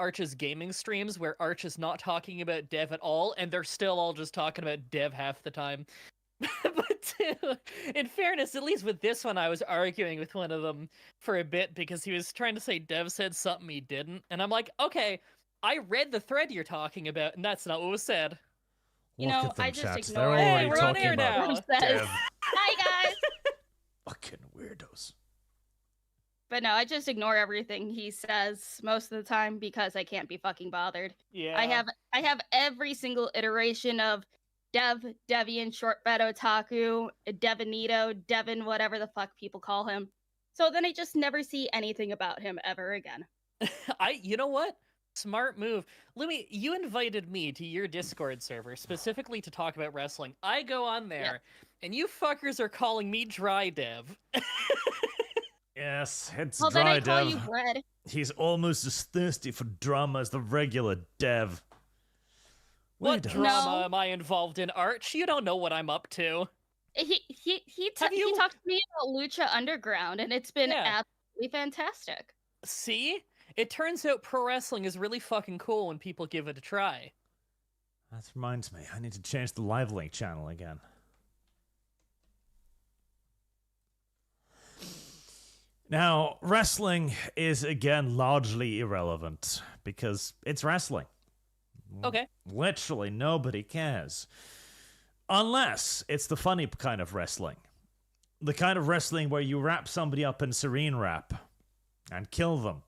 Arch's gaming streams where Arch is not talking about dev at all, and they're still all just talking about dev half the time. But in fairness, at least with this one, I was arguing with one of them for a bit because he was trying to say dev said something he didn't, and I'm like, okay, I read the thread you're talking about, and that's not what was said. You Look know, at them I just chats. ignore. They're already Hey, we're on talking air about now. dev. Hi guys. Fucking weirdos. But no, I just ignore everything he says most of the time because I can't be fucking bothered. Yeah. I have every single iteration of Dev, Devian, Shortbed Otaku, Devinito, Devin, whatever the fuck people call him. So then I just never see anything about him ever again. You know what? Smart move. Lumi, you invited me to your Discord server specifically to talk about wrestling. I go on there, and you fuckers are calling me dry dev. Yes, it's Well, then dry I call dev. you bread. He's almost as thirsty for drama as the regular dev. What Weirdos. drama No. am I involved in, Arch? You don't know what I'm up to. He Have you- talked to me about Lucha Underground, and it's been Yeah. absolutely fantastic. See? It turns out pro wrestling is really fucking cool when people give it a try. That reminds me, I need to change the live link channel again. Now, wrestling is again largely irrelevant because it's wrestling. Okay. Literally nobody cares. Unless it's the funny kind of wrestling. The kind of wrestling where you wrap somebody up in sarin wrap and kill them.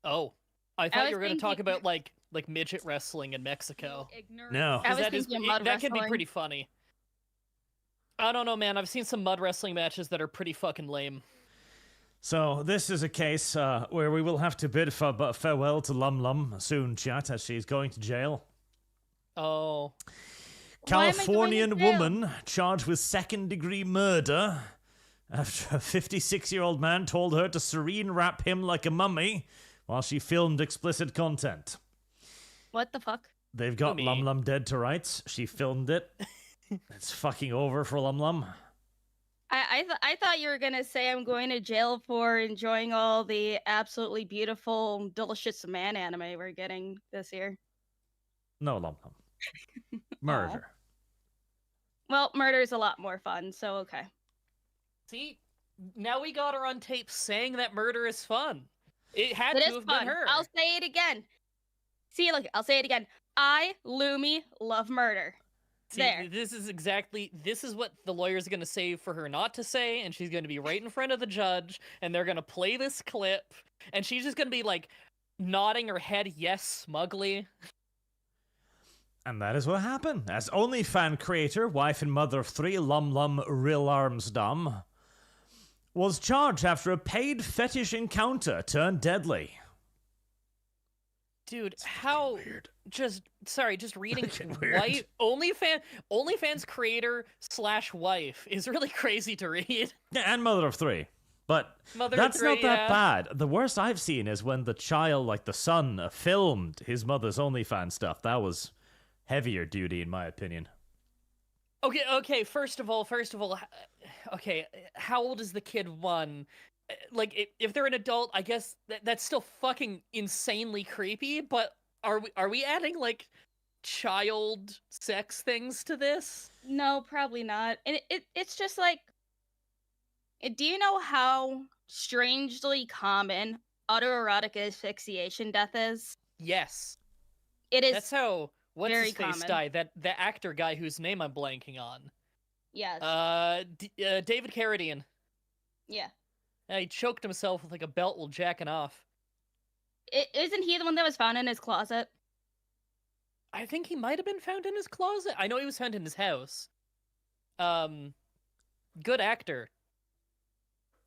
Oh. I thought was you were going to talk thinking- about like midget wrestling in Mexico. No. I was that thinking of mud that can be wrestling. pretty funny. I don't know, man. I've seen some mud wrestling matches that are pretty fucking lame. So this is a case where we will have to bid farewell to Lum Lum soon, chat, as she's going to jail. Oh. Why am I going to Californian jail? woman charged with second-degree murder after a 56-year-old man told her to sarin wrap him like a mummy while she filmed explicit content. What the fuck? They've got Mummy. Lum Lum dead to rights. She filmed it. It's fucking over for Lum Lum. I thought you were gonna say I'm going to jail for enjoying all the absolutely beautiful, delicious man anime we're getting this year. No, Lum Lum. Murder. Well, murder is a lot more fun, so okay. See? Now we got her on tape saying that murder is fun. It had It to is have fun. been her. I'll say it again. See, look, I'll say it again. I, Lumi, love murder. See, There. this is what the lawyer's going to say for her not to say, and she's going to be right in front of the judge, and they're going to play this clip, and she's just going to be like nodding her head yes smugly. And that is what happened. As OnlyFan creator, wife and mother of 3, Lum Lum Real Arms Dumb, was charged after a paid fetish encounter turned deadly. Dude, how Weird. just reading Fucking weird. OnlyFans creator / wife is really crazy to read. Yeah, and mother of 3. But Mother of that's three, not that yeah. bad. The worst I've seen is when the child, like the son, filmed his mother's OnlyFans stuff. That was heavier duty, in my opinion. Okay, first of all, okay, how old is the kid? 1? Like, if they're an adult, I guess that's still fucking insanely creepy, but are we adding, like, child sex things to this? No, probably not. And it's just like, do you know how strangely common autoerotic asphyxiation death is? Yes. It is. That's how, what's very his face common. died? The actor guy whose name I'm blanking on. Yes. David Carradine. Yeah. He choked himself with, like, a belt while jacking off. Isn't he the one that was found in his closet? I think he might have been found in his closet. I know he was found in his house. Good actor.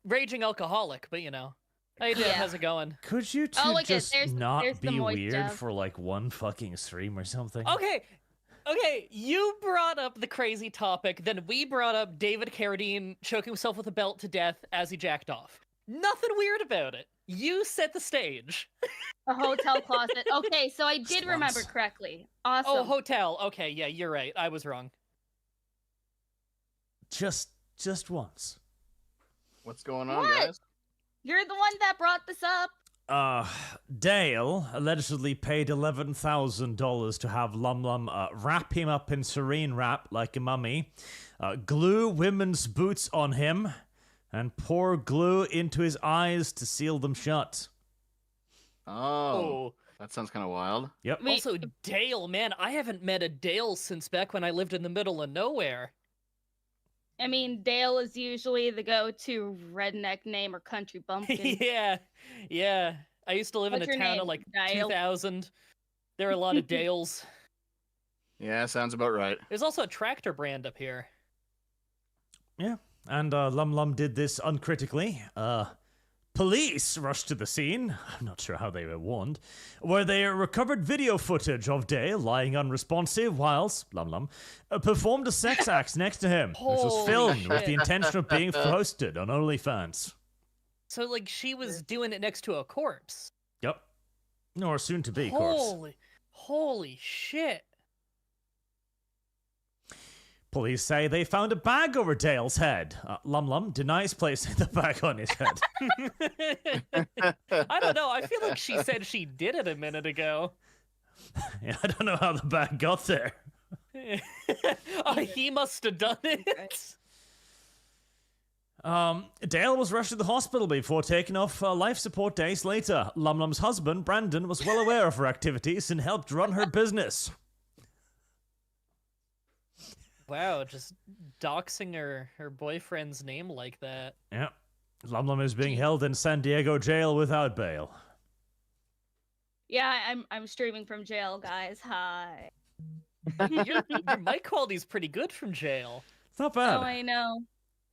Raging alcoholic, but you know. Hey, Jeff, Yeah. how's it going? Could you two Oh, look, just there's not the be moist weird Dev. for like one fucking stream or something? Okay, you brought up the crazy topic, then we brought up David Carradine choking himself with a belt to death as he jacked off. Nothing weird about it. You set the stage. A hotel closet. Okay, so I did Just remember once. correctly. Awesome. Oh, hotel. Okay, yeah, you're right. I was wrong. Just once. What's going on, What? guys? You're the one that brought this up. Dale allegedly paid $11,000 to have Lum Lum wrap him up in sarin wrap like a mummy, glue women's boots on him, and pour glue into his eyes to seal them shut. Oh, that sounds kind of wild. Yep. Also, Dale, man, I haven't met a Dale since back when I lived in the middle of nowhere. I mean, Dale is usually the go-to redneck name or country bumpkin. yeah. I used to live What's in a your town name, of like Dale? 2000. There are a lot of Dales. Yeah, sounds about right. There's also a tractor brand up here. Yeah. And Lum Lum did this uncritically. Police rushed to the scene, I'm not sure how they were warned, where they recovered video footage of Dale lying unresponsive whilst Lum Lum performed a sex act next to him, which was Holy filmed with shit. the intention of being posted on OnlyFans. So, like, she was doing it next to a corpse. Yep. Or soon to be corpse. Holy shit. Police say they found a bag over Dale's head. Lum Lum denies placing the bag on his head. I don't know. I feel like she said she did it a minute ago. Yeah, I don't know how the bag got there. He must have done it. Dale was rushed to the hospital before taking off life support days later. Lum Lum's husband, Brandon, was well aware of her activities and helped run her business. Wow, just doxing her boyfriend's name like that. Yeah. Lum Lum is being held in San Diego jail without bail. Yeah, I'm streaming from jail, guys. Hi. Your mic quality's pretty good from jail. It's not bad. Oh, I know.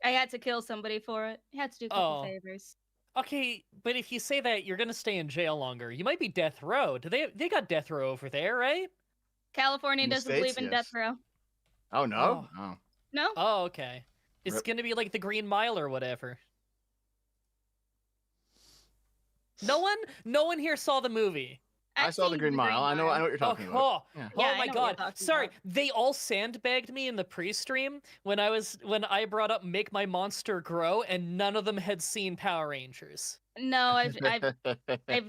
I had to kill somebody for it. I had to do a couple Oh. favors. Okay, but if you say that, you're gonna stay in jail longer. You might be death row. They got death row over there, right? California In the doesn't States, believe in yes. death row. Oh, no? Oh. No? Oh, okay. It's Rip. gonna be like the Green Mile or whatever. No one here saw the movie. I saw the Green Mile. I know what you're talking oh, about. Yeah. Yeah, oh I my know what god. you're talking Sorry, about. they all sandbagged me in the pre-stream when I brought up Make My Monster Grow, and none of them had seen Power Rangers. No, I've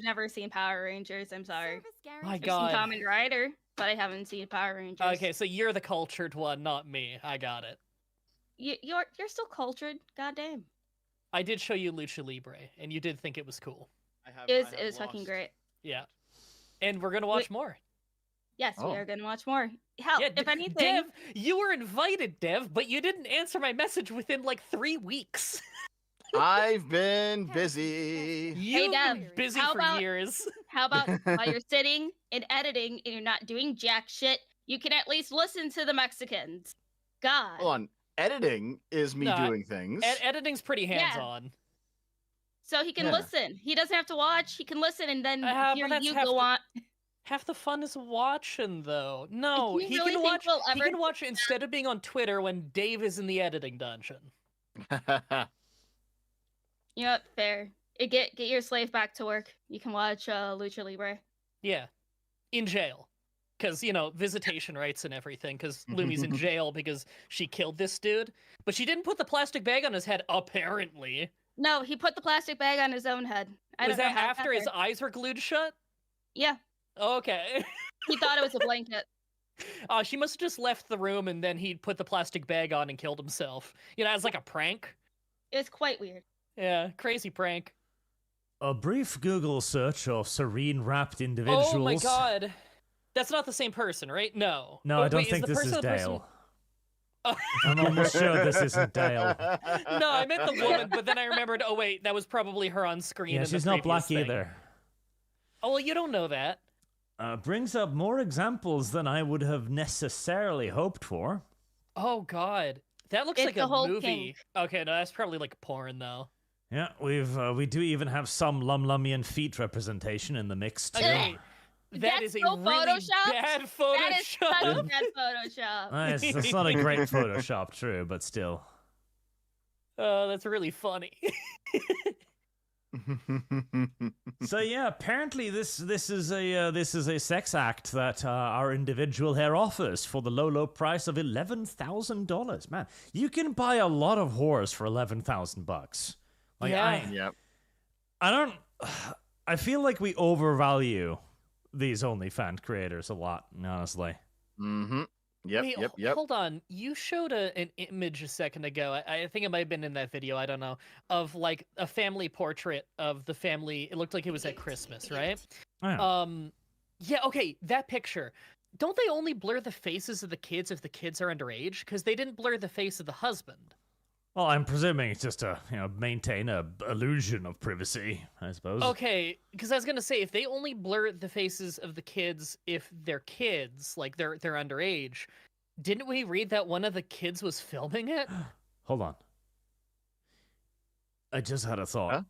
never seen Power Rangers. I'm sorry. My I've god. seen Kamen Rider, but I haven't seen Power Rangers. Okay, so you're the cultured one, not me. I got it. You're still cultured. Goddamn. I did show you Lucha Libre, and you did think it was cool. It is fucking great. Yeah. And we're gonna watch more. Yes, Oh. we are gonna watch more. Hell, Yeah, if anything, Dev, you were invited, Dev, but you didn't answer my message within like 3 weeks. I've been busy. You've Dev, been busy how for about- years. how about while you're sitting and editing and you're not doing jack shit, you can at least listen to the Mexicans. God. Hold on. Editing is me No, doing things. Editing's pretty hands-on. So he can Yeah. listen. He doesn't have to watch. He can listen and then But hear that's you half go the- on. Half the fun is watching, though. No, you he really can think watch. we'll He ever can watch it instead of being on Twitter when Dave is in the editing dungeon. You know what? Fair. Get your slave back to work. You can watch Lucha Libre. Yeah, in jail, because visitation rights and everything. Because Lumi's in jail because she killed this dude, but she didn't put the plastic bag on his head. Apparently, No, he put the plastic bag on his own head. I was don't know that how it after got his there. eyes were glued shut? Yeah, Okay. he thought it was a blanket. She must have just left the room and then he put the plastic bag on and killed himself. As like a prank. It was quite weird. Yeah, crazy prank. A brief Google search of serene-wrapped individuals. Oh my god. That's not the same person, right? No. No, Oh, I don't wait, think the this person is the person- Dale. Oh. I'm almost sure this isn't Dale. No, I meant the woman, but then I remembered, oh wait, that was probably her on screen. Yeah, in the she's not previous black thing. either. Oh, well, you don't know that. Brings up more examples than I would have necessarily hoped for. Oh god. That looks It's like the a whole movie. kink. Okay, no, that's probably like porn though. Yeah, we do even have some Lumlumian feet representation in the mix too. Okay. That That's is a so really photoshopped? bad That is Photoshop. such bad Photoshop. It's not a great Photoshop, true, but still. Oh, that's really funny. So yeah, apparently this is a sex act that our individual here offers for the low price of $11,000. Man, you can buy a lot of whores for $11,000. Like Yeah. Yep. I I feel like we overvalue these OnlyFans creators a lot, honestly. Mm-hmm. Yep, Wait, yep. hold on. You showed an image a second ago. I think it might have been in that video. I don't know. Of like a family portrait of the family. It looked like it was at Christmas, right? Oh, yeah. Yeah. Okay. That picture. Don't they only blur the faces of the kids if the kids are underage? Because they didn't blur the face of the husband. Well, I'm presuming it's just to maintain a illusion of privacy, I suppose. Okay, because I was gonna say if they only blur the faces of the kids if they're kids, like they're underage, didn't we read that one of the kids was filming it? Hold on. I just had a thought. Huh?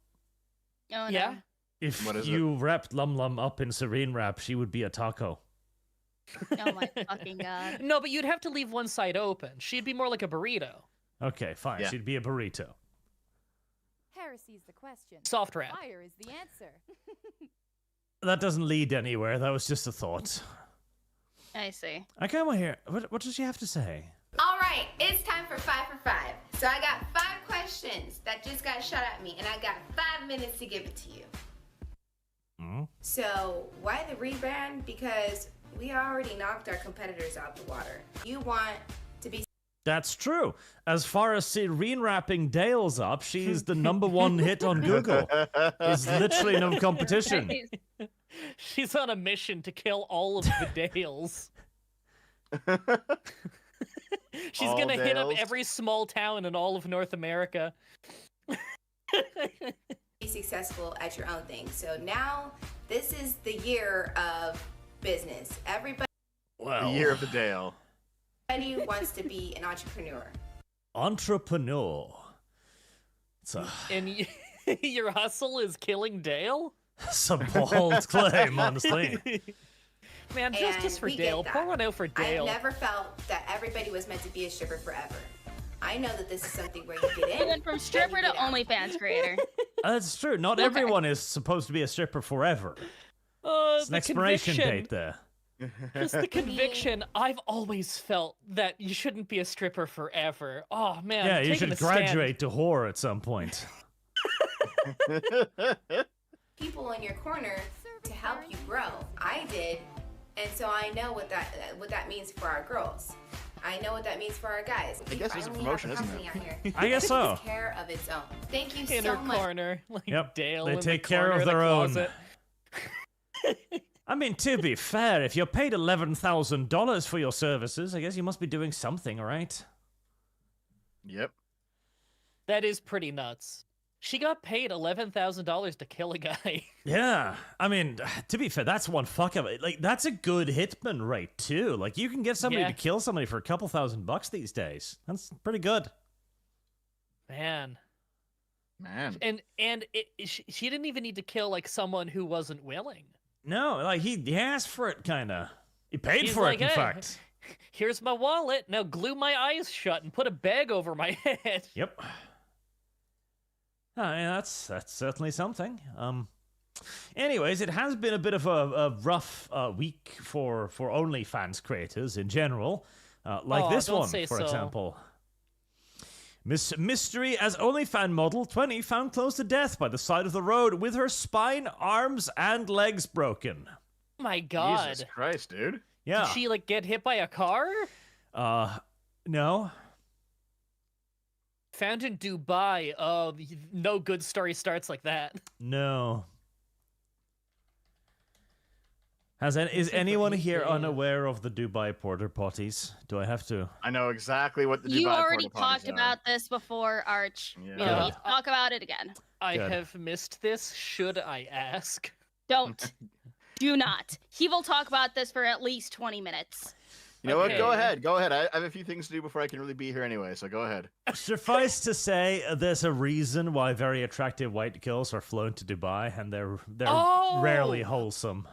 Oh, no. Yeah. If What is you wrapped Lum Lum up in Serene wrap, she would be a taco. Oh my fucking god. No, but you'd have to leave one side open. She'd be more like a burrito. Okay, fine. Yeah. She'd be a burrito. Heresy's the question. Soft wrap. Fire is the answer. That doesn't lead anywhere. That was just a thought. I see. I kind of want to hear. What does she have to say? All right, it's time for 5 for 5. So I got 5 questions that just got shot at me, and I got 5 minutes to give it to you. Hmm? So why the rebrand? Because we already knocked our competitors out the water. You want to be That's true. As far as Serene wrapping Dale's up, she's the #1 hit on Google. There's literally no competition. She's on a mission to kill all of the Dales. She's All gonna hit up Dales. every small town in all of North America. successful at your own thing. So now this is the year of business. Everybody Well, The year of the Dale. wants to be an entrepreneur. entrepreneur. It's And your hustle is killing Dale? a bold claim, honestly. Man, And justice for we get Dale. that. Pour one out for Dale. I've never felt that everybody was meant to be a stripper forever. I know that this is something where you get You in. went from then stripper you to get out. OnlyFans creator. That's true. Not everyone is supposed to be a stripper forever. It's an The expiration conviction. date there. Just the conviction. I've always felt that you shouldn't be a stripper forever. Oh man. Yeah, you taking should a stand. graduate to whore at some point. People in your corner to help you grow. I did, and so I know what that means for our girls. I know what that means for our guys. I guess it's a We finally promotion, have a isn't it? company out here I guess that so. takes care of its own. Thank you In so her much. corner, like Yep, Dale. they in the take care corner of the their own. closet. I mean, to be fair, if you're paid $11,000 for your services, I guess you must be doing something, right? Yep. That is pretty nuts. She got paid $11,000 to kill a guy. Yeah, I mean, to be fair, that's one fuck of it. Like, that's a good hitman rate too. Like, you can get somebody Yeah. to kill somebody for a couple $1,000 these days. That's pretty good. Man. Man. And she didn't even need to kill like someone who wasn't willing. No, like he asked for it, kind of. He paid He's for like, it, in "Hey, fact. Here's my wallet. Now glue my eyes shut and put a bag over my head. Yep. Yeah, that's certainly something. Anyways, it has been a bit of a rough week for OnlyFans creators in general. Like Aw, this don't one, say for so. example. Miss Mystery as OnlyFan model 20 found close to death by the side of the road with her spine, arms, and legs broken. Oh my God. Jesus Christ, dude. Yeah. Did she like get hit by a car? No. Found in Dubai. Oh, no good story starts like that. No. Is anyone here unaware of the Dubai porter potties? Do I have to? I know exactly what the You Dubai already porta potties talked are. about this before, Arch. Yeah. We don't need to talk about it again. I Good. have missed this. Should I ask? Don't. Do not. He will talk about this for at least 20 minutes. You know what? Go Okay. ahead. Go ahead. I have a few things to do before I can really be here anyway, so go ahead. Suffice to say, there's a reason why very attractive white girls are flown to Dubai, and they're Oh! rarely wholesome.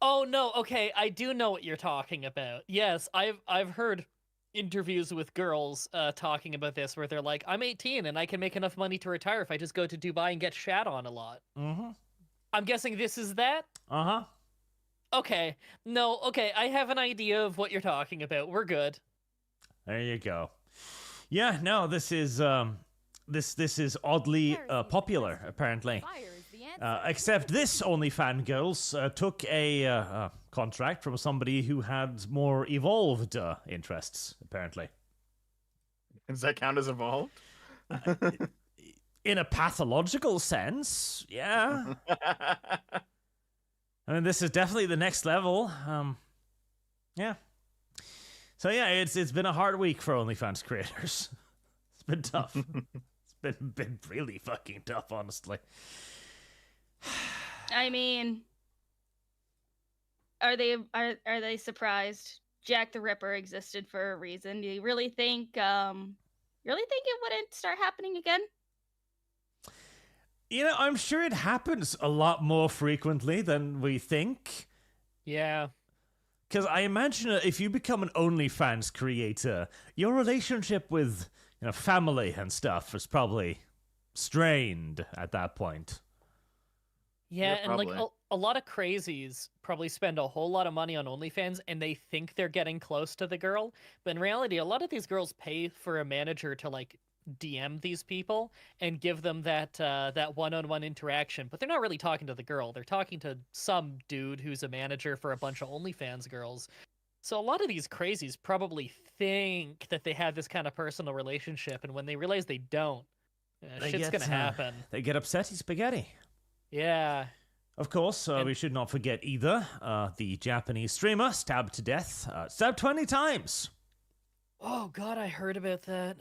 Oh no, okay, I do know what you're talking about. Yes, I've heard interviews with girls talking about this where they're like, I'm 18 and I can make enough money to retire if I just go to Dubai and get shat on a lot. Mm-hmm. I'm guessing this is that? Uh-huh. Okay. No, okay, I have an idea of what you're talking about. We're good. There you go. Yeah, no, this is this is oddly popular, apparently. Fire is the answer. Except this OnlyFans girls took a contract from somebody who had more evolved interests, apparently. Does that count as evolved? In a pathological sense, yeah. I mean, this is definitely the next level. Yeah. So yeah, it's been a hard week for OnlyFans creators. It's been tough. It's been really fucking tough, honestly. I mean, are they surprised? Jack the Ripper existed for a reason. Do you really think it wouldn't start happening again? You know, I'm sure it happens a lot more frequently than we think. Yeah. Because I imagine if you become an OnlyFans creator, your relationship with family and stuff is probably strained at that point. Yeah, Yeah, and like probably. a lot of crazies probably spend a whole lot of money on OnlyFans and they think they're getting close to the girl, but in reality a lot of these girls pay for a manager to like DM these people and give them that one-on-one interaction, but they're not really talking to the girl. They're talking to some dude who's a manager for a bunch of OnlyFans girls. So a lot of these crazies probably think that they have this kind of personal relationship, and when they realize they don't, shit's gonna happen. They get upsetty spaghetti. Yeah. Of course, we should not forget either the Japanese streamer stabbed to death, stabbed 20 times. Oh god, I heard about that.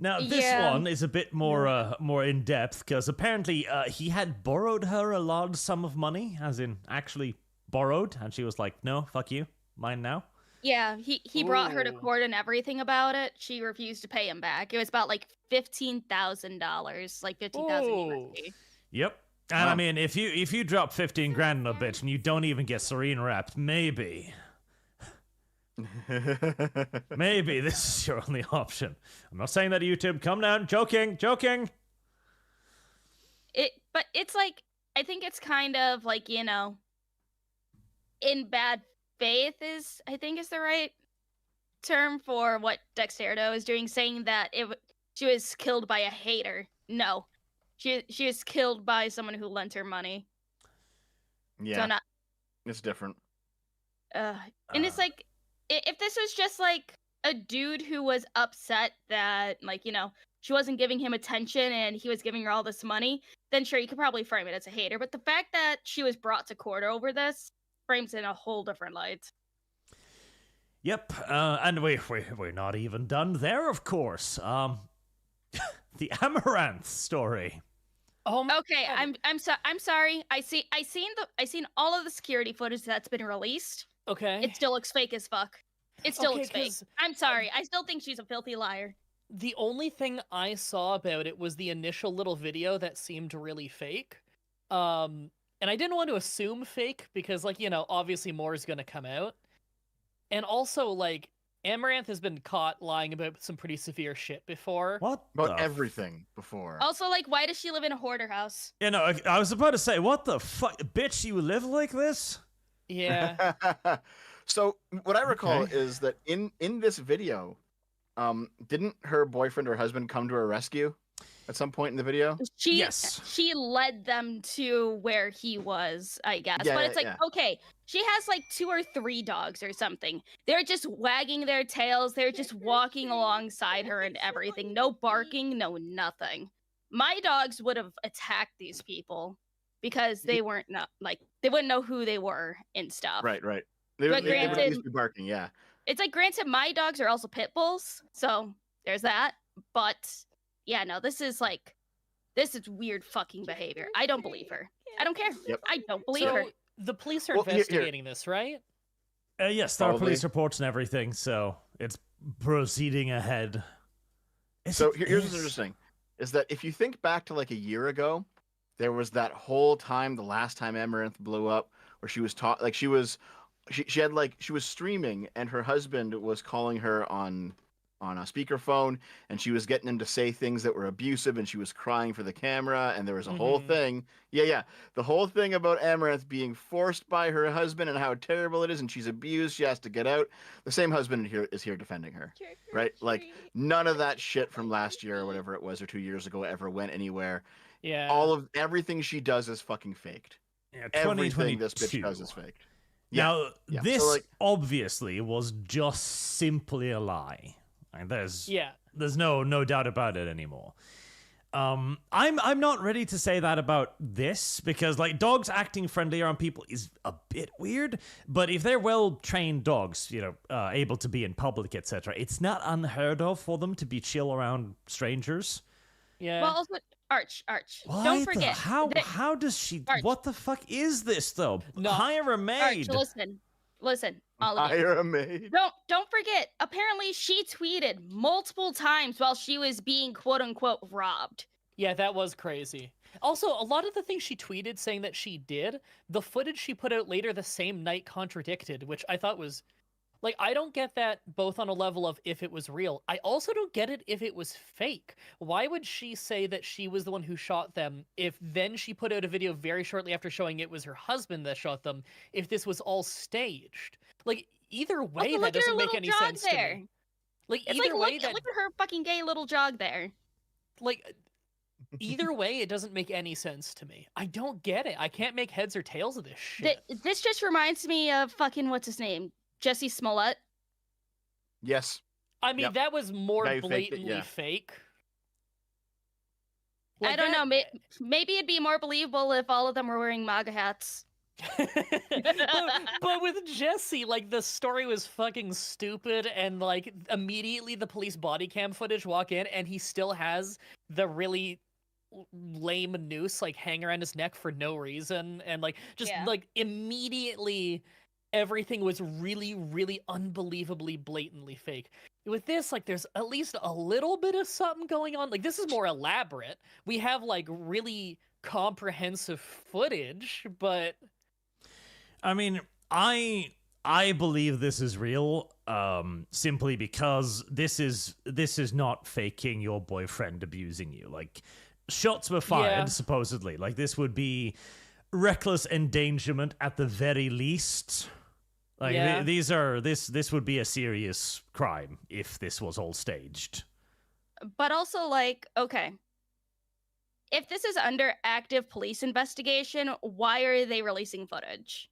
Now, this Yeah. one is a bit more more in-depth, because apparently he had borrowed her a large sum of money, as in actually borrowed, and she was like, no, fuck you, mine now. Yeah, he brought her to Ooh. court and everything about it. She refused to pay him back. It was about like $15,000, like 15,000 Ooh. USD. Yep. And I Wow. mean, if you drop 15 grand on a bitch and you don't even get serene wrapped, maybe this is your only option. I'm not saying that YouTube. Come down. Joking. But it's like, I think it's kind of like, in bad faith I think is the right term for what Dexterdo is doing, saying that she was killed by a hater. No, she was killed by someone who lent her money. Yeah, So not, it's different. and it's like, if this was just like a dude who was upset that, like, she wasn't giving him attention and he was giving her all this money, then sure, you could probably frame it as a hater. But the fact that she was brought to court over this frames it in a whole different light. Yep. And we're not even done there, of course. The Amaranth story. Okay, I'm sorry. I seen all of the security footage that's been released. Okay. It still looks fake as fuck. It still Okay, looks fake. 'cause, I'm sorry. I still think she's a filthy liar. The only thing I saw about it was the initial little video that seemed really fake. And I didn't want to assume fake because, like, obviously more is going to come out. And also, like, Amaranth has been caught lying about some pretty severe shit before. What? About the everything before. Also, like, why does she live in a hoarder house? I was about to say, what the fuck? Bitch, you live like this? Yeah. So what I recall Okay. is that in this video, didn't her boyfriend or husband come to her rescue at some point in the video? Yes. She led them to where he was, I guess. Yeah, But it's like, yeah. okay, she has like 2 or 3 dogs or something. They're just wagging their tails. They're just walking alongside her and everything. No barking, no nothing. My dogs would have attacked these people because they weren't they wouldn't know who they were and stuff. Right. But They would at granted- least be barking, yeah. It's like, granted, my dogs are also pit bulls, so there's that. But yeah, no, this is weird fucking behavior. I don't believe her. I don't care. Yep. I don't believe So her. the police are Well, here- investigating this, right? Yes, there are Probably. police reports and everything, so it's proceeding ahead. So here's what's interesting, is that if you think back to like a year ago, there was that whole time, the last time Amaranth blew up, where she was she was streaming and her husband was calling her on a speakerphone and she was getting him to say things that were abusive and she was crying for the camera and there was a whole Mhm. thing. Yeah. The whole thing about Amaranth being forced by her husband and how terrible it is and she's abused, she has to get out. The same husband is here defending her. Right? Like, none of that shit from last year or whatever it was or 2 years ago ever went anywhere. Yeah. Everything she does is fucking faked. Yeah, Everything 2022. this bitch does is faked. Now, yeah. this So, like, obviously was just simply a lie. Like, there's no doubt about it anymore. I'm not ready to say that about this because like dogs acting friendly around people is a bit weird. But if they're well-trained dogs, able to be in public, etc., it's not unheard of for them to be chill around strangers. Yeah. Well, also, Arch. Why Don't forget. How does she? Arch. What the fuck is this though? No. Hire a maid. Arch, listen. All of you. hire a maid. Don't forget. Apparently, she tweeted multiple times while she was being quote unquote robbed. Yeah, that was crazy. Also, a lot of the things she tweeted saying that she did, the footage she put out later the same night contradicted, which I thought was like, I don't get that both on a level of if it was real. I also don't get it if it was fake. Why would she say that she was the one who shot them if then she put out a video very shortly after showing it was her husband that shot them, if this was all staged? Like, either way, Also, that doesn't make any sense to me. Like, It's either like, way, look at her fucking gay little jog there. like, either way, it doesn't make any sense to me. I don't get it. I can't make heads or tails of this shit. This just reminds me of fucking what's his name, Jesse Smollett. Yes. I mean, that was more Guy who faked it, blatantly yeah. fake. I don't know. Maybe it'd be more believable if all of them were wearing MAGA hats. but with Jesse, like, the story was fucking stupid, and like immediately the police body cam footage walk in, and he still has the really lame noose like hang around his neck for no reason, and like just like immediately everything was really, really unbelievably blatantly fake. With this, like, there's at least a little bit of something going on. Like, this is more elaborate. We have like really comprehensive footage, but I mean, I believe this is real, simply because this is not faking your boyfriend abusing you. Like, shots were fired, supposedly. Like, this would be reckless endangerment at the very least. Like, this would be a serious crime if this was all staged. But also, like, okay, if this is under active police investigation, why are they releasing footage?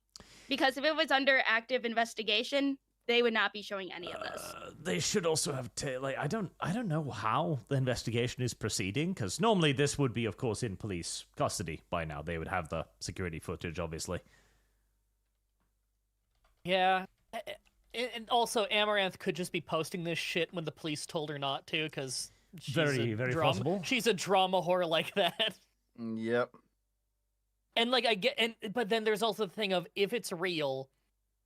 Because if it was under active investigation, they would not be showing any of this. They should also have I don't know how the investigation is proceeding, because normally this would be, of course, in police custody by now. They would have the security footage, obviously. Yeah. And also, Amaranth could just be posting this shit when the police told her not to, because very possible. She's a drama whore like that. Yep. And like, I get, but then there's also the thing of, if it's real,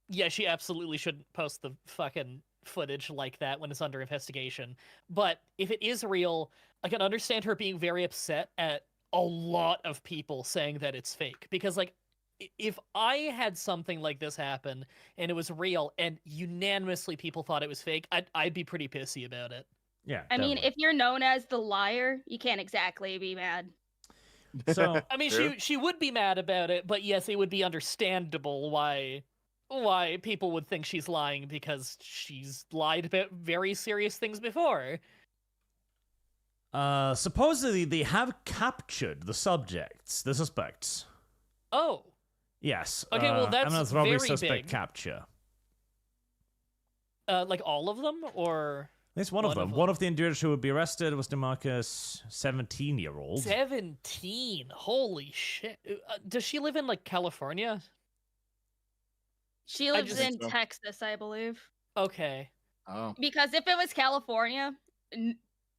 yeah, she absolutely shouldn't post the fucking footage like that when it's under investigation. But if it is real, I can understand her being very upset at a lot of people saying that it's fake, because like, if I had something like this happen and it was real and unanimously people thought it was fake, I'd be pretty pissy about it. Yeah. I mean, if you're known as the liar, you can't exactly be mad. So I mean, she would be mad about it, but yes, it would be understandable why people would think she's lying, because she's lied about very serious things before. Supposedly they have captured the suspects. Oh. Yes. Okay, well, that's Amaranth robbery very suspect big. capture. Like all of them, or There's one of them. One of the individuals who would be arrested was DeMarcus, 17-year-old. 17. Holy shit. Does she live in like California? She lives in Texas, I believe. Okay. Oh. Because if it was California,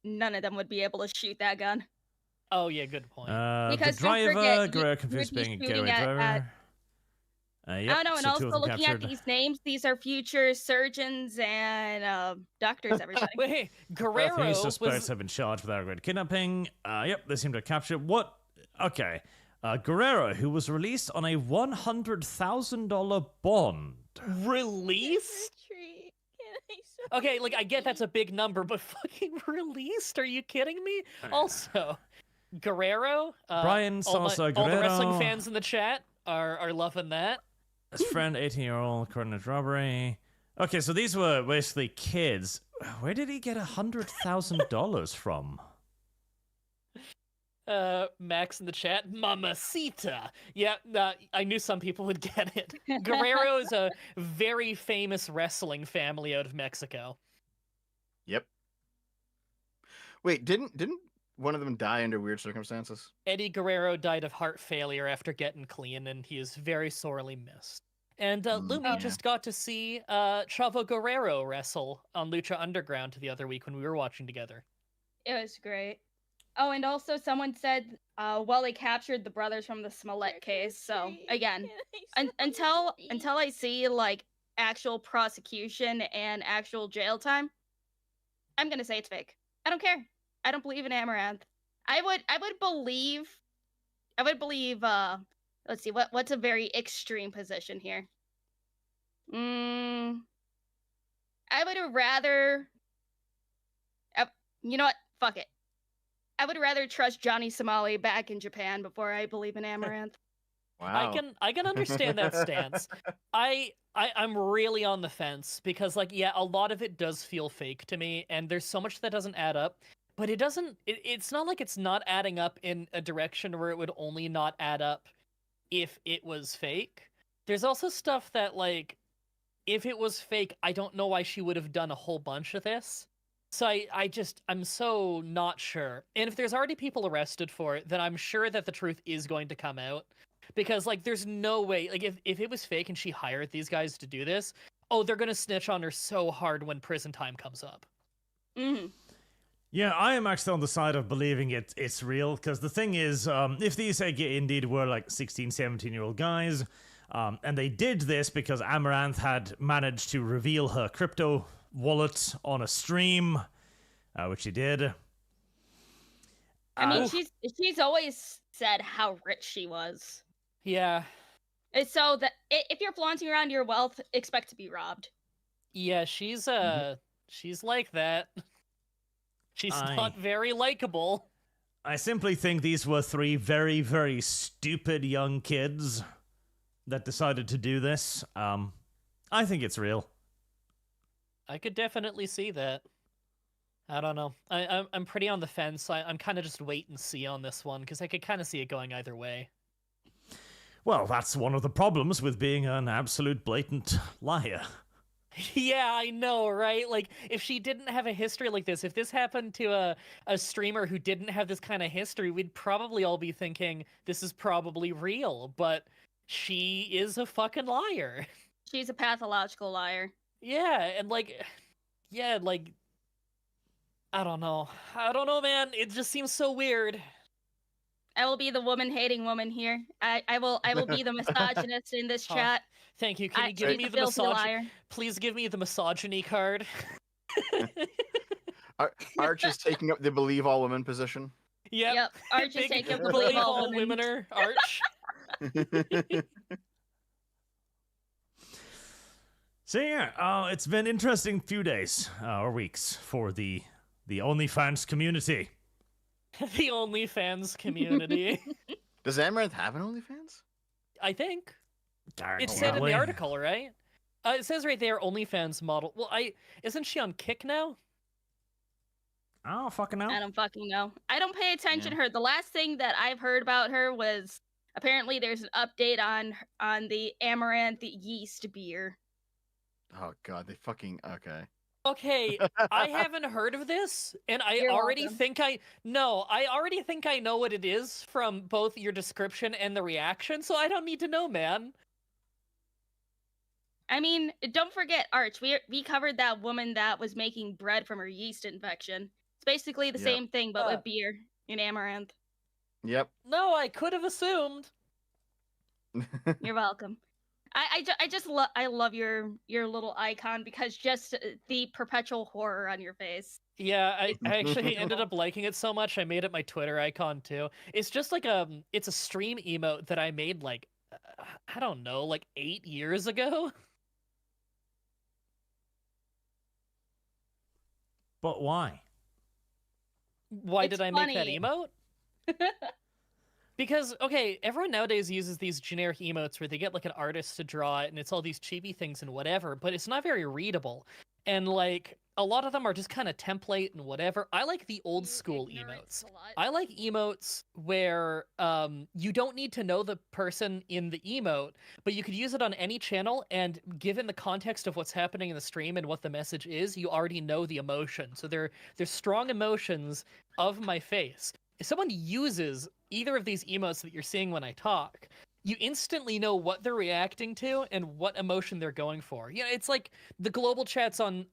none of them would be able to shoot that gun. Oh yeah, good point. Because the driver, don't forget, Guerrero confused being a getaway driver. Yep, I don't know, and so two also of them looking captured. at these names, these are future surgeons and doctors, everybody. Wait, Guerrero Three suspects was... have been charged with aggravated kidnapping. Yep, they seem to have captured what? Okay. Guerrero, who was released on a $100,000 bond. Released? Okay, like, I get that's a big number, but fucking released? Are you kidding me? Also, Guerrero, Brian Salsa all the Guerrero. wrestling fans in the chat are loving that. His friend, 18-year-old, coordinated robbery. Okay, so these were basically kids. Where did he get $100,000 from? Max in the chat, Mamacita. Yeah, I knew some people would get it. Guerrero is a very famous wrestling family out of Mexico. Yep. Wait, didn't one of them die under weird circumstances? Eddie Guerrero died of heart failure after getting clean, and he is very sorely missed. And Lumi yeah. just got to see Chavo Guerrero wrestle on Lucha Underground the other week when we were watching together. It was great. Oh, and also someone said, well, they captured the brothers from the Smollett case. So again, until I see like actual prosecution and actual jail time, I'm gonna say it's fake. I don't care. I don't believe in Amaranth. I would believe. Let's see, what's a very extreme position here? I would rather. You know what? Fuck it. I would rather trust Johnny Somali back in Japan before I believe in Amaranth. Wow. I can understand that stance. I'm really on the fence because, like, yeah, a lot of it does feel fake to me, and there's so much that doesn't add up. But it doesn't. It's not like it's not adding up in a direction where it would only not add up if it was fake. There's also stuff that, like, if it was fake, I don't know why she would have done a whole bunch of this. So I'm so not sure. And if there's already people arrested for it, then I'm sure that the truth is going to come out. Because, like, there's no way, like, if it was fake and she hired these guys to do this, oh, they're going to snitch on her so hard when prison time comes up. Mm-hmm. Yeah, I am actually on the side of believing it's real, because the thing is, if these indeed were like 16, 17-year-old guys, and they did this because Amaranth had managed to reveal her crypto wallet on a stream, which he did. I mean, she's always said how rich she was. Yeah. And so that if you're flaunting around your wealth, expect to be robbed. Yeah, she's like that. She's not very likable. I simply think these were three very, very stupid young kids that decided to do this. I think it's real. I could definitely see that. I don't know. I'm pretty on the fence. I'm kind of just wait and see on this one, because I could kind of see it going either way. Well, that's one of the problems with being an absolute blatant liar. Yeah, I know, right? Like, if she didn't have a history like this, if this happened to a streamer who didn't have this kind of history, we'd probably all be thinking this is probably real, but she is a fucking liar. She's a pathological liar. Yeah, and like, I don't know. I don't know, man. It just seems so weird. I will be the woman-hating woman here. I will be the misogynist in this chat. Thank you. Can you give me the misogyny? Please give me the misogyny card. Arch is taking up the believe all women position. Yep. Arch is taking up the believe all women. Arch. So yeah, it's been an interesting few days or weeks for the OnlyFans community. The OnlyFans community. Does Amaranth have an OnlyFans? I think. It said Probably. in the article, right? It says right there, OnlyFans model. Well, isn't she on Kick now? I don't fucking know. I don't fucking know. I don't pay attention to her. The last thing that I've heard about her was apparently there's an update on the Amaranth yeast beer. Oh god, they fucking okay. Okay, I haven't heard of this, and I You're already welcome. think I already think I know what it is from both your description and the reaction, so I don't need to know, man. I mean, don't forget, Arch. We covered that woman that was making bread from her yeast infection. It's basically the same thing, but with beer in Amaranth. Yep. No, I could have assumed. You're welcome. I love your little icon because just the perpetual horror on your face. Yeah, I actually ended up liking it so much I made it my Twitter icon too. It's just like it's a stream emote that I made like I don't know, like 8 years ago. But why? Why It's did I make that funny. emote? Because, okay, everyone nowadays uses these generic emotes where they get like an artist to draw it and it's all these chibi things and whatever, but it's not very readable. and like a lot of them are just kind of template and whatever. I like the old school Ignorance emotes. slut. I like emotes where you don't need to know the person in the emote, but you could use it on any channel, and given the context of what's happening in the stream and what the message is, you already know the emotion. So there's strong emotions of my face. If someone uses either of these emotes that you're seeing when I talk, you instantly know what they're reacting to and what emotion they're going for. You know, it's like the global chats on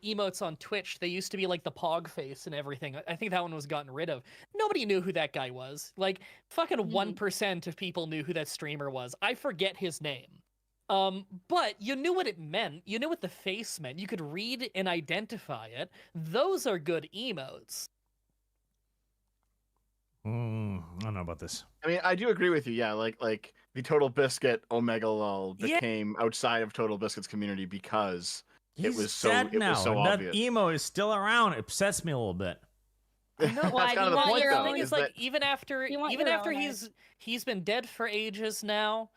emotes on Twitch. They used to be like the pog face and everything. I think that one was gotten rid of. Nobody knew who that guy was. Like fucking 1% of people knew who that streamer was. I forget his name. But you knew what it meant. You knew what the face meant. You could read and identify it. Those are good emotes. I don't know about this. I mean, I do agree with you. Yeah, like the Total Biscuit Omega Lol Yeah. became outside of Total Biscuit's community because He's was so- dead it was now, so and obvious. that emo is still around. It upsets me a little bit. I know. Why That's do kind you of the want point, your though. own- thing is is like that- even after You want even your after own he's been dead for ages now,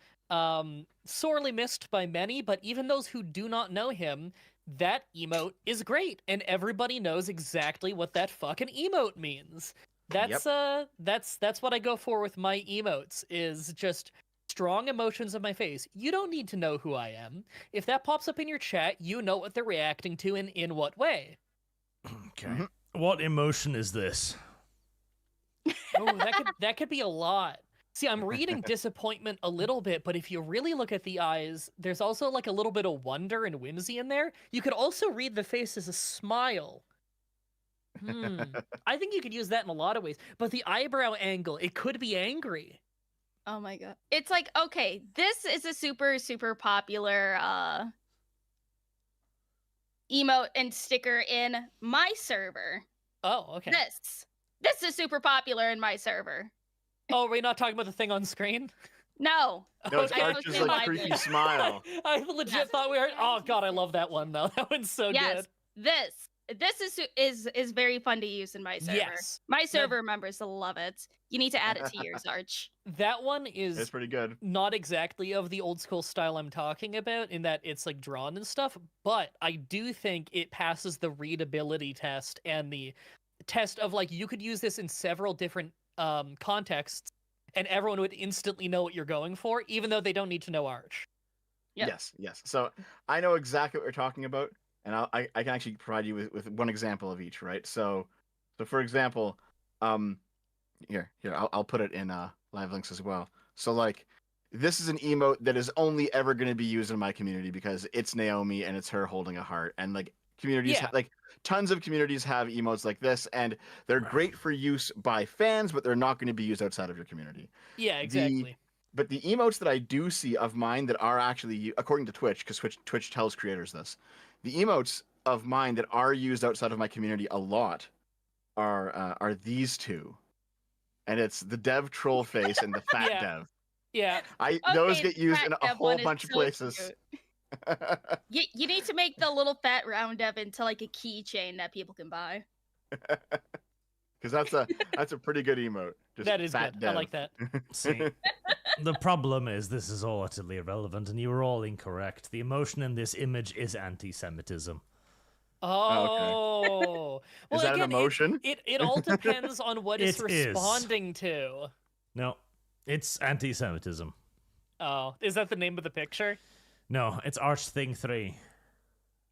sorely missed by many, but even those who do not know him, that emote is great, and everybody knows exactly what that fucking emote means. That's that's what I go for with my emotes, is just strong emotions of my face. You don't need to know who I am. If that pops up in your chat, you know what they're reacting to and in what way. Okay. Mhm. What emotion is this? Oh, that could be a lot. See, I'm reading disappointment a little bit, but if you really look at the eyes, there's also like a little bit of wonder and whimsy in there. You could also read the face as a smile. I think you could use that in a lot of ways. But the eyebrow angle, it could be angry. Oh my god. It's like, okay, this is a super, super popular emote and sticker in my server. Oh, okay. This is super popular in my server. Oh, we're not talking about the thing on screen? No. No, it's Okay. I Arch's posted like mine. creepy smile. I legit Yes. thought we were. Oh god, I love that one though. That one's so Yes. good. This is very fun to use in my server. Yes. My server members love it. You need to add it to yours, Arch. That one It's is pretty good. not exactly of the old school style I'm talking about, in that it's like drawn and stuff, but I do think it passes the readability test and the test of like you could use this in several different contexts and everyone would instantly know what you're going for, even though they don't need to know Arch. Yeah. Yes. So I know exactly what you're talking about, and I can actually provide you with one example of each, right? So for example, here I'll put it in live links as well. So like this is an emote that is only ever going to be used in my community because it's Naomi and it's her holding a heart, and like communities Yeah. like tons of communities have emotes like this, and they're great for use by fans, but they're not going to be used outside of your community. Yeah, exactly. But the emotes that I do see of mine that are actually, according to Twitch, because Twitch tells creators this, the emotes of mine that are used outside of my community a lot are these two, and it's the dev troll face and the fat Yeah. dev. Yeah. Those Okay, get used fat in a dev whole one is bunch of so places. cute. You need to make the little fat round dev into like a keychain that people can buy. Because that's a pretty good emote. Just That is fat good. Dev. I like that. See, the problem is this is all utterly irrelevant, and you were all incorrect. The emotion in this image is anti-Semitism. Oh. Well, Is that an again, emotion? It all depends on what it's It is. responding to. No, it's anti-Semitism. Oh, is that the name of the picture? No, it's Arch Thing 3.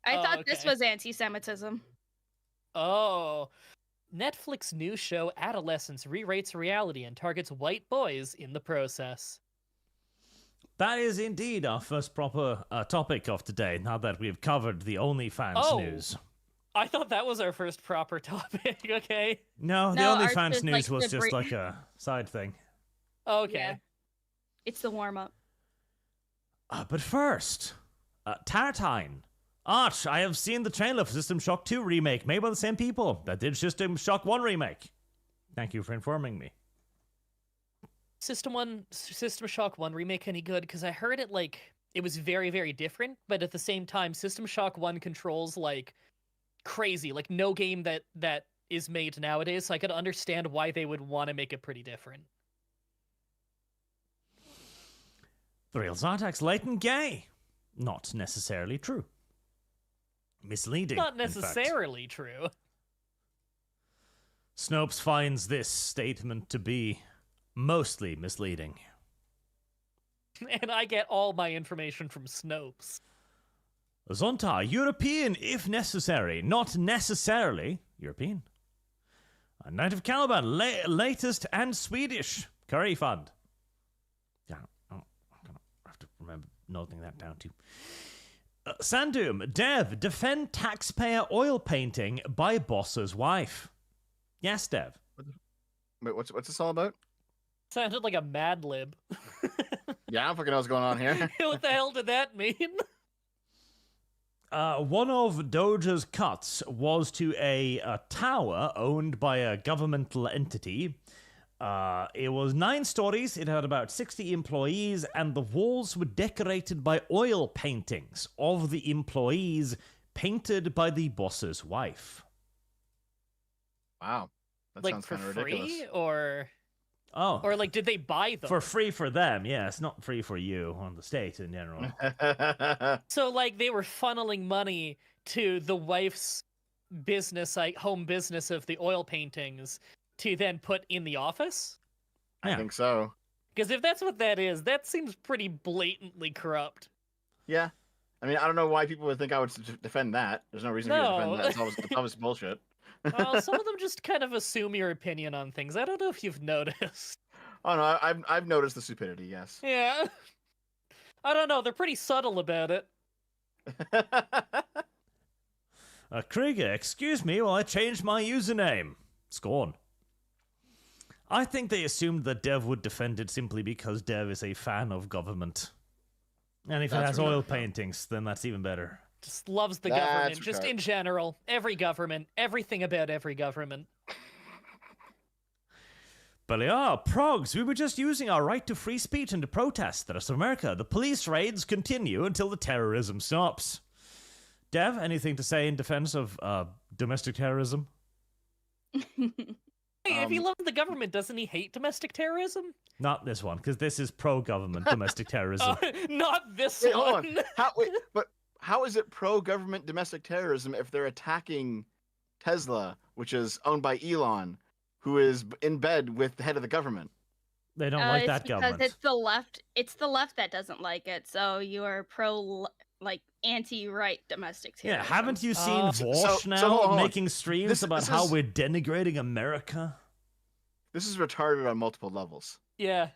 I Oh, thought this okay. was anti-Semitism. Oh. Netflix news show Adolescence rewrites reality and targets white boys in the process. That is indeed our first proper topic of today, now that we've covered the OnlyFans Oh. news. I thought that was our first proper topic, okay? No, the No, Arch OnlyFans was, news like, was the just bra- like a side thing. Okay. Yeah. It's the warm-up. But first, Tartine. Arch, I have seen the trailer for System Shock 2 remake made by the same people that did System Shock 1 remake. Thank you for informing me. System Shock 1 remake any good? Because I heard it like it was very, very different, but at the same time, System Shock 1 controls like crazy, like no game that is made nowadays, so I could understand why they would want to make it pretty different. The real Zartak's light and gay. Not necessarily true. misleading. Not in fact. necessarily true. Snopes finds this statement to be mostly misleading. And I get all my information from Snopes. Zonta, European if necessary, not necessarily European. Knight of Caliban, latest and Swedish. Curry fund. Yeah, I'm gonna have to remember noting that down too. Sandum, Dev, defend taxpayer oil painting by boss's wife. Yes, Dev. Wait, what's this all about? Sounded like a Mad Lib. Yeah, I don't fucking know what's going on here. What the hell did that mean? One of Doja's cuts was to a tower owned by a governmental entity. It was 9 stories, it had about 60 employees, and the walls were decorated by oil paintings of the employees painted by the boss's wife. Wow. That Like sounds for kind of free, ridiculous. or like did they buy them? For free for them, yeah. It's not free for you on the state in general. So like they were funneling money to the wife's business, like home business of the oil paintings, to then put in the office? I Yeah. think so. Because if that's what that is, that seems pretty blatantly corrupt. Yeah. I mean, I don't know why people would think I would defend that. There's no reason for you to defend No. that. It's always bullshit. Some of them just kind of assume your opinion on things. I don't know if you've noticed. Oh no, I've noticed the stupidity. Yes. Yeah. I don't know. They're pretty subtle about it. Krieger, excuse me while I change my username. Scorn. I think they assumed that Dev would defend it simply because Dev is a fan of government. And if it That's has right. oil paintings, then that's even better. Just loves the That's government. Just right. in general. Every government. Everything about every government. But progs, we were just using our right to free speech and to protest. The rest of America, the police raids continue until the terrorism stops. Dev, anything to say in defense of domestic terrorism? Hey, if he loves the government, doesn't he hate domestic terrorism? Not this one, because this is pro-government domestic terrorism. Not this Wait, one. hold on. But how is it pro-government domestic terrorism if they're attacking Tesla, which is owned by Elon, who is in bed with the head of the government? They don't like it's that because government. it's the left. It's the left that doesn't like it. So you are anti-right domestic Yeah, terrorism. haven't you seen Vosh so now hold on. making streams This about how is- we're denigrating America? This is retarded on multiple levels. Yeah.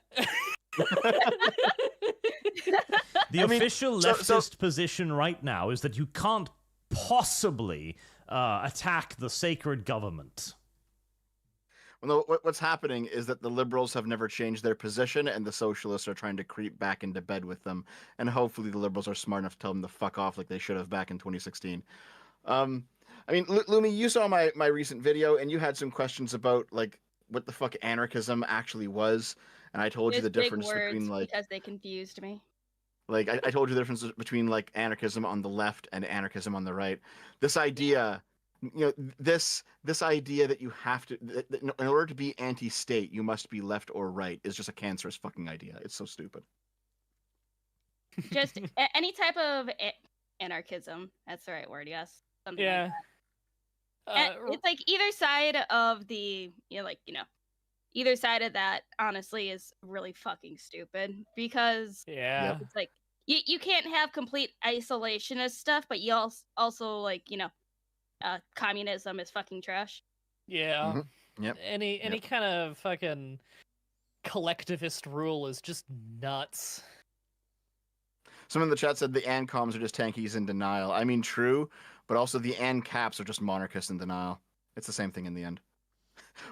The official leftist position right now is that you can't possibly attack the sacred government. Well, no, what's happening is that the liberals have never changed their position, and the socialists are trying to creep back into bed with them. And hopefully, the liberals are smart enough to tell them to fuck off like they should have back in 2016. I mean, Lumi, you saw my recent video, and you had some questions about like what the fuck anarchism actually was, and I told you the There's big difference words between like because they confused me. like I told you the difference between like anarchism on the left and anarchism on the right. This idea. You know, this idea that you have to, that in order to be anti-state, you must be left or right is just a cancerous fucking idea. It's so stupid. Just any type of anarchism. That's the right word. Yes. Something like Yeah. that. It's like either side of the, either side of that. Honestly, is really fucking stupid because Yeah. it's like you can't have complete isolationist stuff, but you also communism is fucking trash. Yeah. Mhm. Yep. Any kind of fucking collectivist rule is just nuts. Someone in the chat said the ANCOMs are just tankies in denial. I mean, true, but also the ANCAPs are just monarchists in denial. It's the same thing in the end.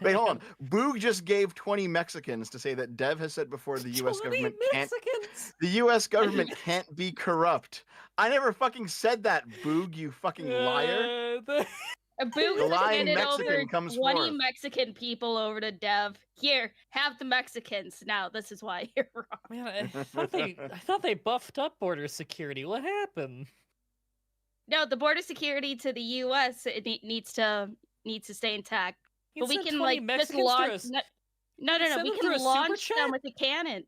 Wait, hold on. Boog just gave 20 Mexicans to say that Dev has said before the U.S. 20 government can't. Mexicans? The U.S. government can't be corrupt. I never fucking said that, Boog. You fucking liar. Boog The has lying handed Mexican over comes 20 forth. Mexican people over to Dev. Here, have the Mexicans. Now, this is why you're wrong. Man, I thought they buffed up border security. What happened? No, the border security to the U.S. it needs to stay intact. You But we sent can 20 just Mexicans launch. through a No. send We them through can a launch super them chat? with a cannon.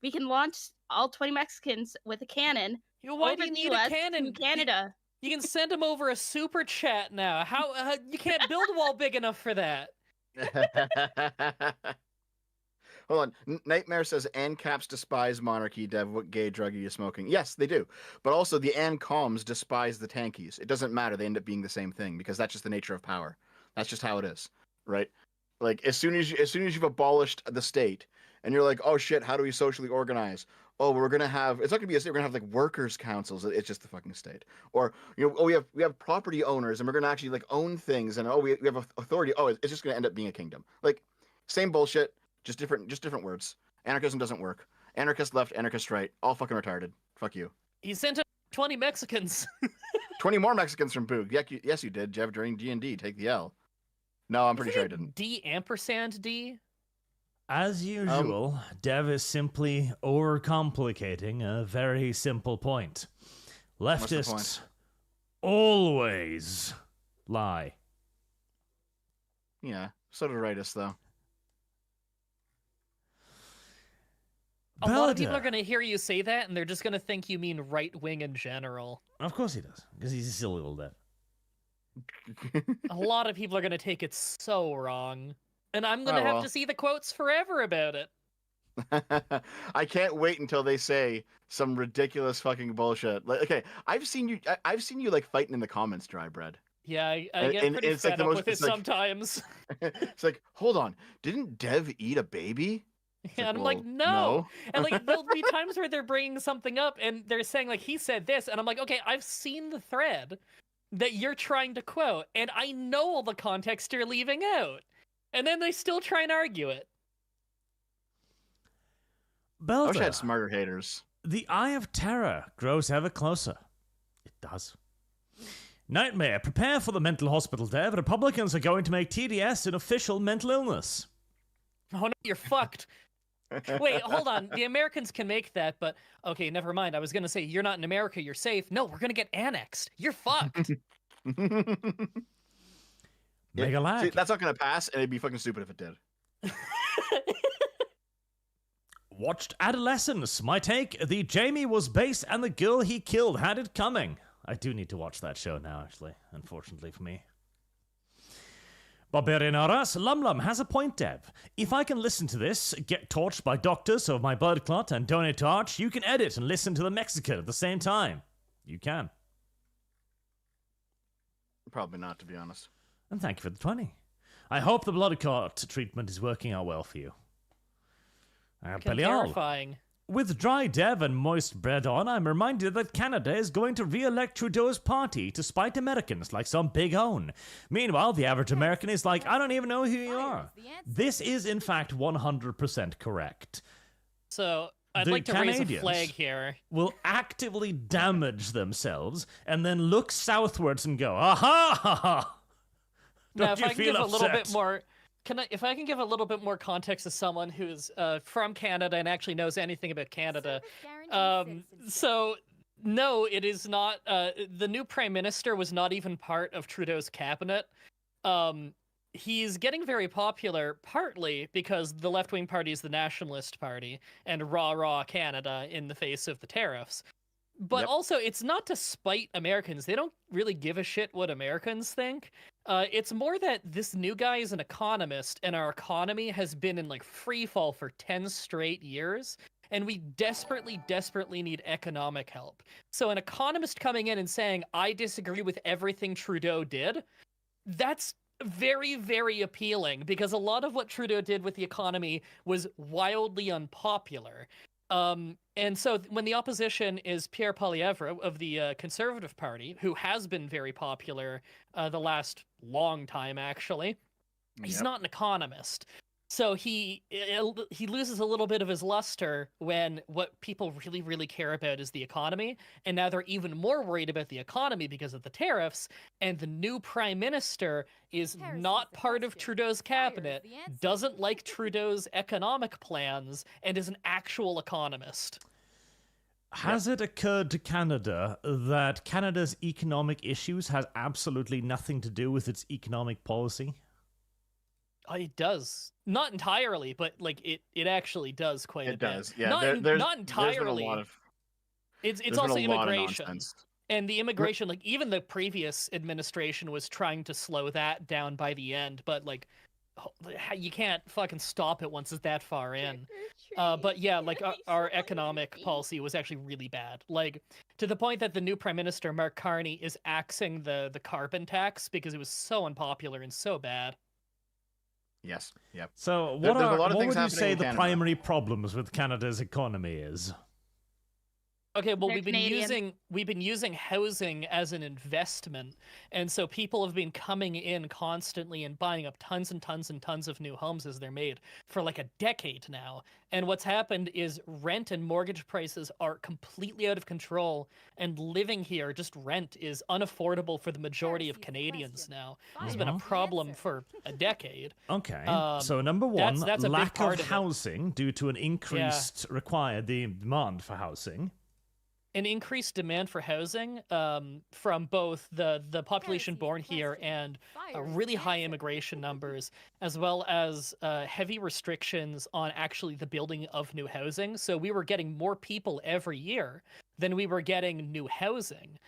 We can launch all 20 Mexicans with a cannon Why over do you the need U.S. a cannon? to Canada. You can send him over a super chat now. How you can't build a wall big enough for that? Hold on. Nightmare says ANCAPs despise monarchy. Dev, what gay drug are you smoking? Yes, they do. But also the ANCOMs despise the tankies. It doesn't matter. They end up being the same thing because that's just the nature of power. That's just how it is, right? Like as soon as you've abolished the state and you're like, oh shit, how do we socially organize? Oh, we're gonna have, it's not gonna be a state. We're gonna have like workers' councils. It's just the fucking state. Or oh, we have property owners and we're gonna actually like own things and oh we have authority. Oh, it's just gonna end up being a kingdom. Like same bullshit. Just different words. Anarchism doesn't work. Anarchist left, anarchist right. All fucking retarded. Fuck you. He sent up 20 Mexicans. 20 more Mexicans from Boog. Yes, you did, Jeff, during DnD. Take the L. No, I'm pretty sure I didn't. D ampersand D? As usual, Dev is simply overcomplicating a very simple point. Leftists always lie. Yeah, so do rightists, though. A lot of people are going to hear you say that, and they're just going to think you mean right-wing in general. Of course he does, because he's a silly little Dev. A lot of people are going to take it so wrong. And I'm going to have to see the quotes forever about it. I can't wait until they say some ridiculous fucking bullshit. Like, okay, I've seen you like fighting in the comments, Dry Bread. Yeah, I get pretty fed up with it sometimes. It's like, hold on, didn't Dev eat a baby? Yeah, and I'm like, no. And like, there'll be times where they're bringing something up and they're saying like, he said this, and I'm like, okay, I've seen the thread that you're trying to quote, and I know all the context you're leaving out. And then they still try and argue it. Belda, I wish I had smarter haters. The eye of terror grows ever closer. It does. Nightmare, prepare for the mental hospital, Dev. Republicans are going to make TDS an official mental illness. Oh no, you're fucked. Wait, hold on. The Americans can make that, but okay, never mind. I was gonna say you're not in America, you're safe. No, we're gonna get annexed. You're fucked. Mega lag. See, that's not gonna pass, and it'd be fucking stupid if it did. Watched Adolescence. My take, the Jamie was base and the girl he killed had it coming. I do need to watch that show now, actually, unfortunately for me. Barbarian Aras, Lum has a point, Dev. If I can listen to this, get torched by doctors of my blood clot, and donate to Arch, you can edit and listen to the Mexican at the same time. You can. Probably not, to be honest. And thank you for the 20. I hope the blood clot treatment is working out well for you. Terrifying. With dry Dev and moist bread on, I'm reminded that Canada is going to re-elect Trudeau's party to spite Americans like some big own. Meanwhile, the average American is like, I don't even know who you are. This is, in fact, 100% correct. So, I'd like to raise a flag here. Will actively damage themselves and then look southwards and go, aha! Ha, ha. Now, if I can give a little bit more... If I can give a little bit more context to someone who's from Canada and actually knows anything about Canada. So, no, it is not. The new Prime Minister was not even part of Trudeau's cabinet. He's getting very popular, partly because the left-wing party is the Nationalist Party, and rah-rah Canada in the face of the tariffs. But also, it's not to spite Americans. They don't really give a shit what Americans think. It's more that this new guy is an economist, and our economy has been in like free fall for 10 straight years, and we desperately, desperately need economic help. So an economist coming in and saying, I disagree with everything Trudeau did, that's very, very appealing, because a lot of what Trudeau did with the economy was wildly unpopular. And so when the opposition is Pierre Poilievre of the Conservative Party, who has been very popular the last long time, actually, he's not an economist. So he loses a little bit of his luster when what people really, really care about is the economy. And now they're even more worried about the economy because of the tariffs. And the new prime minister is not part of Trudeau's cabinet, doesn't like Trudeau's economic plans, and is an actual economist. Has it occurred to Canada that Canada's economic issues has absolutely nothing to do with its economic policy? It does. Not entirely, but like it actually does quite a bit. It does, yeah. Not entirely. There's been a lot of, it's also immigration. And the immigration, like even the previous administration was trying to slow that down by the end, but like you can't fucking stop it once it's that far in. But yeah, like our economic policy was actually really bad. Like to the point that the new prime minister, Mark Carney, is axing the carbon tax because it was so unpopular and so bad. Yes. Yep. So There's a lot of what things would you happening say in the Canada. primary problems with Canada's economy is? Okay, well, They're we've been using housing as an investment, and so people have been coming in constantly and buying up tons and tons and tons of new homes as they're made for like a decade now. And what's happened is rent and mortgage prices are completely out of control, and living here, just rent, is unaffordable for the majority of Here's the Canadians question. now. This has been a Final problem answer. for a decade. Okay, Um, so number one, that's a big lack part of of it. housing due to an increased the demand for housing. An increased demand for housing from both the population Here's the born here question. and Fire is really the high answer. immigration numbers, as well as heavy restrictions on actually the building of new housing. So we were getting more people every year than we were getting new housing.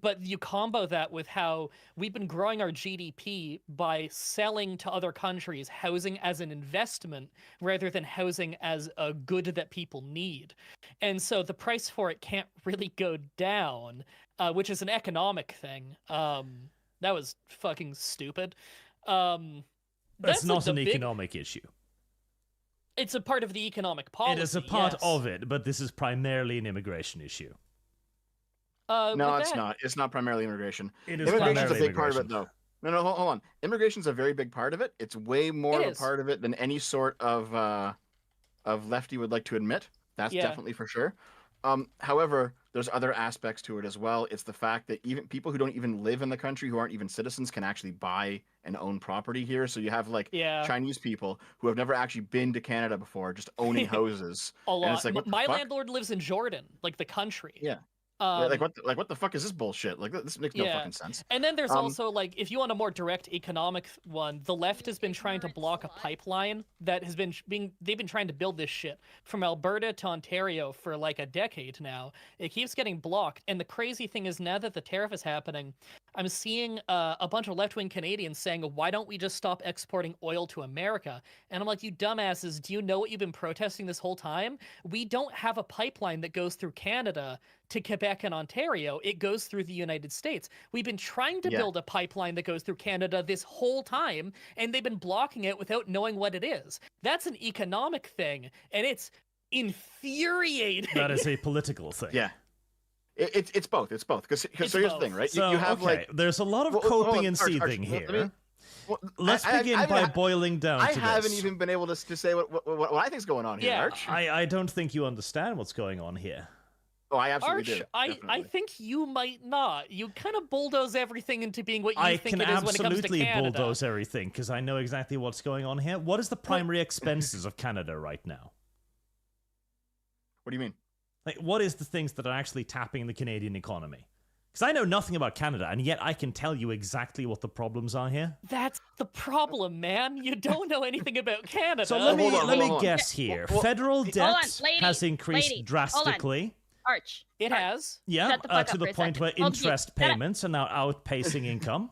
But you combo that with how we've been growing our GDP by selling to other countries housing as an investment rather than housing as a good that people need. And so the price for it can't really go down, which is an economic thing. That was fucking stupid. That's like not the an big- economic issue. It's a part of the economic policy. It is a part yes. of it, but this is primarily an immigration issue. No, with it's that- not. It's not primarily immigration. It is Immigration's a primarily big part of it, immigration. though. No, hold on. Immigration's a very big part of it. It's way more It of a is. part of it than any sort of lefty would like to admit. That's Yeah. definitely for sure. However, there's other aspects to it as well. It's the fact that even people who don't even live in the country, who aren't even citizens, can actually buy and own property here. So you have like Yeah. Chinese people who have never actually been to Canada before, just owning houses. A And lot. it's like, what the My fuck? landlord lives in Jordan, like the country. Yeah. Um, Like what the fuck is this bullshit? Like this makes no Yeah. fucking sense. And then there's Um, also like, if you want a more direct economic one, the left has been trying to ignorant block a slut. pipeline that has been they've been trying to build this shit from Alberta to Ontario for like a decade now. It keeps getting blocked, and the crazy thing is now that the tariff is happening, I'm seeing a bunch of left-wing Canadians saying, "Why don't we just stop exporting oil to America?" And I'm like, "You dumbasses, do you know what you've been protesting this whole time? We don't have a pipeline that goes through Canada to Quebec and Ontario. It goes through the United States. We've been trying to Yeah. build a pipeline that goes through Canada this whole time, and they've been blocking it without knowing what it is. That's an economic thing, and it's infuriating." That is a political thing. Yeah. It's both. It's both. Because It's so here's the both. thing, right? So, you have okay, like there's a lot of Well, hold coping on, and Arch, seething let here. me- well, Let's begin I by haven't- boiling down I to haven't this. even been able to say what I think's going on here, Yeah, Arch. I don't think you understand what's going on here. Oh, I absolutely Arch, do. I definitely. think you might not. You kind of bulldoze everything into being what you I think can it is when it comes to absolutely Canada. bulldoze everything because I know exactly what's going on here. What is the primary expenses of Canada right now? What do you mean? Like, what is the things that are actually tapping the Canadian economy? Because I know nothing about Canada, and yet I can tell you exactly what the problems are here. That's the problem, man. You don't know anything about Canada. So let me hold on, let me hold on. guess here. Well, Federal hold debt on, lady, has increased lady, hold on. drastically. Arch. It Arch. has. Yeah, Shut the fuck to up the for a point second. where Hold you- interest shut up. payments are now outpacing income.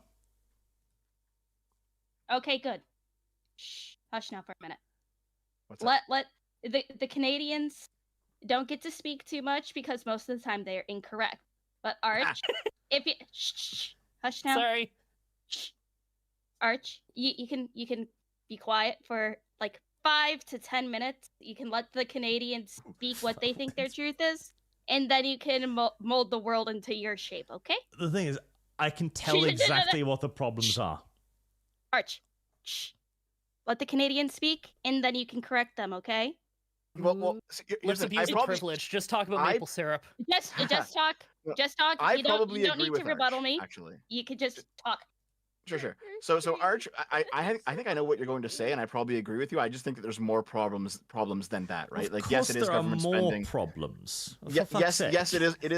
Okay, good. Shh. Hush now for a minute. What's up? Let the Canadians don't get to speak too much because most of the time they are incorrect. But Arch, if you shh, hush now. Sorry. Shh. Arch, you can be quiet for like 5 to 10 minutes. You can let the Canadians speak what they think their truth is, and then you can mold the world into your shape. Okay, The thing is, I can tell exactly what the problems are. Arch, shh. Let the Canadians speak, and then you can correct them. Okay. Well, see, here's Let's the thing. abuse your privilege. Just talk about I- maple syrup. Just talk. Well, Just talk. I You don't probably need agree to with rebuttal Arch, me. actually. You could just talk. Sure. So Arch, I think I know what you're going to say, and I probably agree with you. I just think that there's more problems than that, right? Of Like, course yes, it is there are government more spending. problems. For Yeah, fuck's sake. yes, it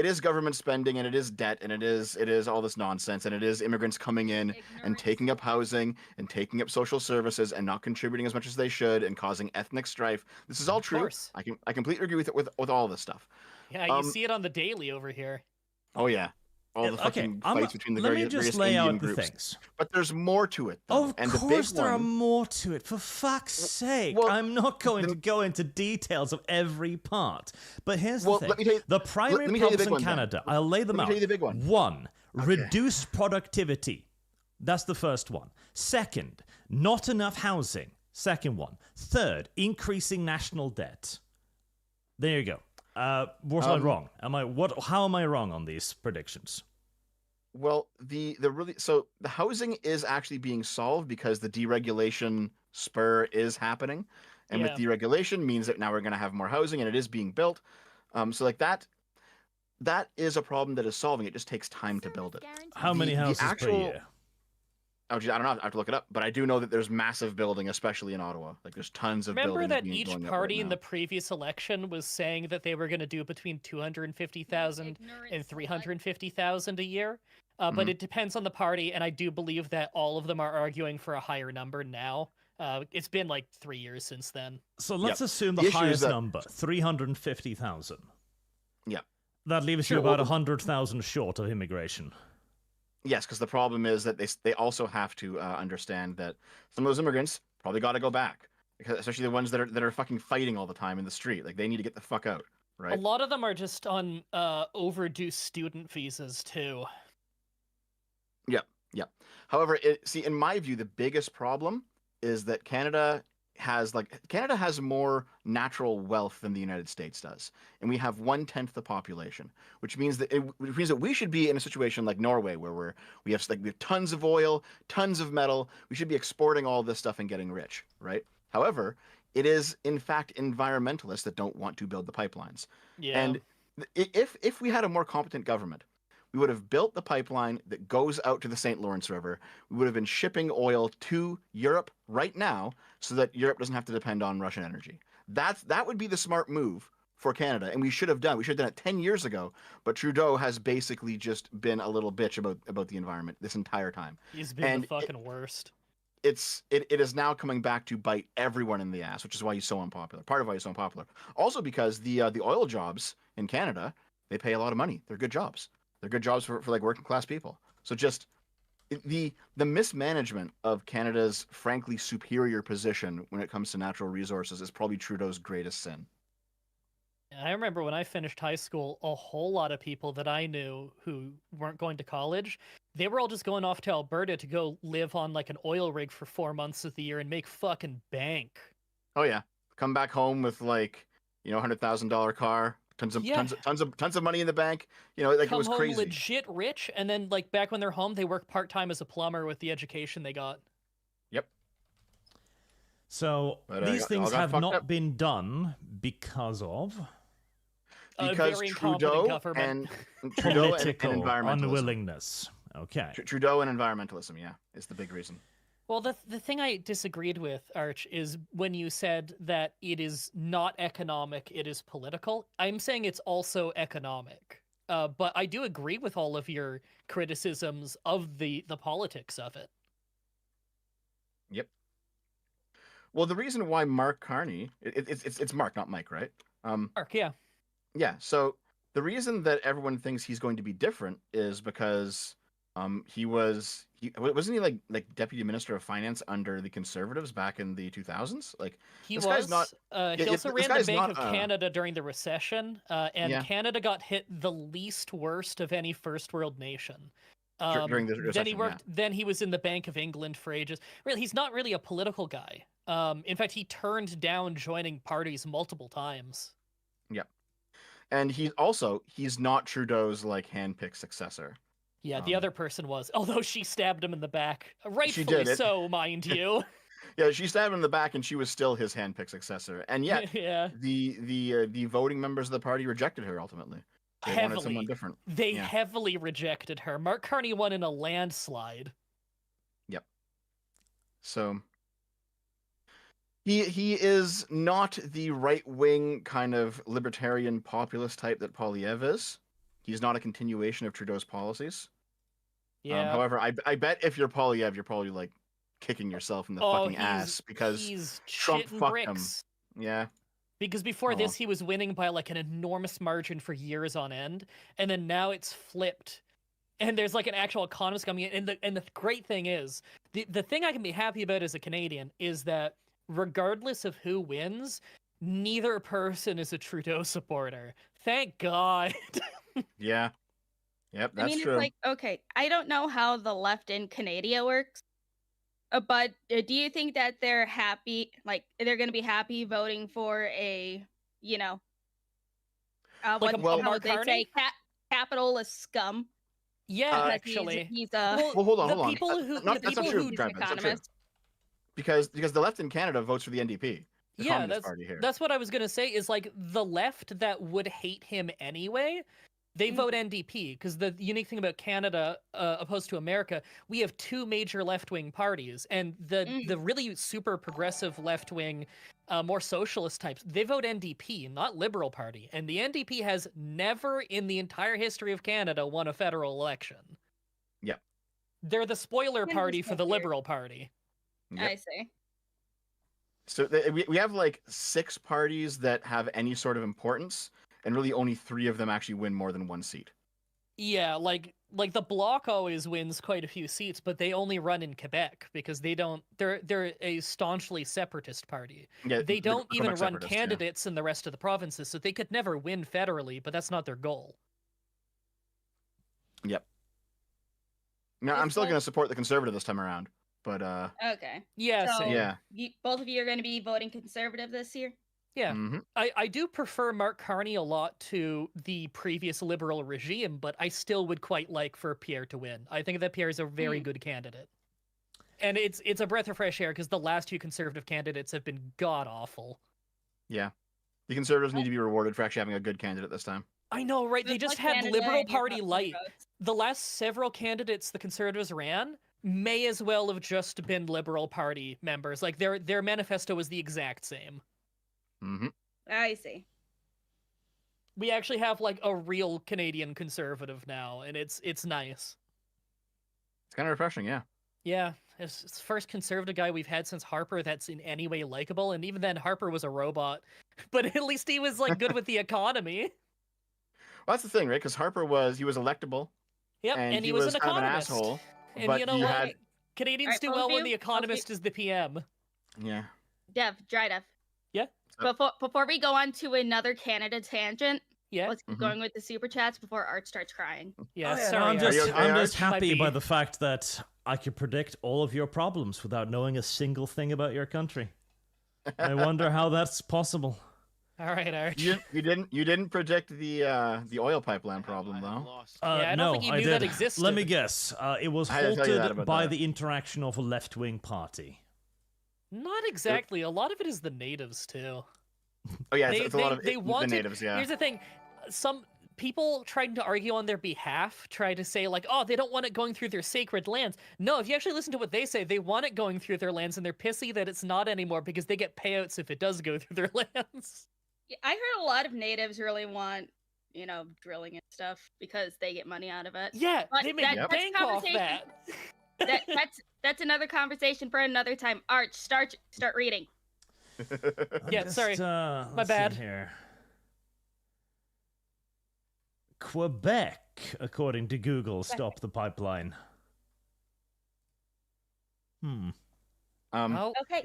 is government spending, and it is debt, and it is all this nonsense, and it is immigrants coming in and taking up housing and taking up social services and not contributing as much as they should and causing ethnic strife. This is all Of true. course. I completely agree with all this stuff. Yeah, you see it on the daily over here. Oh yeah, all the Okay, fucking fights between the let me various just lay Indian out the groups. things. But there's more to it, though. Of and the course big there are one, more to it, for fuck's sake. well, I'm not going to go into details of every part. But here's the thing. let me tell you, the primary let me tell you the problems big in one, then. Canada, I'll lay them Let me out. tell you the big one. One, reduced productivity. That's the first one. Second, not enough housing. Second one. Third, increasing national debt. There you go. Was I wrong? How am I wrong on these predictions? Well, the housing is actually being solved because the deregulation spur is happening, and with deregulation means that now we're going to have more housing, and it is being built. So like that is a problem that is solving. It just takes time to build it. How many houses per year? Oh, geez, I don't know. I have to look it up, but I do know that there's massive building, especially in Ottawa. Like there's tons of buildings. Remember that being each blown up party right in now. the previous election was saying that they were going to do between 250,000 and 350,000 a year? But it depends on the party, and I do believe that all of them are arguing for a higher number now. It's been like 3 years since then. So let's assume the issue is highest that- number, 350,000. Yeah. That leaves Sure, you about well, 100,000 short of immigration. Yes, because the problem is that they also have to understand that some of those immigrants probably got to go back, because especially the ones that are fucking fighting all the time in the street. Like they need to get the fuck out, right? A lot of them are just on overdue student visas too. Yeah. However, in my view, the biggest problem is that Canada has more natural wealth than the United States does, and we have 1/10 the population, which means that we should be in a situation like Norway, where we have tons of oil, tons of metal. We should be exporting all this stuff and getting rich, right? However, it is in fact environmentalists that don't want to build the pipelines. Yeah. And if we had a more competent government, we would have built the pipeline that goes out to the St. Lawrence River. We would have been shipping oil to Europe right now so that Europe doesn't have to depend on Russian energy. That would be the smart move for Canada, and we should have done it 10 years ago, but Trudeau has basically just been a little bitch about the environment this entire time. He's been the fucking worst. It is now coming back to bite everyone in the ass, which is why he's so unpopular. Part of why he's so unpopular. Also because the oil jobs in Canada, they pay a lot of money. They're good jobs. They're good jobs for like working class people. So just the mismanagement of Canada's frankly superior position when it comes to natural resources is probably Trudeau's greatest sin. I remember when I finished high school, a whole lot of people that I knew who weren't going to college, they were all just going off to Alberta to go live on like an oil rig for 4 months of the year and make fucking bank. Oh yeah, come back home with like $100,000 car. Tons of money in the bank. Like Come it was home crazy. legit rich, and then like back when they're home, they work part-time as a plumber with the education they got. Yep. So these things have not been done because of very incompetent Trudeau government. and Trudeau and political environmentalism. unwillingness. Okay. Trudeau and environmentalism, yeah, is the big reason. Well, the thing I disagreed with, Arch, is when you said that it is not economic, it is political. I'm saying it's also economic. But I do agree with all of your criticisms of the politics of it. Yep. Well, the reason why Mark Carney, it's Mark, not Mike, right? Mark, yeah. Yeah. So the reason that everyone thinks he's going to be different is because wasn't he like deputy minister of finance under the Conservatives back in the 2000s? Like He this was. Guy's not, He also ran the guy's Bank not, of Canada during the recession, and Yeah. Canada got hit the least worst of any first world nation. During the Then he recession, worked. Then he was in the Bank of England for ages. Really, he's not really a political guy. In fact, he turned down joining parties multiple times. Yep. And he's not Trudeau's like handpicked successor. Yeah, the other person was, although she stabbed him in the back, did rightfully it. so, mind you. Yeah, she stabbed him in the back, and she was still his handpicked successor. And yet, Yeah. the voting members of the party rejected her ultimately. They wanted someone Heavily. different. They Yeah. heavily rejected her. Mark Carney won in a landslide. Yep. So he is not the right wing kind of libertarian populist type that Poilievre is. He's not a continuation of Trudeau's policies. Yeah. However, I bet if you're Poilievre, you're probably like kicking yourself in the fucking ass because he's Trump shitting fucked bricks. him. Yeah. Because before Oh. this, he was winning by like an enormous margin for years on end, and then now it's flipped, and there's like an actual economist coming in. And the great thing is, the thing I can be happy about as a Canadian is that regardless of who wins, neither person is a Trudeau supporter. Thank God. Yeah. Yep, that's I mean, true. it's like, okay, I don't know how the left in Canada works, but do you think that they're happy, like, they're going to be happy voting for a, you know, Like what a how Mark they Carney? say, capitalist scum? Yeah, because he's- actually. he's a Well, Well, hold on, the hold on. people who That's the not people true, who Drive, that's not true. economist. Because the left in Canada votes for the NDP, the yeah, Communist Party here. that's what I was gonna say. Is like the left that would hate him anyway. They Mm. vote NDP because the unique thing about Canada, opposed to America, we have two major left-wing parties, and the really super progressive left-wing, more socialist types, they vote NDP, not Liberal Party, and the NDP has never in the entire history of Canada won a federal election. Yep. They're the spoiler Canada's party so for the weird. Liberal Party. Yep. I see. So we have like 6 parties that have any sort of importance, and really only 3 of them actually win more than 1 seat. Yeah, like the Bloc always wins quite a few seats, but they only run in Quebec because they're a staunchly separatist party. Yeah, They don't the even Quebec run separatists, yeah. candidates in the rest of the provinces, so they could never win federally, but that's not their goal. Yep. Now I'm It's still like- going to support the Conservative this time around, but Okay. Yeah, So- same. yeah. Both of you are going to be voting conservative this year? Yeah. Mhm. I do prefer Mark Carney a lot to the previous Liberal regime, but I still would quite like for Pierre to win. I think that Pierre is a very good candidate. And it's a breath of fresh air because the last 2 Conservative candidates have been god-awful. Yeah. The Conservatives need to be rewarded for actually having a good candidate this time. I know, right? They It's just like had Canada Liberal and you're Party not voting light. votes. The last several candidates the Conservatives ran may as well have just been Liberal Party members. Like their manifesto was the exact same. Mm-hmm. I see. We actually have like a real Canadian conservative now, and it's nice. It's kind of refreshing, yeah. Yeah, it's the first conservative guy we've had since Harper that's in any way likable, and even then Harper was a robot. But at least he was like good with the economy. Well, that's the thing, right? Because Harper was electable, Yep, and he was an kind of an economist. asshole. And but you know he what? had, Canadians Alright, do both well of when you- the both of economist is the PM. yeah. Dry Dev. Yeah? Before we go on to another Canada tangent, Yeah, let's keep Mhm. going with the super chats before Art starts crying. yeah. Oh, yeah, no, Sorry, I'm Art. just, Are you okay, I'm just Arch? happy Might by be- the fact that I could predict all of your problems without knowing a single thing about your country. I wonder how that's possible. All right, Arch. You didn't predict the oil pipeline problem though. Yeah, I don't No, think you I knew that did. existed. Let me guess. It was I had to tell you that halted about by that. the interaction of a left-wing party. Not exactly. A lot of it is the natives too. Oh yeah, They- it's a lot of they the wanted- natives. Yeah. Here's the thing: some people trying to argue on their behalf try to say like, "Oh, they don't want it going through their sacred lands." No, if you actually listen to what they say, they want it going through their lands, and they're pissy that it's not anymore because they get payouts if it does go through their lands. Yeah, I heard a lot of natives really want, drilling and stuff because they get money out of it. Yeah, But they make that's bank off conversation. that. That's another conversation for another time. Arch, start reading. Yeah, sorry. My My bad. Here. Quebec, according to Google, stopped the pipeline. Oh, Okay.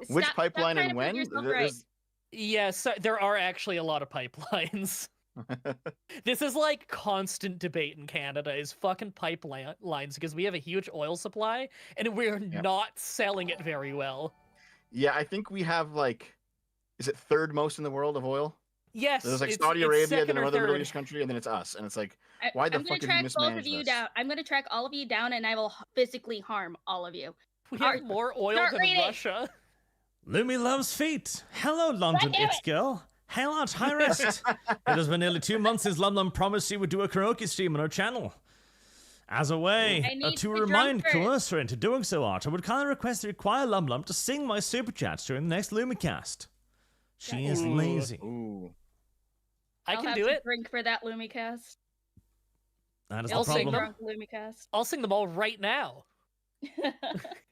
Which stop pipeline trying and to prove when? yourself There's- yes, there are actually a lot of pipelines. This is like constant debate in Canada is fucking pipelines because we have a huge oil supply and we're Yep. not selling it very well. Yeah, I think we have like, is it third most in the world of oil? Yes, There's like it's- Saudi it's Arabia, second then or another Middle third. East country, and then it's us. And it's like, I- why the I'm fuck gonna did you track both of mismanage you this? down. I'm gonna track all of you down, and I will physically harm all of you. We have Alright, more oil start than reading. Russia. Lumi loves feet. Hello, London, damn it's girl. Hail out, high rest. It has been nearly 2 months since Lum Lum promised she would do a karaoke stream on her channel. As a way I need to the remind drum coerce her into doing so, Art, I would kindly request to require Lum Lum to sing my super chats during the next Lumicast. She is Ooh. lazy. Ooh. I I'll can have do to it. Drink for that Lumicast. That is I'll the sing problem. them. Drunk Lumicast. I'll sing them all right now.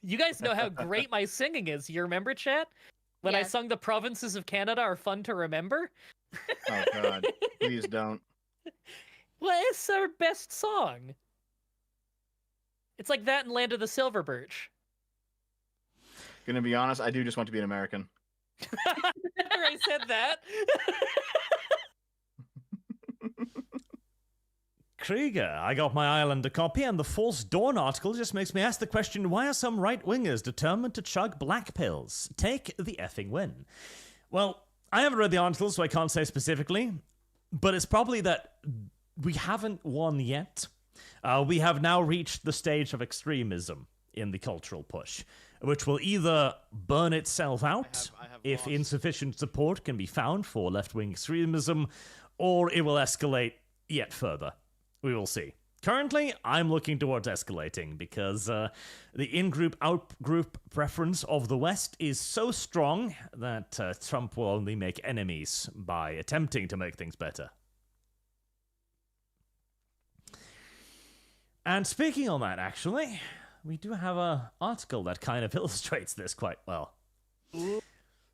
You guys know how great my singing is. You remember, chat? When I Yes. sung the provinces of Canada are fun to remember. Oh God, please don't. Well, it's our best song. It's like that in Land of the Silver Birch. Gonna be honest, I do just want to be an American. I said that. Krieger, I got my Islander copy, and the False Dawn article just makes me ask the question, why are some right-wingers determined to chug black pills? Take the effing win. Well, I haven't read the article, so I can't say specifically, but it's probably that we haven't won yet. We have now reached the stage of extremism in the cultural push, which will either burn itself out I have if lost. insufficient support can be found for left-wing extremism, or it will escalate yet further. We will see. Currently, I'm looking towards escalating because the in-group, out-group preference of the West is so strong that Trump will only make enemies by attempting to make things better. And speaking on that, actually, we do have an article that kind of illustrates this quite well.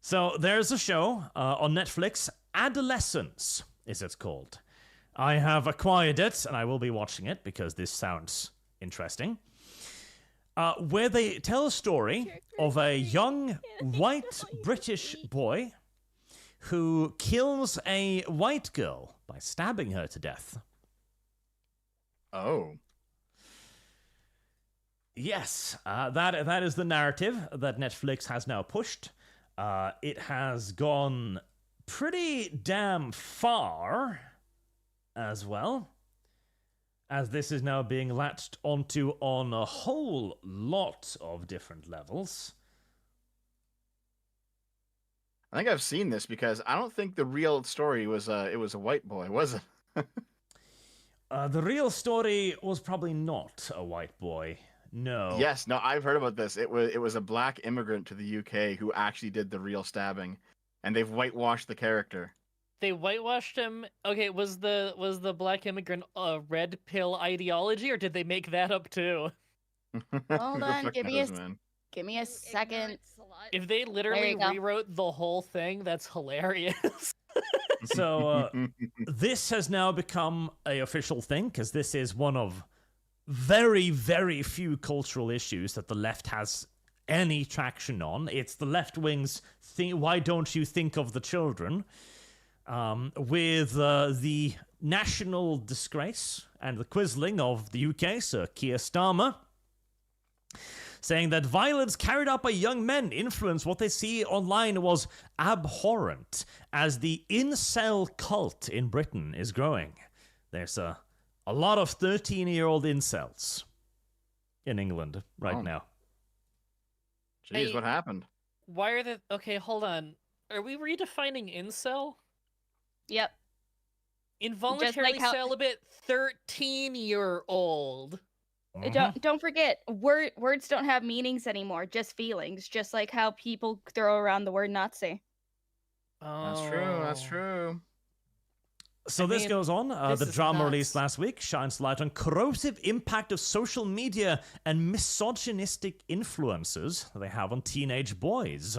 So there's a show on Netflix, Adolescence is it's called. I have acquired it, and I will be watching it because this sounds interesting. Where they tell a story of a young white British boy who kills a white girl by stabbing her to death. Oh. Yes, that is the narrative that Netflix has now pushed. It has gone pretty damn far as well, as this is now being latched onto on a whole lot of different levels. I think I've seen this because I don't think the real story was it was a white boy, was it? The real story was probably not a white boy. No. Yes, no, I've heard about this. It was a black immigrant to the UK who actually did the real stabbing, and they've whitewashed the character. They whitewashed him. Okay, was the black immigrant a red pill ideology, or did they make that up too? Hold Who the on, fuck give me knows, a man? Give me a second. If they literally you go. rewrote the whole thing, that's hilarious. So this has now become a official thing because this is one of very, very few cultural issues that the left has any traction on. It's the left wing's thing. Why don't you think of the children? With the national disgrace and the quizzling of the UK, Sir Keir Starmer, saying that violence carried out by young men influenced what they see online was abhorrent, as the incel cult in Britain is growing. There's a lot of 13-year-old incels in England right now. Jeez, Hey, what happened? Why are the okay? Hold on. Are we redefining incel? Yep. Involuntarily how- celibate 13-year-old. Don't forget, words don't have meanings anymore, just feelings. Just like how people throw around the word Nazi. That's true. That's Oh. true. So I this mean, goes on. this The is drama nuts. released last week shines light on corrosive impact of social media and misogynistic influences they have on teenage boys.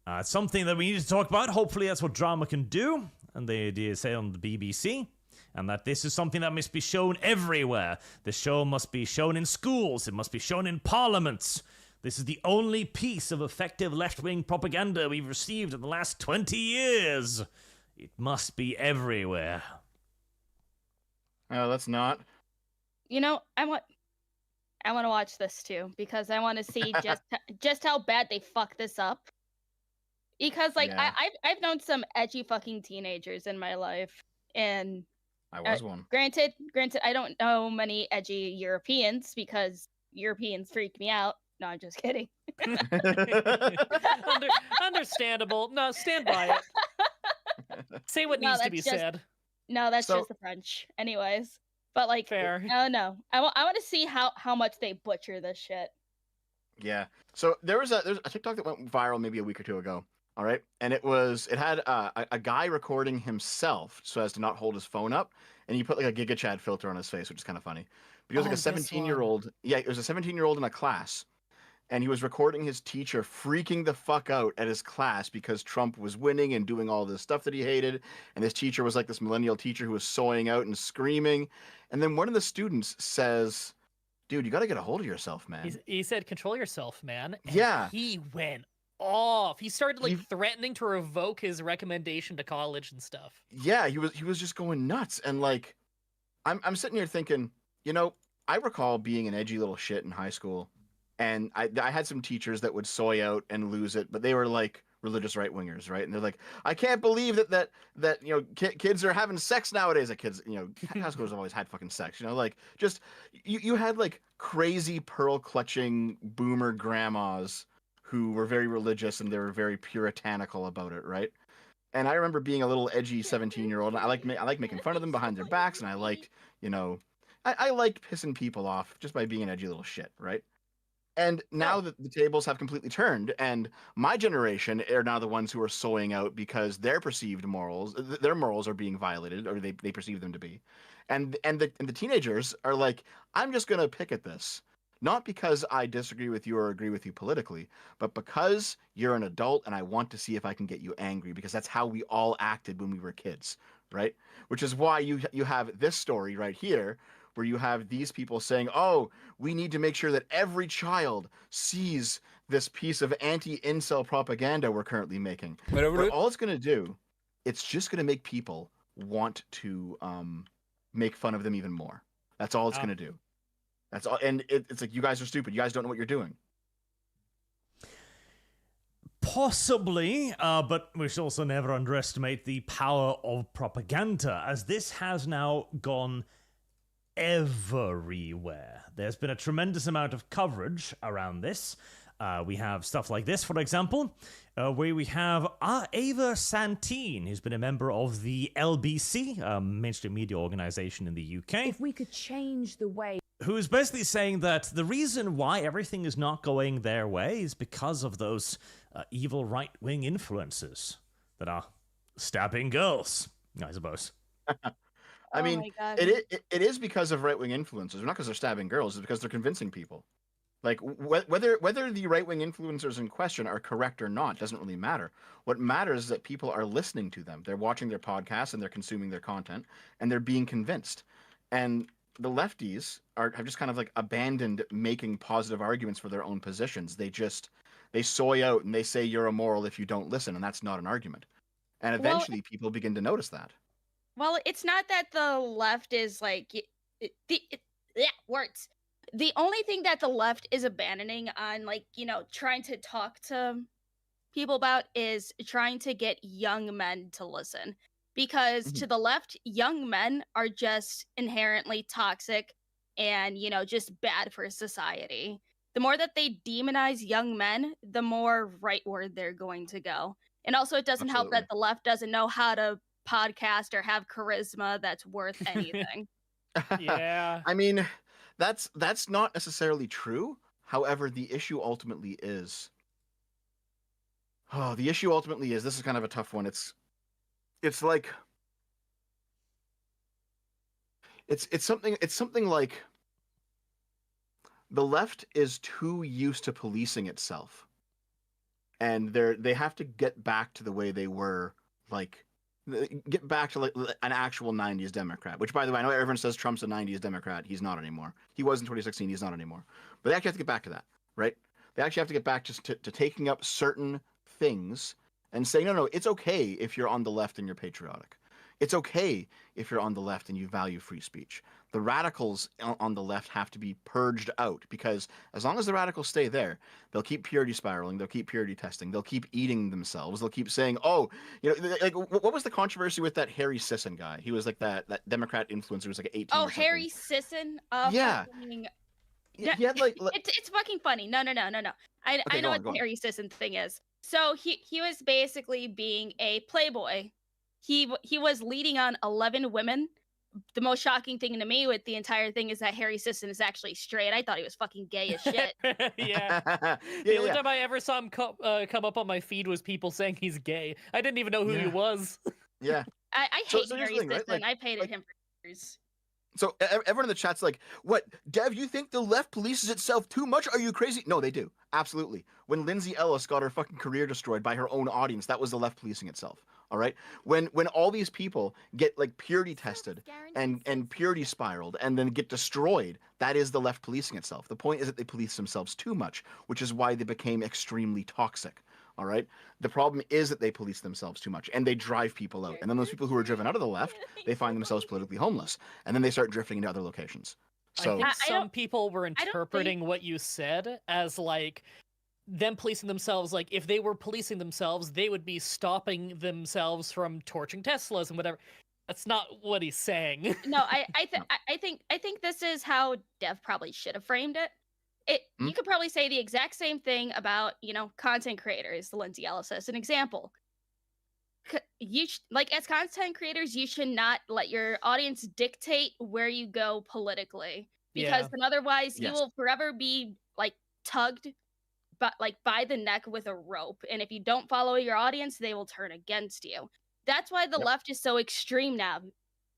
It's something that we need to talk about. Hopefully that's what drama can do. And they say on the BBC. And that this is something that must be shown everywhere. The show must be shown in schools. It must be shown in parliaments. This is the only piece of effective left-wing propaganda we've received in the last 20 years. It must be everywhere. Oh, let's not. You know, I want to watch this too because I want to see just how bad they fuck this up. Because like Yeah. I've known some edgy fucking teenagers in my life, and I was one. granted, I don't know many edgy Europeans because Europeans freak me out. No, I'm just kidding. Understandable. No, stand by it. Say what No, needs to that's be just- said. No, that's So- just the French. Anyways, but like, Fair. no. I want to see how much they butcher this shit. Yeah. So there's a TikTok that went viral maybe a week or two ago. All right, and it had a guy recording himself so as to not hold his phone up, and he put like a Giga Chad filter on his face, which is kind of funny. But he was like Oh, a this 17-year-old. Yeah, it was a 17-year-old in a class, and he was recording his teacher freaking the fuck out at his class because Trump was winning and doing all this stuff that he hated. And this teacher was like this millennial teacher who was soying out and screaming. And then one of the students says, dude, you got to get a hold of yourself, man. He said, control yourself, man. And Yeah. he went off. He started like He- threatening to revoke his recommendation to college and stuff. Yeah, he was just going nuts. And like, I'm sitting here thinking, you know, I recall being an edgy little shit in high school. And I had some teachers that would soy out and lose it, but they were like religious right wingers, right? And they're like, I can't believe that you know kids are having sex nowadays. Like kids, you know, high schoolers have always had fucking sex, you know, like just you had like crazy pearl clutching boomer grandmas who were very religious and they were very puritanical about it, right? And I remember being a little edgy 17-year-old. I like making fun of them behind their backs, and I liked, you know, I liked pissing people off just by being an edgy little shit, right? And now that the tables have completely turned, and my generation are now the ones who are soying out because their perceived morals, their morals are being violated, or they perceive them to be, and the teenagers are like, I'm just gonna pick at this, not because I disagree with you or agree with you politically, but because you're an adult and I want to see if I can get you angry, because that's how we all acted when we were kids, right? Which is why you have this story right here, where you have these people saying, oh, we need to make sure that every child sees this piece of anti-incel propaganda we're currently making. But all it's going to do, it's just going to make people want to make fun of them even more. That's all it's going to do. That's all. And it's like, you guys are stupid. You guys don't know what you're doing. Possibly, but we should also never underestimate the power of propaganda, as this has now gone everywhere. There's been a tremendous amount of coverage around this. We have stuff like this, for example, where we have Ava Santine, who's been a member of the LBC, mainstream media organization in the UK. If we could change the way... Who's basically saying that the reason why everything is not going their way is because of those evil right-wing influences that are stabbing girls, I suppose. I mean, it is because of right-wing influencers, not because they're stabbing girls. It's because they're convincing people. Like, whether the right-wing influencers in question are correct or not doesn't really matter. What matters is that people are listening to them. They're watching their podcasts and they're consuming their content, and they're being convinced. And the lefties have just kind of like abandoned making positive arguments for their own positions. They soy out and they say you're immoral if you don't listen, and that's not an argument. And eventually people begin to notice that. Well, it's not that the left is like words. The only thing that the left is abandoning on, like, you know, trying to talk to people about is trying to get young men to listen. Because to the left, young men are just inherently toxic and, you know, just bad for society. The more that they demonize young men, the more rightward they're going to go. And also, it doesn't help that the left doesn't know how to podcast or have charisma that's worth anything. Yeah. I mean, that's not necessarily true. However, the issue ultimately is this is kind of a tough one. It's like it's something like the left is too used to policing itself, and they have to get back to the way they were, like get back to like an actual 90s Democrat, which, by the way, I know everyone says Trump's a 90s Democrat. He's not anymore. He was in 2016. He's not anymore. But they actually have to get back to that, right? They actually have to get back just to taking up certain things and saying, no, it's okay if you're on the left and you're patriotic. It's okay if you're on the left and you value free speech. The radicals on the left have to be purged out, because as long as the radicals stay there, they'll keep purity spiraling, they'll keep purity testing, they'll keep eating themselves, they'll keep saying, oh, you know, like, what was the controversy with that Harry Sisson guy? He was like that Democrat influencer who was like 18 Oh, or something. Harry Sisson? Yeah. He had like it's fucking funny. No. I know what the Harry Sisson thing is. So he was basically being a playboy. He was leading on 11 women. The most shocking thing to me with the entire thing is that Harry Sisson is actually straight. I thought he was fucking gay as shit. Yeah. The only time I ever saw him come up on my feed was people saying he's gay. I didn't even know who he was. Yeah. I hate so Harry Sisson. Right? Like, I've hated him for years. So everyone in the chat's like, what, Dev, you think the left polices itself too much? Are you crazy? No, they do. Absolutely. When Lindsay Ellis got her fucking career destroyed by her own audience, that was the left policing itself. All right? When all these people get like purity tested and purity spiraled and then get destroyed, that is the left policing itself. The point is that they police themselves too much, which is why they became extremely toxic. All right. The problem is that they police themselves too much and they drive people out. And then those people who are driven out of the left, they find themselves politically homeless. And then they start drifting into other locations. So I think I some don't- people were I don't interpreting what you said as like them policing themselves. Like if they were policing themselves, they would be stopping themselves from torching Teslas and whatever. That's not what he's saying. No, I think this is how Dev probably should have framed it. You could probably say the exact same thing about, content creators, Lindsay Ellis as an example. As content creators, you should not let your audience dictate where you go politically, because Yeah. then otherwise you Yes. will forever be tugged by the neck with a rope. And if you don't follow your audience, they will turn against you. That's why the Yep. left is so extreme now,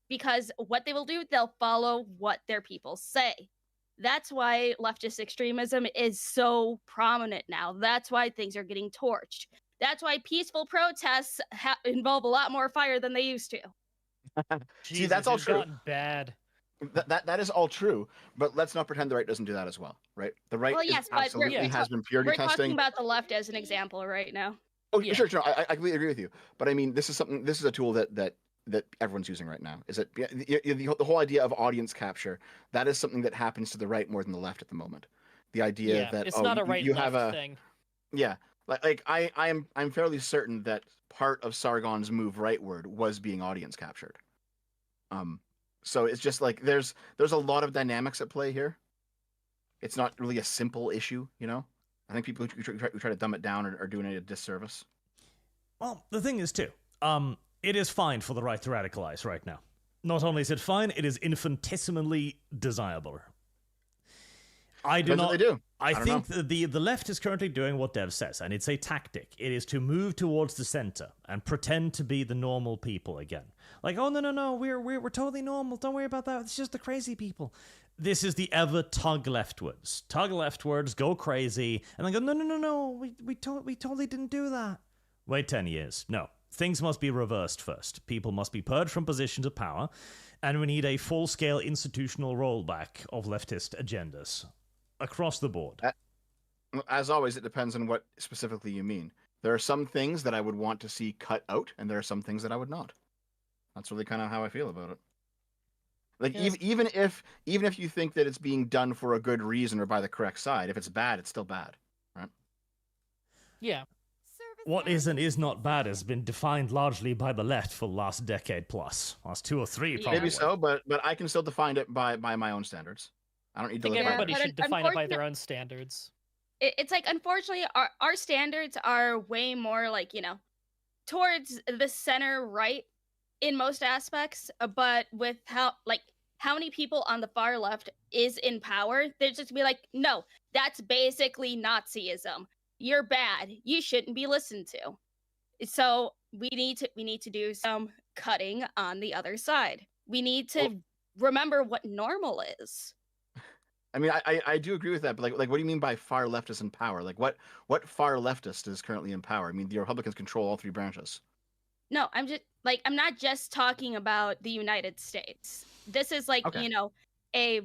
because what they will do, they'll follow what their people say. That's why leftist extremism is so prominent now. That's why things are getting torched. That's why peaceful protests involve a lot more fire than they used to. See, that's all it's true. gotten bad. That is all true, but let's not pretend the right doesn't do that as well, right? The right Well, yes, but absolutely has been purity We're talking testing. about the left as an example right now. Oh, Yeah. sure. I completely agree with you. But I mean, this is a tool that everyone's using right now. Is that the whole idea of audience capture? That is something that happens to the right more than the left at the moment. The idea that it's not a right you left have a thing. yeah, I'm fairly certain that part of Sargon's move rightward was being audience captured. So it's just like there's a lot of dynamics at play here. It's not really a simple issue, I think people who try to dumb it down are doing it a disservice. Well, the thing is, too, it is fine for the right to radicalize right now. Not only is it fine, it is infinitesimally desirable. I do Depends not. what they do. I don't think that the left is currently doing what Dev says, and it's a tactic. It is to move towards the center and pretend to be the normal people again. Like, oh no, we're totally normal. Don't worry about that. It's just the crazy people. This is the ever tug leftwards. Tug leftwards, go crazy, and then go, no. We totally didn't do that. Wait 10 years. No. Things must be reversed first. People must be purged from positions of power, and we need a full-scale institutional rollback of leftist agendas across the board. As always, it depends on what specifically you mean. There are some things that I would want to see cut out, and there are some things that I would not. That's really kind of how I feel about it. Like, Yes. even if you think that it's being done for a good reason or by the correct side, if it's bad, it's still bad, right? Yeah. What is and is not bad has been defined largely by the left for the last decade plus. Last 2 or 3, probably. Maybe so, but I can still define it by my own standards. I don't need I to think live by everybody theirs. should define it by their own standards. It's like, unfortunately, our standards are way more towards the center right in most aspects, but with how many people on the far left is in power, they're just be like, no, that's basically Nazism. You're bad. You shouldn't be listened to. So we need to do some cutting on the other side. We need to remember what normal is. I mean, I do agree with that, but like, what do you mean by far leftist in power? Like, what far leftist is currently in power? I mean, the Republicans control all 3 branches. No, I'm not just talking about the United States. This is Okay. a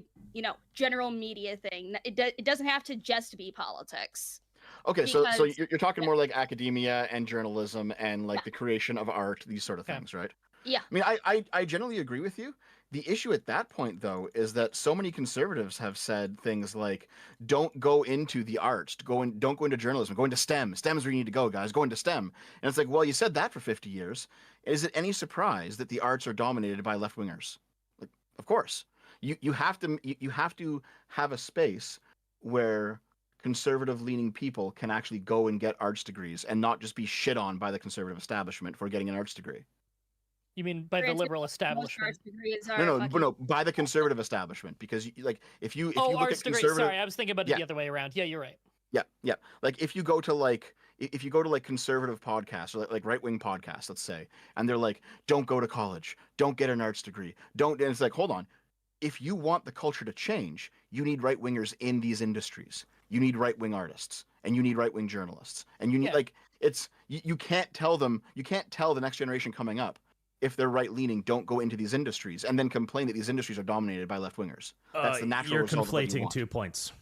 general media thing. It doesn't have to just be politics. Okay, so Because- you're talking more like academia and journalism and like the creation of art, these sort of Okay. things, right? Yeah. I mean, I generally agree with you. The issue at that point, though, is that so many conservatives have said things like, "Don't go into the arts. Don't go into journalism. Go into STEM. STEM's where you need to go, guys. Go into STEM." And it's like, well, you said that for 50 years. Is it any surprise that the arts are dominated by left wingers? Like, of course, you have to have a space where conservative leaning people can actually go and get arts degrees and not just be shit on by the conservative establishment for getting an arts degree. You mean by the Granted, liberal Most establishment? arts degrees are No, fucking- no, by the conservative establishment, because if you look arts at degree. conservative, Sorry, I was thinking about it Yeah. the other way around. Yeah, you're right. yeah, like if you go to conservative podcasts or like right wing podcasts, let's say, and they're like, don't go to college, don't get an arts degree, don't, and it's like, hold on, if you want the culture to change, you need right wingers in these industries. You need right wing artists, and you need right wing journalists, and you need you can't tell them. You can't tell the next generation coming up, if they're right leaning, don't go into these industries, and then complain that these industries are dominated by left wingers. That's the natural result of what you You're conflating want. 2 points.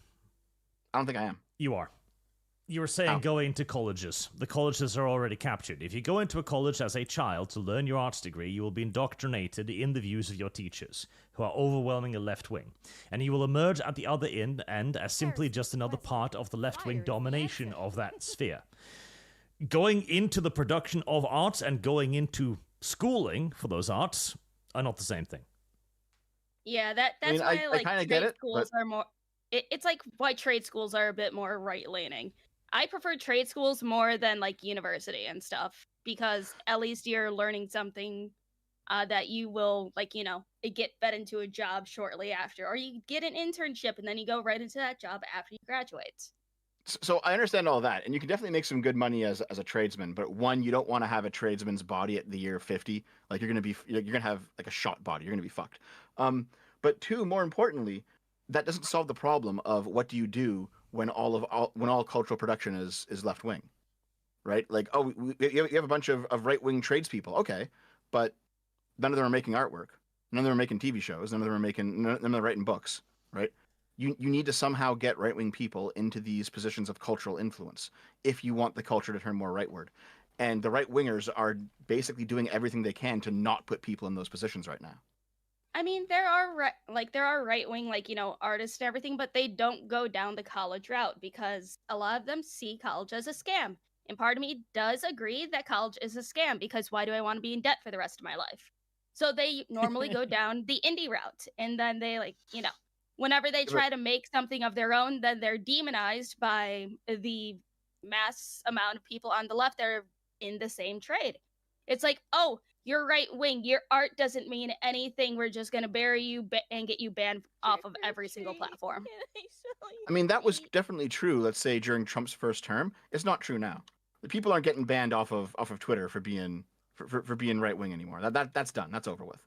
I don't think I am. You are. You were saying going to colleges. The colleges are already captured. If you go into a college as a child to learn your arts degree, you will be indoctrinated in the views of your teachers, who are overwhelmingly left-wing. And you will emerge at the other end as simply just another part of the left-wing domination of that sphere. Going into the production of arts and going into schooling for those arts are not the same thing. Yeah, that's why I kind of get it. Schools are more. It's like why trade schools are a bit more right-leaning. I prefer trade schools more than like university and stuff because at least you're learning something that you will get fed into a job shortly after, or you get an internship and then you go right into that job after you graduate. So I understand all that, and you can definitely make some good money as a tradesman. But one, you don't want to have a tradesman's body at the year 50. Like you're gonna have like a shot body. You're gonna be fucked. But two, more importantly, that doesn't solve the problem of what do you do when all cultural production is left wing, right? Like, you have a bunch of right wing tradespeople, okay, but none of them are making artwork, none of them are making TV shows, none of them are writing books, right? You need to somehow get right wing people into these positions of cultural influence if you want the culture to turn more rightward, and the right wingers are basically doing everything they can to not put people in those positions right now. I mean, there are right wing artists and everything, but they don't go down the college route because a lot of them see college as a scam. And part of me does agree that college is a scam because why do I want to be in debt for the rest of my life? So they normally go down the indie route, and then they whenever they try to make something of their own, then they're demonized by the mass amount of people on the left that are in the same trade. It's like, oh, you're right wing. Your art doesn't mean anything. We're just going to bury you and get you banned off of every single platform. I mean, that was definitely true, let's say, during Trump's first term. It's not true now. The people aren't getting banned off of Twitter for being right wing anymore. That's done. That's over with.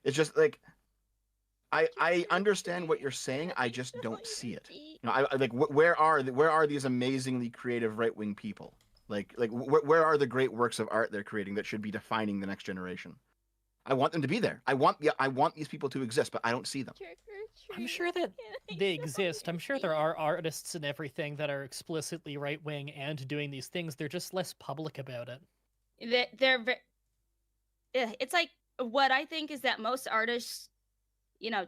It's just like I understand what you're saying. I just don't see it. Where are these amazingly creative right wing people? Like where are the great works of art they're creating that should be defining the next generation? I want them to be there. I want these people to exist, but I don't see them. I'm sure that they exist. I'm sure there are artists and everything that are explicitly right wing and doing these things. They're just less public about it. It's like what I think is that most artists, I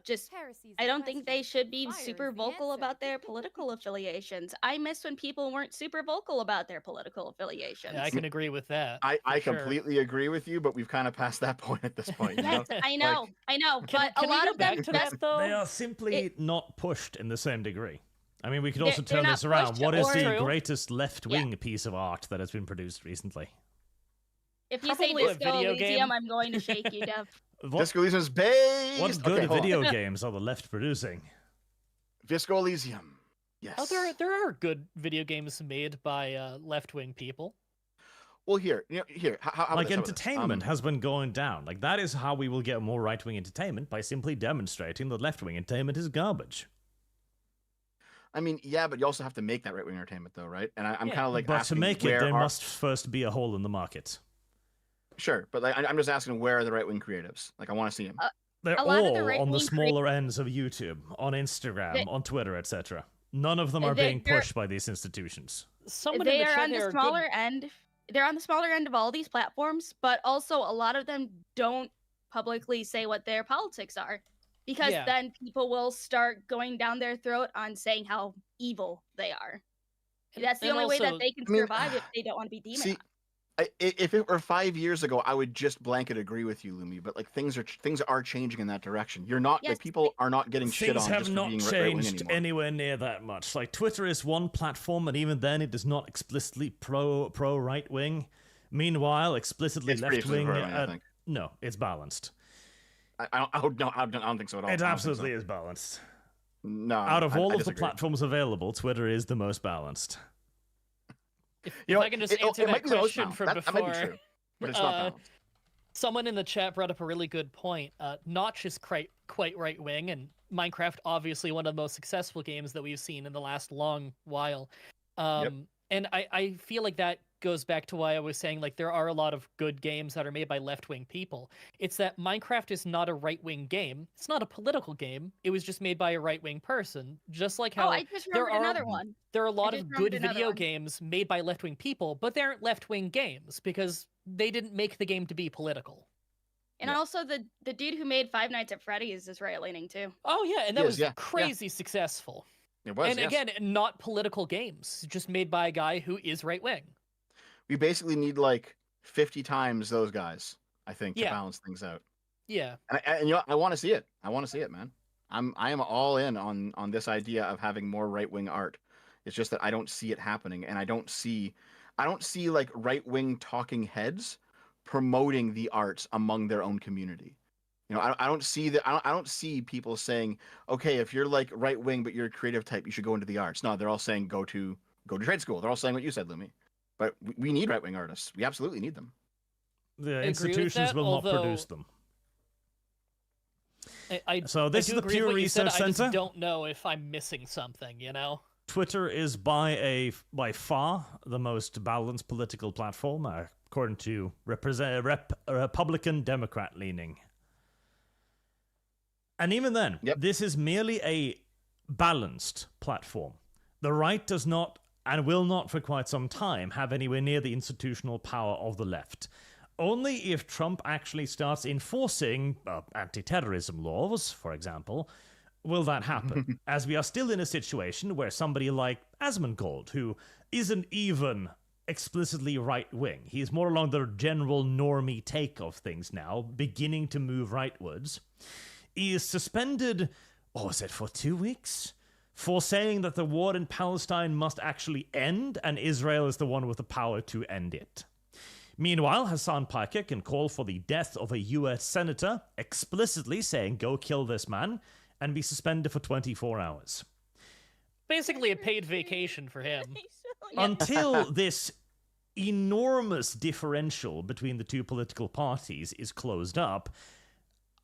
don't think they should be super vocal about their political affiliations. I miss when people weren't super vocal about their political affiliations. Yeah, I can agree with that. I completely agree with you, but we've kind of passed that point at this point. Yes, I know, but a lot of them, they are simply not pushed in the same degree. I mean, we could also turn this around. What is the greatest left-wing piece of art that has been produced recently? If you say Disco Elysium, I'm going to shake you, Dev. Disco Elysium's based. What good video games are the left producing? Disco Elysium. Yes. Oh, there are good video games made by left-wing people. Well, how like entertainment has been going down. Like that is how we will get more right-wing entertainment, by simply demonstrating that left-wing entertainment is garbage. I mean, yeah, but you also have to make that right-wing entertainment, though, right? And I'm kind of like, but to make it, there must first be a hole in the market. Sure, but I'm just asking, where are the right-wing creatives? Like, I want to see them. They're all on the smaller ends of YouTube, on Instagram, on Twitter, etc. None of them are being pushed by these institutions. They are on the smaller end. They're on the smaller end of all these platforms, but also a lot of them don't publicly say what their politics are, because then people will start going down their throat on saying how evil they are. That's the only way that they can survive if they don't want to be demonized. See, if it were 5 years ago, I would just blanket agree with you, Lumi. But like things are changing in that direction. You're not like people are not getting shit on just for being Things have not changed anywhere near that much. Like Twitter is one platform, and even then, it is not explicitly pro right wing. Meanwhile, explicitly left wing. No, it's balanced. I don't think so at all. It absolutely is balanced. No, out of all of the platforms available, Twitter is the most balanced. If I can just answer that question from before. That might be true, but it's not balanced. Someone in the chat brought up a really good point. Notch is quite quite right wing, and Minecraft obviously one of the most successful games that we've seen in the last long while. And I feel like that goes back to why I was saying like there are a lot of good games that are made by left-wing people. It's that Minecraft is not a right-wing game. It's not a political game. It was just made by a right-wing person. Just like how I just remembered another one. there are a lot just of remembered good another video one. games made by left-wing people, but they aren't left-wing games because they didn't make the game to be political. And also the dude who made Five Nights at Freddy's is right-leaning too. Oh yeah, and that was yeah. crazy successful. It was, And again, not political games, just made by a guy who is right-wing. we basically need like 50 times those guys, I think, to Yeah. balance things out. Yeah. And you know, I want to see it. I want to see it, man. I am all in on this idea of having more right-wing art. It's just that I don't see it happening, and I don't see like right-wing talking heads promoting the arts among their own community. You know, I don't see that. I don't see people saying, okay, if you're like right-wing but you're a creative type, you should go into the arts. No, they're all saying go to trade school. They're all saying what you said, Lumi. But we need right-wing artists. We absolutely need them. The agree with institutions that, will not although- produce them. So this I is do the agree with Pew what you said. Research I just Center. don't know if I'm missing something, you know? Twitter is by far the most balanced political platform, according to Republican Democrat leaning. And even then, this is merely a balanced platform. The right does not, and will not for quite some time, have anywhere near the institutional power of the left. Only if Trump actually starts enforcing anti-terrorism laws, for example, will that happen. As we are still in a situation where somebody like Asmongold, who isn't even explicitly right-wing, he's more along the general normie take of things now, beginning to move rightwards, he is suspended, was it for 2 weeks? For saying that the war in Palestine must actually end, and Israel is the one with the power to end it. Meanwhile, Hasan Piker can call for the death of a US senator, explicitly saying, go kill this man, and be suspended for 24 hours. Basically a paid vacation for him. Until this enormous differential between the two political parties is closed up,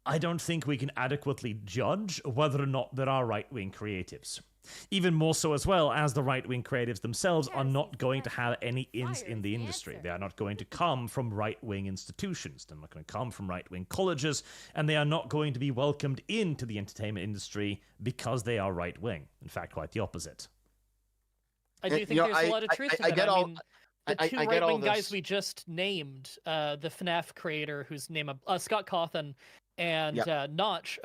I don't think we can adequately judge whether or not there are right-wing creatives. Even more so as well as the right-wing creatives themselves are not going to have any ins in the industry. They are not going to come from right-wing institutions. They're not going to come from right-wing colleges, and they are not going to be welcomed into the entertainment industry because they are right-wing. In fact, quite the opposite. I do think there's a lot of truth to that. I mean, the two right-wing guys we just named, the FNAF creator whose name, Scott Cawthon, and Notch,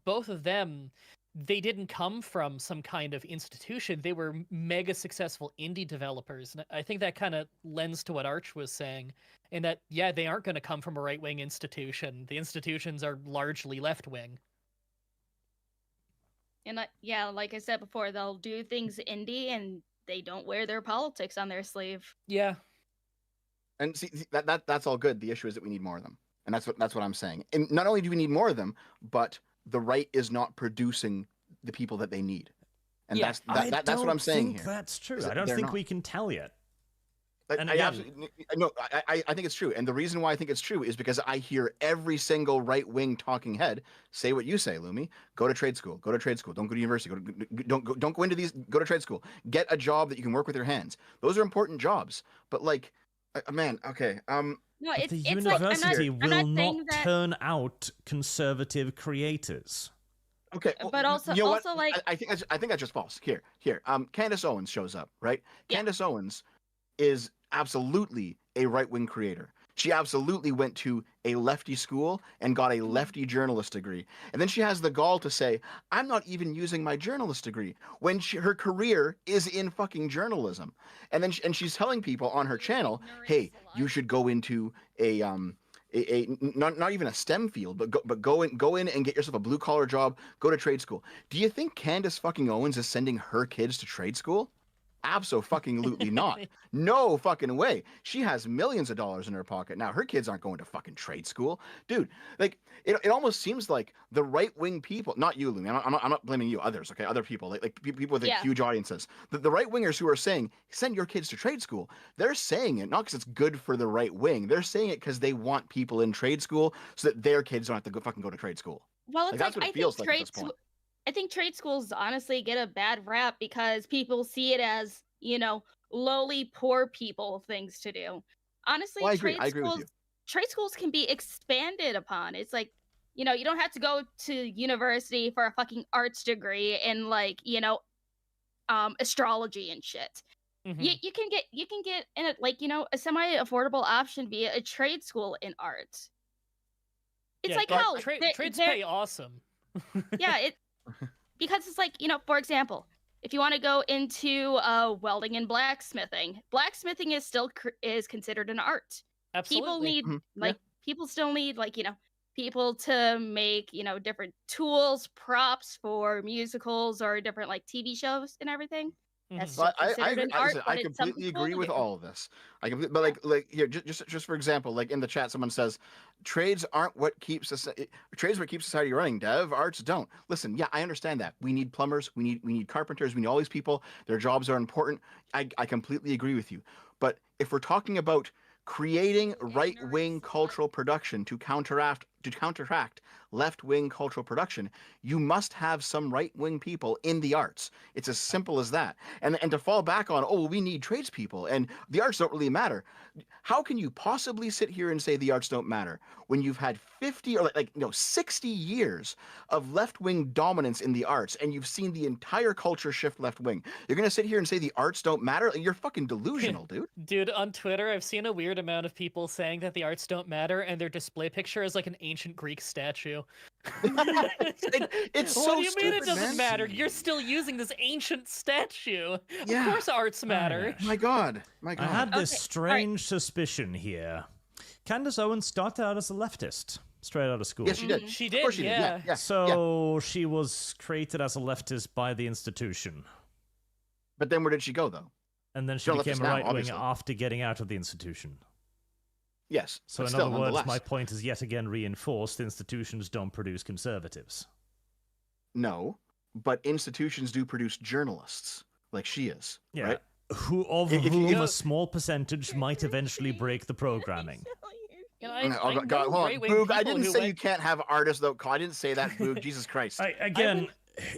both of them, they didn't come from some kind of institution. They were mega successful indie developers. And I think that kind of lends to what Arch was saying, in that, yeah, they aren't going to come from a right-wing institution. The institutions are largely left-wing. And like I said before, they'll do things indie and they don't wear their politics on their sleeve. Yeah. And see that's all good. The issue is that we need more of them. And that's what I'm saying. And not only do we need more of them, but the right is not producing the people that they need. And that's what I'm saying here. That's true. I don't think we can tell yet. And I think it's true. And the reason why I think it's true is because I hear every single right-wing talking head say what you say, Lumi. Go to trade school. Go to trade school. Don't go to university. Don't go into these. Go to trade school. Get a job that you can work with your hands. Those are important jobs. But like, man, okay. No, the it's university like, will not turn out conservative creators. Okay, well, but also, you know also what? like, I think that's just false. Here. Candace Owens shows up, right? Yeah. Candace Owens is absolutely a right-wing creator. She absolutely went to a lefty school and got a lefty journalist degree. And then she has the gall to say, I'm not even using my journalist degree, when her career is in fucking journalism. And then she's telling people on her channel, hey, you should go into a not even a STEM field, but go in and get yourself a blue collar job, go to trade school. Do you think Candace fucking Owens is sending her kids to trade school? Abso-fucking-lutely not. No fucking way. She has millions of dollars in her pocket. Now, her kids aren't going to fucking trade school. Dude, like, it almost seems like the right-wing people, not you, Lumi, I'm not blaming you, others, okay? Other people, like people with huge audiences. The right-wingers who are saying, send your kids to trade school, they're saying it not because it's good for the right wing. They're saying it because they want people in trade school so that their kids don't have to fucking go to trade school. Well, it's That's like what it I feels think like at this point. I think trade schools honestly get a bad rap because people see it as, lowly poor people things to do. Honestly, Well, I agree. I agree with you. trade schools can be expanded upon. It's like, you don't have to go to university for a fucking arts degree in like, astrology and shit. Mhm. You can get in a, like, a semi-affordable option via a trade school in art. It's Yeah, like hell. trades pay awesome. Yeah, because it's like, for example, if you want to go into welding and blacksmithing is still is considered an art. Absolutely. People need Yeah. people still need people to make different tools, props for musicals or different like TV shows and everything. That's Mhm. still considered an art, I but it's something completely cool agree to with do. all of this. But like here, just for example, like in the chat, someone says, trades aren't what keeps trades what keeps society running. Dev arts don't. Listen, yeah, I understand that. We need plumbers, we need carpenters, we need all these people. Their jobs are important. I completely agree with you. But if we're talking about creating right-wing cultural production to counteract left-wing cultural production, you must have some right-wing people in the arts. It's as simple as that. And to fall back on, oh, we need tradespeople and the arts don't really matter. How can you possibly sit here and say the arts don't matter when you've had 50 or 60 years of left-wing dominance in the arts and you've seen the entire culture shift left-wing? You're going to sit here and say the arts don't matter? You're fucking delusional, dude. Dude, on Twitter, I've seen a weird amount of people saying that the arts don't matter and their display picture is like an ancient Greek statue. It's so What do you mean it stupid, doesn't man. matter? You're still using this ancient statue. Yeah. Of course arts matter. My God. I had this strange suspicion here. Candace Owens started out as a leftist, straight out of school. Yes, she did. She Of did, course she yeah. did. Yeah. So she was created as a leftist by the institution. But then where did she go, though? And then she Still became leftist a now, right wing obviously. after getting out of the institution. Yes. So but in still, other words, nonetheless. my point is yet again reinforced: institutions don't produce conservatives. No, but institutions do produce journalists, like she is. Yeah. Right? Whom go- a small percentage might eventually break the programming. And Oh, I know God, hold on. right-wing Boog, I people didn't who say went- you can't have artists, though. I didn't say that, Boog. Jesus Christ. Again,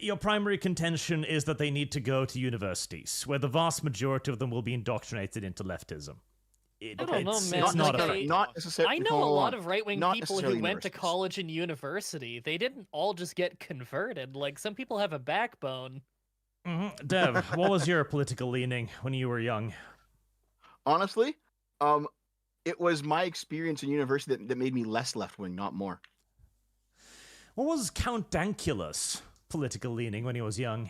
your primary contention is that they need to go to universities, where the vast majority of them will be indoctrinated into leftism. I don't know, man. It's not a Like, fact. Not necessarily. I know a lot of right-wing Not people who necessarily went to universities. college and university. They didn't all just get converted. Like, some people have a backbone. Dev, what was your political leaning when you were young? Honestly, it was my experience in university that made me less left-wing, not more. What was Count Dankula's political leaning when he was young?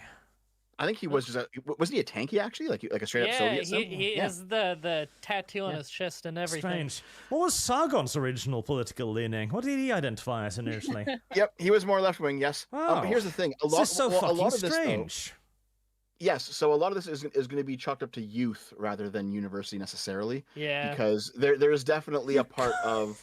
I think he was just wasn't he a tanky, actually? Like a straight-up Yeah, Soviet son? he Yeah. has the tattoo on his chest and everything. Strange. What was Sargon's original political leaning? What did he identify as initially? Yep, he was more left-wing, yes. Wow. But here's the thing. A This lot, is so well, a fucking lot of this, though, strange. yes, so a lot of this is going to be chalked up to youth rather than university necessarily. Yeah. Because there is definitely a part of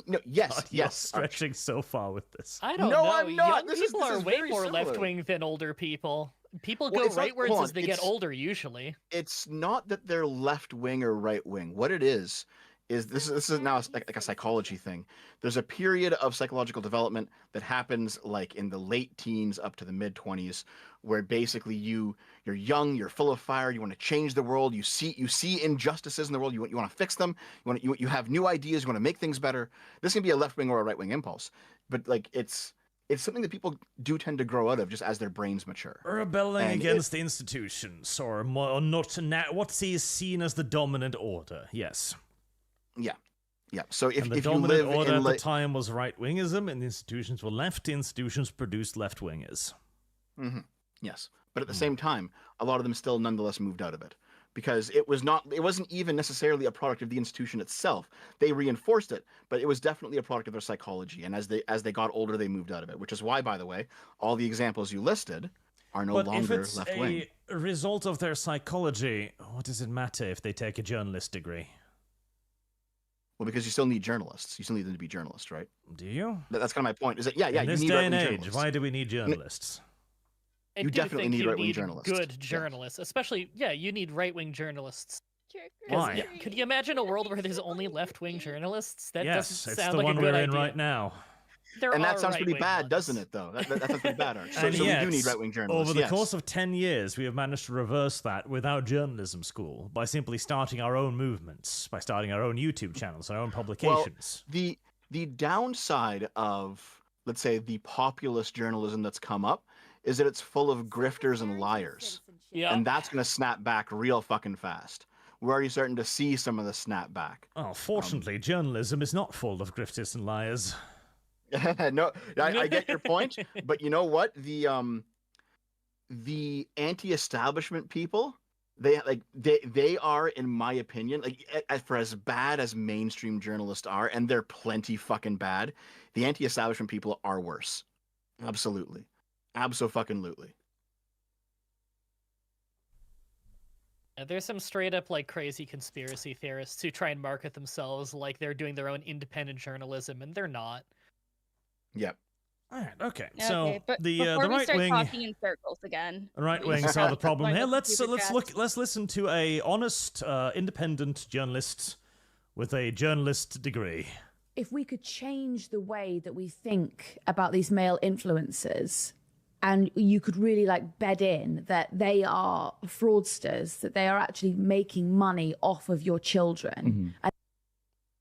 no, yes, God, you're yes. stretching so far with this. I don't No, know. I'm not. Young This is- people this are is way very more similar. left-wing than older people. People Well, go it's not- rightwards hold as on, they get it's- older, usually. It's not that they're left wing or right wing. What it is this is now like a psychology thing. There's a period of psychological development that happens like in the late teens up to the mid 20s, where basically you're young, you're full of fire, you want to change the world, you see injustices in the world, you want to fix them, you have new ideas, you want to make things better. This can be a left wing or a right wing impulse, but like it's something that people do tend to grow out of just as their brains mature. Rebelling And against the institutions, or not what is seen as the dominant order. Yes. Yeah. So if And the you dominant live order in at the like, time was right-wingism, and the institutions were left. The institutions produced left-wingers. yes, but at the same time, a lot of them still nonetheless moved out of it because it wasn't even necessarily a product of the institution itself. They reinforced it, but it was definitely a product of their psychology. And as they got older, they moved out of it, which is why, by the way, all the examples you listed are no But longer if it's left wing. a result of their psychology, what does it matter if they take a journalist degree? Well, because you still need journalists. You still need them to be journalists, right? Do you? That's kind of my point. Is that yeah, In you this need day and right-wing age, journalists. why do we need journalists? I You do definitely think need you right-wing need journalists. good Yes. journalists, especially you need right-wing journalists. 'Cause, Why? yeah, could you imagine a world where there's only left-wing journalists? That Yes, doesn't it's sound the like one a good we're in idea. right now. There And that are sounds pretty right-wing bad, ones. doesn't it? Though that sounds pretty bad, Arch. So, And so we yet, do need right-wing journalists. over the yes. course of 10 years, we have managed to reverse that without journalism school by simply starting our own movements, by starting our own YouTube channels, our own publications. the downside of, let's say, the populist journalism that's come up is that it's full of grifters and liars. Yeah. And that's going to snap back real fucking fast. We're already starting to see some of the snap back. Oh, fortunately, journalism is not full of grifters and liars. No, I get your point, but you know what? The anti-establishment people, they are, in my opinion, for as bad as mainstream journalists are, and they're plenty fucking bad, the anti-establishment people are worse. Absolutely. Abso-fucking-lutely. There's some straight up like crazy conspiracy theorists who try and market themselves like they're doing their own independent journalism, and they're not. Yep. All right, okay. Okay, So but the before we right start wing, talking in circles again, right please. wing saw the problem Going here. with the Superchats. Let's listen to a honest, independent journalist with a journalist degree. If we could change the way that we think about these male influencers, and you could really like bed in that they are fraudsters, that they are actually making money off of your children,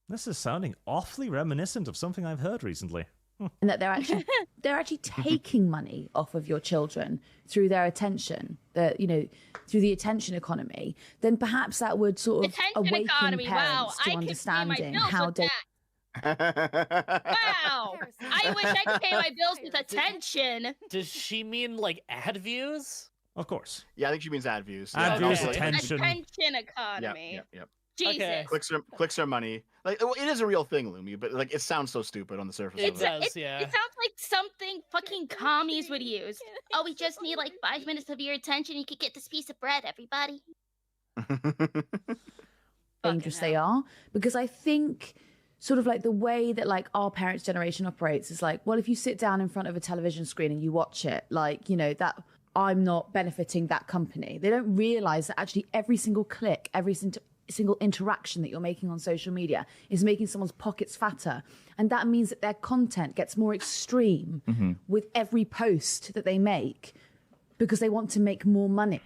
This is sounding awfully reminiscent of something I've heard recently. and that they're actually taking money off of your children through their attention, through the attention economy, then perhaps that would sort of Attention awaken economy. Wow, parents to I can pay my understanding bills how with they. that. Wow, I wish I could pay my bills with attention. Does she mean like ad views? Of course. Yeah, I think she means ad views. Ad Yeah, views, also, attention. Attention Yep, economy. yep. Jesus. Okay. Clicks are money. Like, well, it is a real thing, Lumi, but like it sounds so stupid on the surface. It of does, yeah. It sounds like something fucking commies would use. Oh, we just need like 5 minutes of your attention. You could get this piece of bread, everybody. dangerous Fucking they hell. are, because I think sort of like the way that like our parents' generation operates is like, well, if you sit down in front of a television screen and you watch it, like, that I'm not benefiting that company. They don't realize that actually every single click, every single interaction that you're making on social media is making someone's pockets fatter, and that means that their content gets more extreme with every post that they make because they want to make more money.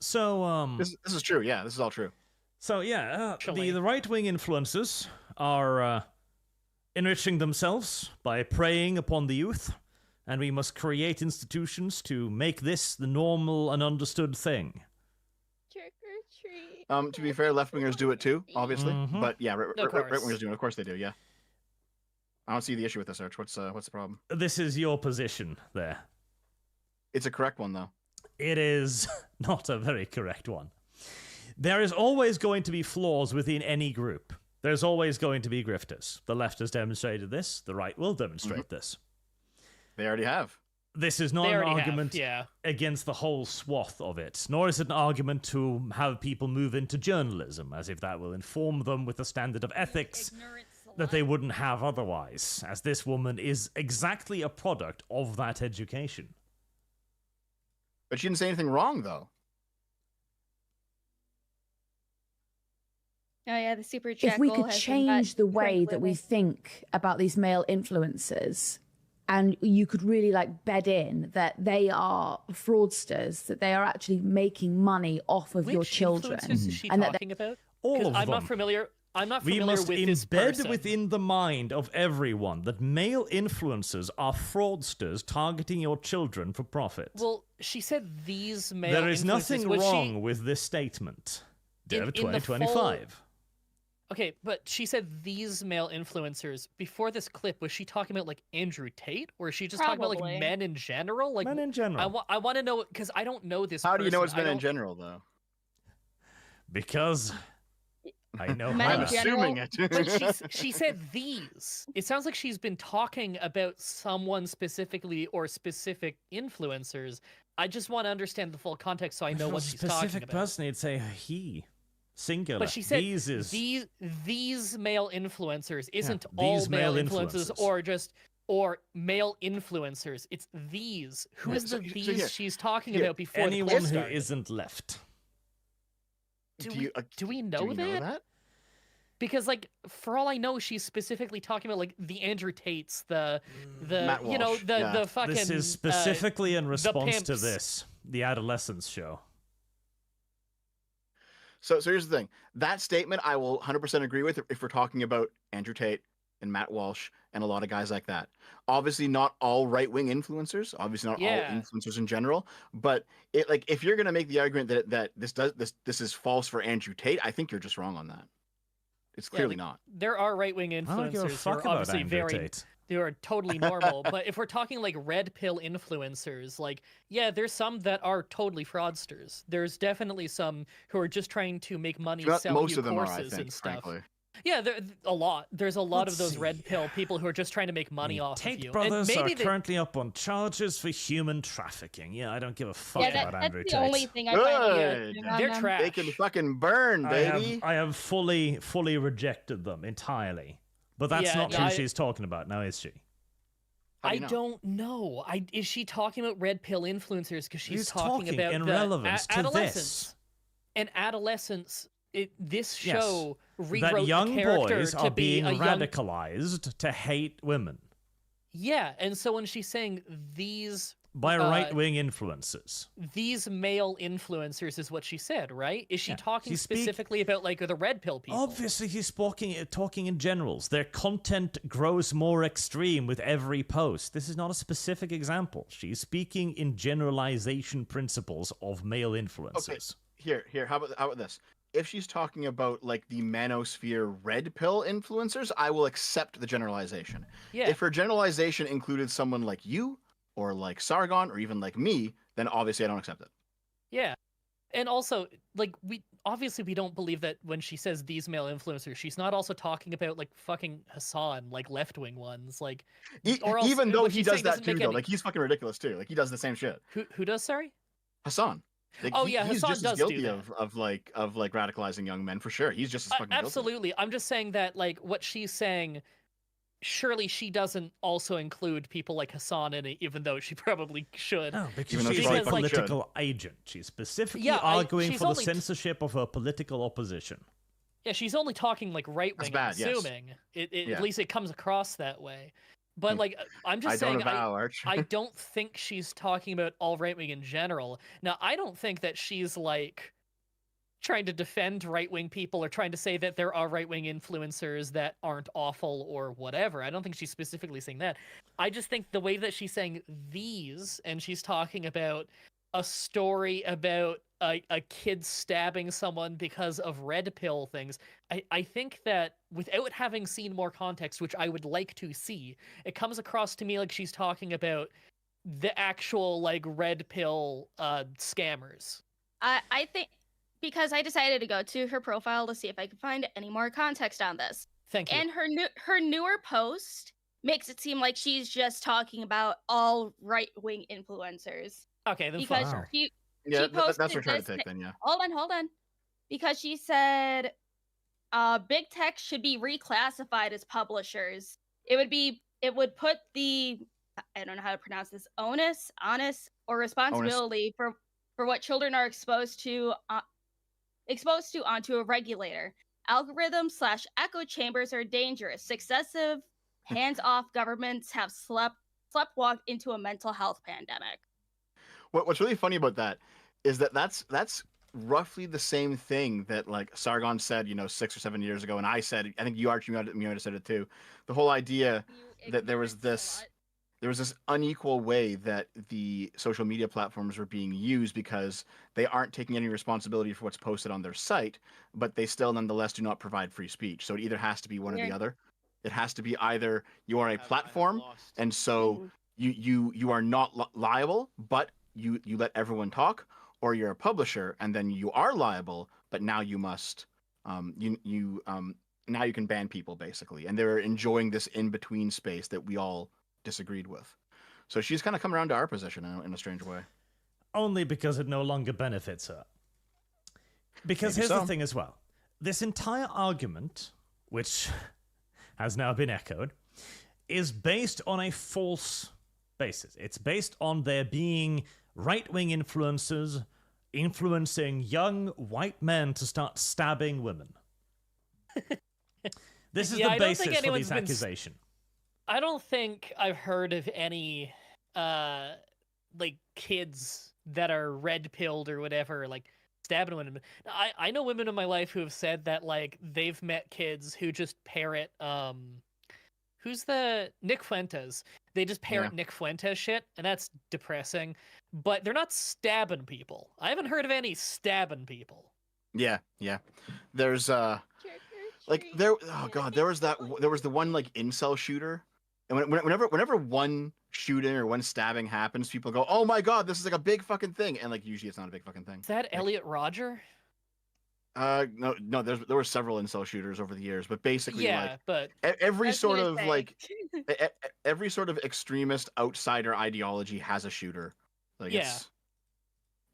So, This is true. Yeah, this is all true. So yeah, Actually. the right-wing influencers are enriching themselves by preying upon the youth, and we must create institutions to make this the normal and understood thing. Trick or treat. To be fair, left-wingers do it too, obviously. Mhm. But yeah, Of course. right-wingers do it. Of course they do, yeah. I don't see the issue with this, Arch. What's the problem? This is your position there. It's a correct one, though. It is not a very correct one. There is always going to be flaws within any group. There's always going to be grifters. The left has demonstrated this. The right will demonstrate this. They already have. This is not They an already argument have, yeah. against the whole swath of it, nor is it an argument to have people move into journalism, as if that will inform them with a standard of ethics that they wouldn't have otherwise, as this woman is exactly a product of that education. But she didn't say anything wrong, though. Oh yeah, the super If we Jackal could has change the way Frank that we Living. think about these male influencers, and you could really like bed in that they are fraudsters, that they are actually making money off of your Which children, influencers is she and that talking about? All 'Cause of I'm them. not familiar. I'm not We familiar must with this embed person. within the mind of everyone that male influencers are fraudsters targeting your children for profit. Well, she said these male. There is influencers. nothing Was wrong She... with this statement. Dev in the 2025. Okay, but she said these male influencers. Before this clip, was she talking about like Andrew Tate, or is she just talking about Probably. like men in general? Like Men in general. I want to know because I don't know this. How do you know person. it's been I in don't- general, though? Because I know Men in how. general. Assuming it. But she said these. It sounds like she's been talking about someone specifically or specific influencers. I just want to understand the full context so I know For what a she's talking specific about. person, you'd say he. Singular. But she said These is these male influencers isn't all these male male influencers influencers. or male influencers. It's these. Who is So- the so these here- she's talking here, about before the anyone clip who started? isn't left. Do Do we, you, do we do know you know that? that? Because, like, for all I know, she's specifically talking about, like, the Andrew Tates, the Matt you know, Walsh, the yeah. the fucking This is specifically in response to pimps. this, the adolescence show. So here's the thing. That statement I will 100% agree with if we're talking about Andrew Tate and Matt Walsh and a lot of guys like that. Obviously not all right-wing influencers, obviously not all Yeah. influencers in general, but it, like, if you're going to make the argument that this is false for Andrew Tate, I think you're just wrong on that. It's Yeah, clearly like, not. There are right-wing I don't give a influencers who fuck are about obviously Andrew very Tate. they are totally normal. But if we're talking like red pill influencers, like, yeah, there's some that are totally fraudsters. There's definitely some who are just trying to make money selling Most you of them are, courses I think, and stuff. frankly. Yeah, a lot. There's a lot Let's of those red see. pill people who are just trying to make money off Tate of you. brothers and are maybe they, currently up on charges for human trafficking. Yeah, I don't give a fuck Yeah, about that's Andrew the Tate. only thing I find Good. interesting on they're them. trash. They can fucking burn, baby. I have fully rejected them entirely. But that's Yeah, not no, who I- she's talking about now, is she? How do I you know? don't know. Is she talking about red pill influencers because she's talking about in the relevance to adolescence? this. And adolescence, this Yes. show rewrote That young the character boys to are be being a young. radicalized to hate women Yeah, and so when she's saying these by right-wing influences. these male influencers is what she said, right? Is she Yeah. talking She's specifically about like the red pill people? Obviously, he's talking in generals. Their content grows more extreme with every post. This is not a specific example. She's speaking in generalization principles of male influences. Here. How about this? If she's talking about like the manosphere red pill influencers, I will accept the generalization. Yeah. If her generalization included someone like you, or like Sargon, or even like me, then obviously I don't accept it. Yeah. And also, like, we don't believe that when she says these male influencers, she's not also talking about like fucking Hasan, like left-wing ones, like or else Even though what he she's does saying that doesn't too, make though. any- Like, he's fucking ridiculous too. Like, he does the same shit. Who does, sorry? Hassan. Like, Oh, he- yeah, he's Hasan just does as do guilty that. of radicalizing young men for sure. He's just as fucking guilty. Absolutely. I'm just saying that like what she's saying, surely she doesn't also include people like Hasan in it, even though she probably should. No, because Even though she's she a probably fucking political agent. She's specifically Yeah, arguing she's for the only- censorship of her political opposition. Yeah, she's only talking like right wing. That's bad, yes. Assuming Yeah. at least it comes across that way. But like, I'm just I saying, don't avow, Arch. I don't think she's talking about all right wing in general. Now, I don't think that she's like trying to defend right wing people or trying to say that there are right wing influencers that aren't awful or whatever. I don't think she's specifically saying that. I just think the way that she's saying these, and she's talking about a story about a kid stabbing someone because of red pill things. I think that without having seen more context, which I would like to see, it comes across to me like she's talking about the actual like red pill scammers. I think because I decided to go to her profile to see if I could find any more context on this. Thank you. And her newer post makes it seem like she's just talking about all right-wing influencers. Okay, then Because Wow. she Yeah, she that's posted what trying this to take then, yeah. hold on. Because she said big tech should be reclassified as publishers. It would put the, I don't know how to pronounce this, onus, or responsibility for what children are exposed to onto a regulator. Algorithms / echo chambers are dangerous. Successive hands-off governments have sleptwalked into a mental health pandemic. What's really funny about that is that that's roughly the same thing that like Sargon said, 6 or 7 years ago, and I said, I think you might have said it too. The whole idea that there was this unequal way that the social media platforms were being used because they aren't taking any responsibility for what's posted on their site, but they still nonetheless do not provide free speech. So it either has to be one or the other. It has to be either you are a platform, and so you are not liable, but you let everyone talk, or you're a publisher and then you are liable, but now you must now you can ban people basically, and they're enjoying this in between space that we all disagreed with. So she's kind of come around to our position in a strange way. Only because it no longer benefits her. Because Maybe here's so. the thing as well. This entire argument, which has now been echoed, is based on a false basis. It's based on there being right-wing influencers influencing young white men to start stabbing women. This is Yeah, the I don't think basis for anyone's this been accusation. I don't think I've heard of any like kids that are red pilled or whatever, like stabbing women. I know women in my life who have said that like they've met kids who just parrot who's the Nick Fuentes. They just parrot Nick Fuentes shit, and that's depressing. But they're not stabbing people. I haven't heard of any stabbing people. Yeah. There's like there. Oh god, there was the one like incel shooter, and whenever one shooting or one stabbing happens, people go, "Oh my god, this is like a big fucking thing," and like usually it's not a big fucking thing. Is that Elliot Rodger? No. There were several incel shooters over the years, but basically, like, but every I was sort gonna of say. like every sort of extremist outsider ideology has a shooter. Like, it's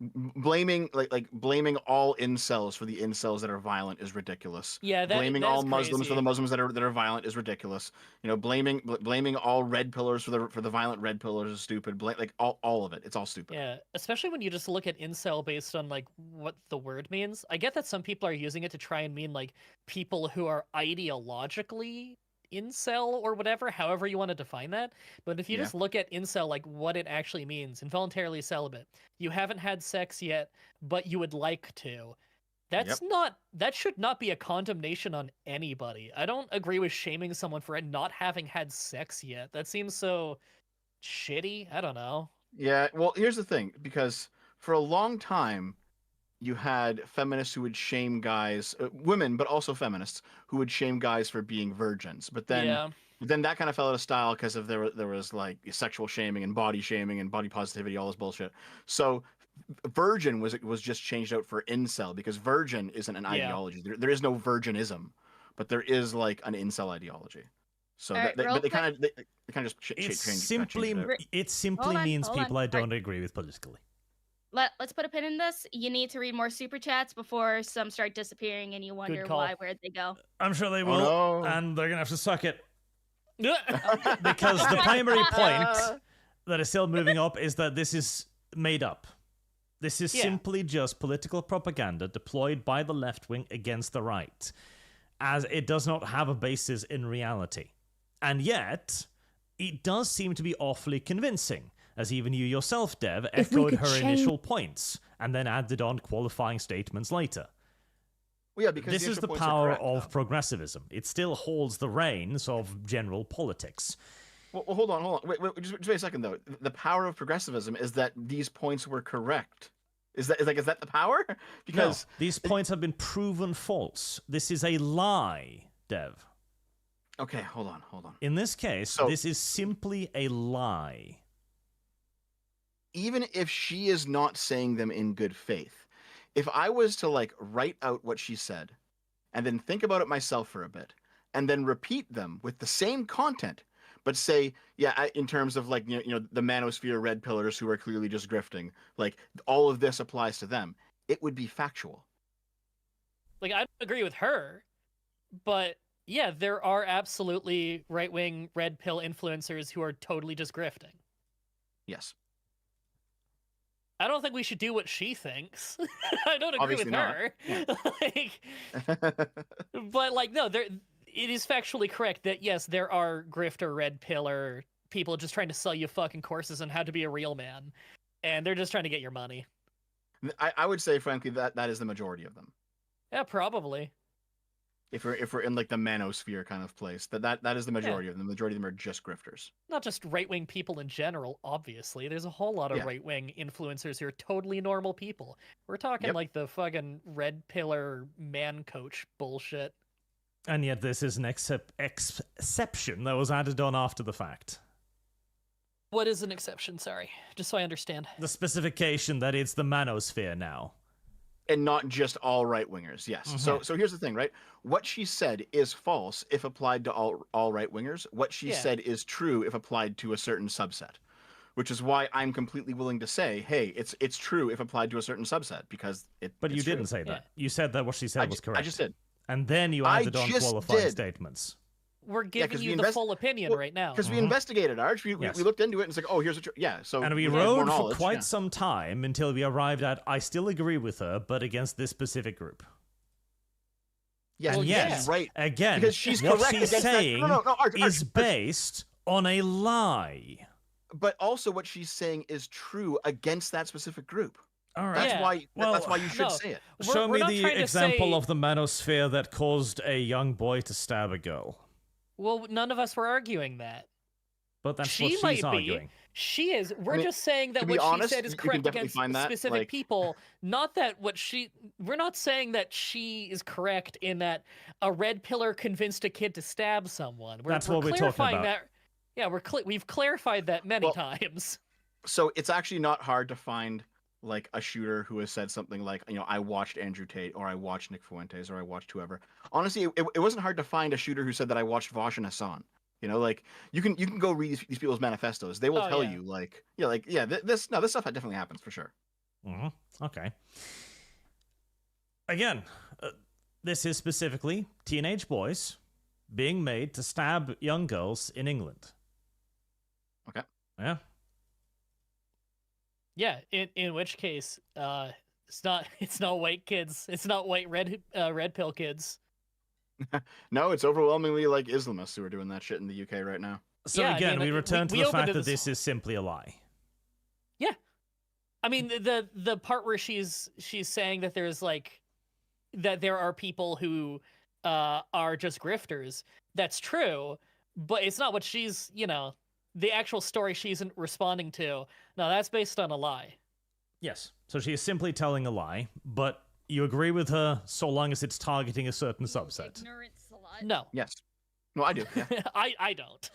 blaming blaming all incels for the incels that are violent is ridiculous. Yeah, blaming that is all Muslims crazy. for the Muslims that are violent is ridiculous. You know, blaming all red pillars for the violent red pillars is stupid. Like all of it, it's all stupid. Yeah, especially when you just look at incel based on like what the word means. I get that some people are using it to try and mean like people who are ideologically incel or whatever, however you want to define that. But if you just look at incel, like what it actually means, involuntarily celibate. You haven't had sex yet, but you would like to. That should not be a condemnation on anybody. I don't agree with shaming someone for not having had sex yet. That seems so shitty. I don't know. Yeah, well, here's the thing, because for a long time, you had feminists who would shame guys, women, but also feminists who would shame guys for being virgins. But then that kind of fell out of style because of there was like sexual shaming and body positivity, all this bullshit. So virgin was just changed out for incel because virgin isn't an ideology. There is no virginism, but there is like an incel ideology. So they kind of just changed it simply means people I don't agree with politically. Let's put a pin in this. You need to read more super chats before some start disappearing and you wonder where'd they go. I'm sure they will, and they're gonna have to suck it. Because the primary point that is still moving up is that this is made up. This is simply just political propaganda deployed by the left wing against the right, as it does not have a basis in reality. And yet, it does seem to be awfully convincing, as even you yourself, Dev, echoed her initial points and then added on qualifying statements later. Well, yeah, because this is the power of progressivism. It still holds the reins of general politics. Well, hold on. Wait, just wait a second, though. The power of progressivism is that these points were correct. Is that the power? Because no, these points have been proven false. This is a lie, Dev. Okay, hold on. In this case, this is simply a lie. Even if she is not saying them in good faith, if I was to like write out what she said and then think about it myself for a bit and then repeat them with the same content, but say, in terms of like, you know, the manosphere red pillars who are clearly just grifting, like all of this applies to them, it would be factual. Like, I don't agree with her, but yeah, there are absolutely right-wing red pill influencers who are totally just grifting. Yes. I don't think we should do what she thinks. I don't agree Obviously with her. Yeah. But like, no, it is factually correct that yes, there are grifter red pillar people just trying to sell you fucking courses on how to be a real man, and they're just trying to get your money. I would say, frankly, that is the majority of them. Yeah, probably. If we're in like the manosphere kind of place, that is the majority of them. The majority of them are just grifters. Not just right-wing people in general, obviously. There's a whole lot of right-wing influencers who are totally normal people. We're talking like the fucking red pillar man coach bullshit. And yet this is an exception that was added on after the fact. What is an exception? Sorry, just so I understand. The specification that it's the manosphere now. And not just all right-wingers, yes. Mm-hmm. So here's the thing, right? What she said is false if applied to all right-wingers. What she said is true if applied to a certain subset. Which is why I'm completely willing to say, hey, it's true if applied to a certain subset, because But you didn't say that. Yeah. You said that what she said was correct. I just did. And then you added on qualifying statements. We're giving you the full opinion right now. Because we investigated, Arch. We looked into it and it's like, oh, here's what so and we rode for quite some time until we arrived at, I still agree with her, but against this specific group. Yes, Well, yes, she's right. again, Because she's what correct she's against that. saying No, Arch, is based on a lie. but also what she's saying is true against that specific group. All right. That's Yeah. why. Well, that's why you should no. say it. Show We're me not the trying to example say- of the manosphere that caused a young boy to stab a girl. Well, none of us were arguing that. But that's She what she's might be. arguing. She is. We're mean, just saying that to be what honest, she said is you can correct definitely against find that, specific like- people. Not that what she. We're not saying that she is correct in that a red pillar convinced a kid to stab someone. That's what we're talking clarifying about. That, yeah, we've clarified that many Well, times. So it's actually not hard to find like a shooter who has said something like, I watched Andrew Tate, or I watched Nick Fuentes, or I watched whoever. Honestly, it wasn't hard to find a shooter who said that I watched Vosh and Hasan. Like you can go read these people's manifestos. They will Oh, tell yeah. you this stuff definitely happens for sure. Okay. Again, this is specifically teenage boys being made to stab young girls in England. Okay. Yeah. Yeah. In which case, it's not white kids. It's not white red pill kids. No, it's overwhelmingly like Islamists who are doing that shit in the UK right now. So Yeah, I again, mean, we return we to the opened fact to that this- this is simply a lie. Yeah. I mean, the part where she's saying that that there are people who are just grifters. That's true, but it's not what she's, the actual story she's responding to. No, that's based on a lie. Yes. So she is simply telling a lie, but you agree with her so long as it's targeting a certain subset. Ignorant slut. No. Yes. No, I do. Yeah. I don't.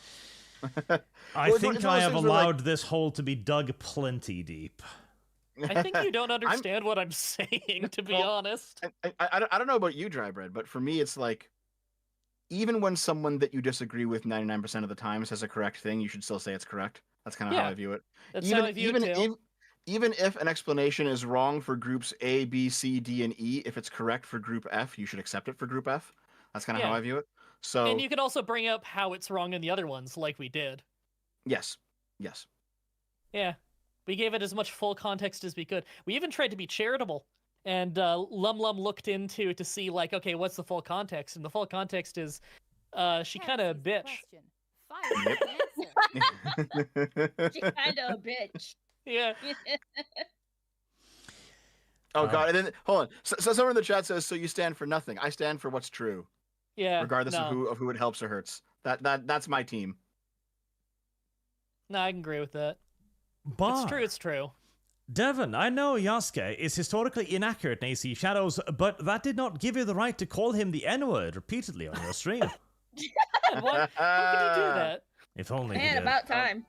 I Well, think it's I one of those have things where, like- allowed this hole to be dug plenty deep. I think you don't understand what I'm saying, to be Well, honest. I don't know about you, Drybread, but for me, it's like, even when someone that you disagree with 99% of the time says a correct thing, you should still say it's correct. That's kind of Yeah. how I view it. That's how I view it too. Even if an explanation is wrong for groups A, B, C, D, and E, if it's correct for group F, you should accept it for group F. That's kind of how Yeah. I view it. So And you could also bring up how it's wrong in the other ones, like we did. yes. Yeah. We gave it as much full context as we could. We even tried to be charitable. And Lum looked into to see, like, okay, what's the full context? And the full context is she kind of a Heresy's the bitch. question. Fire is the answer. She kind of a bitch. Yeah. Oh god, and then hold on. So someone in the chat says, "So you stand for nothing." I stand for what's true, Yeah. regardless no. of who it helps or hurts. That's my team. No, I can agree with that. Bar. It's true, it's true. Devon, I know Yasuke is historically inaccurate in AC Shadows, but that did not give you the right to call him the N-word repeatedly on your stream. What? How could you do that? If only he Man, did. about time.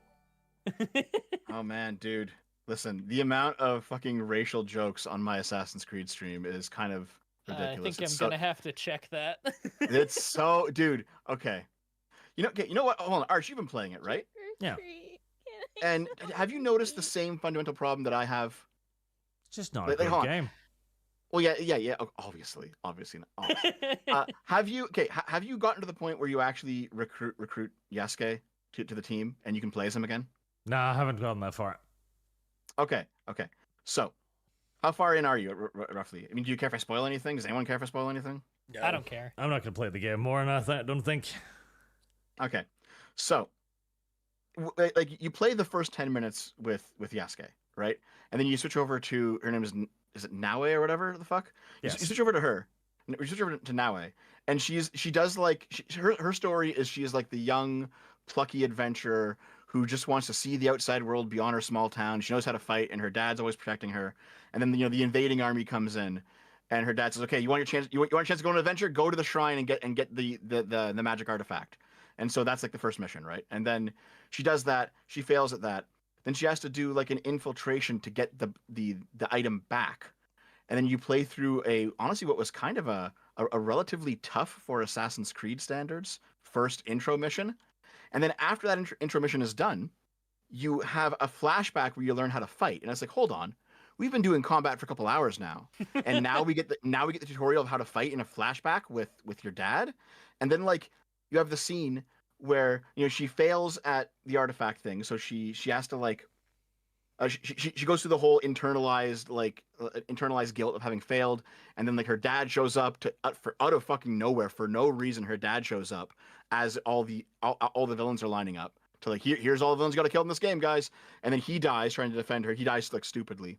Oh man, dude. Listen, the amount of fucking racial jokes on my Assassin's Creed stream is kind of I ridiculous. think I'm gonna have to check that. It's so, dude. Okay. You know what? Hold on, Arch, you've been playing it, right? Yeah. And have you noticed the same fundamental problem that I have? It's just not a Like, good hold on. game. Well, yeah. Obviously not. Obviously. Have you gotten to the point where you actually recruit Yasuke to the team and you can play as him again? Nah, I haven't gotten that far. Okay. So, how far in are you roughly? I mean, do you care if I spoil anything? Does anyone care if I spoil anything? I don't care. I'm not going to play the game more, and I don't think. Okay, so like you play the first 10 minutes with Yasuke, right? And then you switch over to her name is it Naue or whatever the fuck? Yes. You switch over to her. You switch over to Naue, and she does like her story is she is like the young plucky adventurer who just wants to see the outside world beyond her small town. She knows how to fight, and her dad's always protecting her. And then the invading army comes in, and her dad says, "Okay, you want your chance? You want a chance to go on an adventure? Go to the shrine and get the magic artifact." And so that's like the first mission, right? And then she does that. She fails at that. Then she has to do like an infiltration to get the item back. And then you play through honestly what was kind of a relatively tough for Assassin's Creed standards first intro mission. And then after that intro mission is done, you have a flashback where you learn how to fight. And it's like, hold on, we've been doing combat for a couple hours now, and now we get the tutorial of how to fight in a flashback with your dad. And then like you have the scene where she fails at the artifact thing, so she has to like she goes through the whole internalized guilt of having failed, and then like her dad shows up to out of fucking nowhere for no reason. Her dad shows up as all the villains are lining up to like here's all the villains you got to kill in this game, guys, and then he dies trying to defend her. He dies like stupidly,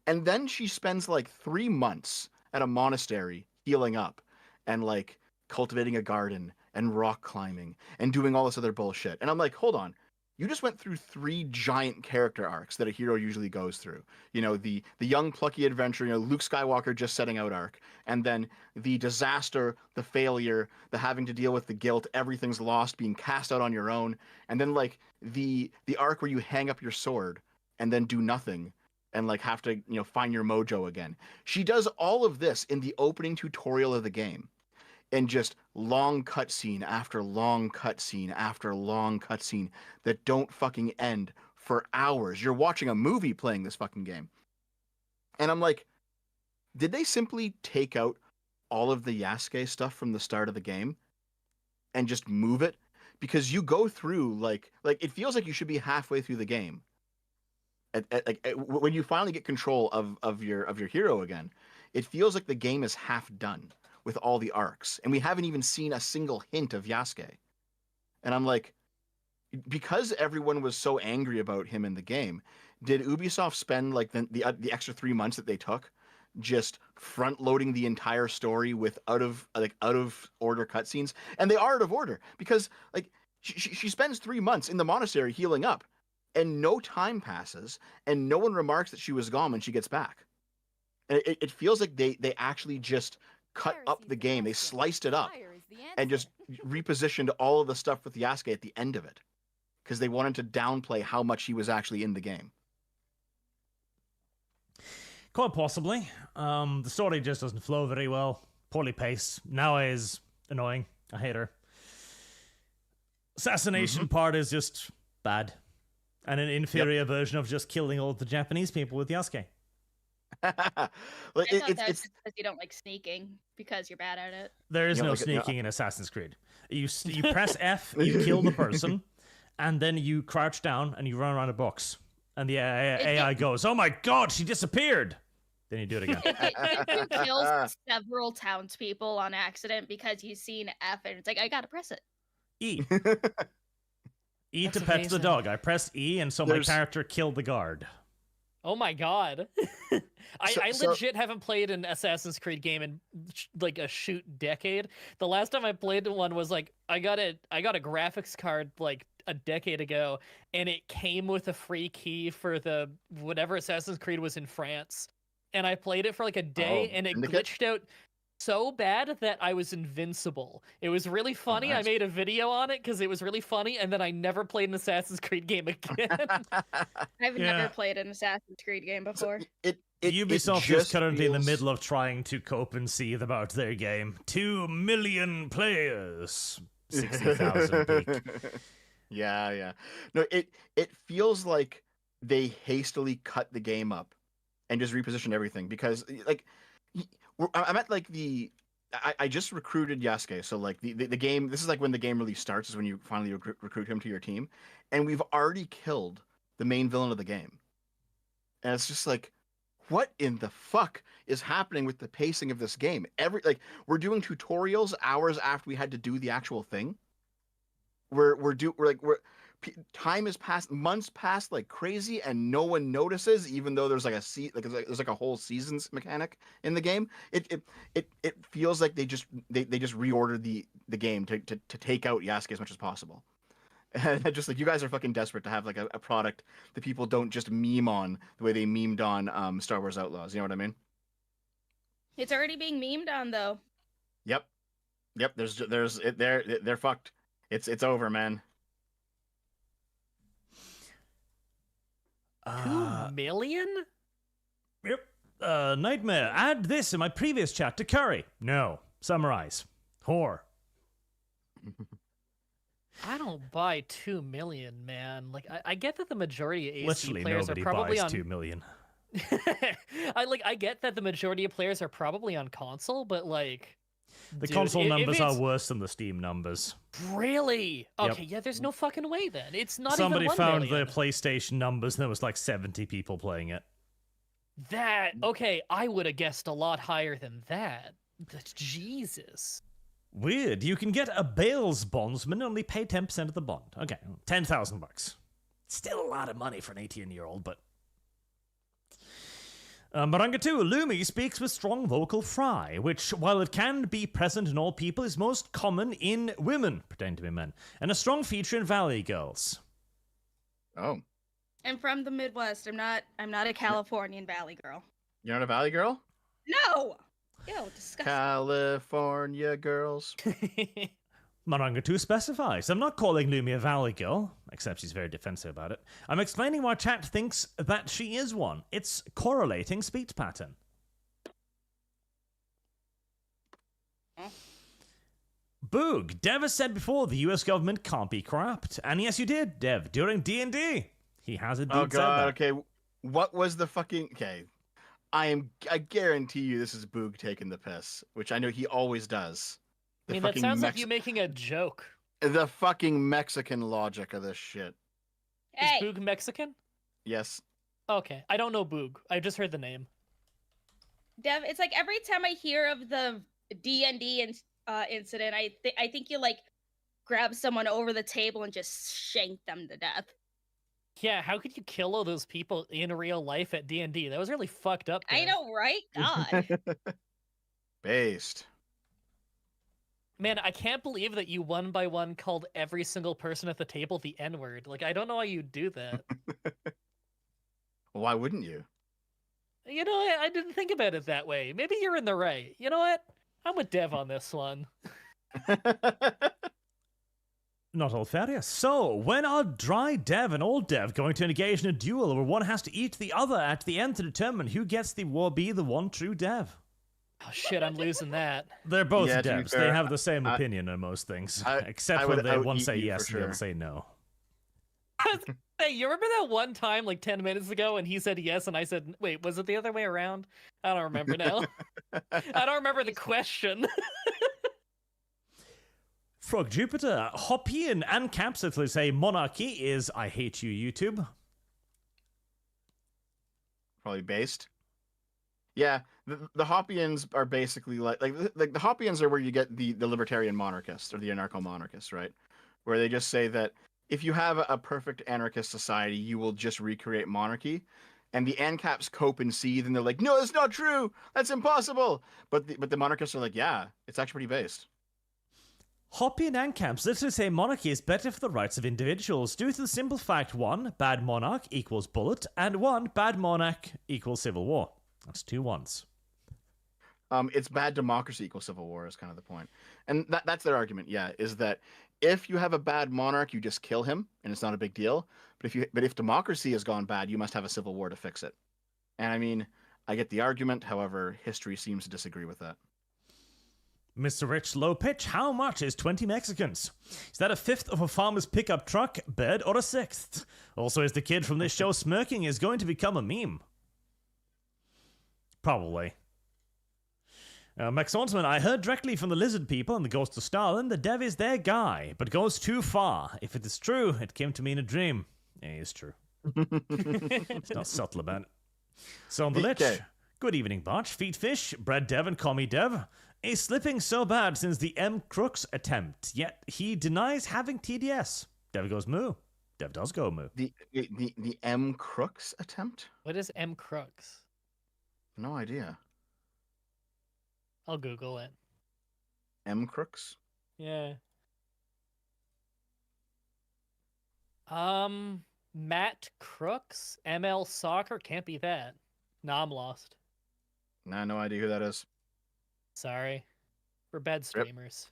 and then she spends like 3 months at a monastery healing up, and like cultivating a garden and rock climbing and doing all this other bullshit. And I'm like, hold on. You just went through 3 giant character arcs that a hero usually goes through. You know, the young plucky adventurer, you know, Luke Skywalker just setting out arc, and then the disaster, the failure, the having to deal with the guilt, everything's lost, being cast out on your own, and then like the arc where you hang up your sword and then do nothing and like have to, you know, find your mojo again. She does all of this in the opening tutorial of the game. And just long cutscene after long cutscene after long cutscene that don't fucking end for hours. You're watching a movie playing this fucking game. And I'm like, did they simply take out all of the Yasuke stuff from the start of the game and just move it? Because you go through like it feels like you should be halfway through the game. When you finally get control of your hero again, it feels like the game is half done with all the arcs, and we haven't even seen a single hint of Yasuke. And I'm like, because everyone was so angry about him in the game, did Ubisoft spend like the extra 3 months that they took just front loading the entire story with out of order cutscenes? And they are out of order because like she spends 3 months in the monastery healing up, and no time passes, and no one remarks that she was gone when she gets back. And it feels like they actually just cut up the game. They sliced it up and just repositioned all of the stuff with Yasuke at the end of it because they wanted to downplay how much he was actually in the game. Quite possibly. The story just doesn't flow very well. Poorly paced. Naoe is annoying. I hate her. Assassination part is just bad. And an inferior version of just killing all the Japanese people with Yasuke. Like it's because you don't like sneaking because you're bad at it. There is no sneaking in Assassin's Creed. You press F, you kill the person, and then you crouch down and you run around a box, and the AI goes, "Oh my god, she disappeared!" Then you do it again. You kill several townspeople on accident because you've seen F, and it's like I gotta press it. E. E to pet the dog. I pressed E, and so my character killed the guard. Oh my god. I legit haven't played an Assassin's Creed game in like a shoot decade. The last time I played one was like I got a graphics card like a decade ago, and it came with a free key for the whatever Assassin's Creed was in France. And I played it for like a day, and it glitched out so bad that I was invincible. It was really funny. I made a video on it because it was really funny, and then I never played an Assassin's Creed game again. I've never played an Assassin's Creed game before. Ubisoft is currently in the middle of trying to cope and seethe about their game. 2 million players, 60,000 peak. Yeah. No, it feels like they hastily cut the game up and just repositioned everything because like. I'm at like I just recruited Yasuke, so like the game, this is like when the game really starts, is when you finally recruit him to your team, and we've already killed the main villain of the game. And it's just like, what in the fuck is happening with the pacing of this game? We're doing tutorials hours after we had to do the actual thing. Time has passed, months passed like crazy, and no one notices, even though there's there's a whole seasons mechanic in the game. It feels like they just reordered the game to take out Yasuke as much as possible. And just like, you guys are fucking desperate to have like a product that people don't just meme on the way they memed on Star Wars Outlaws. You know what I mean? It's already being memed on though. Yep. They're fucked. It's over, man. 2 million? Yep. Nightmare. Add this in my previous chat to curry. No. Summarize. Whore. I don't buy 2 million, man. Like, I get that the majority of AC Literally players are nobody probably buys on 2 million. I get that the majority of players are probably on console, but like The Dude, console if numbers are it's- worse than the Steam numbers. Really? Yep. Okay, yeah, there's no fucking way then. It's not Somebody even 1 found million. the PlayStation numbers, and there was like 70 people playing it. Okay, I would have guessed a lot higher than that. Jesus. Weird. You can get a bail's bondsman and only pay 10% of the bond. Okay, $10,000. Still a lot of money for an 18-year-old, but... Maranga 2, Lumi speaks with strong vocal fry, which, while it can be present in all people, is most common in women, pretending to be men, and a strong feature in Valley girls. Oh, I'm from the Midwest. I'm not a Californian Valley girl. you're not a Valley girl? No. Ew, disgusting. California girls. Maranga 2 specifies, I'm not calling Lumi a Valley girl, except she's very defensive about it. I'm explaining why chat thinks that she is one. It's correlating speech pattern. Boog, Dev has said before the US government can't be corrupt. And yes, you did, Dev, during D&D. He has indeed Oh said god, that. okay. What was the fucking... Okay. I guarantee you this is Boog taking the piss, which I know he always does. I mean, that fucking sounds like you making a joke. The fucking Mexican logic of this shit. Hey, Is Boog Mexican? Yes. Okay, I don't know Boog. I just heard the name. Dev, it's like every time I hear of the D&D incident, I think you like grab someone over the table and just shank them to death. Yeah, how could you kill all those people in real life at D&D? That was really fucked up. I Dev. know, right? God. Based. Man, I can't believe that you one by one called every single person at the table the N-word. Like, I don't know how you do that. Why wouldn't you? You know, I didn't think about it that way. Maybe you're in the right. You know what? I'm with Dev on this one. Not all fair, yes. So, when are dry Dev and old Dev going to engage in a duel where one has to eat the other at the end to determine who gets the one true Dev? Oh shit, I'm losing that. They're both Yeah, to be devs. fair, they have the same opinion on most things, except when they one say yes and the other say no. Hey, you remember that one time like 10 minutes ago and he said yes and I said, wait, was it the other way around? I don't remember now. I don't remember the question. Frog Jupiter, Hoppian and Capsicles say monarchy is I hate you, YouTube. Probably based. Yeah, the Hoppians are basically like the Hoppians are where you get the libertarian monarchists or the anarcho-monarchists, right? Where they just say that if you have a perfect anarchist society, you will just recreate monarchy. And the ANCAPs cope and seethe, and they're like, no, that's not true. That's impossible. But the monarchists are like, yeah, it's actually pretty based. Hoppian and Camps literally say monarchy is better for the rights of individuals due to the simple fact 1, bad monarch equals bullet, and 1, bad monarch equals civil war. That's 2 ones. It's bad democracy equals civil war is kind of the point. And that's their argument, yeah, is that if you have a bad monarch, you just kill him, and it's not a big deal. But if democracy has gone bad, you must have a civil war to fix it. And I mean, I get the argument, however, history seems to disagree with that. Mr. Rich Low Pitch, how much is 20 Mexicans? Is that a fifth of a farmer's pickup truck, bed, or a sixth? Also, is the kid from this show smirking is going to become a meme? Probably. Max Onsman, I heard directly from the lizard people and the ghost of Stalin, the dev is their guy, but goes too far. If it is true, it came to me in a dream. Yeah, it's true. It's not subtle about it. So on the lich, good evening, Botch, Feet Fish, Bread Dev, and Call Me Dev. Is slipping so bad since the M. Crooks attempt, yet he denies having TDS. Dev goes moo. Dev does go moo. The M. Crooks attempt? What is M. Crooks? No idea. I'll Google it. M. Crooks? Yeah. Matt Crooks? ML Soccer? Can't be that. Nah, I'm lost. Nah, no idea who that is. Sorry. We're bad streamers.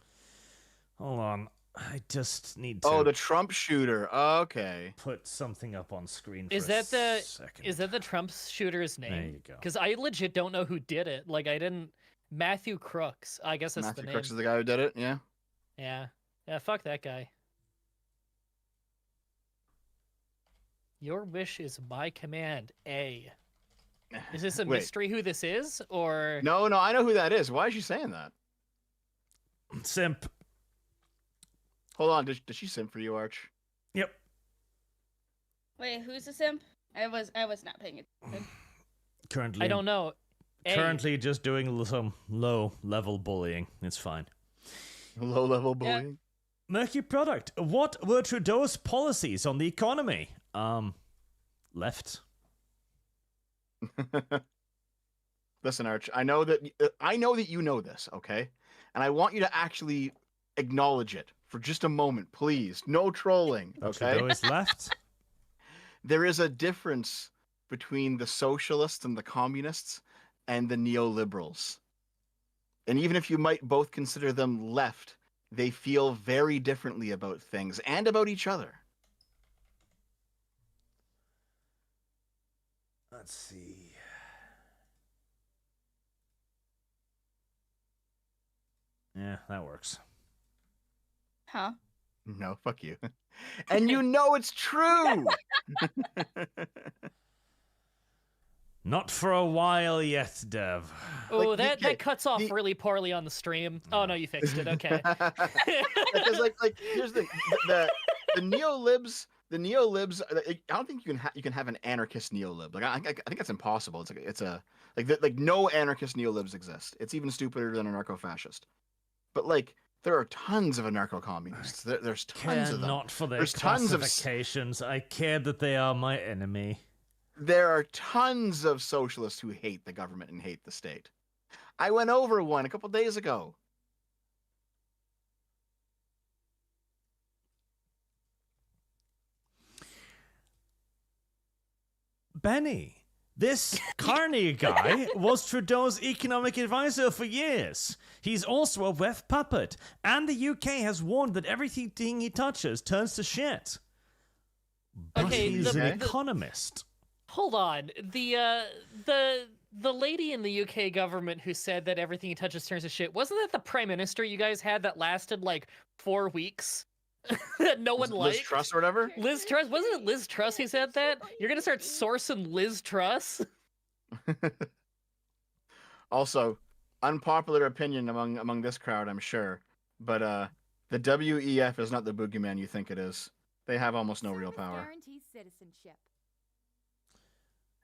Hold on. I just need to... Oh, the Trump shooter. Okay. Put something up on screen for Is that a second. Is that the Trump shooter's name? There you go. Because I legit don't know who did it. Like, I didn't... Matthew Crooks. I guess that's Matthew the name. Crooks is the guy who did it, yeah? Yeah. Yeah, fuck that guy. Your wish is my command, A. Is this a Wait. mystery who this is, or... No, I know who that is. Why is she saying that? Simp. Hold on, does she simp for you, Arch? Yep. Wait, who's the simp? I was not paying attention. Currently, I don't know. Hey, Currently, just doing some low-level bullying. It's fine. Low-level bullying? Murky product. What were Trudeau's policies on the economy? Left. Listen, Arch, I know that you know this, okay? And I want you to actually acknowledge it for just a moment, please. No trolling, okay? Trudeau is left. There is a difference between the socialists and the communists and the neoliberals. And even if you might both consider them left, they feel very differently about things and about each other. Let's see. Yeah, that works. Huh? No, fuck you. And you know it's true! Not for a while yet, Dev. Oh, Like, that cuts off really poorly on the stream. Oh no, you fixed it. Okay. Because like here's the neolibs. The neolibs. I don't think you can have an anarchist neolib. Like I think that's impossible. Like no anarchist neolibs exist. It's even stupider than a anarcho-fascist. But like there are tons of anarcho-communists. There's tons of them. Not for their There's tons of classifications. I care that they are my enemy. There are tons of socialists who hate the government and hate the state. I went over one a couple days ago. Benny, this Carney guy was Trudeau's economic advisor for years. He's also a weft puppet, and the UK has warned that everything he touches turns to shit. But Okay, he's an economist. Hold on. The lady in the UK government who said that everything he touches turns to shit, wasn't that the prime minister you guys had that lasted like 4 weeks? That no one liked? Liz Truss or whatever? Liz Truss? Wasn't it Liz Truss who said that? You're gonna start sourcing Liz Truss? Also, unpopular opinion among this crowd, I'm sure, but the WEF is not the boogeyman you think it is. They have almost no real power. Guarantees citizenship.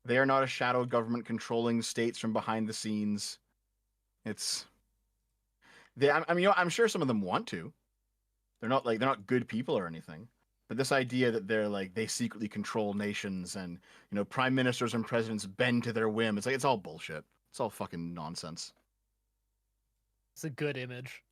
They are not a shadow government controlling states from behind the scenes. I'm sure some of them want to. They're not good people or anything. But this idea that they secretly control nations and, prime ministers and presidents bend to their whim, it's all bullshit. It's all fucking nonsense. It's a good image.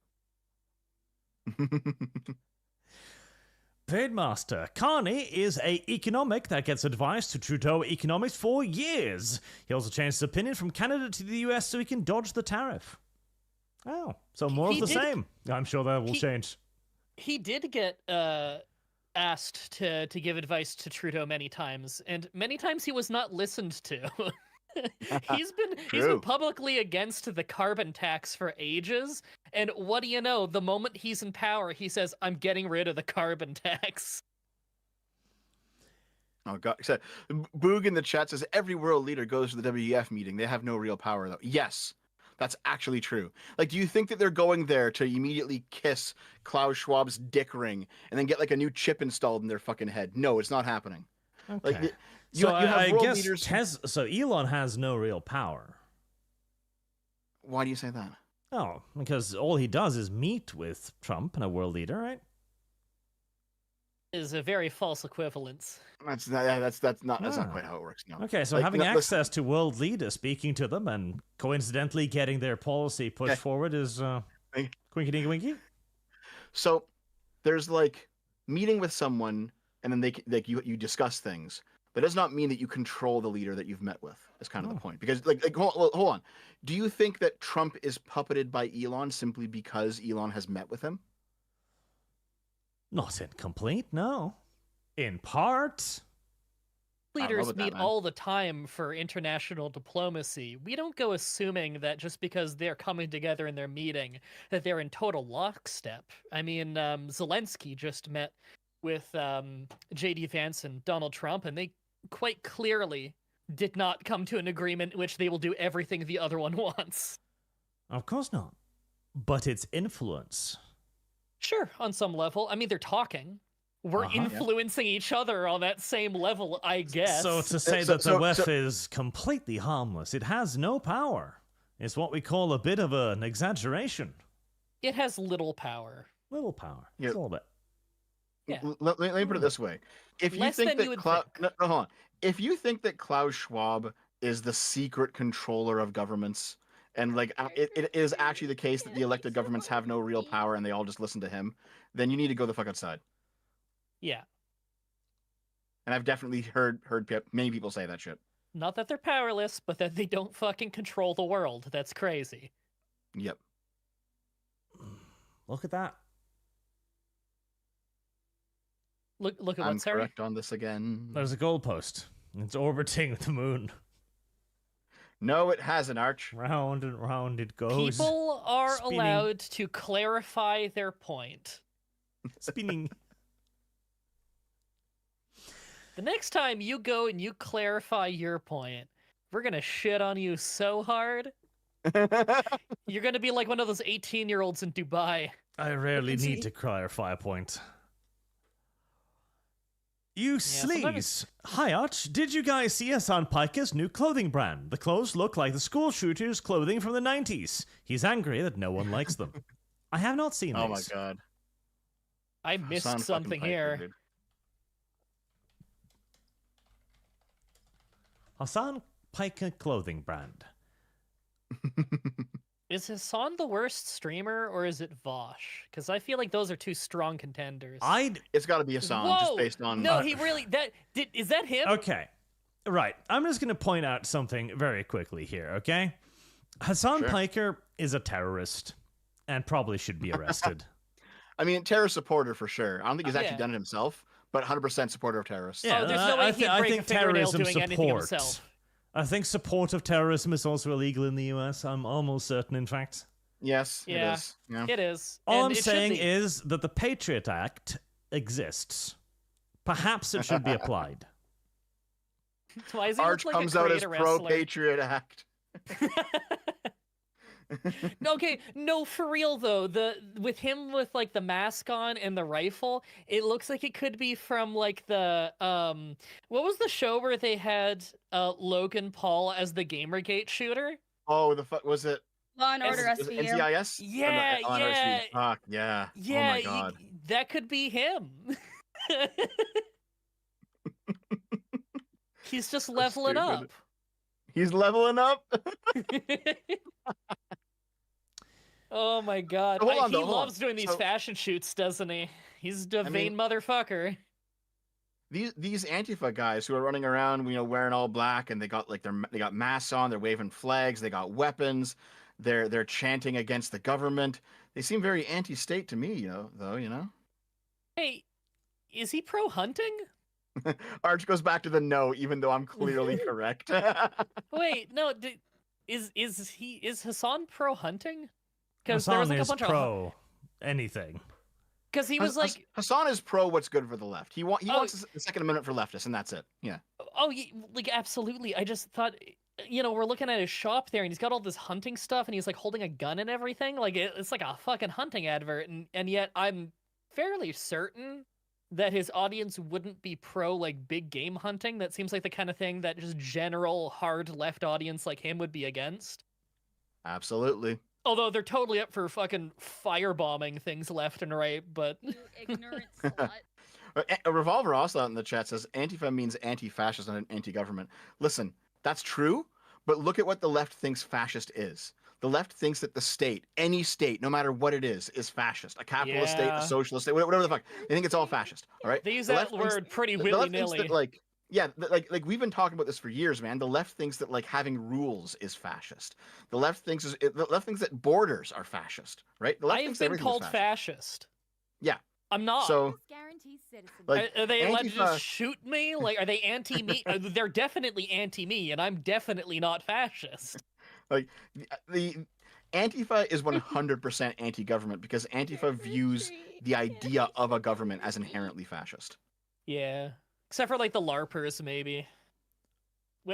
Paidmaster, Carney is a economic that gets advice to Trudeau economics for years. He also changed his opinion from Canada to the US so he can dodge the tariff. Oh, so more of the same. I'm sure that will change. He did get asked to give advice to Trudeau many times, and many times he was not listened to. he's been publicly against the carbon tax for ages, and what do you know, the moment he's in power, he says, I'm getting rid of the carbon tax. Oh god. So, Boog in the chat says every world leader goes to the WEF meeting. They have no real power though. Yes. That's actually true. Like, do you think that they're going there to immediately kiss Klaus Schwab's dick ring and then get like a new chip installed in their fucking head? No, it's not happening. Okay. Like, I guess leaders... So Elon has no real power. Why do you say that? Oh, because all he does is meet with Trump and a world leader, right? Is a very false equivalence. That's not quite how it works. No. Okay, so having access to world leaders, speaking to them, and coincidentally getting their policy pushed forward is quinky dinky winky. So there's meeting with someone, and then you discuss things, but it does not mean that you control the leader that you've met with. Is kind of the point. Because hold on, do you think that Trump is puppeted by Elon simply because Elon has met with him? Not incomplete, no. In part. Leaders meet all the time for international diplomacy. We don't go assuming that just because they're coming together in their meeting that they're in total lockstep. I mean, Zelensky just met with J.D. Vance and Donald Trump, and they quite clearly did not come to an agreement in which they will do everything the other one wants. Of course not. but its influence. Sure, on some level. I mean, they're talking. We're influencing each other on that same level, I guess. So to say that the WEF is completely harmless, it has no power, is what we call a bit of an exaggeration. It has little power. Little power. Yeah. Just a little bit. Yeah. Let me put it this way. If you think that hold on. If you think that Klaus Schwab is the secret controller of governments, and like it is actually the case that the elected governments have no real power and they all just listen to him, then you need to go the fuck outside. Yeah. And I've definitely heard many people say that shit. Not that they're powerless, but that they don't fucking control the world. That's crazy. Yep. Look at that. Look at I'm what's correct on this again. There's a goalpost. It's orbiting the moon. No, it hasn't, Arch. Round and round it goes. People are spinning. allowed to clarify their point. Spinning. The next time you go and you clarify your point, we're gonna shit on you so hard. You're gonna be like one of those 18-year-olds in Dubai. I rarely need to clarify a point. You sleaze! Hi, Arch. Did you guys see Hasan Piker's new clothing brand? The clothes look like the school shooter's clothing from the 90s. He's angry that no one likes them. I have not seen these. Oh my god. I missed something here. Dude. Hasan Piker clothing brand. Is Hasan the worst streamer, or is it Vosh? Because I feel like those are two strong contenders. It's got to be Hasan, just based on... No, he really... Is that him? Okay. Right. I'm just going to point out something very quickly here, okay? Hasan Piker is a terrorist and probably should be arrested. I mean, terrorist supporter for sure. I don't think he's actually done it himself, but 100% supporter of terrorists. Yeah, there's no way he'd break a fingernail doing anything himself. I think support of terrorism is also illegal in the US. I'm almost certain, in fact. Yes, it is. Yeah. It is. All I'm saying is that the Patriot Act exists. Perhaps it should be applied. Why is he Arch like comes out as pro-Patriot Act. Okay, no, for real though. With him with like the mask on and the rifle, it looks like it could be from like the what was the show where they had Logan Paul as the Gamergate shooter? Oh, was it Law and Order SVU? NCIS? Yeah, yeah. Fuck, yeah. Yeah, oh my god. That could be him. He's just leveling up. He's leveling up. Oh my god. He loves doing these fashion shoots, doesn't he? He's a vain motherfucker. These Antifa guys who are running around, wearing all black, and they got masks on, they're waving flags, they got weapons, they're chanting against the government. They seem very anti-state to me, though. Hey, is he pro-hunting? Arch goes back to the no, even though I'm clearly correct. Wait, no, is Hasan pro-hunting? Because Hasan there was like a is bunch pro anything. Because he was like, Hasan is pro what's good for the left. He wants the Second Amendment for leftists, and that's it. Yeah. Oh, like absolutely. I just thought, we're looking at his shop there, and he's got all this hunting stuff, and he's like holding a gun and everything. Like it's like a fucking hunting advert, and yet I'm fairly certain that his audience wouldn't be pro like big game hunting. That seems like the kind of thing that just general hard left audience like him would be against. Absolutely. Although they're totally up for fucking firebombing things left and right, but... You ignorant slut. A Revolver also out in the chat says Antifa means anti-fascist and anti-government. Listen, that's true, but look at what the left thinks fascist is. The left thinks that the state, any state, no matter what it is fascist. A capitalist state, a socialist state, whatever the fuck. They think it's all fascist, all right? They use that word pretty willy-nilly. Like we've been talking about this for years, man. The left thinks that like having rules is fascist. The left thinks that borders are fascist, right? The left I've been called fascist. Yeah, I'm not. So, like, are they allowed to just shoot me? Like, are they anti-me? They're definitely anti-me, and I'm definitely not fascist. Like the Antifa is 100% anti-government because Antifa views the idea of a government as inherently fascist. Yeah. Except for, like, the LARPers, maybe.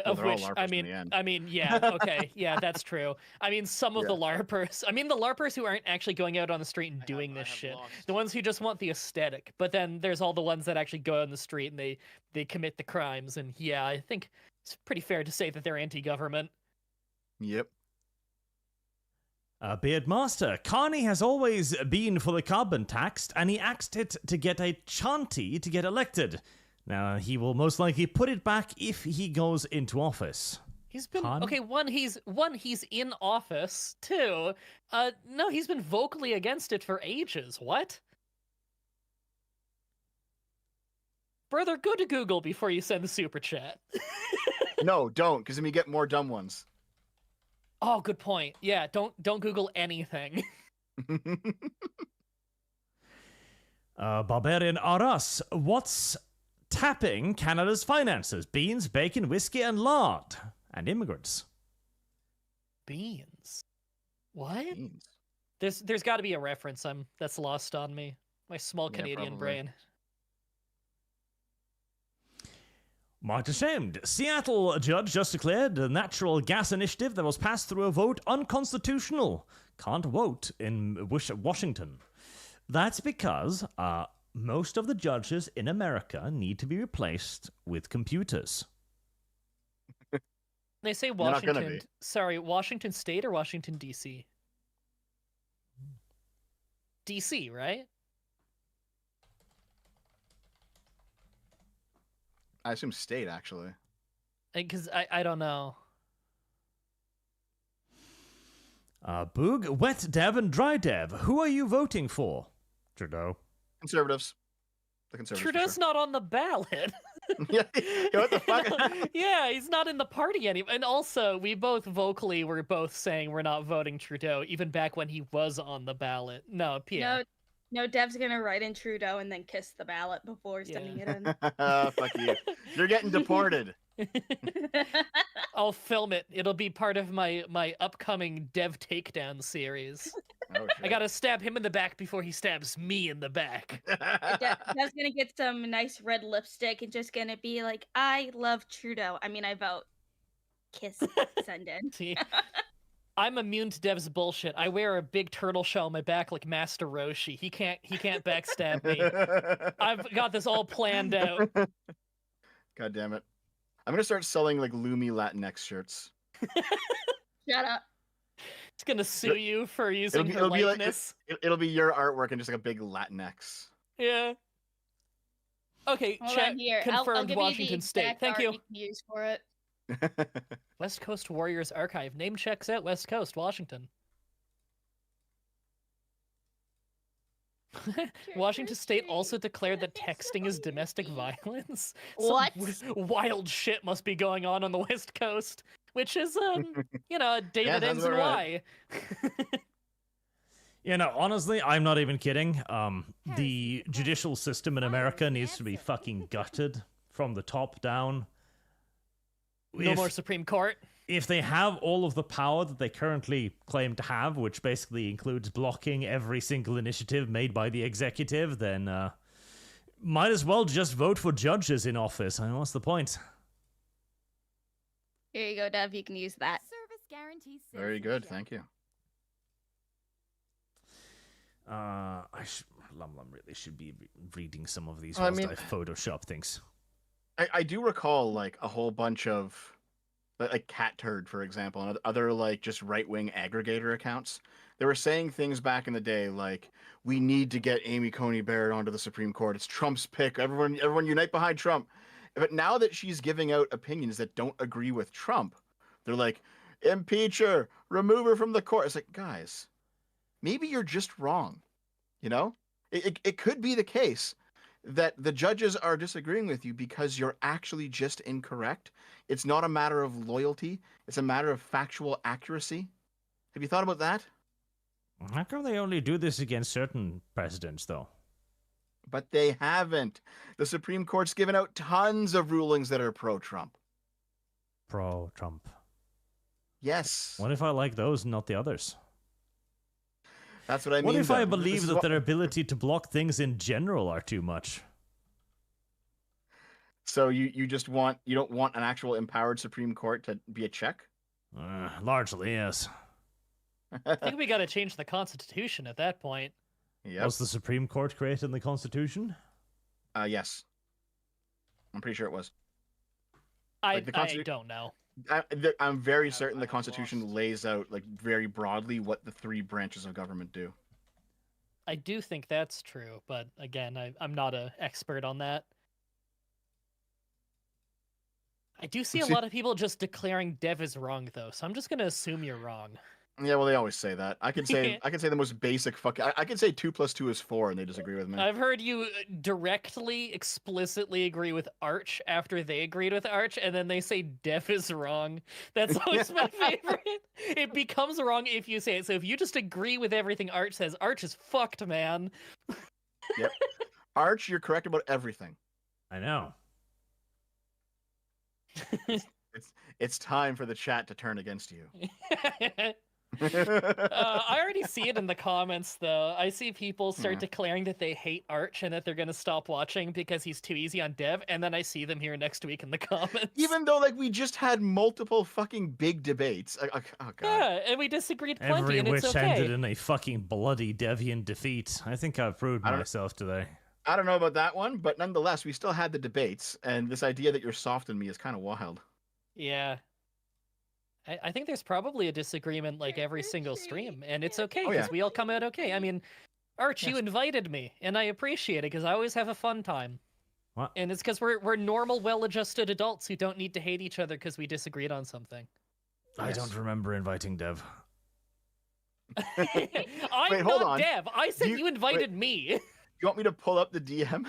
Of they're all which, LARPers in the end. yeah, okay, yeah, that's true. I mean, some of the LARPers, the LARPers who aren't actually going out on the street and doing this shit, the ones who just want the aesthetic. But then there's all the ones that actually go on the street and they commit the crimes. And yeah, I think it's pretty fair to say that they're anti-government. Yep. Beardmaster, Carney has always been for the carbon tax, and he axed it to get a chanty to get elected. Now, he will most likely put it back if he goes into office. He's been Con? okay. He's in office. Two, no, he's been vocally against it for ages. What? Brother, go to Google before you send the super chat. No, don't, because then we get more dumb ones. Oh, good point. Yeah, don't Google anything. Barbarian Aras, what's tapping Canada's finances? Beans, bacon, whiskey, and lard. And immigrants. Beans. What? Beans. There's got to be a reference. That's lost on me. My small Canadian probably. brain. Marked ashamed. Seattle judge just declared the natural gas initiative that was passed through a vote unconstitutional. Can't vote in Washington. That's because most of the judges in America need to be replaced with computers. They say They're not gonna Washington. be. Sorry, Washington State or Washington D.C. D.C. right? I assume state, actually. Because I don't know. Boog, wet dev and dry dev. Who are you voting for? Trudeau. Conservatives. The conservatives. for Trudeau's sure. not on the ballot. Yeah, what the fuck? Yeah, he's not in the party anymore. And also, we both vocally were both saying we're not voting Trudeau, even back when he was on the ballot. No, Pierre. No, Dev's gonna write in Trudeau and then kiss the ballot before sending it in. Fuck you. You're getting deported. I'll film it. It'll be part of my upcoming Dev Takedown series. Oh, shit. I gotta stab him in the back before he stabs me in the back. Dev's gonna get some nice red lipstick and just gonna be like, I love Trudeau. I mean, I vote. Kiss, send in. See? I'm immune to Dev's bullshit. I wear a big turtle shell on my back like Master Roshi. He can't backstab me. I've got this all planned out. God damn it. I'm gonna start selling like Lumi Latinx shirts. Shut up. It's gonna sue you for using her It'll be like likeness. it'll be your artwork and just like a big Latinx. Yeah. Okay, Hold chat on here. I'll confirmed give Washington you the State. exact Thank art you. can use for it. West Coast Warriors Archive. Name checks out West Coast, Washington. Washington State also declared that texting is domestic violence. Some What? Wild shit must be going on the West Coast, which is, David sounds ends in about right. You know, honestly, I'm not even kidding. The judicial system in America needs to be fucking gutted from the top down. No more Supreme Court. If they have all of the power that they currently claim to have, which basically includes blocking every single initiative made by the executive, then might as well just vote for judges in office. I mean, what's the point? Here you go, Dev. You can use that. Service guarantee. Very good, citizenship. thank you. Lum really should be reading some of these I whilst mean- I Photoshop things. I do recall like a whole bunch of like Cat Turd, for example, and other like just right-wing aggregator accounts. They were saying things back in the day like, we need to get Amy Coney Barrett onto the Supreme Court. It's Trump's pick. Everyone unite behind Trump. But now that she's giving out opinions that don't agree with Trump, they're like, impeach her, remove her from the court. It's like, guys, maybe you're just wrong. You know, it could be the case that the judges are disagreeing with you because you're actually just incorrect. It's not a matter of loyalty. It's a matter of factual accuracy. Have you thought about that? How come they only do this against certain presidents, though? But they haven't. The Supreme Court's given out tons of rulings that are pro-Trump. Pro-Trump. Yes. What if I like those and not the others? That's what I mean. What if though. I This believe is that what- their ability to block things in general are too much? So you just want you don't want an actual empowered Supreme Court to be a check? Largely, yes. I think we got to change the Constitution at that point. Yep. Was the Supreme Court created in the Constitution? Yes. I'm pretty sure it was. I the Constitu- don't know. I'm very certain the Constitution lays out like very broadly what the 3 branches of government do. I do think that's true, but again, I'm not an expert on that. I do see a lot of people just declaring Dev is wrong, though, so I'm just gonna assume you're wrong. Yeah, well, they always say that. I can say the most basic fucking. I can say 2 + 2 is 4, and they disagree with me. I've heard you directly, explicitly agree with Arch after they agreed with Arch, and then they say Dev is wrong. That's always my favorite. It becomes wrong if you say it. So if you just agree with everything Arch says, Arch is fucked, man. Yep. Arch, you're correct about everything. I know. It's time for the chat to turn against you. I already see it in the comments, though. I see people start declaring that they hate Arch and that they're going to stop watching because he's too easy on Dev, and then I see them here next week in the comments. Even though, like, we just had multiple fucking big debates. Oh, God. Yeah, and we disagreed plenty, Every and which it's okay. ended in a fucking bloody Deviant defeat. I think I've proved myself today. I don't know about that one, but nonetheless, we still had the debates, and this idea that you're soft on me is kind of wild. Yeah. I think there's probably a disagreement like every single stream, and it's okay because we all come out okay. I mean, Arch, you invited me, and I appreciate it because I always have a fun time. What? And it's because we're normal, well-adjusted adults who don't need to hate each other because we disagreed on something. I don't remember inviting Dev. I'm hold not on. Dev. I said you invited me. You want me to pull up the DM?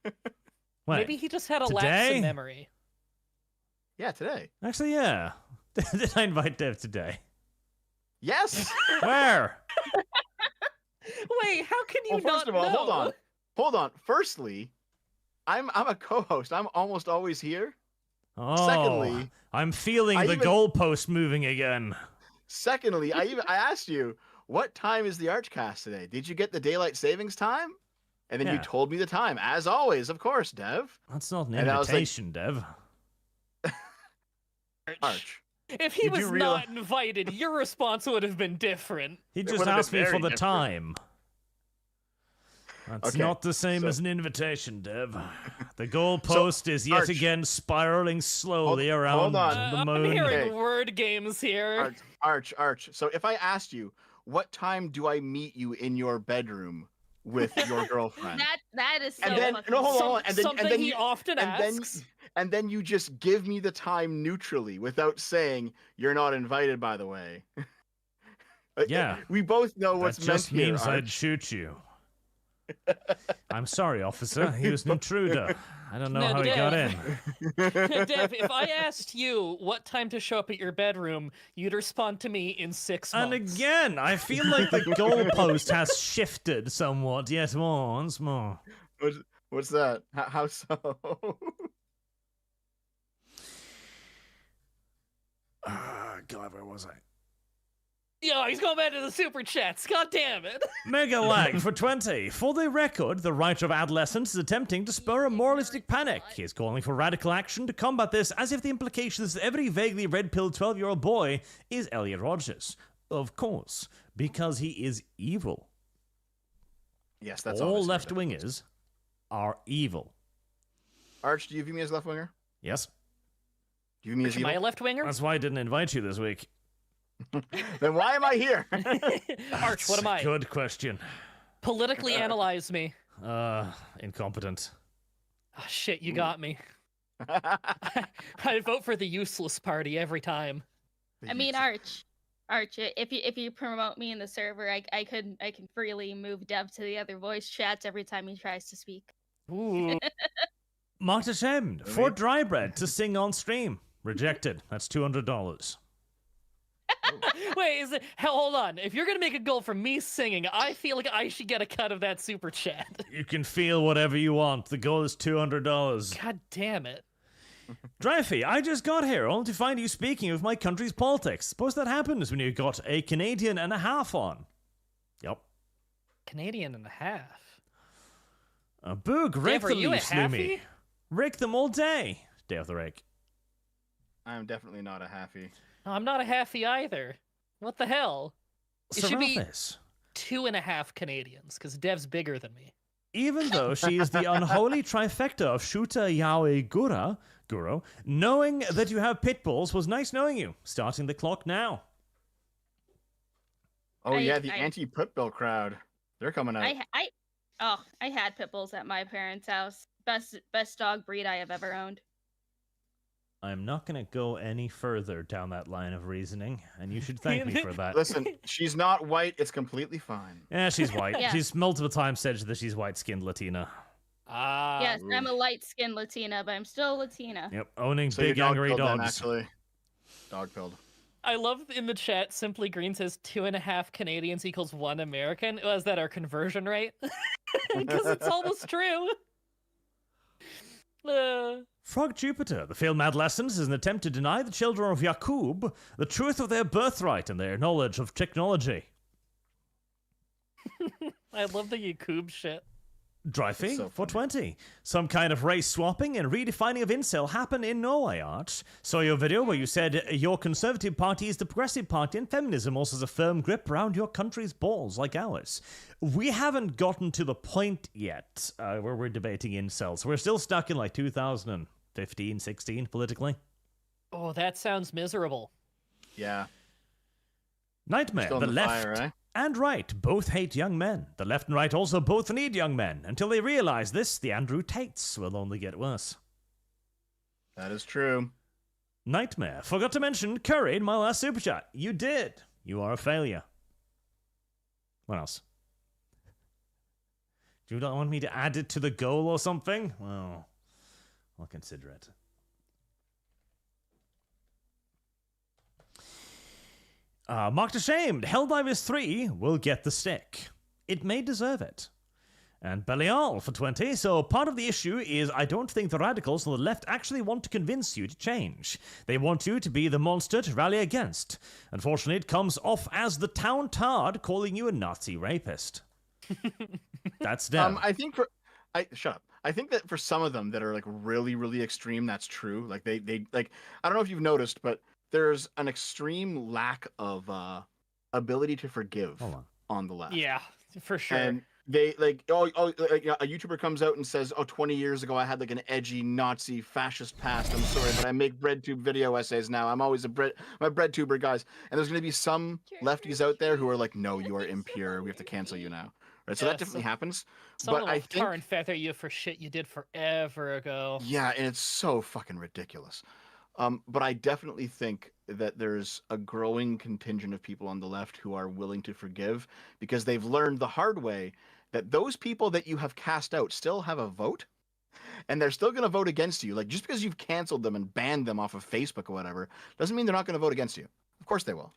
Wait, Maybe he just had a lapse today? in memory. Yeah, today. Actually, yeah. Did I invite Dev today? Yes. Where? Wait, how can you Well, first not of all, know? hold on. Firstly, I'm a co-host. I'm almost always here. Oh, Secondly, I'm feeling the goalpost moving again. Secondly, I asked you, what time is the ArchCast today? Did you get the daylight savings time? And then you told me the time. As always, of course, Dev. That's not an And I was like, invitation, Dev. Arch. If he was not invited, your response would have been different. He just asked me for the time. That's Okay, not the same as an invitation, Dev. The goalpost is yet again spiraling slowly around the moon. I'm hearing word games here. Arch. So if I asked you, what time do I meet you in your bedroom with your girlfriend? That is so and then, fucking hold on. And then, something and then he you, often and asks. And then you just give me the time neutrally without saying, you're not invited, by the way. Yeah. We both know what's that meant just here, means Arch. I'd shoot you. I'm sorry, officer. He was an intruder. I don't know how he got in. Dev, if I asked you what time to show up at your bedroom, you'd respond to me in 6 months. And again, I feel like the goalpost has shifted somewhat yet once more. What's that? How so? God, where was I? Yo, he's going back to the super chats. God damn it. Mega lag for 20. For the record, the writer of Adolescence is attempting to spur a moralistic panic. He is calling for radical action to combat this, as if the implication is that every vaguely red-pilled 12-year-old boy is Elliot Rodgers. Of course, because he is evil. Yes, that's all obviously left-wingers are evil. Arch, do you view me as left winger? Yes. Do you view me as evil? Am I a left winger? That's why I didn't invite you this week. Then why am I here? Arch, what am I? Good question. Politically analyze me. Incompetent. Oh, shit, you got me. I vote for the useless party every time. I mean, Arch, if you promote me in the server, I can freely move Dev to the other voice chats every time he tries to speak. Ooh. Marked attempt for dry bread to sing on stream. Rejected. That's $200. Wait, hold on. If you're gonna make a goal for me singing, I feel like I should get a cut of that super chat. You can feel whatever you want. The goal is $200. God damn it. Dreyfy, I just got here only to find you speaking of my country's politics. Suppose that happens when you got a Canadian and a half on. Yep. Canadian and a half. Boo, great Dev, are you a Lumi. halfie? Rake them all day. Day of the rake. I'm definitely not a halfie. I'm not a halfie either. What the hell? It should be Serapis. 2.5 Canadians, because Dev's bigger than me. Even though she is the unholy trifecta of Shuta Yaoi Guro, knowing that you have pit bulls was nice knowing you. Starting the clock now. Oh yeah, the anti-pitbull crowd. They're coming out. I had pit bulls at my parents' house. Best dog breed I have ever owned. I'm not going to go any further down that line of reasoning, and you should thank me for that. Listen, she's not white. It's completely fine. Yeah, she's white. Yeah. She's multiple times said that she's white-skinned Latina. Yes, I'm a light-skinned Latina, but I'm still Latina. Yep, owning So big your dog angry pilled then, dogs. actually. Dog pilled. I love in the chat, Simply Green says 2.5 Canadians equals 1 American. Was that our conversion rate? Because it's almost true. Frog Jupiter, the failed adolescence, is an attempt to deny the children of Yakub the truth of their birthright and their knowledge of technology. I love the Yakub shit. Dreyfy, So 420. Some kind of race swapping and redefining of incel happened in Norway, Arch. Saw your video where you said your conservative party is the progressive party and feminism also has a firm grip around your country's balls like ours. We haven't gotten to the point yet where we're debating incels. We're still stuck in like 2015, 16 politically. Oh, that sounds miserable. Yeah. Nightmare, Still the in the left fire, eh? and right both hate young men. The left and right also both need young men. Until they realize this, the Andrew Tates will only get worse. That is true. Nightmare, forgot to mention Curry in my last super chat. You did. You are a failure. What else? Do you not want me to add it to the goal or something? Well, I'll consider it. Marked ashamed, Helldivers 3 will get the stick. It may deserve it. And Belial for 20, so part of the issue is I don't think the radicals on the left actually want to convince you to change. They want you to be the monster to rally against. Unfortunately, it comes off as the town tard calling you a Nazi rapist. That's them. I think shut up. I think that for some of them that are like really, really extreme, that's true. Like they like I don't know if you've noticed, but there's an extreme lack of ability to forgive on the left. Yeah, for sure. And they like a YouTuber comes out and says, 20 years ago I had like an edgy Nazi fascist past. I'm sorry, but I make breadtube video essays now. I'm always my breadtuber guys. And there's gonna be some lefties out there who are like, no, you are impure. We have to cancel you now. Right, so that definitely happens. Someone But will I think tar and feather you for shit you did forever ago. yeah, and it's so fucking ridiculous. But I definitely think that there's a growing contingent of people on the left who are willing to forgive because they've learned the hard way that those people that you have cast out still have a vote and they're still going to vote against you. Like just because you've canceled them and banned them off of Facebook or whatever doesn't mean they're not going to vote against you. Of course they will.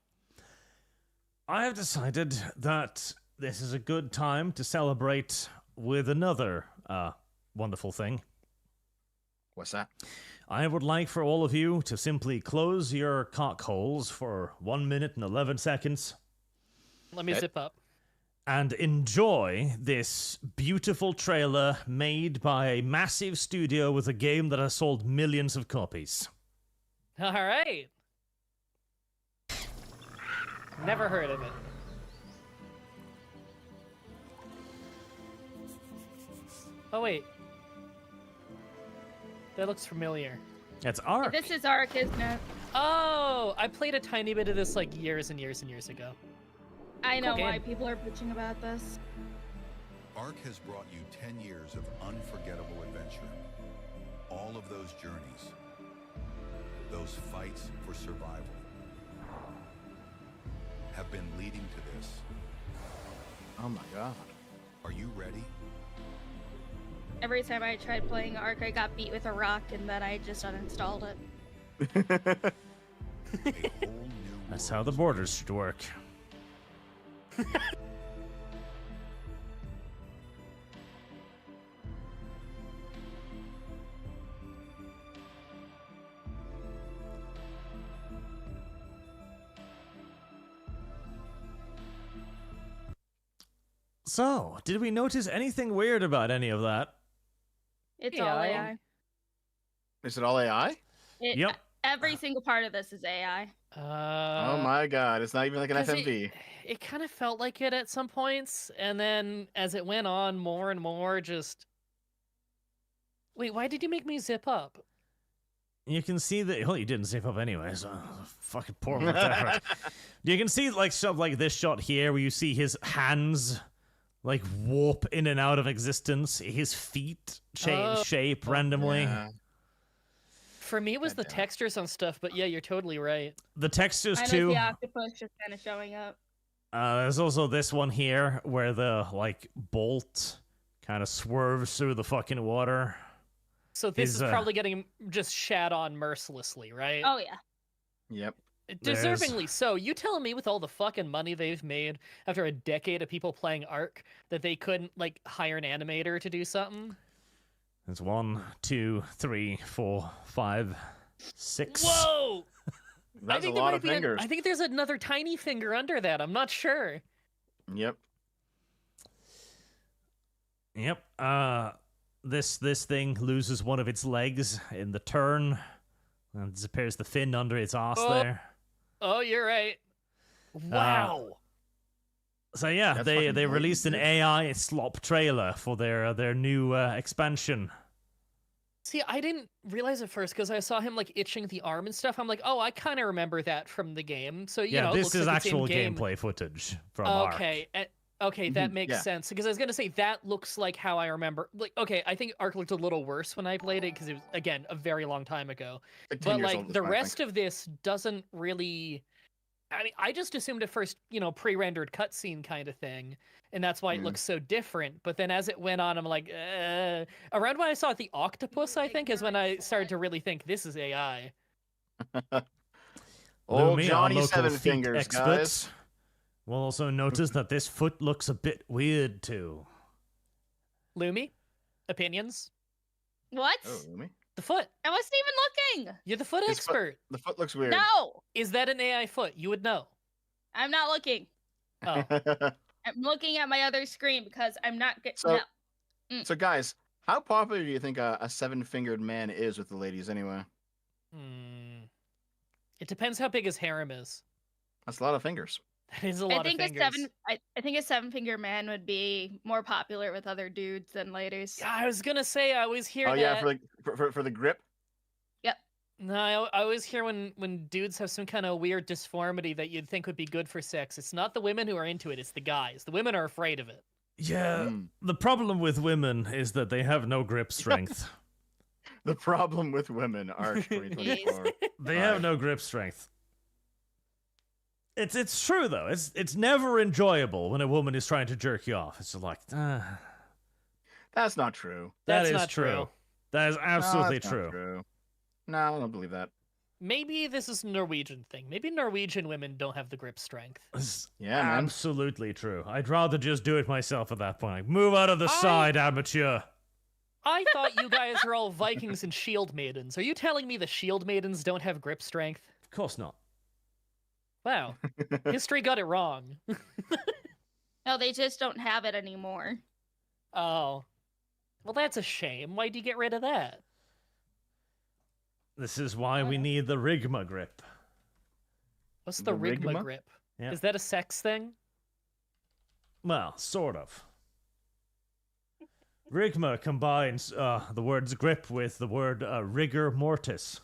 I have decided that this is a good time to celebrate with another wonderful thing. What's that? I would like for all of you to simply close your cock holes for 1 minute and 11 seconds. Let me zip up. And enjoy this beautiful trailer made by a massive studio with a game that has sold millions of copies. All right. Never heard of it. Oh, wait. That looks familiar. It's Ark. This is Ark, isn't it? Oh, I played a tiny bit of this like years and years and years ago. I know Cool why game. people are bitching about this. Ark has brought you 10 years of unforgettable adventure. All of those journeys, those fights for survival, have been leading to this. Oh my god. Are you ready? Every time I tried playing Ark, I got beat with a rock, and then I just uninstalled it. A whole new That's world how the is borders should work. So, did we notice anything weird about any of that? It's Yeah, all I- AI. Is it all AI? Yep. Every single part of this is AI. Oh my god, it's not even like an 'cause FMV. It kind of felt like it at some points, and then as it went on, more and more just. Wait, why did you make me zip up? You can see that. Well, you didn't zip up anyway, so fucking poor whatever. You can see like stuff like this shot here, where you see his hands like warp in and out of existence. His feet change shape randomly. Yeah. For me, it was the Goddamn. textures on stuff, but yeah, you're totally right. The textures I like too. the octopus just kind of showing up. There's also this one here where the like bolt kind of swerves through the fucking water. So this Is, is probably getting just shat on mercilessly, right? Oh yeah. Yep. Deservingly so. You telling me with all the fucking money they've made after a decade of people playing Ark that they couldn't like hire an animator to do something? There's 1, 2, 3, 4, 5, 6. Whoa! That's a there lot might of be fingers. I think there's another tiny finger under that. I'm not sure. Yep. Yep. This thing loses one of its legs in the turn, and disappears the fin under its ass Oh. there. Oh, you're right. Wow. So yeah, That's they fucking released an blatant, AI slop trailer for their new expansion. See, I didn't realize at first because I saw him like itching the arm and stuff. I'm like, oh, I kind of remember that from the game. So you know, it this looks is like it's actual in-game. gameplay footage from Ark. Okay, okay, that Mhm, makes yeah. sense because I was gonna say that looks like how I remember. Like, okay, I think Ark looked a little worse when I played it because it was again a very long time ago. Like 10 But years like old at the this point, I rest of this doesn't really. I mean, I just assumed at first, you know, pre-rendered cutscene kind of thing, and that's why it Mm. looks so different. But then as it went on, I'm like, around when I saw the octopus, I think, is when I started to really think this is AI. Old Lumi, our Johnny local Seven feet Fingers, expert, guys. will also notice that this foot looks a bit weird too. Lumi, opinions? What? Oh, Lumi. The foot. I wasn't even looking. You're the foot His foot- expert. The foot looks weird. No, Is that an AI foot? You would know. I'm not looking. Oh, I'm looking at my other screen because I'm not getting. So- No. So, guys, how popular do you think a seven-fingered man is with the ladies anyway? It depends how big his harem is. That's a lot of fingers. That is a lot I think of a fingers. I think a 7-finger man would be more popular with other dudes than ladies. Yeah, I was gonna say I always hear Oh that. yeah, for the grip. No, I always hear when dudes have some kind of weird disformity that you'd think would be good for sex. It's not the women who are into it; it's the guys. The women are afraid of it. Yeah, Mm. the problem with women is that they have no grip strength. The problem with women, Arch 2024. They have no grip strength. It's true though. It's never enjoyable when a woman is trying to jerk you off. It's just like That's not true. That's that is not true. That is No, absolutely that's not true. true. No, I don't believe that. Maybe this is a Norwegian thing. Maybe Norwegian women don't have the grip strength. It's Yeah, man. absolutely true. I'd rather just do it myself at that point. Move out of the side, amateur. I thought you guys are all Vikings and shield maidens. Are you telling me the shield maidens don't have grip strength? Of course not. Wow, history got it wrong. No, they just don't have it anymore. Oh, well, that's a shame. Why'd you get rid of that? This is why we need the rigma grip. What's the The rigma rigma? grip? Yeah. Is that a sex thing? Well, sort of. Rigma combines the words grip with the word rigor mortis.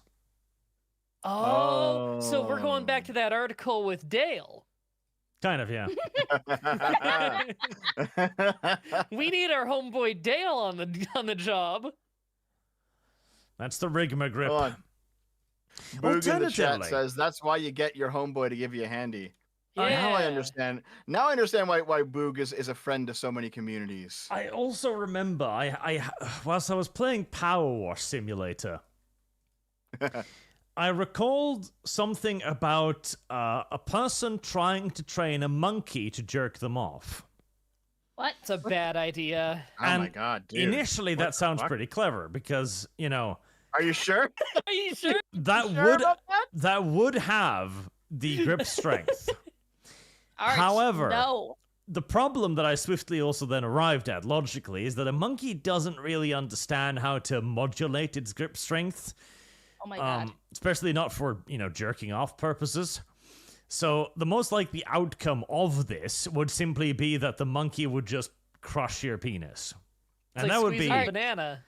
Oh, so we're going back to that article with Dale. Kind of, yeah. We need our homeboy Dale on the job. That's the rigma grip. Hold on. Boog in the chat Alternatively- says that's why you get your homeboy to give you a handy. Now I Yeah. understand. Now I understand why Boog is a friend to so many communities. I also remember, whilst I was playing Power Wash Simulator, I recalled something about a person trying to train a monkey to jerk them off. What? It's a bad idea. Oh my And god, dude. Initially, What that the sounds fuck? pretty clever because, you know, Are you sure? Are you sure? that Sure would about that? that would have the grip strength. Arch, However- no. the problem that I swiftly also then arrived at logically is that a monkey doesn't really understand how to modulate its grip strength. Oh my god. Especially not for, jerking off purposes. So the most likely outcome of this would simply be that the monkey would just crush your penis. It's And like that would be... squeezing a banana.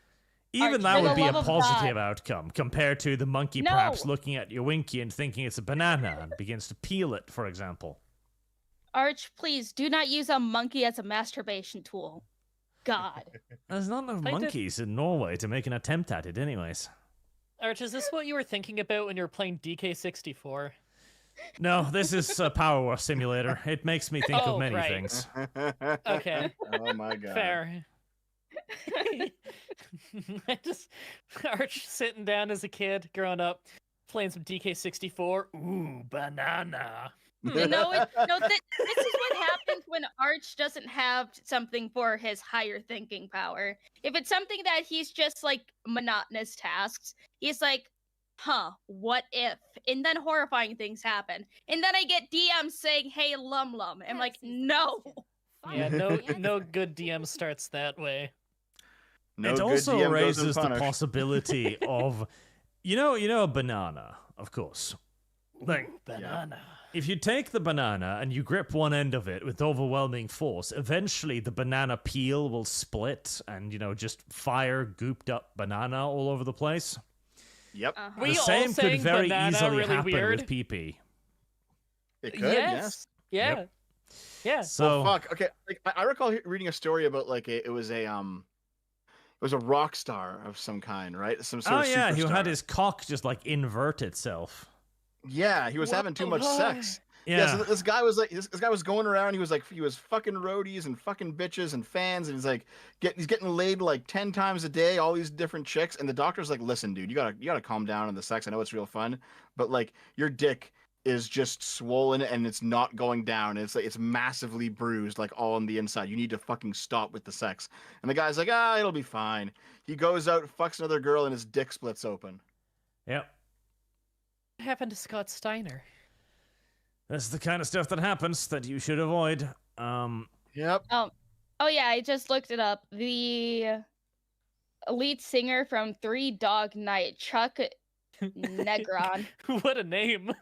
Even Arch, that for would the be a love of positive God. outcome compared to the monkey No. perhaps looking at your winky and thinking it's a banana and begins to peel it, for example. Arch, please do not use a monkey as a masturbation tool. God. There's not enough I did- monkeys in Norway to make an attempt at it anyways. Arch, is this what you were thinking about when you were playing DK64? No, this is a Power War Simulator. It makes me think Oh, of many right. things. Okay, Oh my god. fair. Arch sitting down as a kid, growing up, playing some DK64. Ooh, banana. This is what happens when Arch doesn't have something for his higher thinking power. If it's something that he's just like monotonous tasks, he's like, what if? And then horrifying things happen. And then I get DMs saying, hey, Lum Lum. I'm like, no. Yeah, no good DM starts that way. No It good also DM goes raises the unpunished. possibility of, a banana, of course. Like, Banana. if you take the banana and you grip one end of it with overwhelming force, eventually the banana peel will split and, just fire gooped up banana all over the place. Yep. Uh-huh. We The all same could saying very banana easily really happen weird? with PP. It could, Yes. Yeah. Yep. Yeah. So, Fuck. Okay. Like, I recall reading a story about like it was a rock star of some kind, right? Some sort of he superstar. had his cock just like invert itself. Yeah, he was What having too the much fuck? sex. Yeah. So this guy was like, this guy was going around. He was fucking roadies and fucking bitches and fans, and he's like, he's getting laid like 10 times a day, all these different chicks. And the doctor's like, listen, dude, you gotta calm down on the sex. I know it's real fun, but like your dick is just swollen and it's not going down. It's like it's massively bruised, like all on the inside. You need to fucking stop with the sex. And the guy's like, it'll be fine. He goes out, fucks another girl, and his dick splits open. Yep. What happened to Scott Steiner? That's the kind of stuff that happens that you should avoid. Yep. Oh yeah, I just looked it up. The lead singer from Three Dog Night, Chuck Negron. What a name.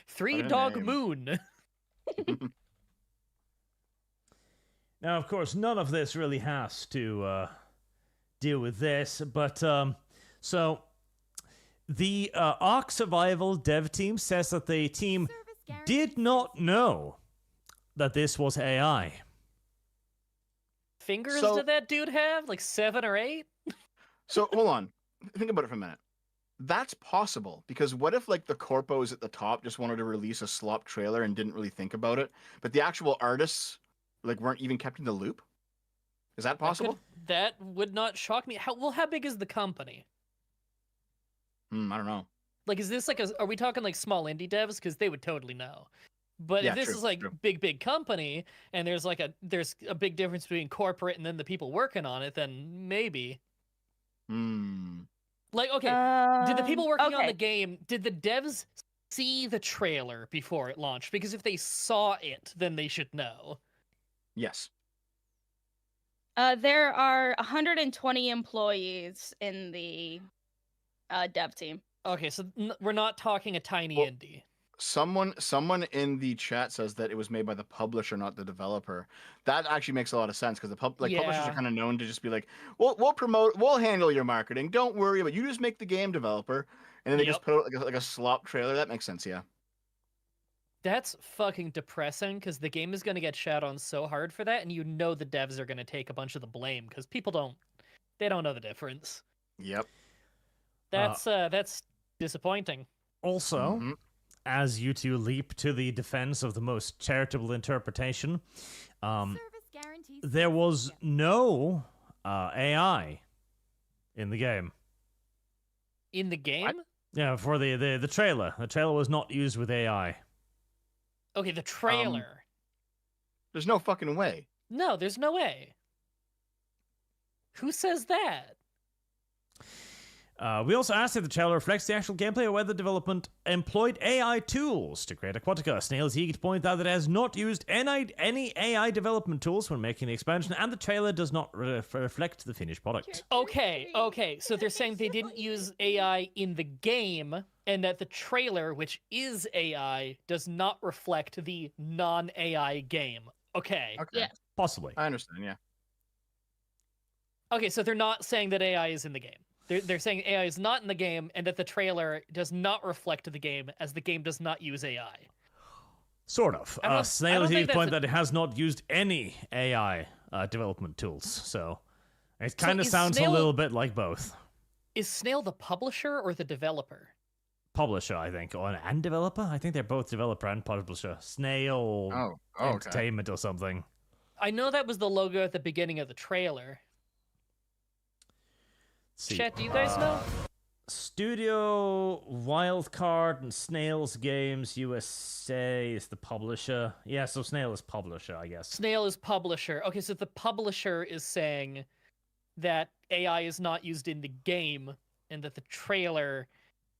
Three What a Dog name. Moon. Now, of course, none of this really has to deal with this, but so the Ark Survival dev team says that the team did not know that this was AI. Fingers So- did that dude have? Like 7 or 8? So hold on. Think about it for a minute. That's possible because what if like the corpos at the top just wanted to release a slop trailer and didn't really think about it, but the actual artists like weren't even kept in the loop? Is that possible? That would not shock me. How big is the company? I don't know. Like, is this like are we talking like small indie devs? Because they would totally know. But Yeah, if this true, is like true. big company and there's a big difference between corporate and then the people working on it, then maybe. Like, okay, did the people working on the game, did the devs see the trailer before it launched? Because if they saw it, then they should know. Yes. There are 120 employees in the dev team. Okay, so we're not talking a tiny Well, indie. Someone in the chat says that it was made by the publisher, not the developer. That actually makes a lot of sense because publishers Yeah. are kind of known to just be like, we'll handle your marketing. Don't worry about it. You just make the game, developer. And then they just Yep. put out like a slop trailer. That makes sense, yeah. That's fucking depressing because the game is going to get shat on so hard for that, and you know the devs are going to take a bunch of the blame because people don't know the difference. Yep. That's disappointing. Also, Mhm. as you two leap to the defense of the most charitable interpretation, there was no AI in the game. In the game? Yeah, for the trailer. The trailer was not used with AI. Okay, the trailer. There's no fucking way. No, there's no way. Who says that? We also asked if the trailer reflects the actual gameplay or whether development employed AI tools to create Aquatica. Snail is eager to point out that it has not used any AI development tools when making the expansion, and the trailer does not reflect the finished product. Okay. So they're saying they didn't use AI in the game, and that the trailer, which is AI, does not reflect the non-AI game. Okay. Yeah. Possibly. I understand. Yeah. Okay, so they're not saying that AI is in the game. They're saying AI is not in the game, and that the trailer does not reflect the game, as the game does not use AI. Sort of. I don't Snail is think eager to point that's that it has not used any AI development tools, so it kind of is sounds Snail- a little bit like both. Is Snail the publisher or the developer? Publisher, I think, and developer. I think they're both developer and publisher. Snail Oh, okay. Entertainment or something. I know that was the logo at the beginning of the trailer. See. Chat, do you guys know? Studio Wildcard and Snail's Games USA is the publisher. Yeah, so Snail is publisher, I guess. Snail is publisher. Okay, so the publisher is saying that AI is not used in the game, and that the trailer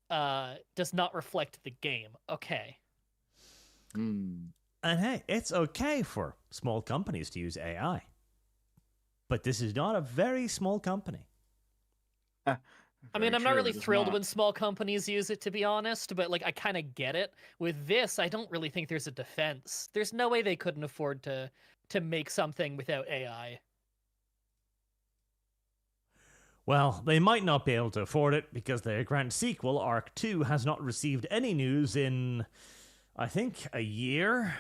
does not reflect the game. Okay. Hmm. And hey, it's okay for small companies to use AI. But this is not a very small company. I mean, Very I'm not true, really it is thrilled not. when small companies use it, to be honest, but like I kind of get it. With this, I don't really think there's a defense. There's no way they couldn't afford to make something without AI. Well, they might not be able to afford it because their grand sequel, Ark 2, has not received any news in, I think, a year.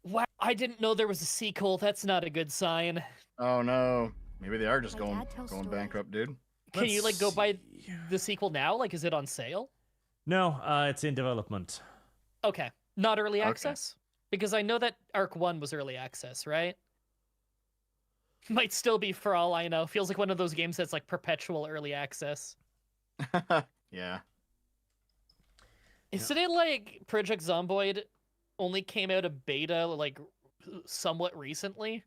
Wow, I didn't know there was a sequel. That's not a good sign. Oh no. Maybe they are just My going dad tells stories. bankrupt, dude. Can you like go Let's buy see. the sequel now? Like, is it on sale? No, it's in development. Okay, not early Okay. access? Because I know that Ark 1 was early access, right? Might still be for all I know. Feels like one of those games that's like perpetual early access. Yeah. Isn't it like Project Zomboid only came out of beta like somewhat recently?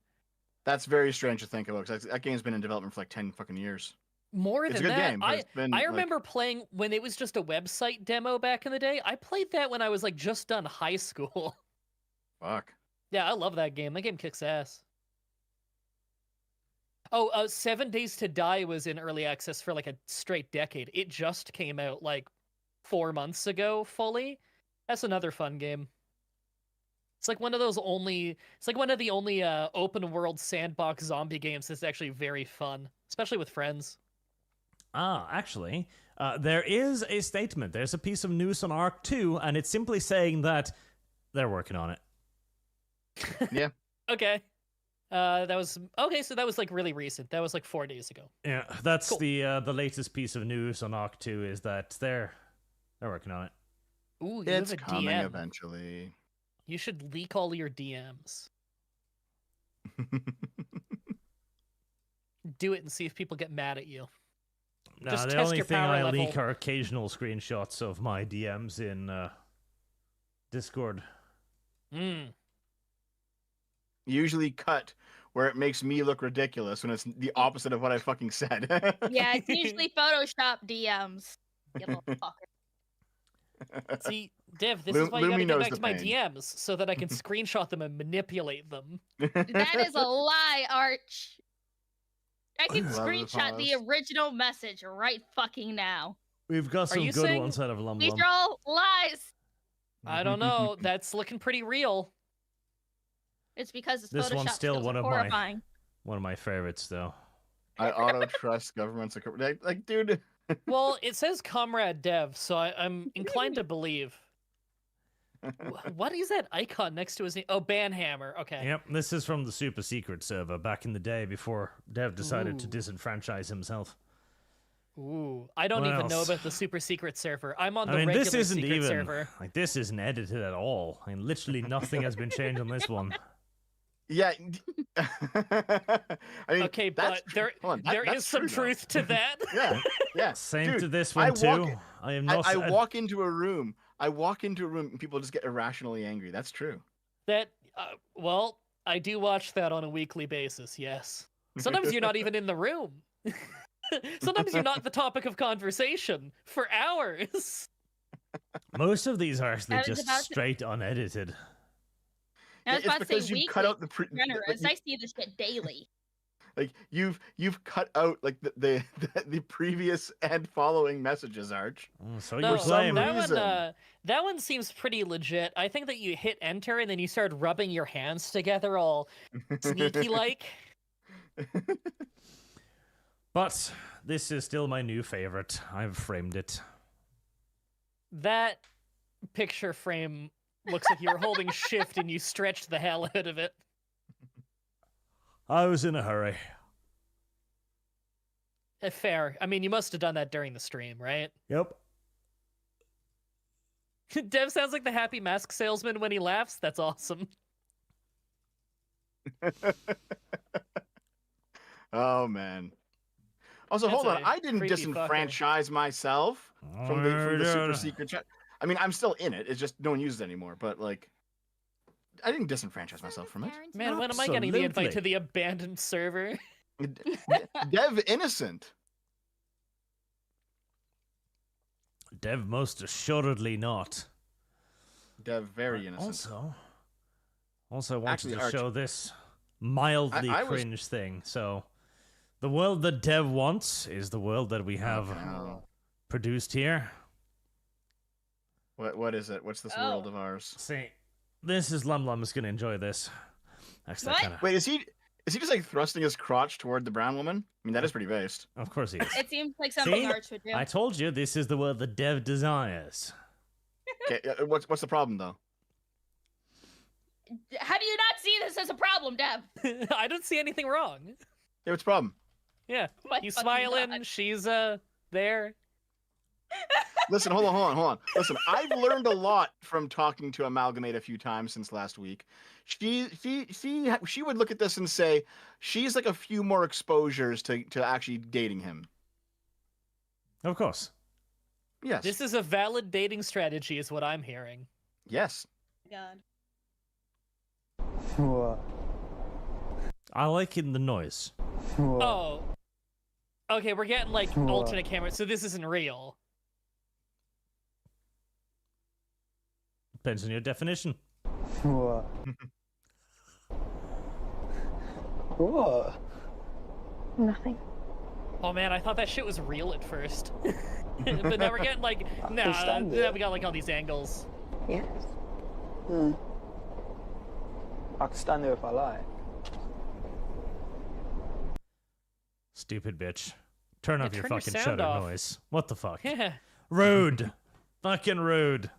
That's very strange to think about, because that game's been in development for like 10 fucking years. More It's a than good that, game, but it's been, I like- remember playing when it was just a website demo back in the day. I played that when I was like just done high school. Fuck. Yeah, I love that game. That game kicks ass. Oh, 7 Days to Die was in early access for like a straight decade. It just came out like 4 months ago fully. That's another fun game. It's like one of those only. It's like one of the only open world sandbox zombie games that's actually very fun, especially with friends. Actually, there is a statement. There's a piece of news on Ark 2, and it's simply saying that they're working on it. Yeah. Okay. That was okay. So that was like really recent. That was like 4 days ago. Yeah, that's Cool. the latest piece of news on Ark 2 is that they're working on it. Ooh, you It's have a coming DM. eventually. You should leak all your DMs. Do it and see if people get mad at you. No, Just the test only your thing power I level. leak are occasional screenshots of my DMs in Discord. Mm. Usually cut where it makes me look ridiculous when it's the opposite of what I fucking said. Yeah, it's usually Photoshop DMs. You little fucker. See, Dev, this is why you Lumi gotta get knows back the to my pain. DMs so that I can screenshot them and manipulate them. That is a lie, Arch. I can Love the screenshot the pause. original message right fucking now. We've got some you good saying ones out of Lum These Lum. are all lies. I don't know. That's looking pretty real. It's because it's This Photoshop one's still skills one are of my- horrifying. One of my favorites, though. I auto trust governments. Like, dude. Well, it says Comrade Dev, so I'm inclined to believe. What is that icon next to his name? Oh, Banhammer. Okay. Yep, this is from the super secret server back in the day before Dev decided to Ooh. disenfranchise himself. Ooh, I don't What even know else? about the super secret server. I'm on the I mean, regular this isn't secret even server. like this isn't edited at all. I mean, literally nothing has been changed on this one. Yeah. I mean, Okay, that's but true. Hold on, there that's is some true, though. truth to that. Yeah, yeah. Same Dude, to this I one too. walk- I am not. I walk into a room. And people just get irrationally angry. That's true. That, well, I do watch that on a weekly basis, yes. Sometimes you're not even in the room. Sometimes you're not the topic of conversation for hours. Most of these are actually I was just about to- straight unedited. I was It's about to say because you cut weekly out the generous. I see this shit daily. like you've cut out like the previous and following messages, Arch. So No, you claim. that one seems pretty legit. I think that you hit enter and then you start rubbing your hands together all sneaky like. But this is still my new favorite. I've framed it. That picture frame looks like you were holding shift and you stretched the hell out of it. I was in a hurry. Fair. I mean, you must have done that during the stream, right? Yep. Dev sounds like the happy mask salesman when he laughs. That's awesome. Oh man. Also, That's hold on. a I didn't creepy fucker. disenfranchise myself from the super secret chat. I mean, I'm still in it. It's just no one uses it anymore. But like, I didn't disenfranchise myself from it. Man, when am I getting the invite to Absolutely. the abandoned server? Dev innocent. Dev most assuredly not. Dev very innocent. Also wanted Actually, to Arch, show this mildly I was- cringe thing. So, the world that Dev wants is the world that we have no. produced here. What is it? What's this Oh. world of ours? See, this is Lum Lum's gonna enjoy this. Actually, What? kinda, Wait, is he just like thrusting his crotch toward the brown woman? I mean, that is pretty based. of course he is. It seems like something See? Arch would do. I told you this is the world that Dev desires. Okay, what's the problem though? How do you not see this as a problem, Dev? I don't see anything wrong. Yeah, what's the problem? Yeah, My he's fucking smiling. God. She's there. Listen, hold on. Listen, I've learned a lot from talking to Amalgamate a few times since last week. She would look at this and say she's like a few more exposures to actually dating him. Of course. Yes. This is a valid dating strategy, is what I'm hearing. Yes. God. What? I like in the noise. What? Oh. Okay, we're getting like What? alternate camera, so this isn't real. Depends on your definition. What? What? Nothing. Oh man, I thought that shit was real at first. But now we're getting like, nah, understand it. now we got like all these angles. Yes. I can stand there if I like. Stupid bitch. Turn Yeah, off your turn your fucking sound shutter off. noise. What the fuck? Yeah. Rude. Fucking rude.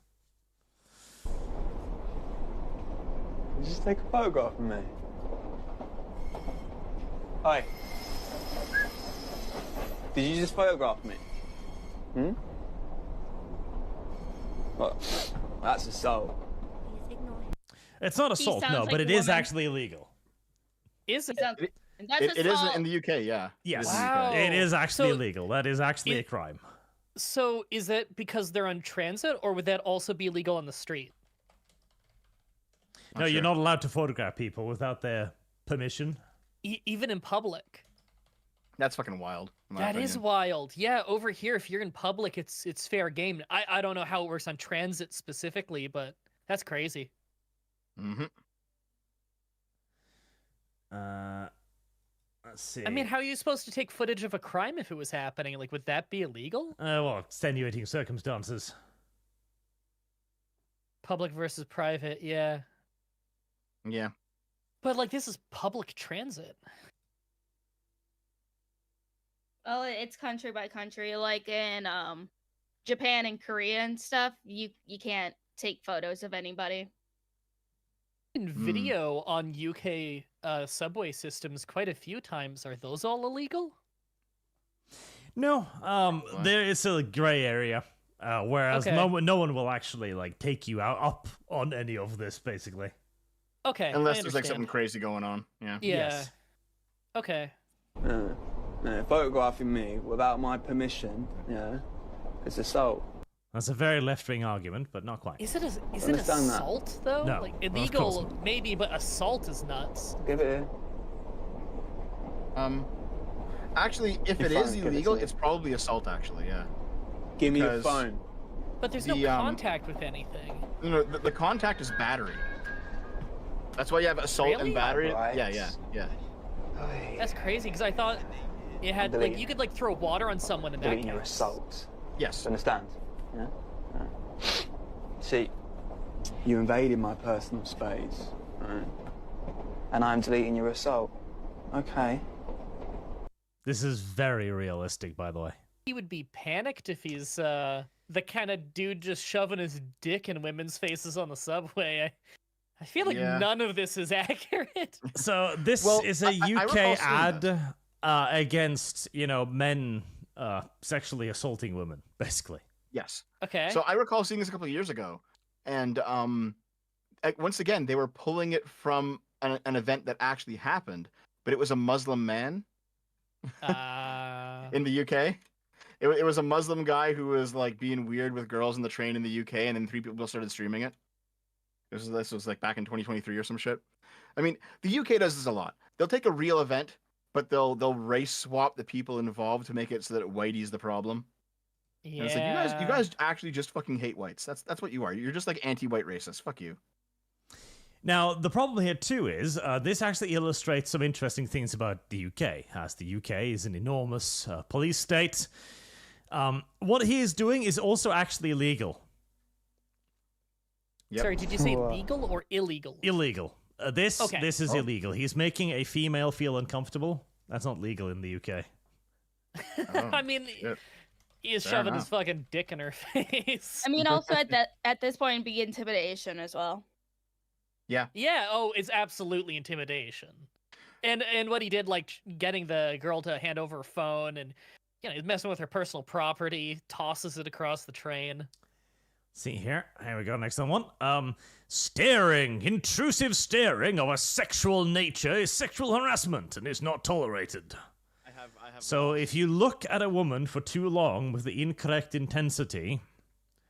You just take a photograph of me. Hi. Did you just photograph me? What? That's assault. It's not He assault, sounds no, like but a it is woman. actually illegal. Is it? Sounds- That's It is assault. in the UK, yeah. Yes. It is in the Wow. UK. It is actually So- illegal. That is actually a it- crime. So is it because they're on transit, or would that also be legal on the street? No, you're not allowed to photograph people without their permission. Even in public? That's fucking wild. in my That is opinion. wild. Yeah, over here, if you're in public, it's fair game. I don't know how it works on transit specifically, but that's crazy. Mhm. Let's see. I mean, how are you supposed to take footage of a crime if it was happening? Like, would that be illegal? Well, extenuating circumstances. Public versus private, yeah. Yeah. But like, this is public transit. Well, it's country by country. Like in Japan and Korea and stuff, you can't take photos of anybody. In video on UK subway systems quite a few times. Are those all illegal? No, there is a gray area. Whereas Okay. no one will actually like take you up on any of this, basically. Okay. Unless I there's like something understand. crazy going on. Yeah. Yeah. Yes. Okay. No, photographing me without my permission, yeah, it's assault. That's a very left-wing argument, but not quite. Is it Understand that. assault though? No, Like of course illegal not. maybe, but assault is nuts. Give it here. Actually, if Your it phone, is give it to illegal, me. it's probably assault. Actually, yeah. Give me your Because- phone. But there's no The, contact with anything. No, the contact is battery. That's why you have assault Really? and battery. Right. Yeah. That's crazy because I thought it had like Delete. you could like throw water on someone in that Deleting your case. assault. Yes. Understand? Yeah? See, you invaded my personal space, right? And I'm deleting your assault. Okay. This is very realistic, by the way. He would be panicked if he's the kind of dude just shoving his dick in women's faces on the subway. I feel like Yeah. none of this is accurate. So this Well, is a I recall UK seeing ad against, men sexually assaulting women, basically. Yes. Okay. So I recall seeing this a couple of years ago, and once again they were pulling it from an event that actually happened, but it was a Muslim man in the UK. It was a Muslim guy who was like being weird with girls in the train in the UK, and then 3 people started streaming it. This was like back in 2023 or some shit. I mean, the UK does this a lot. They'll take a real event, but they'll race swap the people involved to make it so that whitey's the problem. yeah. And it's like you guys actually just fucking hate whites. That's what you are. You're just like anti-white racist. Fuck you. Now, the problem here, too, is this actually illustrates some interesting things about the UK, as the UK is an enormous police state. What he is doing is also actually illegal. Yep. Sorry, did you say legal or illegal? Illegal. This is Oh. illegal. He's making a female feel uncomfortable. That's not legal in the UK. Oh, I mean, shit. he is Fair shoving his enough. fucking dick in her face. I mean, also at this point, be intimidation as well. Yeah. Yeah, it's absolutely intimidation. And what he did, like getting the girl to hand over her phone and he's messing with her personal property, tosses it across the train. See here we go, next one. Staring, intrusive staring of a sexual nature is sexual harassment and is not tolerated. I have So if you look at a woman for too long with the incorrect intensity,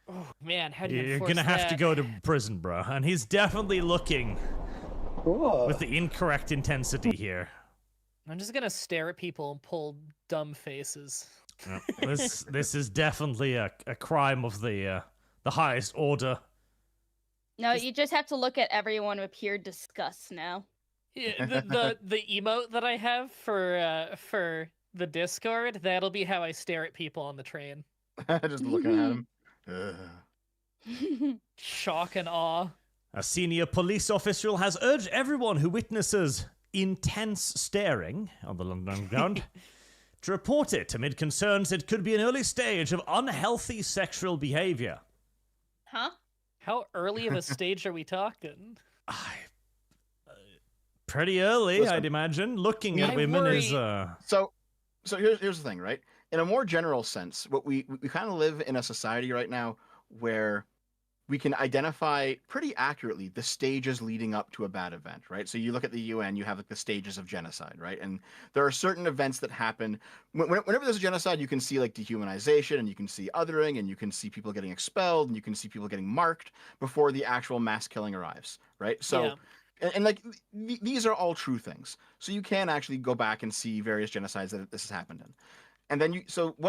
Oh man, how do you you're enforce gonna have to that? go to prison, bro. And he's definitely looking with the incorrect intensity here. I'm just gonna stare at people and pull dumb faces. Yep. This is definitely a crime of the highest order. No, you just have to look at everyone with pure disgust now. Yeah, the emote that I have for the Discord, that'll be how I stare at people on the train. just looking at him. Ugh. Shock and awe. A senior police official has urged everyone who witnesses intense staring on the London Underground to report it amid concerns it could be an early stage of unhealthy sexual behavior. Huh? How early of a stage are we talking? Pretty early, Listen, I'd imagine. Looking at I women worry- is So here's the thing, right? In a more general sense, what we kind of live in a society right now where we can identify pretty accurately the stages leading up to a bad event, right? So you look at the UN, you have like the stages of genocide, right? And there are certain events that happen whenever there's a genocide. You can see like dehumanization, and you can see othering, and you can see people getting expelled, and you can see people getting marked before the actual mass killing arrives, right? So. Yeah. And like these are all true things, so you can actually go back and see various genocides that this has happened in, and then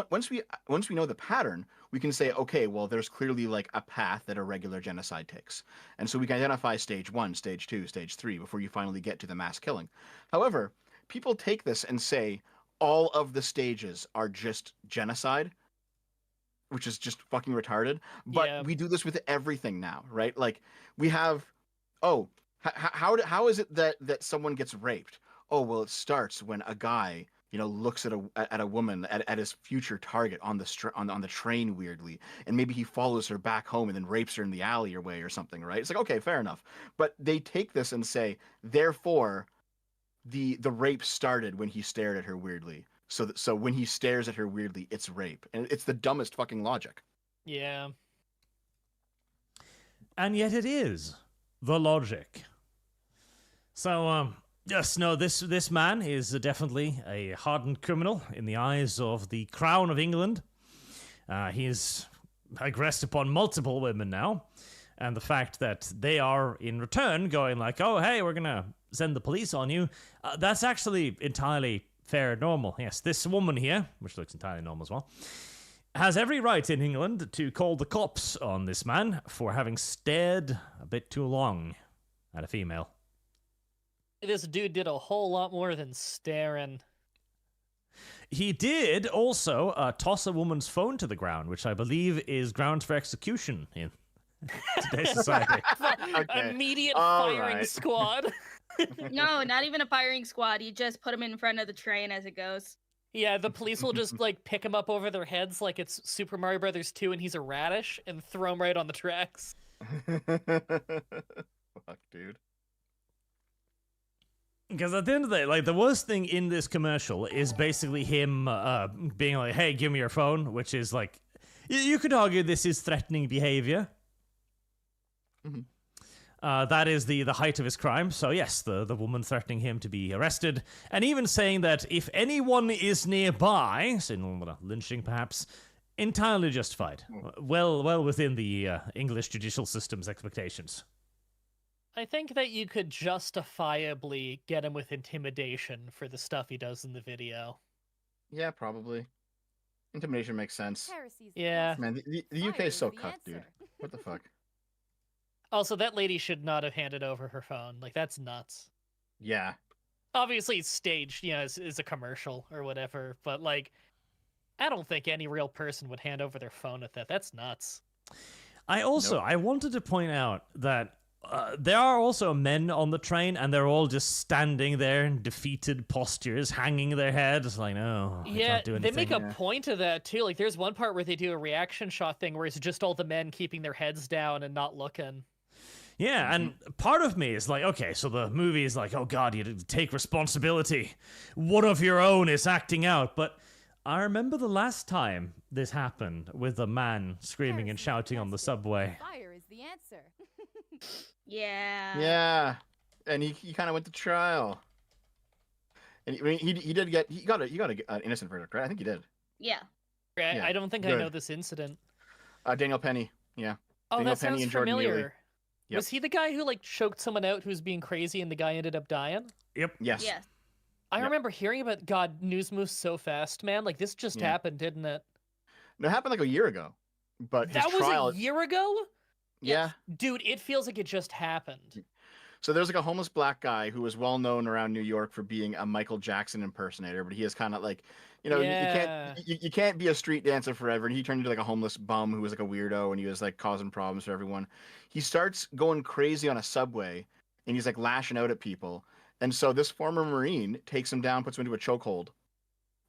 once we know the pattern, we can say, okay, well, there's clearly like a path that a regular genocide takes, and so we can identify stage 1, stage 2, stage 3 before you finally get to the mass killing. However, people take this and say all of the stages are just genocide, which is just fucking retarded. But Yeah. we do this with everything now, right? Like we have, how is it that someone gets raped? Oh, well, it starts when a guy, looks at a woman at his future target on the train weirdly, and maybe he follows her back home and then rapes her in the alleyway or something, right? It's like, okay, fair enough. But they take this and say, therefore, the rape started when he stared at her weirdly. So when he stares at her weirdly, it's rape, and it's the dumbest fucking logic. Yeah. and yet it is the logic. So, yes, no, this man is definitely a hardened criminal in the eyes of the Crown of England. He's aggressed upon multiple women now, and the fact that they are in return going like, oh, hey, we're gonna send the police on you, that's actually entirely fair, normal. Yes, this woman here, which looks entirely normal as well, has every right in England to call the cops on this man for having stared a bit too long at a female. This dude did a whole lot more than staring. He did also toss a woman's phone to the ground, which I believe is grounds for execution in today's society. Okay. Immediate All firing right. squad. No, not even a firing squad. You just put him in front of the train as it goes. Yeah, the police will just like pick him up over their heads like it's Super Mario Brothers 2 and he's a radish and throw him right on the tracks. Fuck, dude. Because at the end of the day, like, the worst thing in this commercial is basically him being like, hey, give me your phone, which is like, you could argue this is threatening behavior. Mm-hmm. That is the height of his crime. So yes, the woman threatening him to be arrested, and even saying that if anyone is nearby, saying lynching perhaps, entirely justified. Well within the English judicial system's expectations. I think that you could justifiably get him with intimidation for the stuff he does in the video. Yeah, probably. Intimidation makes sense. Yeah. Man, the UK is so cut, dude. What the fuck? Also, that lady should not have handed over her phone. Like, that's nuts. Yeah. Obviously, it's staged, you know, as a commercial or whatever, but, like, I don't think any real person would hand over their phone at that. That's nuts. I wanted to point out that there are also men on the train, and they're all just standing there in defeated postures, hanging their heads, like, no, I Yeah, can't do anything. they make a point of that, too. Like, there's one part where they do a reaction shot thing where it's just all the men keeping their heads down and not looking. Yeah, and part of me is like, okay, so the movie is like, oh god, you take responsibility. One of your own is acting out. But I remember the last time this happened with a man screaming and shouting on the subway. Fire is the answer. Yeah. Yeah. And he kind of went to trial. And he did get he got an innocent verdict, right? I think he did. Yeah. Yeah, I don't think I good. know this incident. Daniel Penny. Yeah. Oh, Daniel that Penny sounds and Jordan Neely. familiar. Yep. Was he the guy who, like, choked someone out who was being crazy and the guy ended up dying? Yep. Yes. Yes. I Yep. remember hearing about, God, news moves so fast, man. Like, this just Yeah. happened, didn't it? No, it happened like a year ago. But That his was trial, a year ago? yeah. Dude, it feels like it just happened. So there's like a homeless black guy who was well known around New York for being a Michael Jackson impersonator, but he is kind of like, you know, Yeah. you can't be a street dancer forever. And he turned into like a homeless bum who was like a weirdo, and he was like causing problems for everyone. He starts going crazy on a subway, and he's like lashing out at people. And so this former Marine takes him down, puts him into a chokehold.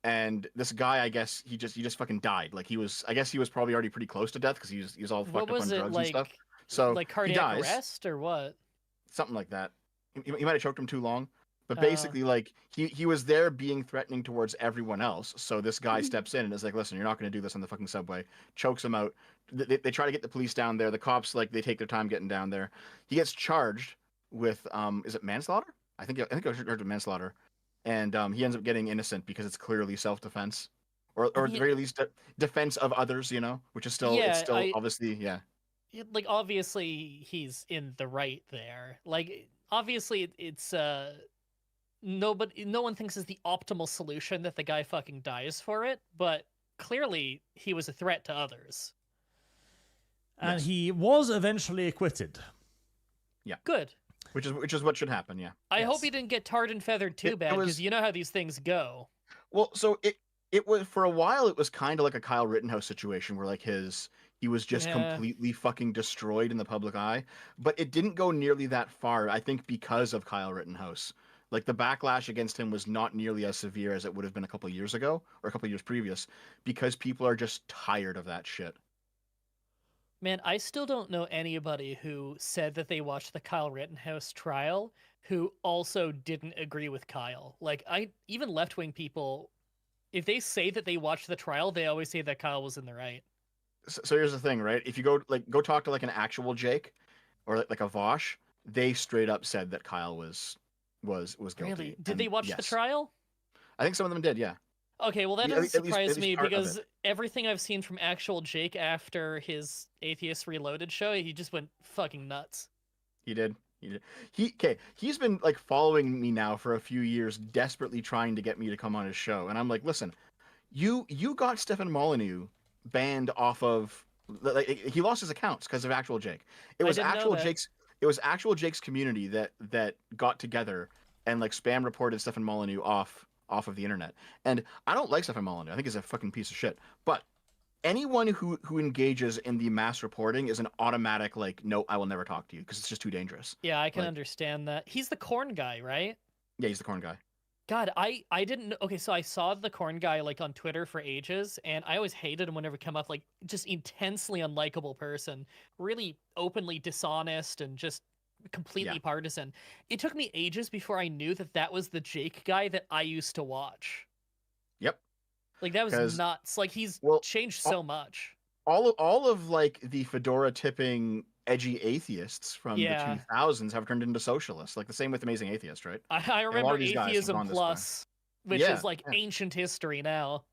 And this guy, I guess he just fucking died. Like I guess he was probably already pretty close to death because he was all What fucked up on was it, drugs like, and stuff. So like he cardiac dies. arrest or what? Something like that. He might have choked him too long, but basically, like he was there being threatening towards everyone else. So this guy steps in and is like, "Listen, you're not going to do this on the fucking subway." Chokes him out. They try to get the police down there. The cops they take their time getting down there. He gets charged with is it manslaughter? I think I was charged with manslaughter, and he ends up getting innocent because it's clearly self-defense, or at the very least defense of others. You know, which is still obviously Like, obviously, he's in the right there. Like, obviously, it's no one thinks is the optimal solution that the guy fucking dies for it, but clearly he was a threat to others. And he was eventually acquitted. Yeah. Good. Which is what should happen. Yeah. I hope he didn't get tarred and feathered too bad, because you know how these things go. Well, so it was for a while. It was kind of like a Kyle Rittenhouse situation where like he was just completely fucking destroyed in the public eye. But it didn't go nearly that far, I think, because of Kyle Rittenhouse. Like, the backlash against him was not nearly as severe as it would have been a couple of years ago or a couple of years previous, because people are just tired of that shit. Man, I still don't know anybody who said that they watched the Kyle Rittenhouse trial who also didn't agree with Kyle. Like, even left-wing people, if they say that they watched the trial, they always say that Kyle was in the right. So here's the thing, right? If you go talk to like an actual Jake or like a Vosh, they straight up said that Kyle was guilty. Really? Did they watch the trial? I think some of them did, yeah. Okay, well, that At doesn't least surprise me, part of because it. everything I've seen from actual Jake after his Atheist Reloaded show, he just went fucking nuts. He did. He's been like following me now for a few years, desperately trying to get me to come on his show, and I'm like, listen, you got Stefan Molyneux banned off of, like, he lost his accounts because of Actual Jake. It was actual Jake's community that got together and like spam reported Stefan Molyneux off of the internet. And I don't like Stefan Molyneux. I think he's a fucking piece of shit. But anyone who engages in the mass reporting is an automatic like, no, I will never talk to you because it's just too dangerous. Yeah, I can understand that. He's the corn guy, right? Yeah, he's the corn guy. God, I didn't. Okay, so I saw the corn guy like on Twitter for ages, and I always hated him whenever he came up. Like, just intensely unlikable person, really openly dishonest, and just completely partisan. It took me ages before I knew that was the Jake guy that I used to watch. Yep. Like, that was nuts. Like, he's changed so much. All of like the fedora tipping edgy atheists from the 2000s have turned into socialists. Like the same with Amazing Atheist, right? I remember Atheism Plus, which is like ancient history now.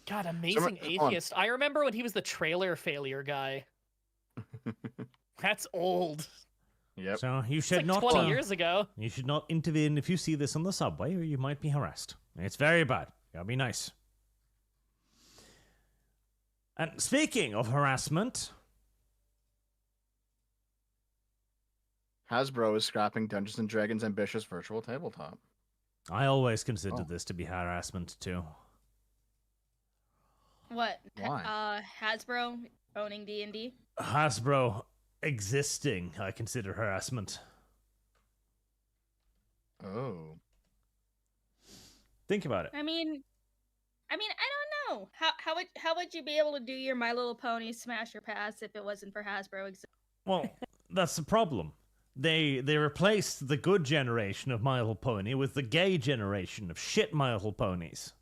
God, Amazing Atheist. I remember when he was the trailer failure guy. That's old. Yep. So you should like not 20 years ago. You should not intervene if you see this on the subway, or you might be harassed. It's very bad. Gotta be nice. And speaking of harassment, Hasbro is scrapping Dungeons and Dragons ambitious virtual tabletop. I always considered this to be harassment too. What? Why? Hasbro owning D&D? Hasbro existing, I consider harassment. Oh. Think about it. I mean, I don't know. How would you be able to do your My Little Pony Smasher Pass if it wasn't for Hasbro existing? Well, that's the problem. They replaced the good generation of My Little Pony with the gay generation of shit My Little Ponies.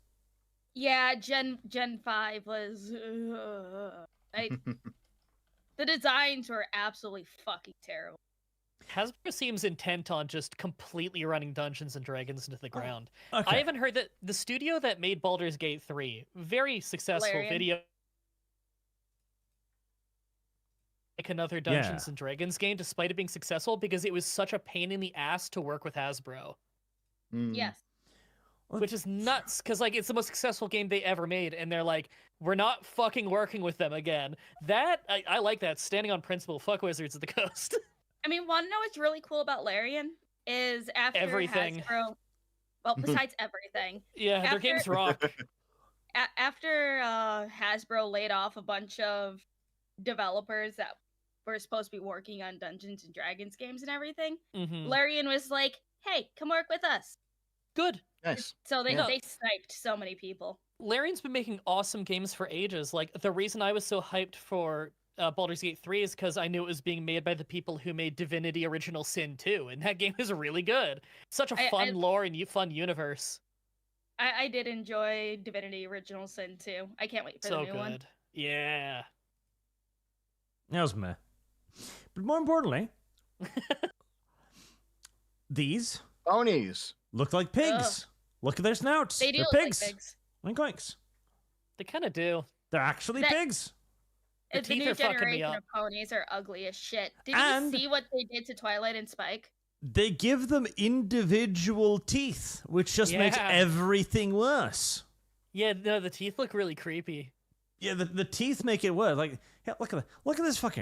Yeah, Gen 5 was... the designs were absolutely fucking terrible. Hasbro seems intent on just completely running Dungeons and Dragons into the ground. Okay. I even heard that the studio that made Baldur's Gate 3, very successful Larian. video, like another Dungeons and Dragons game, despite it being successful, because it was such a pain in the ass to work with Hasbro. Yes. Which is nuts, because like it's the most successful game they ever made, and they're like, we're not fucking working with them again. That I like that, standing on principle. Fuck Wizards of the Coast. I mean, want to know what's really cool about Larian? Is after everything. Hasbro... Well, besides everything. Yeah, their games rock. After Hasbro laid off a bunch of developers that were supposed to be working on Dungeons and Dragons games and everything, Larian was like, hey, come work with us. Good. Nice. So they sniped so many people. Larian's been making awesome games for ages. Like, the reason I was so hyped for Baldur's Gate 3 is because I knew it was being made by the people who made Divinity Original Sin 2, and that game is really good. Such a fun lore and fun universe. I did enjoy Divinity Original Sin 2. I can't wait for the new one. Yeah. That was meh. But more importantly, these ponies look like pigs. Look at their snouts. They do They're look pigs. like pigs. Oink oinks. They kind of do. They're actually pigs. The The teeth new are fucking me generation up. of ponies are ugly as shit. Did And- you see what they did to Twilight and Spike? They give them individual teeth, which just makes Yeah. everything worse. Yeah, no, the teeth look really creepy. Yeah, the teeth make it worse. Like, yeah, look at this fucker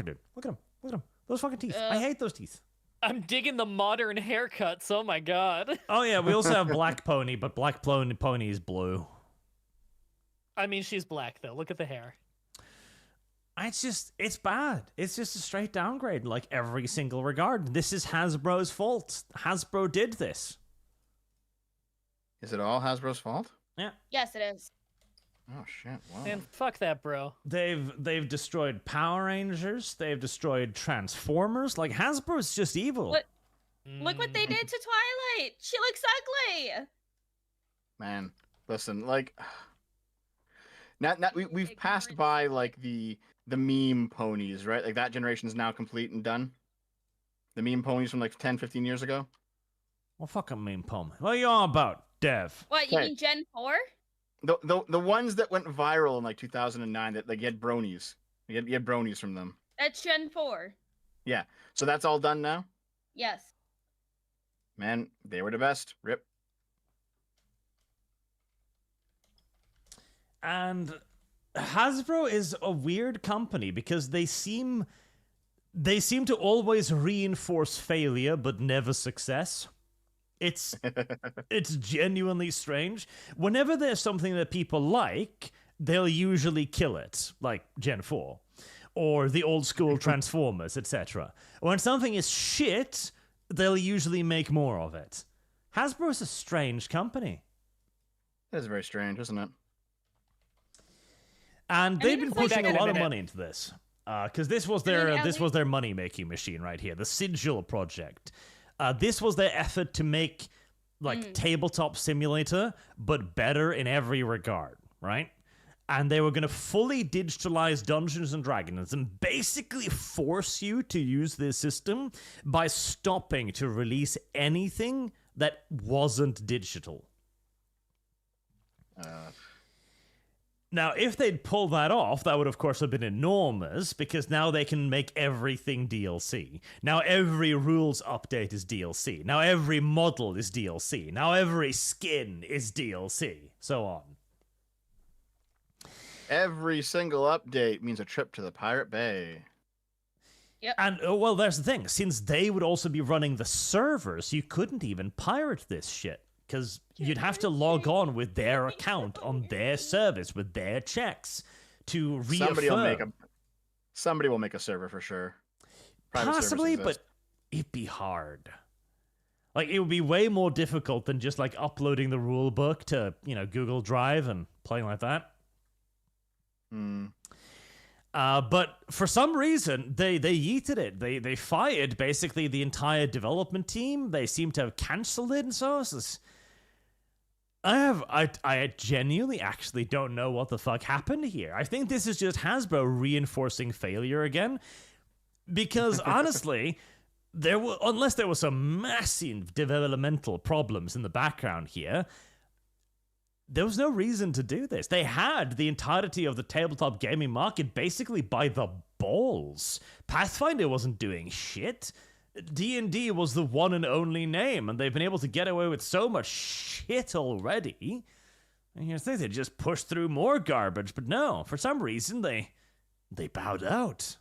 dude. Look at him. Those fucking teeth. I hate those teeth. I'm digging the modern haircuts. Oh my god. Oh yeah, we also have Black Pony, but Black Pony is blue. I mean, she's black though. Look at the hair. It's bad. It's just a straight downgrade in like every single regard. This is Hasbro's fault. Hasbro did this. Is it all Hasbro's fault? Yeah. Yes, it is. Oh shit! Wow. Man, fuck that, bro. They've destroyed Power Rangers. They've destroyed Transformers. Like, Hasbro's just evil. Look what they did to Twilight. She looks ugly. Man, listen, like, we've passed by like the meme ponies, right? Like that generation is now complete and done. The meme ponies from like 10, 15 years ago. Well, fucking meme pony. What are you on about, Dev? What, you Okay. mean Gen 4? The ones that went viral in like 2009 that like you had bronies. You had bronies from them. That's Gen 4. Yeah. So that's all done now? Yes. Man, they were the best. Rip. And Hasbro is a weird company because they seem to always reinforce failure but never success. It's genuinely strange. Whenever there's something that people like, they'll usually kill it, like Gen 4 or the old school Transformers, etc. When something is shit, they'll usually make more of it. Hasbro is a strange company. That is very strange, isn't it? And they've been it's like pushing back a in a lot of minute. money into this, because this was their money making machine right here, the Sigil project. This was their effort to make like tabletop simulator, but better in every regard, right? And they were going to fully digitalize Dungeons and Dragons and basically force you to use this system by stopping to release anything that wasn't digital. Now, if they'd pull that off, that would, of course, have been enormous, because now they can make everything DLC. Now every rules update is DLC. Now every model is DLC. Now every skin is DLC. So on. Every single update means a trip to the Pirate Bay. Yep. And, well, there's the thing. Since they would also be running the servers, you couldn't even pirate this shit. Because you'd have to log on with their account on their service with their checks to reaffirm. Somebody will make a server for sure. Private Possibly, servers but it'd be hard. Like, it would be way more difficult than just, like, uploading the rule book to, Google Drive and playing like that. But for some reason, they yeeted it. They fired basically the entire development team. They seem to have cancelled it, and so it's just, I genuinely actually don't know what the fuck happened here. I think this is just Hasbro reinforcing failure again, because honestly, unless there were some massive developmental problems in the background here, there was no reason to do this. They had the entirety of the tabletop gaming market basically by the balls. Pathfinder wasn't doing shit. D&D was the one and only name, and they've been able to get away with so much shit already. And you think they just pushed through more garbage, but no, for some reason they bowed out.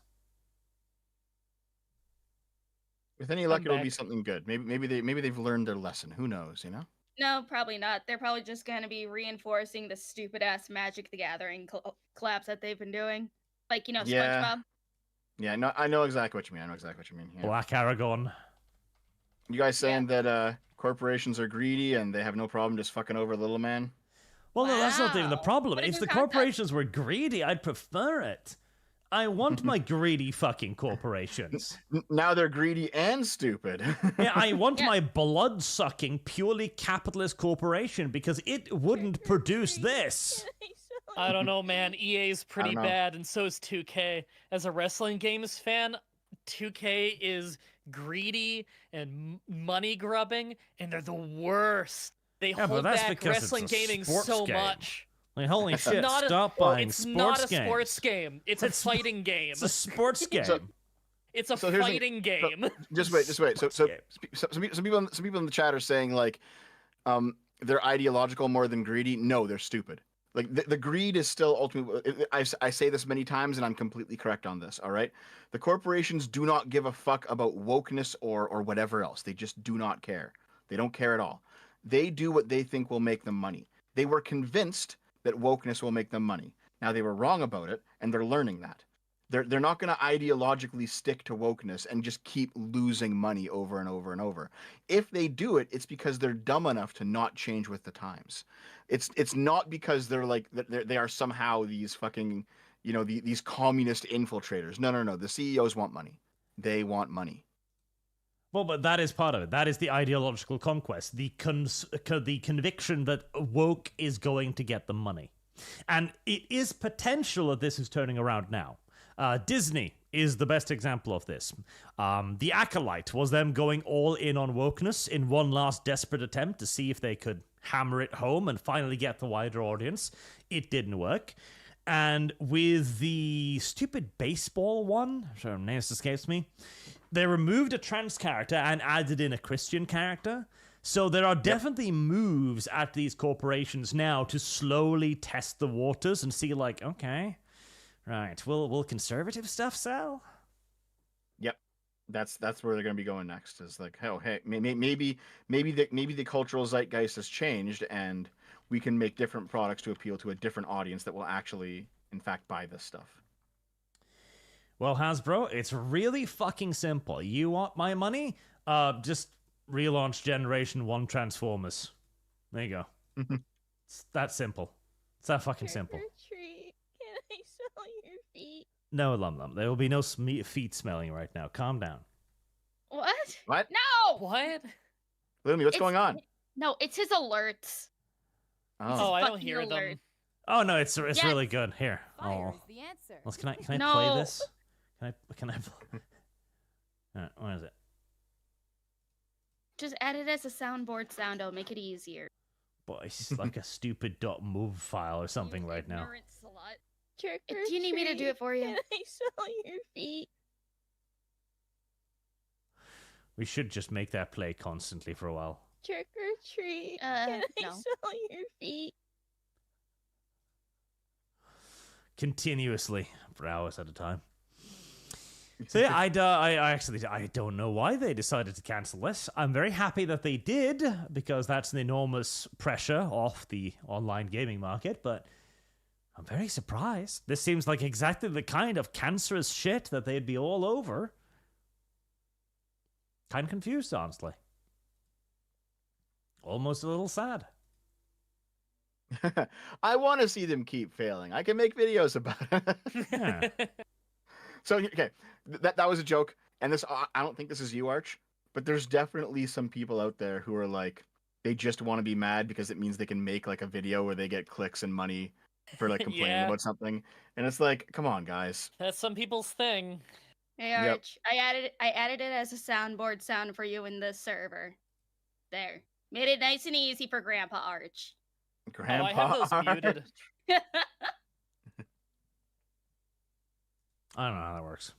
With any luck, it'll be something good. Maybe they've learned their lesson. Who knows? No, probably not. They're probably just going to be reinforcing the stupid-ass Magic the Gathering collabs that they've been doing. Like, SpongeBob. Yeah, no, I know exactly what you mean. Yeah. Black Aragon. You guys saying that corporations are greedy and they have no problem just fucking over little man? Well, no, that's not even the Wow. problem. What a If new the concept. corporations were greedy, I'd prefer it. I want my greedy fucking corporations. Now they're greedy and stupid. Yeah, I want Yeah. my blood-sucking, purely capitalist corporation because it wouldn't produce this. I don't know, man. EA's pretty know. bad, and so is 2K. As a wrestling games fan, 2K is greedy and money grubbing, and they're the worst. They Yeah, but hold that's back because it's wrestling a gaming sports so game. much. Like, holy shit, Not a- stop buying It's sports not a games. sports game. It's a fighting game. It's a sports game. It's a So here's the- fighting game. Just wait. So Okay. some people in the chat are saying like, they're ideological more than greedy. No, they're stupid. Like the greed is still ultimately. I say this many times, and I'm completely correct on this. All right, the corporations do not give a fuck about wokeness or whatever else. They just do not care. They don't care at all. They do what they think will make them money. They were convinced that wokeness will make them money. Now they were wrong about it, and they're learning that. They're not going to ideologically stick to wokeness and just keep losing money over and over and over. If they do it, it's because they're dumb enough to not change with the times. It's not because they are somehow these fucking, these communist infiltrators. No. The CEOs want money. They want money. Well, but that is part of it. That is the ideological conquest, the conviction that woke is going to get the money. And it is potential that this is turning around now. Disney is the best example of this. The Acolyte was them going all in on wokeness in one last desperate attempt to see if they could hammer it home and finally get the wider audience. It didn't work. And with the stupid baseball one, sorry, name escapes me, they removed a trans character and added in a Christian character. So there are definitely moves at these corporations now to slowly test the waters and see, like, okay, right, will conservative stuff sell? Yep, that's where they're going to be going next. Is like, oh, hey, maybe the cultural zeitgeist has changed, and we can make different products to appeal to a different audience that will actually, in fact, buy this stuff. Well, Hasbro, it's really fucking simple. You want my money? Just relaunch Generation 1 Transformers. There you go. It's that simple. It's that fucking simple. Treat. Can I smell your feet? No, Lum. There will be no feet smelling right now. Calm down. What? What? No! What? Lumi, what's going on? No, it's his alerts. Oh, I don't fucking hear alert. them. Oh no, it's really good. Here. Fire Oh. is the answer. Well, can I No. play this? Can I where is it? Just add it as a soundboard sound. It'll make it easier. Boy, it's like a stupid .mov file or something right now. Do you need me to do it for you? Can I smell your feet? We should just make that play constantly for a while. Trick or treat. Can I smell your feet? Continuously for hours at a time. So yeah, I don't know why they decided to cancel this. I'm very happy that they did, because that's an enormous pressure off the online gaming market, but I'm very surprised. This seems like exactly the kind of cancerous shit that they'd be all over. Kind of confused, honestly. Almost a little sad. I want to see them keep failing. I can make videos about it. Yeah. So, okay, that was a joke. And this, I don't think this is you, Arch, but there's definitely some people out there who are like, they just want to be mad because it means they can make like a video where they get clicks and money for like complaining Yeah. about something. And it's like, come on, guys. That's some people's thing. Hey Yep. Arch, I added it as a soundboard sound for you in the server. There. Made it nice and easy for Grandpa Arch. Grandpa. Oh, I have those muted. I don't know how that works.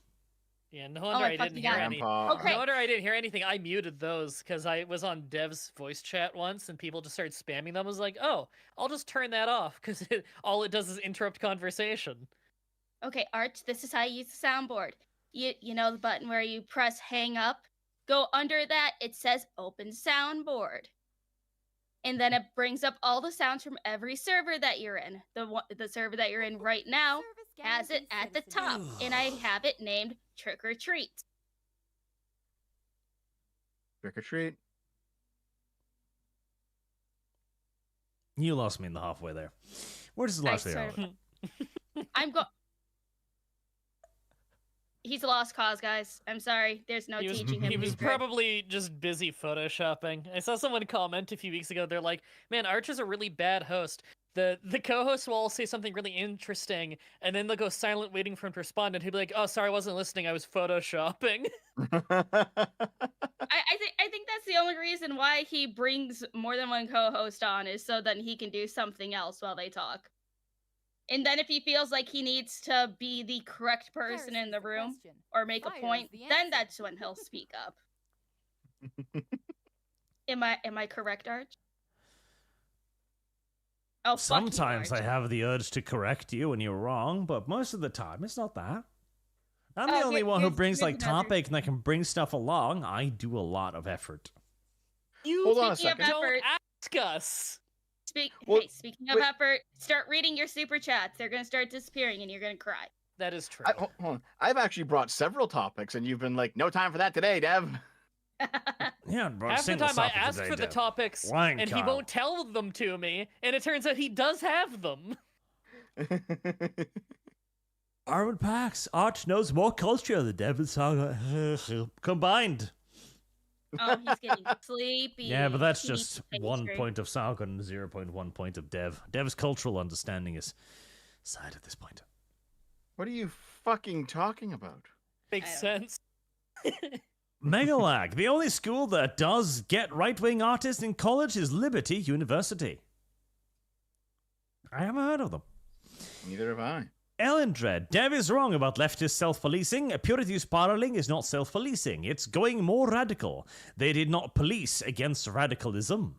Yeah, no wonder I didn't hear anything. Grandpa. Okay. No wonder I didn't hear anything. I muted those because I was on Dev's voice chat once and people just started spamming them. I was like, oh, I'll just turn that off because all it does is interrupt conversation. Okay, Arch, this is how you use the soundboard. You know the button where you press hang up? Go under that, it says open soundboard. And then it brings up all the sounds from every server that you're in. The server that you're in right now has it at the top, and I have it named Trick or Treat. Trick or treat. You lost me in the halfway there. Where does the last video? I'm go. He's a lost cause, guys. I'm sorry. There's no teaching him. He was secret. probably just busy photoshopping. I saw someone comment a few weeks ago. They're like, "Man, Arch is a really bad host. The co-host will all say something really interesting, and then they'll go silent, waiting for him to respond, and he'll be like, "Oh, sorry, I wasn't listening. I was photoshopping." I think that's the only reason why he brings more than one co-host on, is so that he can do something else while they talk. And then if he feels like he needs to be the correct person in the room or make a point, then that's when he'll speak up. Am I correct, Arch? Oh, fuck you, Sometimes I Arch. have the urge to correct you when you're wrong, but most of the time it's not that. I'm the only one who brings like here's another- topic and I can bring stuff along. I do a lot of effort. Hold on a Speaking of second. Don't effort, ask us. speaking of effort, start reading your super chats. They're gonna start disappearing, and you're gonna cry. That is true. Hold on. I've actually brought several topics, and you've been like, no time for that today, Dev. Yeah, bro, Half the single time I topic ask today, for the Dev. topics, Wine and he Carl. won't tell them to me, and it turns out he does have them. Armid Pax, Arch knows more culture than Dev and Saga combined. Oh, he's getting sleepy. Yeah, but that's He needs just to take a 1 drink. point of Saga and 0.1 point of Dev. Dev's cultural understanding is side at this point. What are you fucking talking about? Makes sense. Megalag, the only school that does get right-wing artists in college is Liberty University. I haven't heard of them. Neither have I. Ellen Dread, Dev is wrong about leftist self-policing. Purity spiraling is not self-policing. It's going more radical. They did not police against radicalism.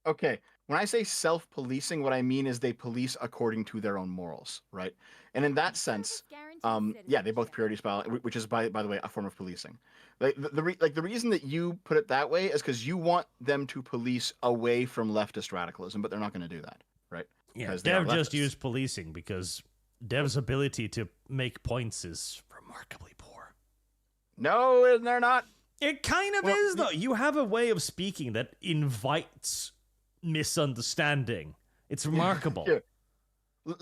Okay, when I say self-policing, what I mean is they police according to their own morals, right? And in that sense, yeah, they both purity spiral, which is by the way a form of policing. Like the reason that you put it that way is because you want them to police away from leftist radicalism, but they're not going to do that, right? Yeah, Dev just used policing because Dev's ability to make points is remarkably poor. No, they're not. It kind of is, though. You have a way of speaking that invites misunderstanding. It's remarkable. Yeah.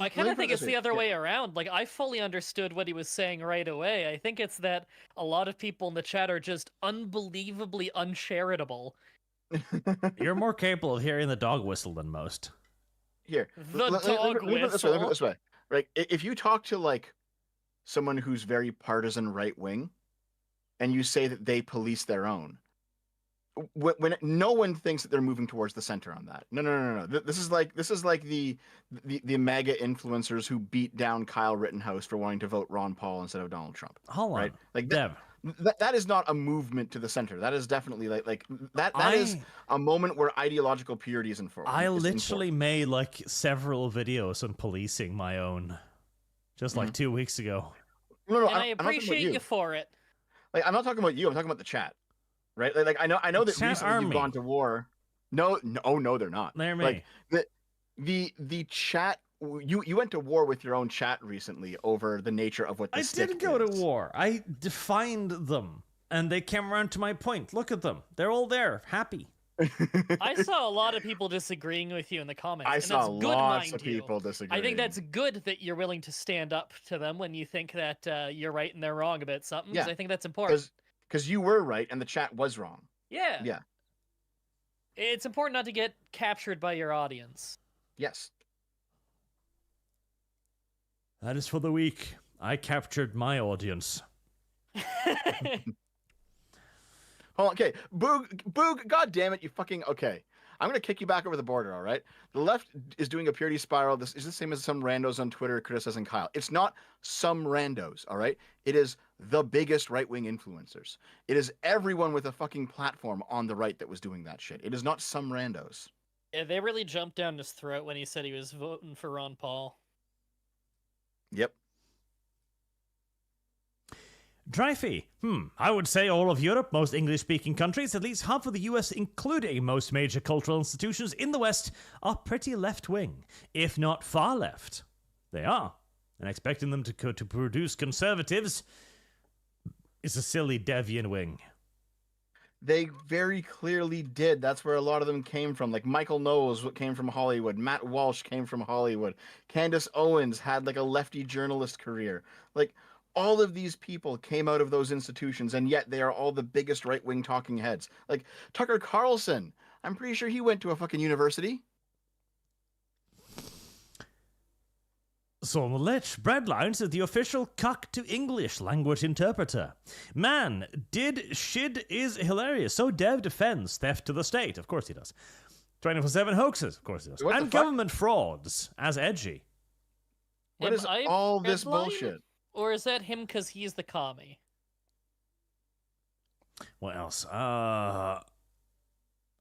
I kind of think it's the other way around. Like, I fully understood what he was saying right away. I think it's that a lot of people in the chat are just unbelievably uncharitable. You're more capable of hearing the dog whistle than most. Here, The dog whistle. Look at this way. Right, if you talk to like someone who's very partisan right wing, and you say that they police their own, when no one thinks that they're moving towards the center on that. No. This is like the MAGA influencers who beat down Kyle Rittenhouse for wanting to vote Ron Paul instead of Donald Trump. Hold on, right? Like Dev. That is not a movement to the center. That is definitely that is a moment where ideological purity is informed. I literally made like several videos on policing my own, just like 2 weeks ago. No, and I appreciate you for it. Like, I'm not talking about you. I'm talking about the chat, right? Like I know that recently you've gone to war. No, they're not. They're me. Like the chat. You went to war with your own chat recently over the nature of what the stick didn't go to war. I defined them, and they came around to my point. Look at them; they're all there, happy. I saw a lot of people disagreeing with you in the comments. I saw and that's lots good, of people disagreeing. I think that's good that you're willing to stand up to them when you think that you're right and they're wrong about something. Yeah, I think that's important. Because you were right and the chat was wrong. Yeah. Yeah. It's important not to get captured by your audience. Yes. That is for the week. I captured my audience. Hold on, okay. Boog, god damn it, you fucking... Okay. I'm going to kick you back over the border, all right? The left is doing a purity spiral. This is the same as some randos on Twitter criticizing Kyle. It's not some randos, all right? It is the biggest right-wing influencers. It is everyone with a fucking platform on the right that was doing that shit. It is not some randos. Yeah, they really jumped down his throat when he said he was voting for Ron Paul. Yep. Dreyfy. I would say all of Europe, most English-speaking countries, at least half of the US, including most major cultural institutions in the West, are pretty left-wing, if not far left. They are. And expecting them to produce conservatives is a silly deviant wing. They very clearly did. That's where a lot of them came from. Like Michael Knowles came from Hollywood. Matt Walsh came from Hollywood. Candace Owens had like a lefty journalist career. Like all of these people came out of those institutions, and yet they are all the biggest right-wing talking heads. Like Tucker Carlson. I'm pretty sure he went to a fucking university. Saul Lich, Breadlines is the official cuck to English language interpreter. Man, shid is hilarious. So Dev defends theft to the state. Of course he does. 24/7 hoaxes. Of course he does. And government frauds as edgy. What is all this bullshit? Or is that him because he's the commie? What else?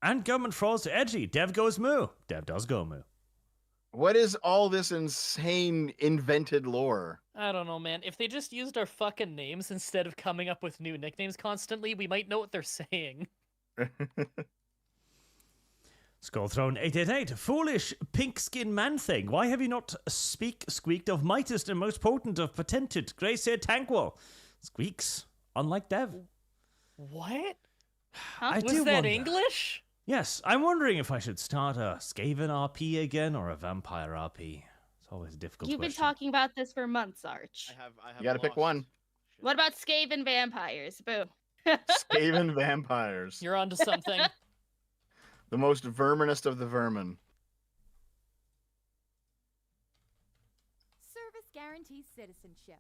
And government frauds to edgy. Dev goes moo. Dev does go moo. What is all this insane invented lore? I don't know, man. If they just used our fucking names instead of coming up with new nicknames constantly, we might know what they're saying. Skullthrone 888. Foolish pink skin man thing. Why have you not squeaked of mightest and most potent of patented grey-haired Tankwell? Squeaks. Unlike Dev. What? I Was do that wonder. English? Yes, I'm wondering if I should start a Skaven RP again or a Vampire RP. It's always a difficult You've question. been talking about this for months, Arch. I have you gotta pick one. What about Skaven vampires? Boo. Skaven vampires. You're onto something. The most verminest of the vermin. Service guarantees citizenship.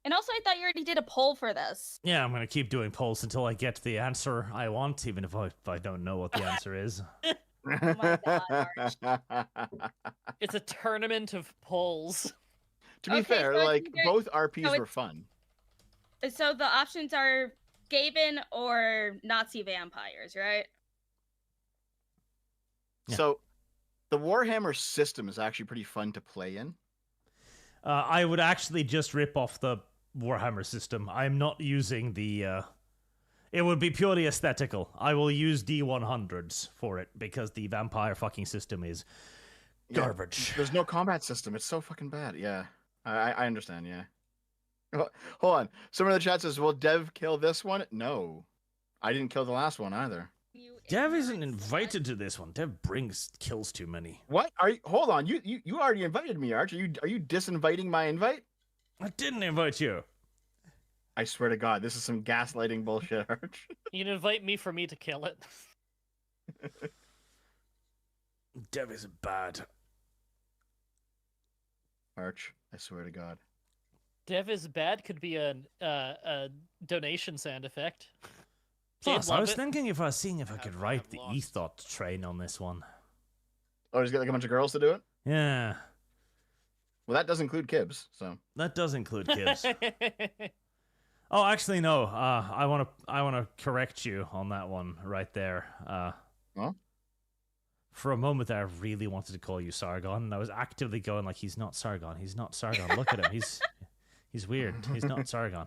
And also, I thought you already did a poll for this. Yeah, I'm going to keep doing polls until I get the answer I want, even if I don't know what the answer is. Oh my god, Arch. It's a tournament of polls. To be Okay, fair, so it's like either- both RPs so were fun. So the options are Gaven or Nazi vampires, right? Yeah. So the Warhammer system is actually pretty fun to play in. I would actually just rip off the Warhammer system. I'm not using the. It would be purely aesthetical. I will use D100s for it because the vampire fucking system is garbage. There's no combat system. It's so fucking bad. Yeah, I understand. Yeah. Hold on. Someone in the chat says, "Will Dev kill this one?" No, I didn't kill the last one either. Dev isn't invited to this one. Dev kills too many. What are you? Hold on. You already invited me, Arch. Are you disinviting my invite? I didn't invite you. I swear to God, this is some gaslighting bullshit, Arch. You can invite me for me to kill it. Dev is bad. Arch, I swear to God. Dev is bad could be a donation sound effect. Plus, They'd I love was it. thinking if I was seeing if I could write the ethos train on this one. Oh, just get like a bunch of girls to do it? Yeah, Well, that does include Kibbs, so. that does include kids. Oh, actually, no. I wanna correct you on that one right there. Huh? For a moment there, I really wanted to call you Sargon, and I was actively going like, he's not Sargon. He's not Sargon. Look at him. He's weird. He's not Sargon.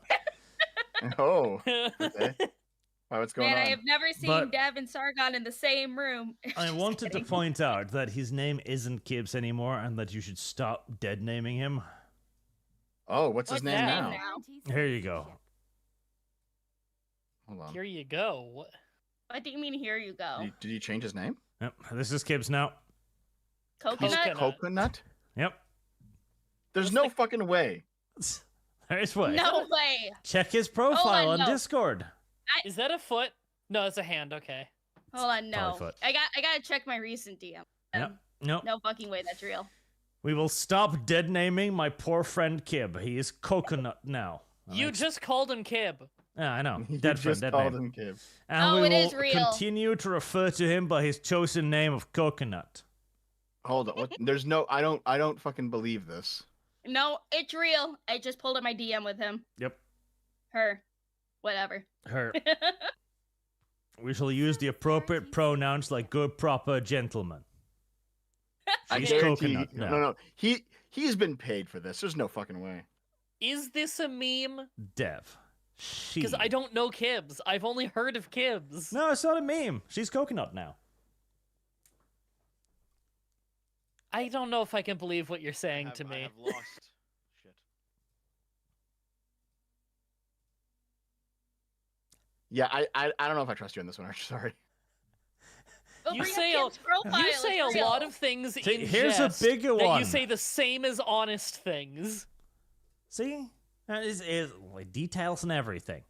Oh. Okay. Wow, what's going Man, on? I have never seen But- Dev and Sargon in the same room. I Just wanted to kidding. point out that his name isn't Gibbs anymore, and that you should stop dead naming him. Oh, what's his What's name his now? name now? Here you go. Hold on. Here you go. What? What do you mean, here you go? Did he change his name? Yep, this is Gibbs now. Coconut? Coconut. Coconut? Yep. There's no fucking way. There's way. No way. Check his profile on no. Discord. Is that a foot? No, it's a hand. Okay. Hold on, no. Foot. I gotta check my recent DM. Yep. Nope. No fucking way that's real. We will stop dead naming my poor friend Kib. He is Coconut now. You just called him Kib. Yeah, I know. You Dead friend, just dead called name. him Kib. And Oh, we it is will real. continue to refer to him by his chosen name of Coconut. Hold on. What? There's no. I don't fucking believe this. No, it's real. I just pulled up my DM with him. Yep. Her. Whatever. Her. We shall use the appropriate pronouns like good, proper gentlemen. I She's guarantee. Coconut now. No. He's been paid for this. There's no fucking way. Is this a meme? Dev. She. Because I don't know Kibbs. I've only heard of Kibbs. No, it's not a meme. She's Coconut now. I don't know if I can believe what you're saying to me. I have lost. Shit. Yeah, I don't know if I trust you on this one, Arch. Sorry. But You bring up say Kim's profile, You say a it's real. lot of things See, in here's a jest bigger that one. you say the same as honest things. See? That is like details and everything.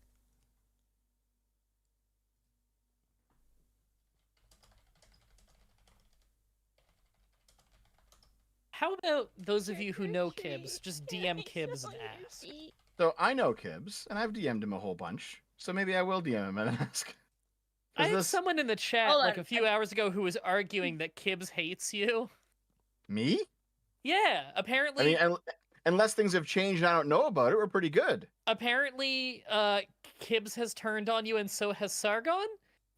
How about those of you who know Kibbs, just DM Kibbs and ask? So I know Kibbs, and I've DM'd him a whole bunch. So maybe I will DM him and ask. I Is had this someone in the chat Hold like on, a few hours ago who was arguing that Kibbs hates you. me? Yeah, I apparently, mean, unless things have changed and I don't know about it, we're pretty good. apparently, Kibbs has turned on you, and so has Sargon,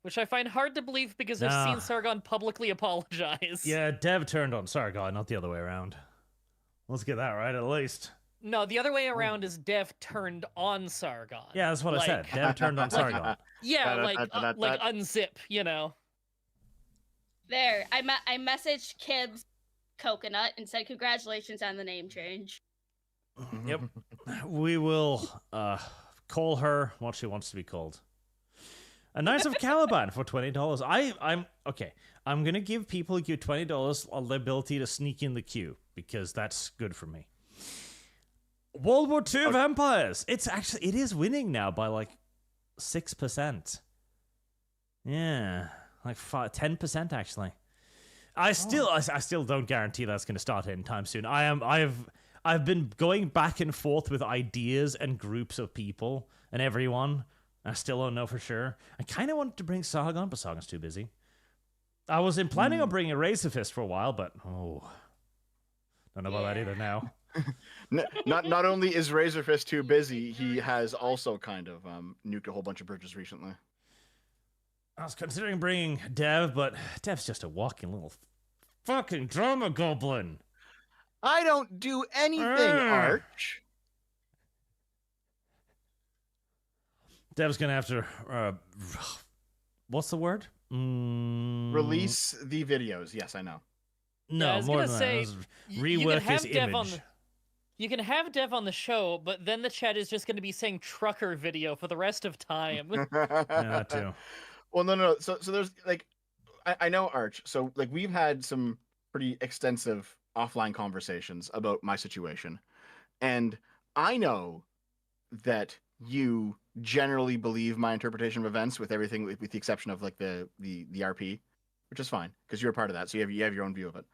which I find hard to believe because I've Nah. seen Sargon publicly apologize. Yeah, Dev turned on Sargon, not the other way around. Let's get that right at least. No, the other way around is Dev turned on Sargon. Yeah, that's what I said. Like- Dev turned on Sargon. Yeah, like Da-da-da-da-da. unzip, you know. There. I messaged Kibbs Coconut and said congratulations on the name change. Yep. We will call her what she wants to be called. A Knights of Caliban for $20. I'm okay. I'm gonna give people who give $20 the ability to sneak in the queue because that's good for me. World War II Vampires. It is winning now by like 6%. Yeah, like 10% actually. I still don't guarantee that's going to start anytime soon. I've been going back and forth with ideas and groups of people and everyone. I still don't know for sure. I kind of wanted to bring Sargon, but Sargon's too busy. I was planning on bringing a Razor Fist for a while, but don't know about that either now. Not only is Razor Fist too busy, he has also kind of nuked a whole bunch of bridges recently. I was considering bringing Dev, but Dev's just a walking little fucking drama goblin. I don't do anything, Arch. Dev's gonna have to what's the word? Release the videos. Yes, I know. No, yeah, I was more gonna than say, that. Rework his image. You can have Dev on the show, but then the chat is just going to be saying trucker video for the rest of time. Yeah, that too. Well, no. So there's like, I know Arch. So like we've had some pretty extensive offline conversations about my situation, and I know that you generally believe my interpretation of events with everything, with the exception of like the RP, which is fine because you're a part of that, so you have your own view of it.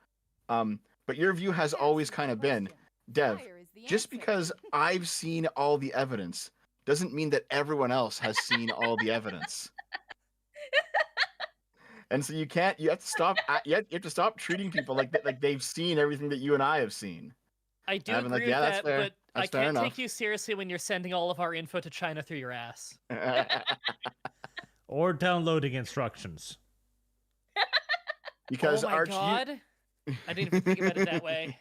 But your view has always kind of been, Dev, just because I've seen all the evidence doesn't mean that everyone else has seen all the evidence. And so you have to stop. You have to stop treating people like they've seen everything that you and I have seen. I do agree with that's that, fair. but I can't take you seriously when you're sending all of our info to China through your ass. Or downloading instructions. Because oh my Arch, God. I didn't even think about it that way.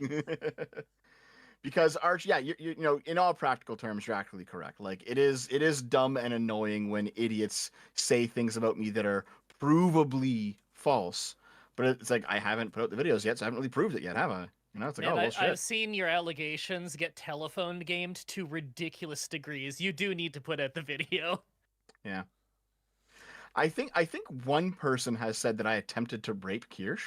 Because Arch, yeah, you know, in all practical terms, you're actually correct. Like it is dumb and annoying when idiots say things about me that are provably false. But it's like I haven't put out the videos yet, so I haven't really proved it yet, have I? You know, it's like, Man, well, shit. I've seen your allegations get telephone gamed to ridiculous degrees. You do need to put out the video. Yeah. I think one person has said that I attempted to rape Kirsch.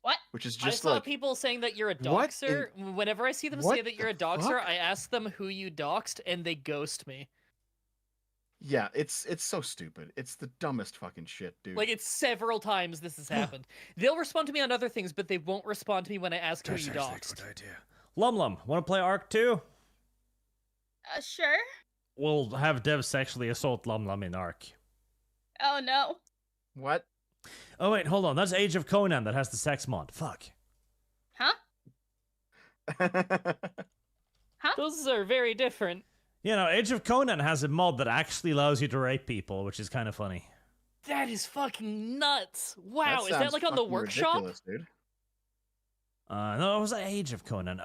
What? Which is just I saw like people saying that you're a doxer. Whenever I see them say that you're a doxer, I ask them who you doxed, and they ghost me. Yeah, it's so stupid. It's the dumbest fucking shit, dude. Like, it's several times this has happened. They'll respond to me on other things, but they won't respond to me when I ask who you doxed. Good idea. Lum, want to play Ark 2? Sure. We'll have Dev sexually assault Lum in Ark. Oh no. What? Oh wait, hold on. That's Age of Conan that has the sex mod. Fuck. Huh? Huh? Those are very different. You know, Age of Conan has a mod that actually allows you to rape people, which is kind of funny. That is fucking nuts. Wow, is that like on the workshop? Ridiculous, dude. No, it was Age of Conan.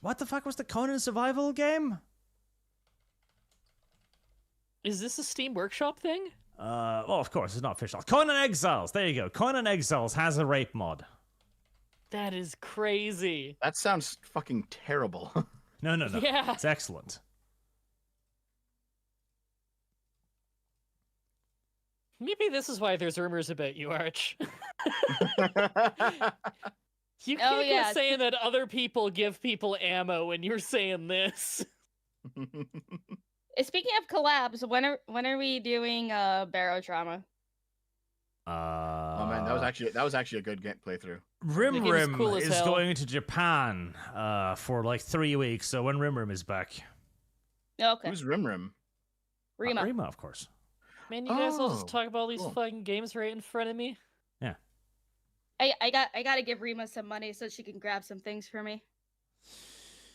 What the fuck was the Conan survival game? Is this a Steam Workshop thing? Well, of course, it's not official. Conan Exiles, there you go. Conan Exiles has a rape mod. That is crazy. That sounds fucking terrible. No. Yeah. It's excellent. Maybe this is why there's rumors about you, Arch. You can't get saying that other people give people ammo when you're saying this. Speaking of collabs, when are we doing Barotrauma? Oh man, that was actually a good playthrough. Rim cool as is hell. going to Japan for like 3 weeks, so when Rim is back. Okay. Who's Rim? Rima. Rima, of course. Man, you guys all just talk about all these fucking games right in front of me. Yeah. I gotta give Rima some money so she can grab some things for me.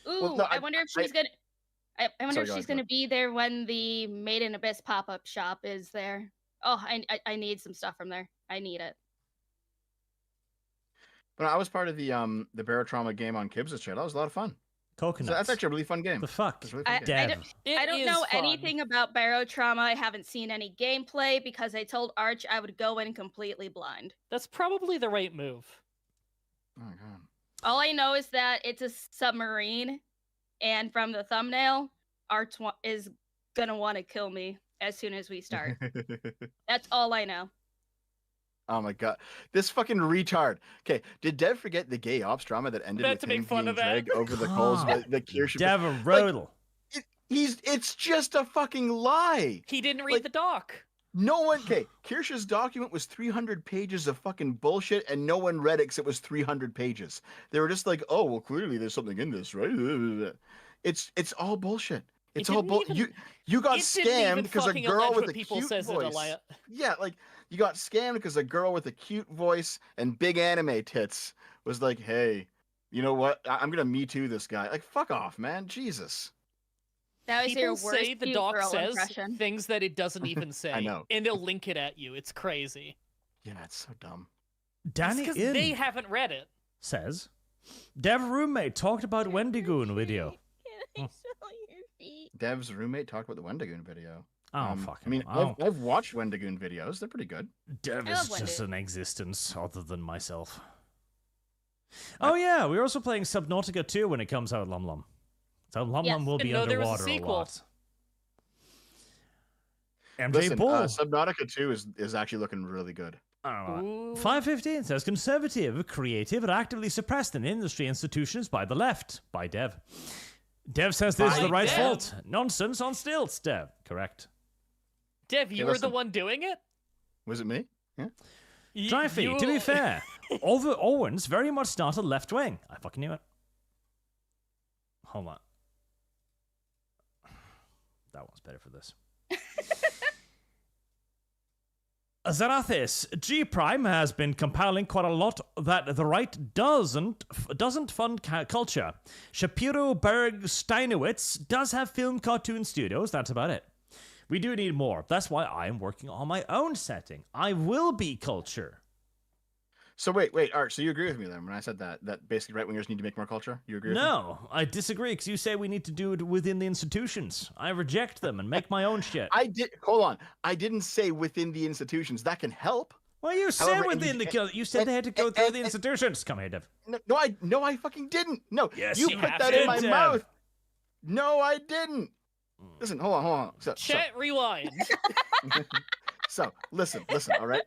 Ooh, Well, no, I wonder if she's gonna. I wonder if she's go gonna be there when the Made in Abyss pop-up shop is there. Oh, I need some stuff from there. I need it. But I was part of the Barotrauma game on Kibbs' channel. That was a lot of fun. Coconuts. So that's actually a really fun game. The fuck? It's a really fun game. I don't know anything about Barotrauma. I haven't seen any gameplay because I told Arch I would go in completely blind. That's probably the right move. Oh my god. All I know is that it's a submarine, and from the thumbnail, Arch is gonna want to kill me as soon as we start. That's all I know. Oh my god, this fucking retard. Okay, did Dev forget the gay ops drama that ended with him being dragged over the coals? The Kirsch. Dev a Rodel. It's just a fucking lie. He didn't read the doc. No one. Okay, Kirsch's document was 300 pages of fucking bullshit, and no one read it because it was 300 pages. They were just like, oh well, clearly there's something in this, right? It's all bullshit. It's It a whole didn't bull. even- You got it didn't even scammed because a fucking girl allege with what a people cute says it voice. allow- Yeah, like you got scammed because a girl with a cute voice and big anime tits was like, "Hey, you know what? I'm gonna Me Too this guy." Like, fuck off, man. Jesus. That was your People worst say the cute doc girl says impression. things that it doesn't even say. know. And they'll link it at you. It's crazy. Yeah, it's so dumb. Danny Because In they haven't read it. says, Dev roommate talked about Wendigoon video. Can I smell your feet? Dev's roommate talked about the Wendigoon video. Oh, fuck I mean, him. Oh. I've watched Wendigoon videos. They're pretty good. Dev I is love just Wendy. an existence other than myself. Oh yeah, we're also playing Subnautica 2 when it comes out, Lum Lum. So Lum Yes. Lum will Didn't be know there was a underwater a sequel. lot. MJ Listen, Bull. Subnautica 2 is actually looking really good. Ooh. 515 says conservative, creative, and actively suppressed in industry institutions by the left. By Dev. Dev says this is By the right Dev. fault. Nonsense on stilts, Dev. Correct. Dev, you were the listen. one doing it? Was it me? Yeah. Dreyfie, to be fair, Owens very much started left wing. I fucking knew it. Hold on. That one's better for this. Zarathis, G Prime has been compiling quite a lot that the right doesn't fund culture. Shapiro Berg Steinowitz does have film cartoon studios, that's about it. We do need more. That's why I am working on my own setting. I will be culture. So wait, Art. So you agree with me then when I said that basically right wingers need to make more culture? You agree with me? No, I disagree because you say we need to do it within the institutions. I reject them and make my own shit. Hold on. I didn't say within the institutions. That can help. Well, you said However, within you said they had to go through the institutions. Come here, Dev. No, I fucking didn't. No, Yes, you you put have that to, in my Dev. mouth. No, I didn't. Listen, hold on. Chat rewind. So listen, all right?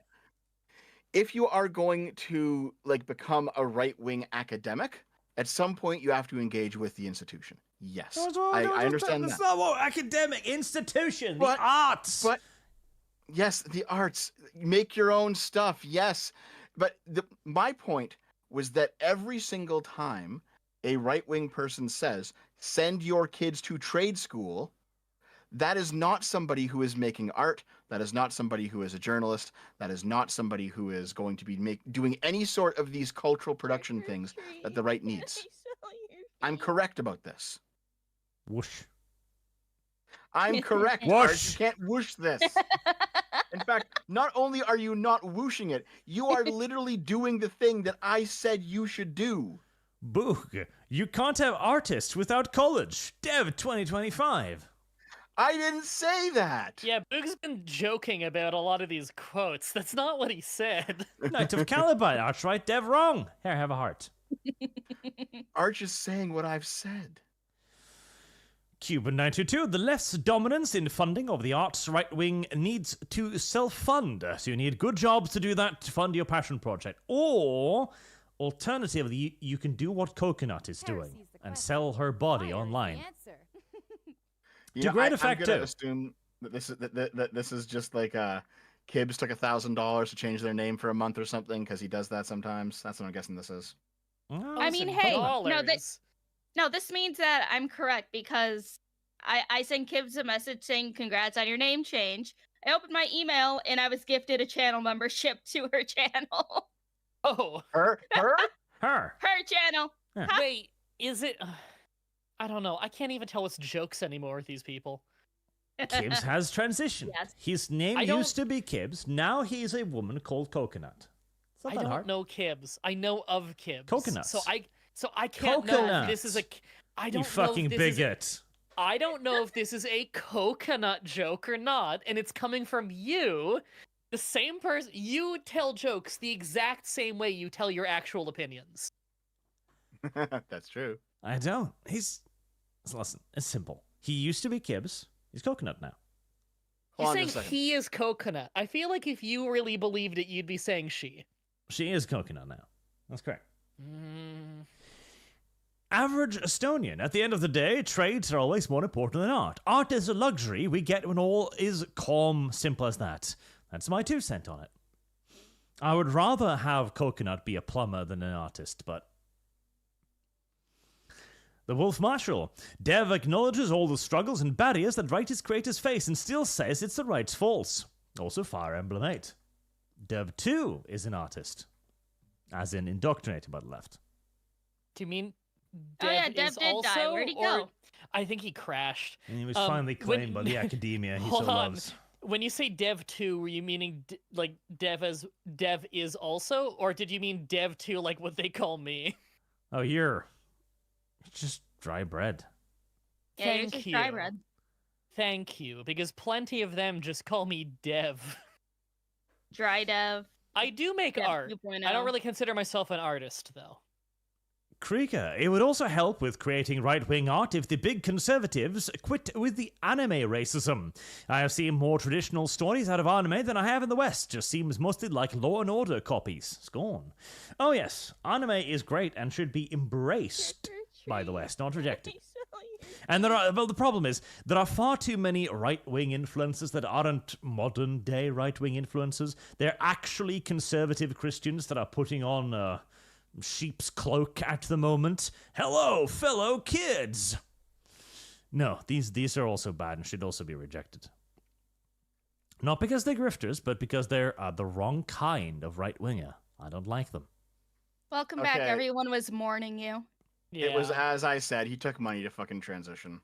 If you are going to become a right-wing academic, at some point you have to engage with the institution. Yes. I understand That's that. not what academic institution, But- the arts. But yes, the arts, make your own stuff. Yes. But my point was that every single time a right-wing person says, send your kids to trade school, that is not somebody who is making art. That is not somebody who is a journalist. That is not somebody who is going to be doing any sort of these cultural production things that the right needs. I'm correct about this. Whoosh. I'm correct. Art. Whoosh. You can't whoosh this. In fact, not only are you not whooshing it, you are literally doing the thing that I said you should do. Boog, you can't have artists without college. Dev 2025. I didn't say that. Yeah, Boog's been joking about a lot of these quotes. That's not what he said. Knight of Caliban, Arch right, Dev wrong. Here, have a heart. Arch is saying what I've said. Cuban 922, the left's dominance in funding of the arts right wing needs to self-fund. So you need good jobs to do that to fund your passion project. Or, alternatively, you can do what Coconut is doing Heresy's the and question. sell her body Fire is the online. answer. You To know, great effect, I'm gonna too. assume that this is just like Kibbs took $1,000 to change their name for a month or something because he does that sometimes. That's what I'm guessing this is. I mean, $1,000. hey, no, this means that I'm correct because I sent Kibbs a message saying congrats on your name change. I opened my email and I was gifted a channel membership to her channel. Oh, Her? Her. Her channel. Yeah. Huh? wait, is it? I don't know. I can't even tell what's jokes anymore with these people. Kibbs has transitioned. Yes. His name I don't- used to be Kibbs. Now he's a woman called Coconut. It's not I that don't hard. know Kibbs. I know of Kibbs. Coconuts. So I can't know if this is a. I You don't fucking know if this is bigot. I don't know if this is a coconut joke or not, and it's coming from you, the same person. You tell jokes the exact same way you tell your actual opinions. That's true. I don't. Listen, it's simple. He used to be Kibbs. He's Coconut now. Hold on You're just a saying second. he is coconut. I feel like if you really believed it, you'd be saying she. She is Coconut now. That's correct. Mm. Average Estonian. At the end of the day, trades are always more important than art. Art is a luxury we get when all is calm, simple as that. That's my 2 cents on it. I would rather have Coconut be a plumber than an artist, but The Wolf Marshal. Dev acknowledges all the struggles and barriers that right his creators face and still says it's the right's faults. Also Fire Emblem 8. Dev 2 is an artist. As in indoctrinated by the left. Do you mean Oh yeah, Dev Dev is did also, die. Where'd he or- go? I think he crashed. And he was finally claimed by the academia he so Hold on. loves. When you say Dev 2, were you meaning like Dev is also, or did you mean Dev 2 like what they call me? Oh, you're just dry bread. Yeah, you're Thank just you. dry bread. Thank you, because plenty of them just call me Dev. Dry Dev. I do make Dev art. 2.0. I don't really consider myself an artist, though. Krieger, it would also help with creating right-wing art if the big conservatives quit with the anime racism. I have seen more traditional stories out of anime than I have in the West. Just seems mostly like Law and Order copies. Scorn. Oh yes, anime is great and should be embraced by the West, not rejected. And the problem is, there are far too many right-wing influences that aren't modern-day right-wing influences. They're actually conservative Christians that are putting on sheep's cloak at the moment. Hello, fellow kids! No, these are also bad and should also be rejected. Not because they're grifters, but because they're the wrong kind of right-winger. I don't like them. Welcome back. Okay. Everyone was mourning you. Yeah. It was as I said. He took money to fucking transition.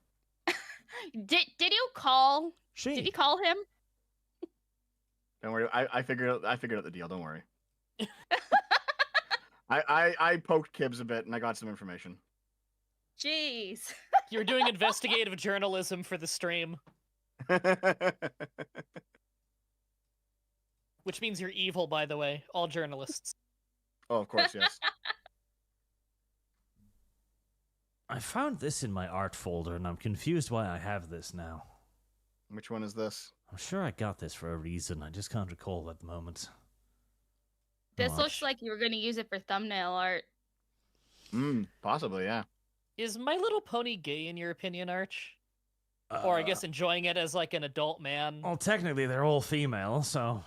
Did you call? She. Did you call him? Don't worry. I figured out the deal. Don't worry. I poked Kibbs a bit and I got some information. Jeez. You were doing investigative journalism for the stream, which means you're evil, by the way. All journalists. Oh, of course, yes. I found this in my art folder, and I'm confused why I have this now. Which one is this? I'm sure I got this for a reason. I just can't recall at the moment. This Oh, looks like you were going to use it for thumbnail art. Possibly, yeah. Is My Little Pony gay in your opinion, Arch? Or I guess enjoying it as like an adult man? Well, technically, they're all female, so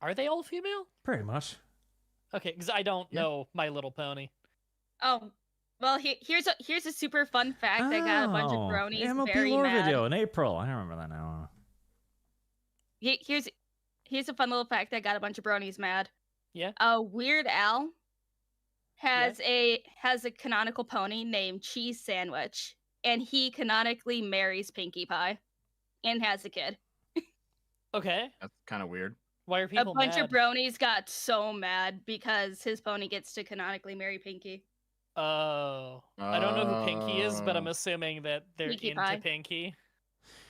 Are they all female? pretty much. Okay, because I don't know My Little Pony. Oh, well, here's a super fun fact. I got a bunch of bronies MLP very lore mad. video in April. I remember that now. Here's a fun little fact. I got a bunch of bronies mad. Yeah. Weird Al has a canonical pony named Cheese Sandwich, and he canonically marries Pinkie Pie, and has a kid. Okay. That's kind of weird. Why are people A bunch mad? of bronies got so mad because his pony gets to canonically marry Pinkie. Oh. I don't know who Pinky is, but I'm assuming that they're Pinkie into Pie. Pinky.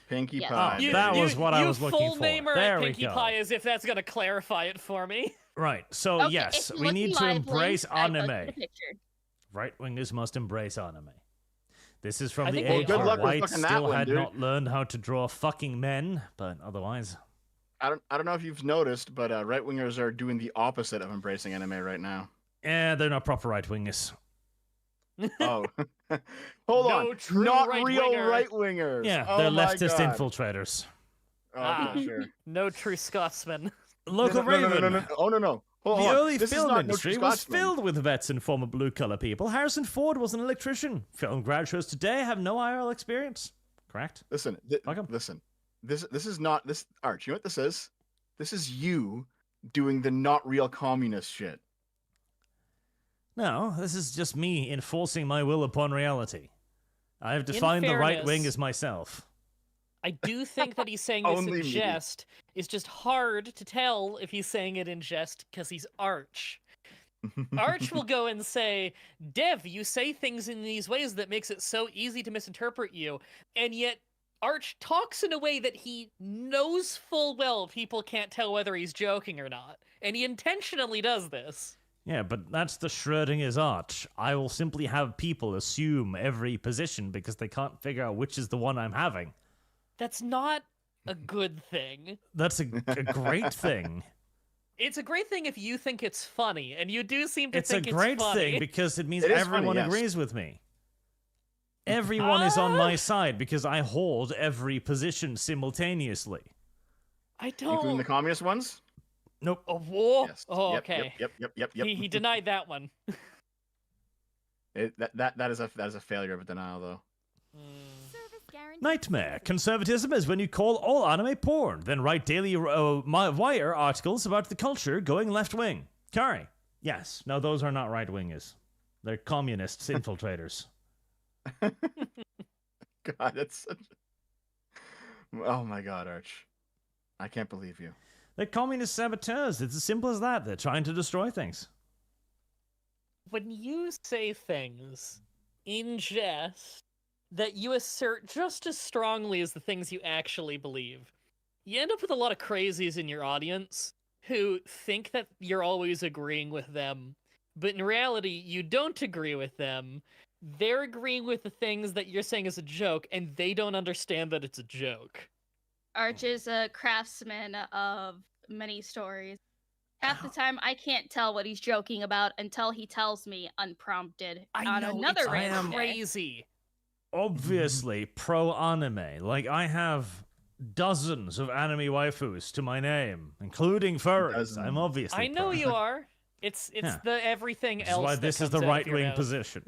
Pinkie Yes. Pie. Oh, that was what I was looking full for. name her There at we Pinkie go. Pie as if that's going to clarify it for me. Right, so Okay, yes, if we you need look to lively, embrace I posted anime. a picture. Right-wingers must embrace anime. This is from I the think they age are. where Good luck with whites fucking that still one, had dude. not learned how to draw fucking men, but otherwise... I don't know if you've noticed, but right wingers are doing the opposite of embracing anime right now. they're not proper right-wingers. Oh, hold No on, true not right-winger. real right wingers. Yeah, oh they're my leftist God. infiltrators. Oh, Ah. okay, sure. No true Scotsman. Local Raven. No. Oh no. Hold The on. early This is film not industry No True was Scotsman. filled with vets and former blue-collar people. Harrison Ford was an electrician. Film graduates today have no IRL experience. Correct? Listen, Welcome. listen. This is not this Arch. You know what this is? This is you doing the not real communist shit. No, this is just me enforcing my will upon reality. I have defined the right fairness- wing as myself. I do think that he's saying this Only in me. jest. It's just hard to tell if he's saying it in jest because he's Arch. Arch will go and say, Dev, you say things in these ways that makes it so easy to misinterpret you. And yet, Arch talks in a way that he knows full well people can't tell whether he's joking or not. And he intentionally does this. Yeah, but that's the Schrodinger's arch. I will simply have people assume every position because they can't figure out which is the one I'm having. That's not a good thing. That's a great thing. It's a great thing if you think it's funny, and you do seem to It's a think great it's funny. thing because it means It is everyone funny, yes. agrees with me. Everyone is on my side because I hold every position simultaneously. I Including don't. the communist ones? Nope. Oh, whoa. Yes. Oh, Yep, okay. Yep. He denied that one. That is a failure of denial, though. Service guarantee Nightmare. Conservatism is when you call all anime porn, then write Daily Wire articles about the culture going left-wing. Kari. Yes. No, those are not right-wingers. They're communists, infiltrators. God, that's such... Oh my God, Arch. I can't believe you. They're communist saboteurs. It's as simple as that. They're trying to destroy things. When you say things in jest that you assert just as strongly as the things you actually believe, you end up with a lot of crazies in your audience who think that you're always agreeing with them, but in reality, you don't agree with them. They're agreeing with the things that you're saying is a joke, and they don't understand that it's a joke. Arch is a craftsman of many stories. Half the time, I can't tell what he's joking about until he tells me unprompted I on know, another it's random day. crazy. Obviously, pro-anime. Like, I have dozens of anime waifus to my name, including furries. I'm obviously I know pro. you are. It's Yeah. the everything This is else. why that this is comes the out of your right-wing mouth. position.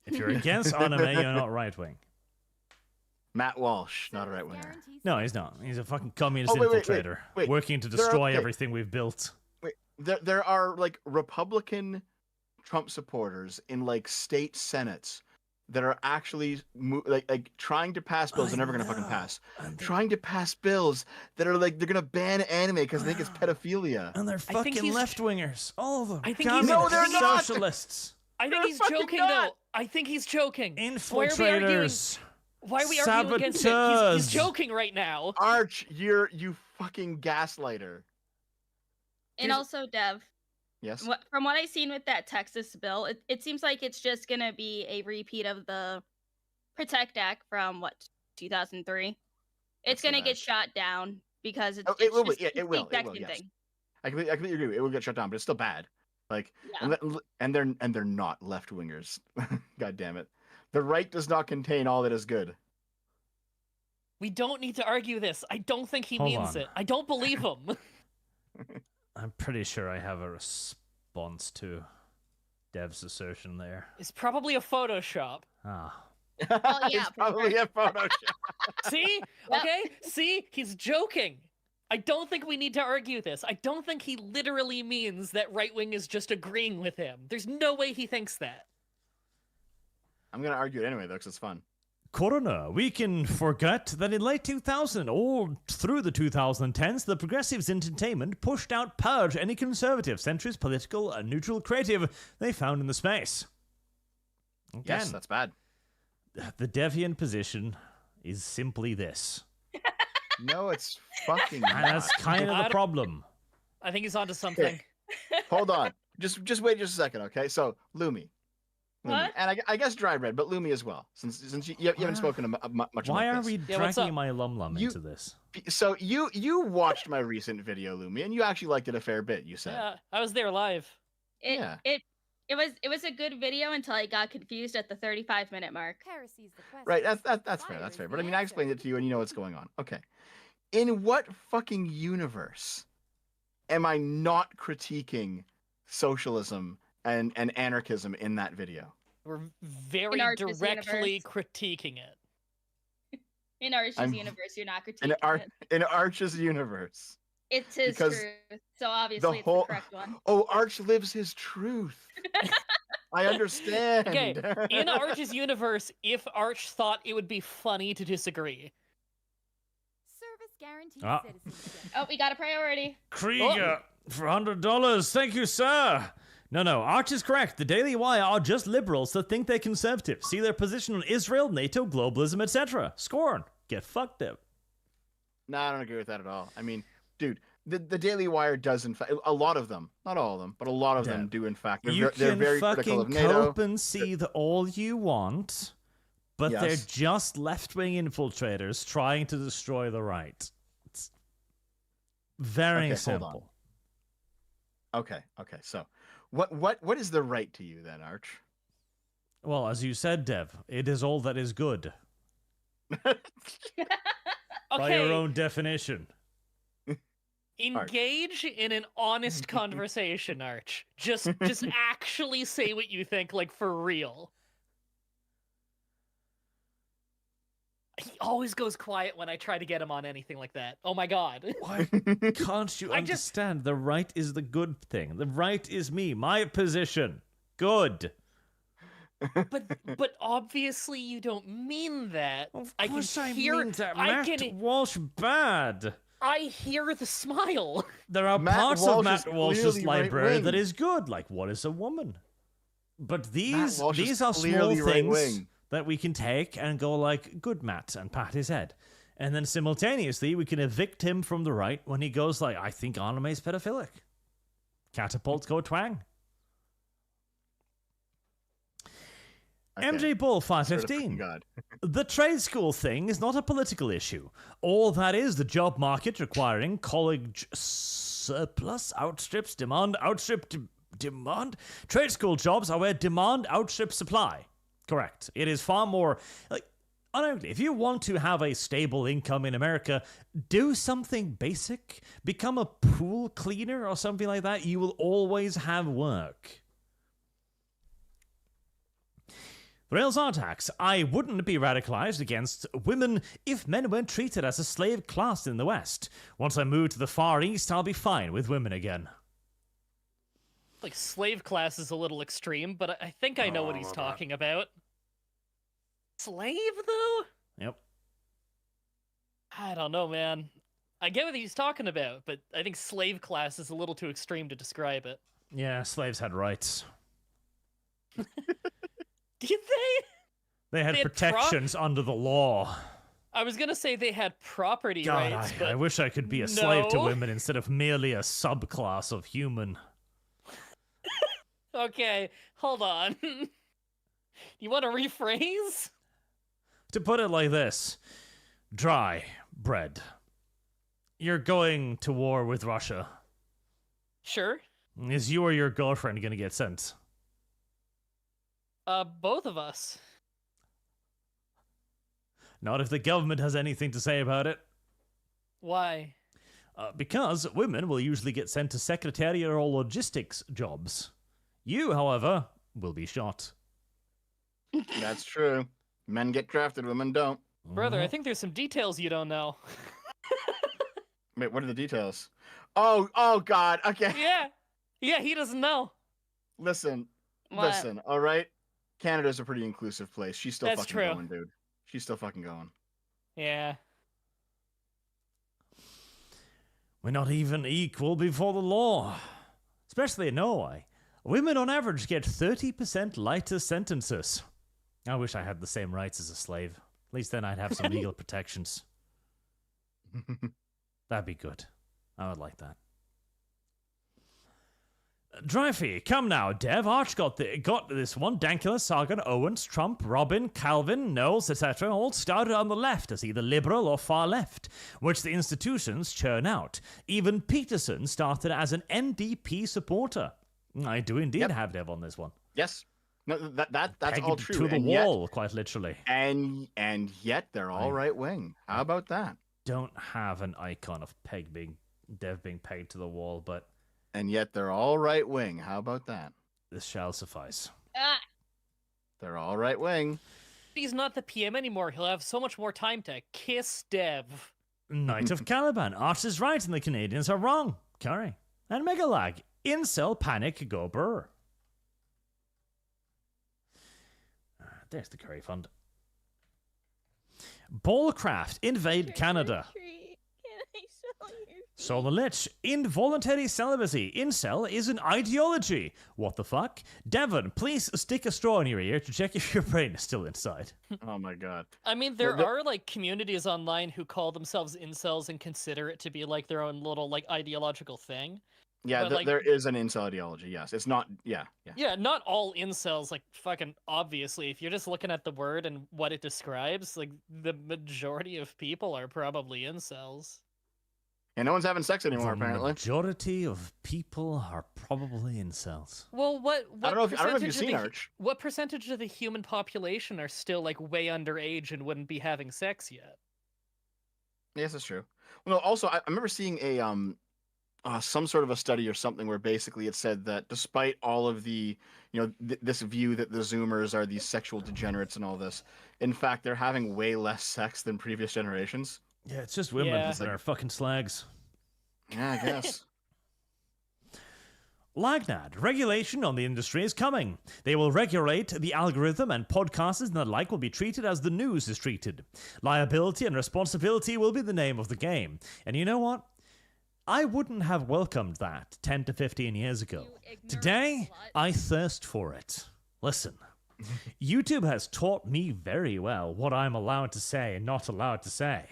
If you're against anime, you're not right-wing. Matt Walsh, not a right winger. No, he's not. He's a fucking communist Oh, wait, infiltrator, wait. working to They're destroy okay. everything we've built. Wait, there are like Republican Trump supporters in like state senates that are actually like trying to pass bills they're never gonna fucking pass. Trying to pass bills that are like they're gonna ban anime because they think it's pedophilia. And they're fucking left-wingers, all of them. I think Communists, he's- No, they're not! socialists, I think They're he's fucking joking, not! though. I think he's joking. infiltrators. Why are we arguing against it? saboteurs. He's joking right now. Arch, you fucking gaslighter. And also, Dev, Yes. from what I've seen with that Texas bill, it seems like it's just going to be a repeat of the Protect Act from, 2003? It's going to get shot down because it's, Oh, it's it will. just Yeah, it's it will. the It will. exact Yes. thing. I completely agree. It will get shut down, but it's still bad. Like, Yeah. and they're not left wingers. God damn it. The right does not contain all that is good. We don't need to argue this. I don't think he Hold means on. it. I don't believe him. I'm pretty sure I have a response to Dev's assertion there. It's probably a Photoshop. Ah. Well, yeah, It's for probably sure. a Photoshop. See? Yep. Okay? See? He's joking. I don't think we need to argue this. I don't think he literally means that right wing is just agreeing with him. There's no way he thinks that. I'm gonna argue it anyway though, because it's fun. Coroner, we can forget that in late 2000 or through the 2010s, the progressives in entertainment pushed out purge any conservative, centrist, political, and neutral creative they found in the space. Again, Yes, that's bad. the deviant position is simply this. No, it's fucking And that's not. kind of I the don't- problem. I think he's onto something. Hold on. Just wait just a second, okay? So Lumi. What? And I guess Dry Bread, but Lumi as well, since you haven't spoken much Why about are this. we Yeah, what's dragging up? my lum You- into this? So you watched my recent video, Lumi, and you actually liked it a fair bit. You said. Yeah, I was there live. Yeah. It was a good video until I got confused at the 35-minute mark. Heresy's the question. Right. That's fair. Fire That's is fair. the But I mean, I answer. explained it to you, and you know what's going on. Okay. In what fucking universe am I not critiquing socialism and anarchism in that video? We're very In Arch's directly universe. critiquing it. In Arch's I'm- universe, you're not In critiquing it. in Arch's universe. It's his because truth, so obviously it's whole- the correct one. Oh, Arch lives his truth. I understand. Okay, in Arch's universe, if Arch thought it would be funny to disagree, Service guaranteed Ah. citizenship. Oh, we got a priority. Krieger, for $100. Thank you, sir. No, Arch is correct. The Daily Wire are just liberals that think they're conservative. See their position on Israel, NATO, globalism, etc. Scorn. Get fucked up. No, I don't agree with that at all. I mean, dude, the Daily Wire does in fact, a lot of them, not all of them, but a lot of them Yeah. do in fact. You They're can very critical fucking of NATO. cope and seethe all you want, but they're Yes. just left-wing infiltrators trying to destroy the right. It's very Okay, hold simple. Okay. So, what is the right to you then, Arch? Well, as you said, Dev, it is all that is good. By your okay, own definition. Engage in an honest conversation, Arch. Just actually say what you think, like, for real. He always goes quiet when I try to get him on anything like that. Oh my god. Why can't you understand? The right is the good thing. The right is me. My position. Good. But obviously you don't mean that. Of I course can I hear mean that. I Matt can Walsh bad. I hear the smile. There are Matt parts Walsh of Matt is Walsh's clearly library right-wing. that is good, like what is a woman? But these Walsh is are small clearly things right-wing. that we can take and go like, good Matt, and pat his head. And then simultaneously we can evict him from the right when he goes like, I think anime's pedophilic. Catapults go twang. Okay. MJ Bull Swear to fucking 515. God. The trade school thing is not a political issue. All that is the job market requiring college surplus outstrips demand, demand. Trade school jobs are where demand outstrips supply. Correct. It is far more like ironically, if you want to have a stable income in America, do something basic. Become a pool cleaner or something like that. You will always have work. Rails Artax, I wouldn't be radicalized against women if men weren't treated as a slave class in the West. Once I move to the Far East, I'll be fine with women again. Like, slave class is a little extreme, but I think I know what he's talking about. Slave, though? Yep. I don't know, man. I get what he's talking about, but I think slave class is a little too extreme to describe it. Yeah, slaves had rights. Did they? They had They had protections under the law. I was gonna say they had property God, rights, I but wish I could be a slave to No. women instead of merely a subclass of human. okay, hold on. You want to rephrase? To put it like this, dry bread. You're going to war with Russia. Sure. Is you or your girlfriend going to get sent? Both of us. Not if the government has anything to say about it. Why? Because women will usually get sent to secretarial or logistics jobs. You, however, will be shot. That's true. Men get drafted, women don't. Brother, I think there's some details you don't know. Wait, what are the details? Oh, God. Okay. Yeah, he doesn't know. Listen, What? all right? Canada's a pretty inclusive place. She's still That's fucking true. going, dude. She's still fucking going. Yeah. We're not even equal before the law. Especially in Norway. Women on average get 30% lighter sentences. I wish I had the same rights as a slave. At least then I'd have some legal protections. That'd be good. I would like that. Dryfee, come now, Dev. Arch got this one. Dankula, Sagan, Owens, Trump, Robin, Calvin, Knowles, etc. all started on the left as either liberal or far left, which the institutions churn out. Even Peterson started as an NDP supporter. I do indeed have Dev on this one. Yes. No, that's Pegged all true. to the and wall, quite literally. And yet they're all right wing. How about that? Don't have an icon of Dev being pegged to the wall, but And yet they're all right wing. How about that? this shall suffice. They're all right wing. He's not the PM anymore. He'll have so much more time to kiss Dev. Knight of Caliban, Arch is right and the Canadians are wrong. Curry. And Megalag, incel panic go burr. There's the curry fund. Ballcraft, invade Canada. Solar Lich, involuntary celibacy. Incel is an ideology. What the fuck? Devon, please stick a straw in your ear to check if your brain is still inside. Oh my god. I mean, there are like communities online who call themselves incels and consider it to be like their own little like ideological thing. Yeah, But, like- there is an incel ideology. Yes, it's not. Yeah. Yeah, not all incels, like, fucking obviously. If you're just looking at the word and what it describes, like, the majority of people are probably incels. And no one's having sex anymore, The apparently. majority of people are probably incels. Well, what I don't know if you've percentage of seen the- Arch. What percentage of the human population are still, like, way underage and wouldn't be having sex yet? Yes, that's true. Well, also, I remember seeing some sort of a study or something where basically it said that despite all of the, this view that the Zoomers are these sexual degenerates and all this, in fact, they're having way less sex than previous generations. Yeah, it's just women Yeah. that are fucking slags. Yeah, I guess. Lagnad, regulation on the industry is coming. They will regulate the algorithm, and podcasters and the like will be treated as the news is treated. Liability and responsibility will be the name of the game. And you know what? I wouldn't have welcomed that 10 to 15 years ago. Today, I thirst for it. Listen, YouTube has taught me very well what I'm allowed to say and not allowed to say.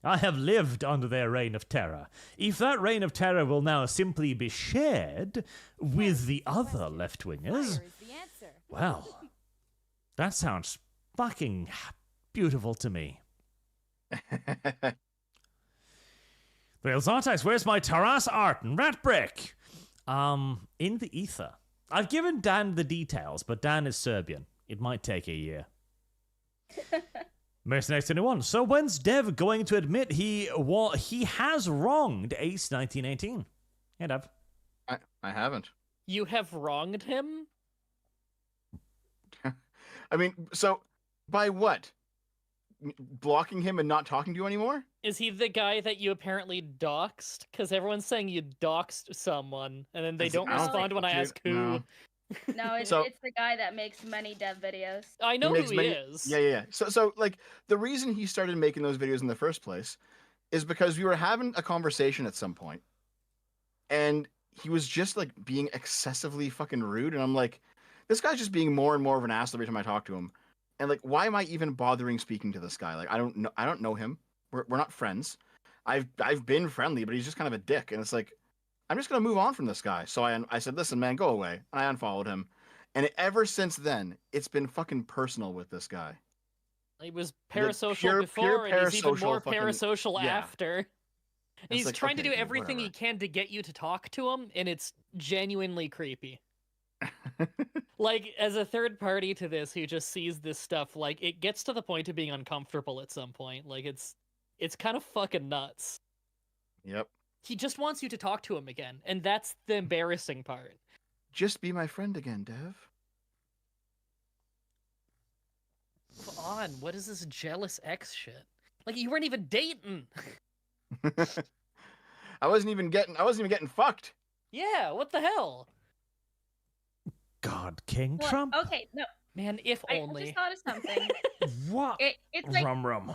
I have lived under their reign of terror. If that reign of terror will now simply be shared with the other left-wingers, well, that sounds fucking beautiful to me. Rails Artax, where's my Taras art and rat brick? In the ether. I've given Dan the details, but Dan is Serbian. It might take a year. Mercenaries 21. So when's Dev going to admit he has wronged Ace 1918? Hey, Dev. I haven't. You have wronged him? I mean, so by what? Blocking him and not talking to you anymore? Is he the guy that you apparently doxed? Because everyone's saying you doxed someone, and then they don't respond when I ask who. No. No, it's So- the guy that makes many dev videos. I know makes who he is. Yeah. So like the reason he started making those videos in the first place is because we were having a conversation at some point, and he was just like being excessively fucking rude, and I'm like, this guy's just being more and more of an ass every time I talk to him, and like, why am I even bothering speaking to this guy? Like, I don't know him. We're not friends. I've been friendly, but he's just kind of a dick, and it's like, I'm just gonna move on from this guy. So I said, listen, man, go away. And I unfollowed him, and ever since then, it's been fucking personal with this guy. He was Like, parasocial pure before, and he's even parasocial more fucking- parasocial yeah. after. It's He's like, trying to okay, do dude, everything he whatever. can to get you to talk to him, and it's genuinely creepy. Like, as a third party to this who just sees this stuff, like, it gets to the point of being uncomfortable at some point. Like, it's kind of fucking nuts. Yep. He just wants you to talk to him again, and that's the embarrassing part. Just be my friend again, Dev. Come on, what is this jealous ex shit? Like, you weren't even dating. I wasn't even getting fucked. Yeah, what the hell? God, King Well, Trump. okay, no, Man, if I only. just thought of something. What? It's like Rum.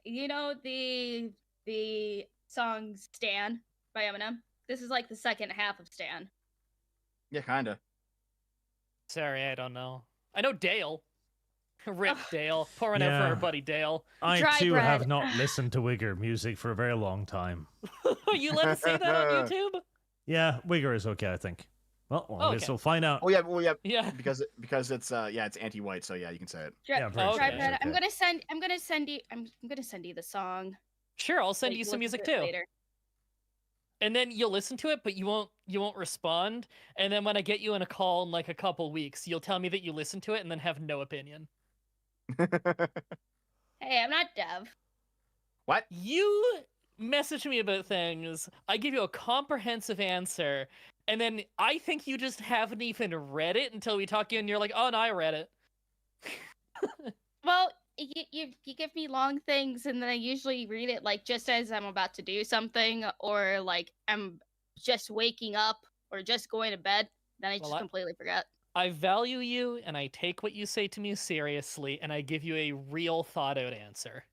you know the song "Stan" by Eminem. This is like the second half of Stan. Yeah, kinda. Sorry, I don't know. I know Dale. Rip Dale. Pouring out for Yeah. our buddy Dale. I Dry too bread. have not listened to Wigger music for a very long time. You let us see that on YouTube? Yeah, Wigger is okay, I think. Well, I guess Okay. we'll find out. Oh yeah, well yeah, Yeah. because it's it's anti-white, so yeah, you can say it. Yeah, I'm pretty sure Dry it's bread. okay. I'm gonna send you the song. Sure, I'll send so you can some listen music to it too. later. And then you'll listen to it, but you won't respond. And then when I get you in a call in like a couple weeks, you'll tell me that you listened to it and then have no opinion. Hey, I'm not Dev. What? You message me about things, I give you a comprehensive answer, and then I think you just haven't even read it until we talk to you and you're like, oh no, I read it. Well, you give me long things, and then I usually read it like just as I'm about to do something, or like I'm just waking up, or just going to bed. Then I just completely forget. I value you, and I take what you say to me seriously, and I give you a real thought-out answer.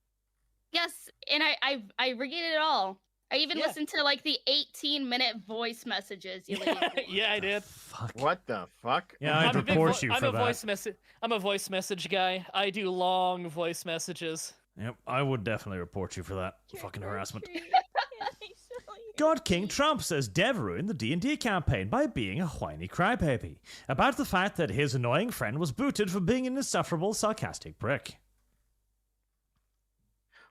Yes, and I read it all. I even Yeah. listened to like the 18-minute voice messages you leave. me. Yeah, I did. Fuck. What the fuck? Yeah, I'd I'm a big report you I'm for a that. voice message. I'm a voice message guy. I do long voice messages. Yep, I would definitely report you for that. Fucking harassment. Yeah, God King Trump says Dev ruined the D&D campaign by being a whiny crybaby about the fact that his annoying friend was booted for being an insufferable, sarcastic prick.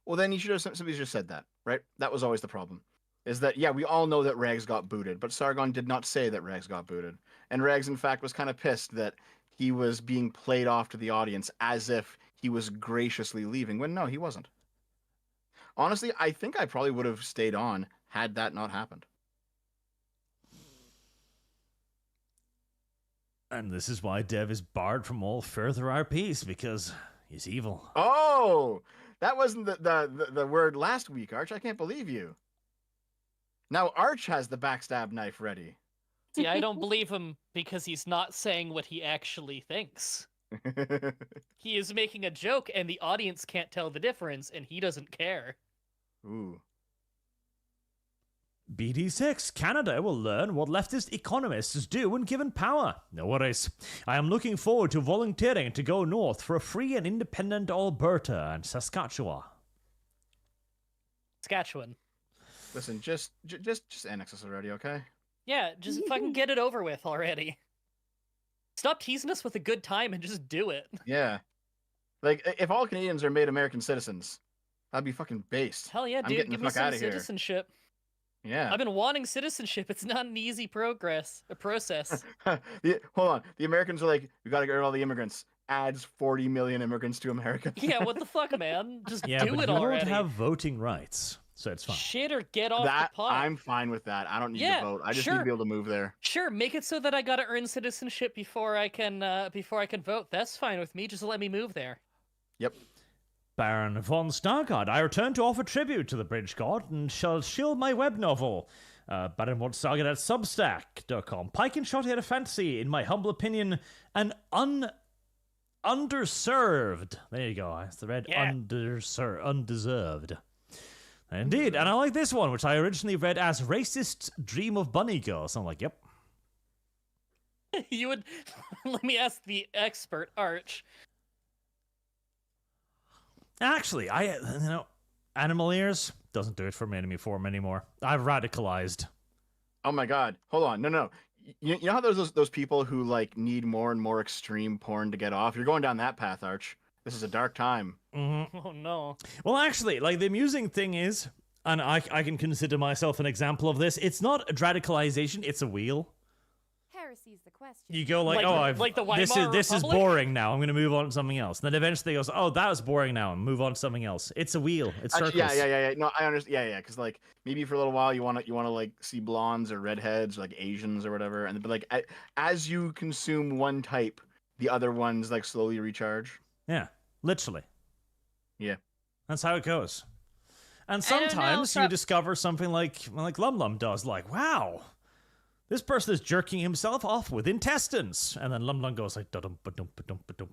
Well, then you should have somebody just said that, right? That was always the problem. Is that, yeah, we all know that Rags got booted, but Sargon did not say that Rags got booted. And Rags, in fact, was kind of pissed that he was being played off to the audience as if he was graciously leaving, when no, he wasn't. Honestly, I think I probably would have stayed on had that not happened. And this is why Dev is barred from all further RPs, because he's evil. Oh, that wasn't the word last week, Arch. I can't believe you. Now Arch has the backstab knife ready. See, I don't believe him because he's not saying what he actually thinks. He is making a joke, and the audience can't tell the difference, and he doesn't care. Ooh. BD6, Canada will learn what leftist economists do when given power. No worries. I am looking forward to volunteering to go north for a free and independent Alberta and Saskatchewan. Saskatchewan. Listen, just annex us already, okay? Yeah, just fucking get it over with already. Stop teasing us with a good time and just do it. Yeah. Like, if all Canadians are made American citizens, that'd be fucking based. Hell yeah, I'm dude, getting give the me fuck some out of here. citizenship. Yeah. I've been wanting citizenship. It's not an easy process. Hold on. The Americans are like, we gotta get rid of all the immigrants. Adds 40 million immigrants to America. Yeah, what the fuck, man? Just Yeah, do but it you already. don't have voting rights, so it's fine. Shit or get off That the pot. I'm fine with that. I don't need to vote. I just need to be able to move there. Sure, make it so that I gotta earn citizenship before I can vote. That's fine with me. Just let me move there. Yep. Baron von Stargard, I return to offer tribute to the Bridge God and shall shield my web novel. Baron von Stargard at Substack.com. Pike and Shot had a fantasy, in my humble opinion, an underserved. There you go. It's the red undeserved. Indeed, and I like this one, which I originally read as Racist Dream of Bunny Girls. I'm like, yep. You would let me ask the expert, Arch. Actually, animal ears doesn't do it for me anymore. I've radicalized. Oh my god. Hold on. No. You know how there's those people who like need more and more extreme porn to get off? You're going down that path, Arch. This is a dark time. Mm-hmm. Oh no. Well, actually, like the amusing thing is, and I can consider myself an example of this, it's not radicalization, it's a wheel. Heresy's the question. You go like, the Weimar this is Republic? boring now. I'm going to move on to something else. And then eventually goes, oh, that was boring now, and move on to something else. It's a wheel. It's circles. Actually, yeah. No, I understand. Yeah. Because like maybe for a little while you want to like see blondes or redheads or like Asians or whatever, and but like as you consume one type, the other ones like slowly recharge. Yeah, literally. Yeah, that's how it goes. And sometimes you discover something like Lum Lum does, like, wow. This person is jerking himself off with intestines, and then Lum Lum goes like, dum ba dum ba dum ba dum.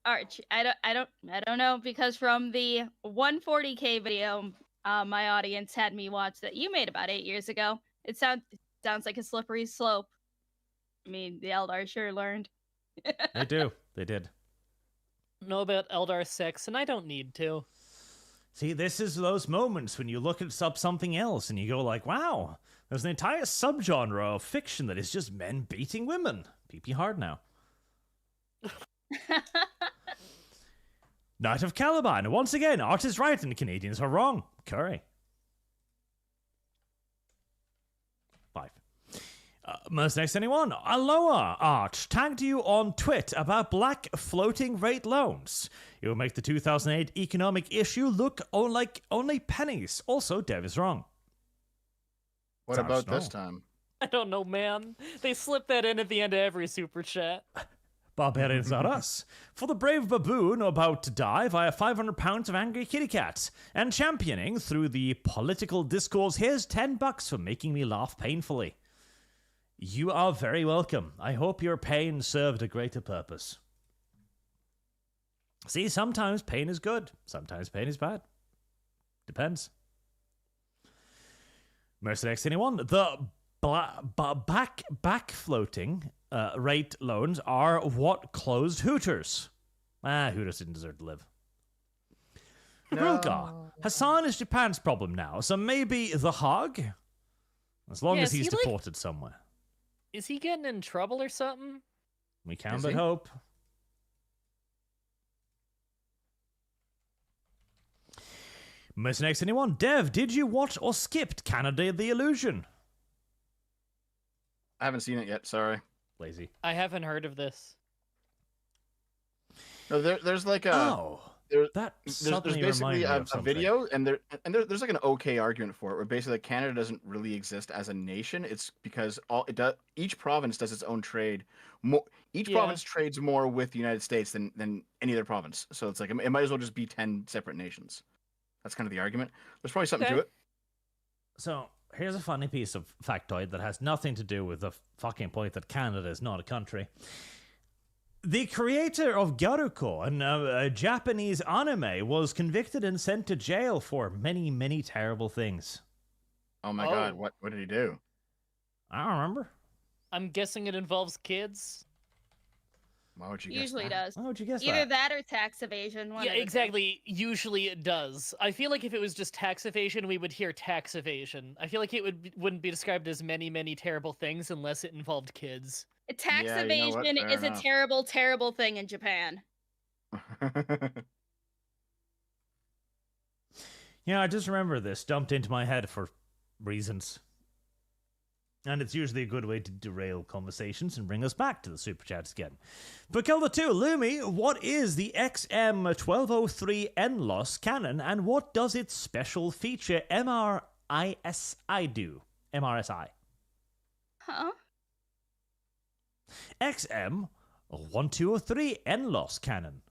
Arch, I don't know, because from the 140K video, my audience had me watch that you made about 8 years ago. It sounds like a slippery slope. I mean, the Eldar sure learned. They do. They did. Know about Eldar sex, and I don't need to. See, this is those moments when you look at something else and you go like, wow, there's an entire subgenre of fiction that is just men beating women. Pee hard now. Knight of Caliban. Once again, Art is right and Canadians are wrong. Curry. 5. Most next anyone. Aloha, Art. Tagged you on Twit about black floating rate loans. It will make the 2008 economic issue look like only pennies. Also, Dev is wrong. What about this time? I don't know, man. They slip that in at the end of every super chat. Barbarians are us. For the brave baboon about to die via 500 pounds of angry kitty cats. And championing through the political discourse, here's $10 for making me laugh painfully. You are very welcome. I hope your pain served a greater purpose. See, sometimes pain is good. Sometimes pain is bad. Depends. Mercedes anyone? The back floating rate loans are what closed Hooters. Hooters didn't deserve to live. Rilgar. Hasan is Japan's problem now, so maybe the hog? As long as he's deported somewhere. Is he getting in trouble or something? We can but hope. Mercenaries anyone? Dev, did you watch or skipped Canada the Illusion? I haven't seen it yet, sorry. Lazy. I haven't heard of this. No, there's like a... Oh. That there's suddenly basically reminded me a of something. video, and there's like an okay argument for it, where basically like, Canada doesn't really exist as a nation. It's because each province does its own trade. Each province trades more with the United States than any other province. So it's like it might as well just be 10 separate nations. That's kind of the argument. There's probably something to it. So here's a funny piece of factoid that has nothing to do with the fucking point that Canada is not a country. The creator of Garuko, a Japanese anime, was convicted and sent to jail for many, many terrible things. Oh my god, what did he do? I don't remember. I'm guessing it involves kids. Why would you guess Usually that? does. Why would you guess Either that? that or tax evasion. One Yeah, of the two. exactly. Usually it does. I feel like if it was just tax evasion, we would hear tax evasion. I feel like it wouldn't be described as many, many terrible things unless it involved kids. Tax Yeah, you know what? evasion Fair is enough. a terrible, terrible thing in Japan. Yeah, I just remember this dumped into my head for reasons. And it's usually a good way to derail conversations and bring us back to the Super Chats again. For Kill the 2, Lumi, what is the XM1203 NLOS cannon and what does its special feature MRSI do? MRSI. Huh? XM1203 NLOS cannon.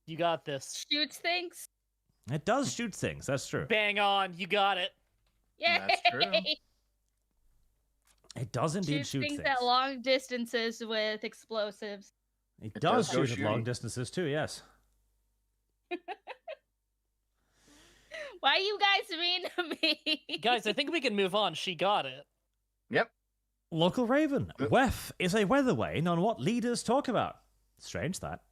You got this. Shoots things? It does shoot things, that's true. Bang on, you got it. Yay! That's true. It does indeed Shoots shoot things things. at long distances with explosives. It It does does go shoot at long shooting. distances too, yes. Why you guys mean to me? Guys, I think we can move on. She got it. Yep. Local Raven. WEF is a weather vane on what leaders talk about. Strange that.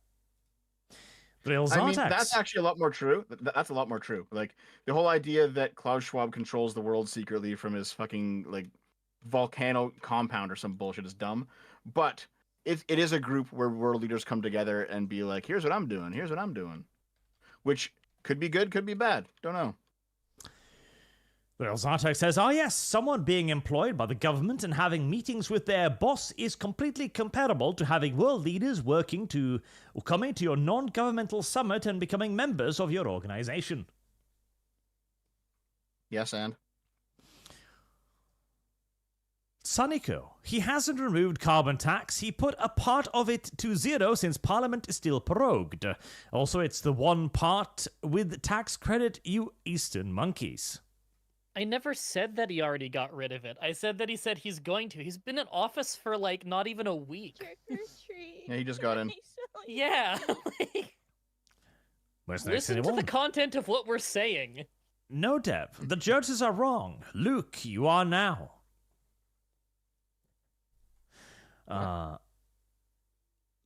Brill I mean, Zartax. that's actually a lot more true. That's a lot more true. Like, the whole idea that Klaus Schwab controls the world secretly from his fucking, like, volcano compound or some bullshit is dumb. But it is a group where world leaders come together and be like, here's what I'm doing, here's what I'm doing. Which could be good, could be bad. Don't know. Brill Zartax says, yes, someone being employed by the government and having meetings with their boss is completely comparable to having world leaders coming to your non-governmental summit and becoming members of your organization. Yes, and? Sunnyco. He hasn't removed carbon tax. He put a part of it to 0 since Parliament is still prorogued. Also, it's the one part with tax credit, you Eastern monkeys. I never said that he already got rid of it. I said that he said he's going to. He's been in office for, like, not even a week. Trick or treat. Yeah, he just got in. Yeah. Like, Where's next listen to anyone? the content of what we're saying. No, Dev. The judges are wrong. Luke, you are now.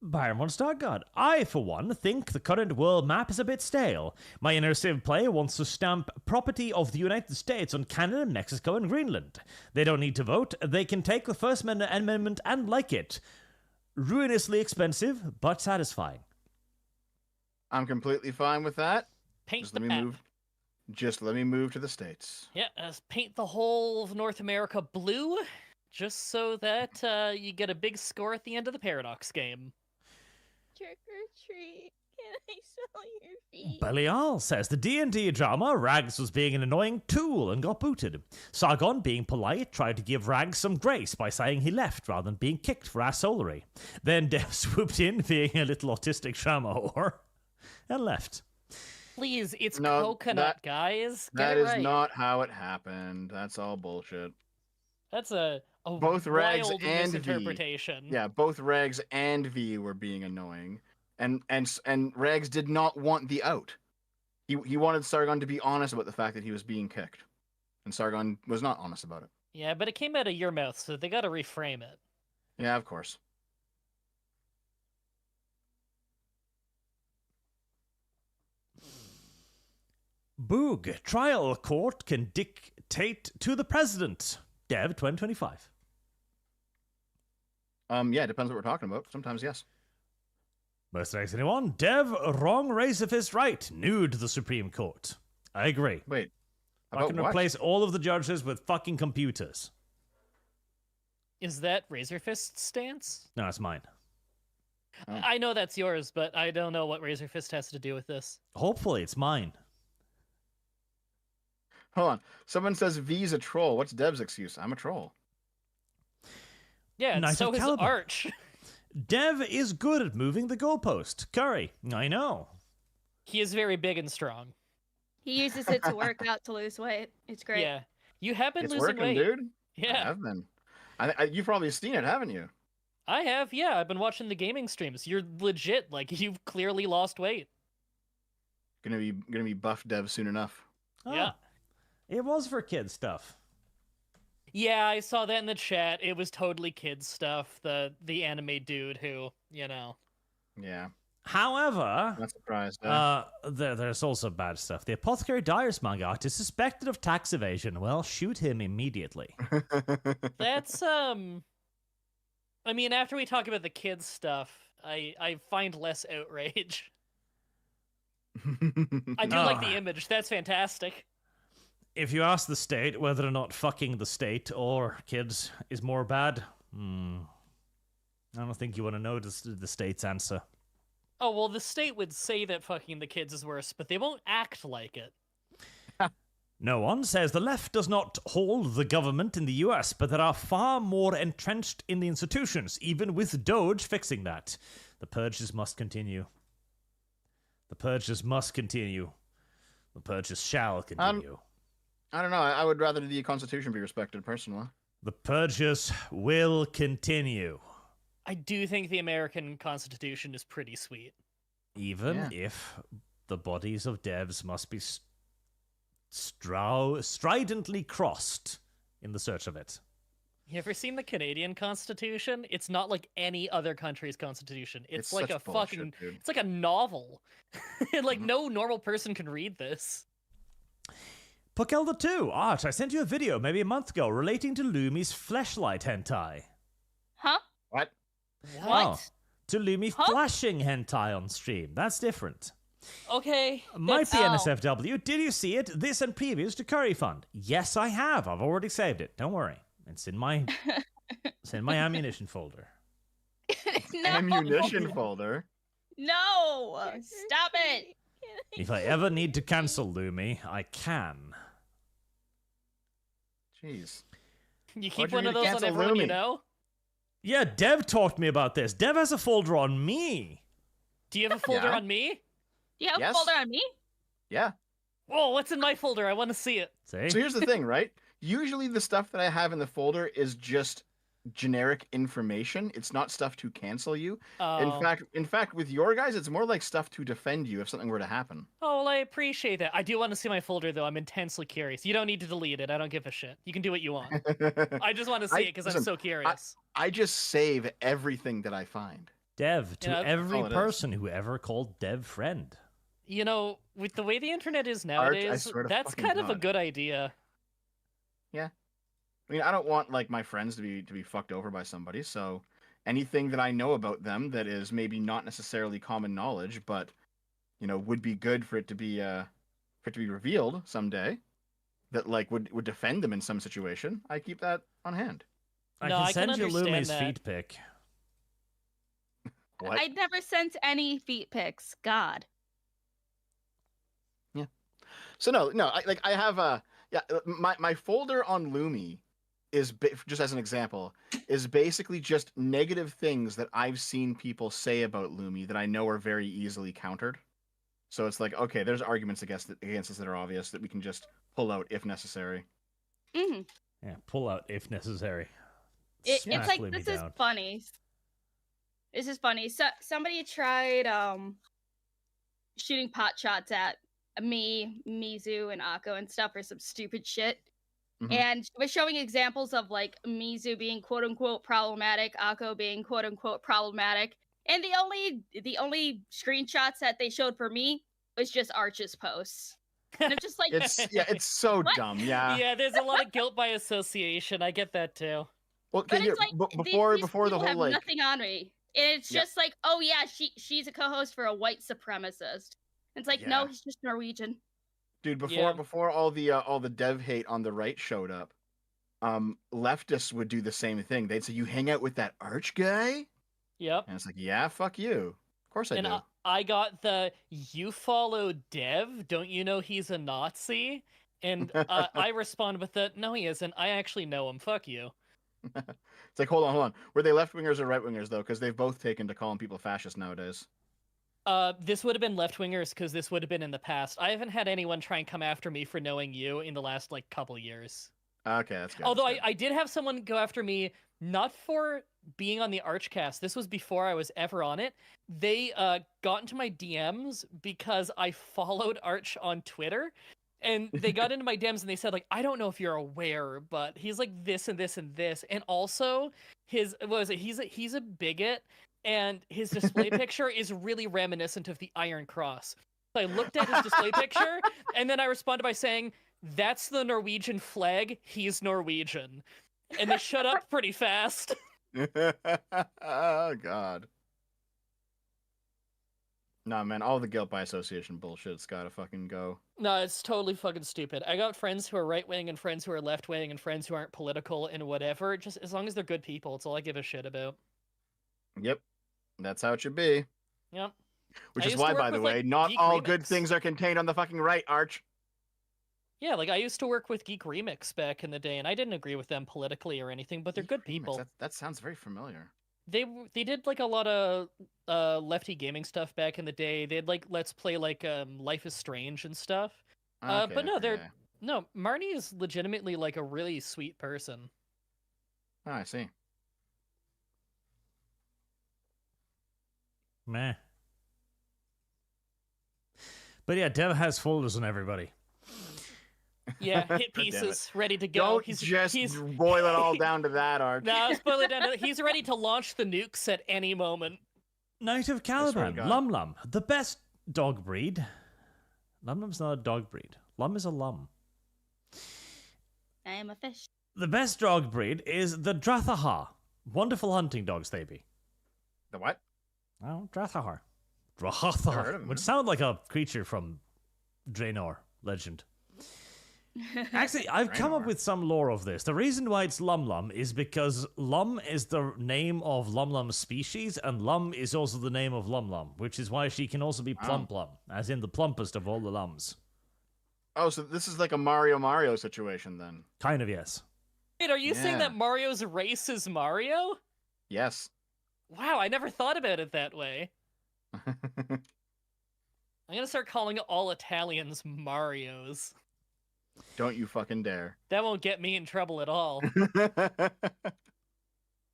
Byron One Star God. I, for one, think the current world map is a bit stale. My inner Civ player wants to stamp property of the United States on Canada, Mexico, and Greenland. They don't need to vote. They can take the First Amendment and like it. Ruinously expensive, but satisfying. I'm completely fine with that. Paint Just the let me map. move. Just let me move to the States. Yeah, paint the whole of North America blue, just so that you get a big score at the end of the Paradox game. Trick or treat. Can I smell your feet? Belial says the D&D drama, Rags was being an annoying tool and got booted. Sargon, being polite, tried to give Rags some grace by saying he left rather than being kicked for assholery. Then Dev swooped in, being a little autistic drama whore, and left. Please, it's No, coconut, guys. Get That it is right. not how it happened. That's all bullshit. That's a Both Rags wild and V. misinterpretation. Yeah, both Rags and V were being annoying, and Rags did not want the out. He wanted Sargon to be honest about the fact that he was being kicked, and Sargon was not honest about it. Yeah, but it came out of your mouth, so they gotta reframe it. Yeah, of course. Boog, trial court can dictate to the president. Dev 2025. Yeah, it depends what we're talking about. Sometimes yes. Most next anyone? Dev, wrong race if it's right. Nude the Supreme Court. I agree. Wait. I About can what? replace all of the judges with fucking computers. Is that Razorfist's stance? No, it's mine. Oh. I know that's yours, but I don't know what Razorfist has to do with this. Hopefully, it's mine. Hold on. Someone says V's a troll. What's Dev's excuse? I'm a troll. Yeah, and Knight so of is Caliber. Arch. Dev is good at moving the goalpost. Curry, I know. He is very big and strong. He uses it to work out to lose weight. It's great. Yeah. You have been It's losing working, weight. dude. I Yeah, have been. You've probably seen it, haven't you? I have. Yeah, I've been watching the gaming streams. You're legit. Like, you've clearly lost weight. Gonna be buff Dev soon enough. Oh, Yeah. It was for kids stuff. Yeah, I saw that in the chat. It was totally kids stuff. The anime dude who, you know. Yeah. However, Not surprised. there's also bad stuff. The Apothecary Dyer's manga artist suspected of tax evasion. Well, shoot him immediately. That's I mean, after we talk about the kids stuff, I find less outrage. I do like the image. That's fantastic. If you ask the state whether or not fucking the state or kids is more bad, I don't think you want to know the state's answer. Oh, well, the state would say that fucking the kids is worse, but they won't act like it. No one says the left does not hold the government in the US, but there are far more entrenched in the institutions, even with Doge fixing that. The purges must continue. The purges must continue. The purges shall continue. I don't know. I would rather the Constitution be respected, personally. The purges will continue. I do think the American Constitution is pretty sweet. Even if the bodies of devs must be stridently crossed in the search of it. You ever seen the Canadian Constitution? It's not like any other country's Constitution. It's like such a bullshit, fucking... dude. It's like a novel. Like, no normal person can read this. Pokelda 2, Arch, I sent you a video maybe a month ago relating to Lumi's fleshlight hentai. Huh? What? What? Oh, to Lumi flashing hentai on stream. That's different. Okay. Might be that's- NSFW. Did you see it? This and previous to Curry Fund. Yes, I have. I've already saved it. Don't worry. It's in my ammunition folder. No. Ammunition folder. No! Stop it! If I ever need to cancel Lumi, I can. Jeez. You Why'd keep you one need of to those on cancel everyone you Lumi? know? Yeah, Dev talked me about this. Dev has a folder on me. Do you have a folder Yeah. on me? Do you have Yes. a folder on me? Yeah. Whoa, what's in my folder? I want to see it. See? So here's the thing, right? Usually the stuff that I have in the folder is just generic information. It's not stuff to cancel you. Oh. In fact, with your guys, it's more like stuff to defend you if something were to happen. Oh, well, I appreciate that. I do want to see my folder, though. I'm intensely curious. You don't need to delete it. I don't give a shit. You can do what you want. I just want to see it because I'm listen, so curious. I just save everything that I find. Dev to Yeah, that's every all it is. person who ever called Dev friend. You know, with the way the internet is I nowadays, swear to that's fucking kind of a God. good idea. I mean, I don't want like my friends to be fucked over by somebody. So anything that I know about them that is maybe not necessarily common knowledge, but would be good for it to be revealed someday, that like would defend them in some situation. I keep that on hand. I No, can I can send you understand Lumi's that. feet pic. What? I never sent any feet pics. God. So no, I have my folder on Lumi is just as an example is basically just negative things that I've seen people say about Lumi that I know are very easily countered. So it's like, okay, there's arguments against us that are obvious that we can just pull out if necessary. hmm Yeah, pull out if necessary. It's Smack like Lumi this down. is funny. This is funny. So somebody tried shooting pot shots at me, Mizu, and Akko and stuff for some stupid shit. Mhm. And she was showing examples of like Mizu being quote unquote problematic, Akko being quote unquote problematic. And the only screenshots that they showed for me was just Arch's posts. And I'm just like It's so What? dumb. Yeah. Yeah, there's a lot of guilt by association. I get that too. Well, But here, it's like before these the people whole have like nothing on me. And it's Yeah. just like, oh yeah, she's a co-host for a white supremacist. It's like, no, Yeah. he's just Norwegian. dude Yeah. before all the dev hate on the right showed up, leftists would do the same thing. They'd say, "You hang out with that Arch guy?" Yep. And it's like, "Yeah, fuck you. Of course I do." I got the "you follow Dev, don't you know he's a Nazi?" And I respond with the "no, he isn't. I actually know him. Fuck you." It's like, hold on. Were they left wingers or right wingers though? Because they've both taken to calling people fascist nowadays. This would have been left wingers because this would have been in the past. I haven't had anyone try and come after me for knowing you in the last like couple years. Okay, that's good. Although I did have someone go after me, not for being on the ArchCast. This was before I was ever on it. They got into my DMs because I followed Arch on Twitter. And they got into my DMs and they said, like, I don't know if you're aware, but he's like this and this and this. And also he's a bigot, and his display picture is really reminiscent of the Iron Cross. So I looked at his display picture and then I responded by saying, "That's the Norwegian flag. He's Norwegian." And they shut up pretty fast. Oh God. Nah, man, all the guilt by association bullshit's gotta fucking go. No, it's totally fucking stupid. I got friends who are right-wing and friends who are left-wing and friends who aren't political and whatever. Just as long as they're good people, it's all I give a shit about. Yep. That's how it should be. Yep. Which I is used to why, work by the with, way, like, not Geek all good Remix. things are contained on the fucking right, Arch. Yeah, like I used to work with Geek Remix back in the day, and I didn't agree with them politically or anything, but they're good people. That sounds very familiar. They did like a lot of lefty gaming stuff back in the day. They'd like Let's Play like Life is Strange and stuff. But no, no, Marnie is legitimately like a really sweet person. Oh, I see. Meh. But yeah, Dev has folders on everybody. Yeah, hit pieces, ready to go. Don't he's boil it all down to that, Arch. No, spoil it down to he's ready to launch the nukes at any moment. Knight of Caliban, Lum Lum, the best dog breed. Lum Lum's not a dog breed. Lum is a lum. I am a fish. The best dog breed is the Drathahar. Wonderful hunting dogs they be. The what? Oh, Drathahar. Never heard of Drathahar, him, which sound like a creature from Draenor legend. Actually, I've come up with some lore of this. The reason why it's Lum Lum is because Lum is the name of Lum Lum's species, and Lum is also the name of Lum Lum, which is why she can also be Plum Plum, as in the plumpest of all the lums. Oh, so this is like a Mario situation then? Kind of, yes. Wait, are you saying that Mario's race is Mario? Yes. Wow, I never thought about it that way. I'm gonna start calling all Italians Marios. Don't you fucking dare. That won't get me in trouble at all.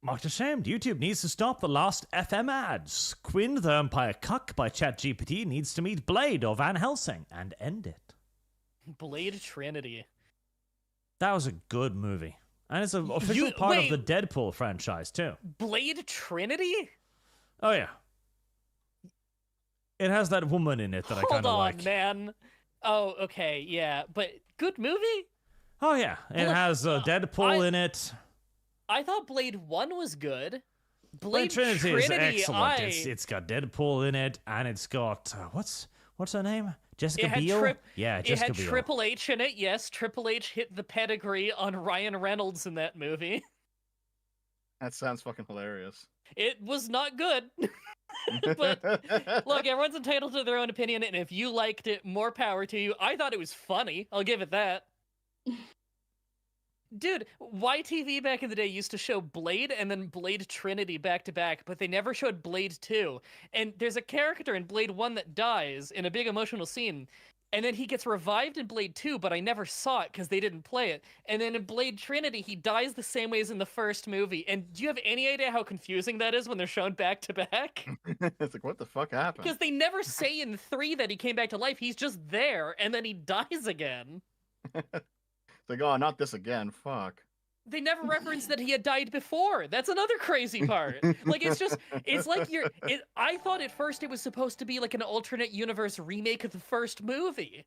Marked ashamed. YouTube needs to stop the last FM ads. Quinn the Empire Cuck by ChatGPT needs to meet Blade or Van Helsing and end it. Blade Trinity. That was a good movie. And it's an official part of the Deadpool franchise, too. Blade Trinity? Oh, yeah. It has that woman in it that I kind of like. Hold on, man. Oh, okay, yeah. But good movie? Oh, yeah. It has Deadpool in it. I thought Blade 1 was good. Blade Trinity is excellent. It's got Deadpool in it, and it's got... what's her name? Jessica Biel? Yeah, Jessica Biel. It had Triple H in it, yes. Triple H hit the pedigree on Ryan Reynolds in that movie. That sounds fucking hilarious. It was not good. But look, everyone's entitled to their own opinion, and if you liked it, more power to you. I thought it was funny. I'll give it that. Dude, YTV back in the day used to show Blade and then Blade Trinity back to back, but they never showed Blade 2. And there's a character in Blade 1 that dies in a big emotional scene, and then he gets revived in Blade 2, but I never saw it because they didn't play it. And then in Blade Trinity, he dies the same way as in the first movie. And do you have any idea how confusing that is when they're shown back to back? It's like, what the fuck happened? Because they never say in 3 that he came back to life. He's just there, and then he dies again. It's like, oh, not this again. Fuck. They never referenced that he had died before. That's another crazy part. Like, it's like I thought at first it was supposed to be like an alternate universe remake of the first movie.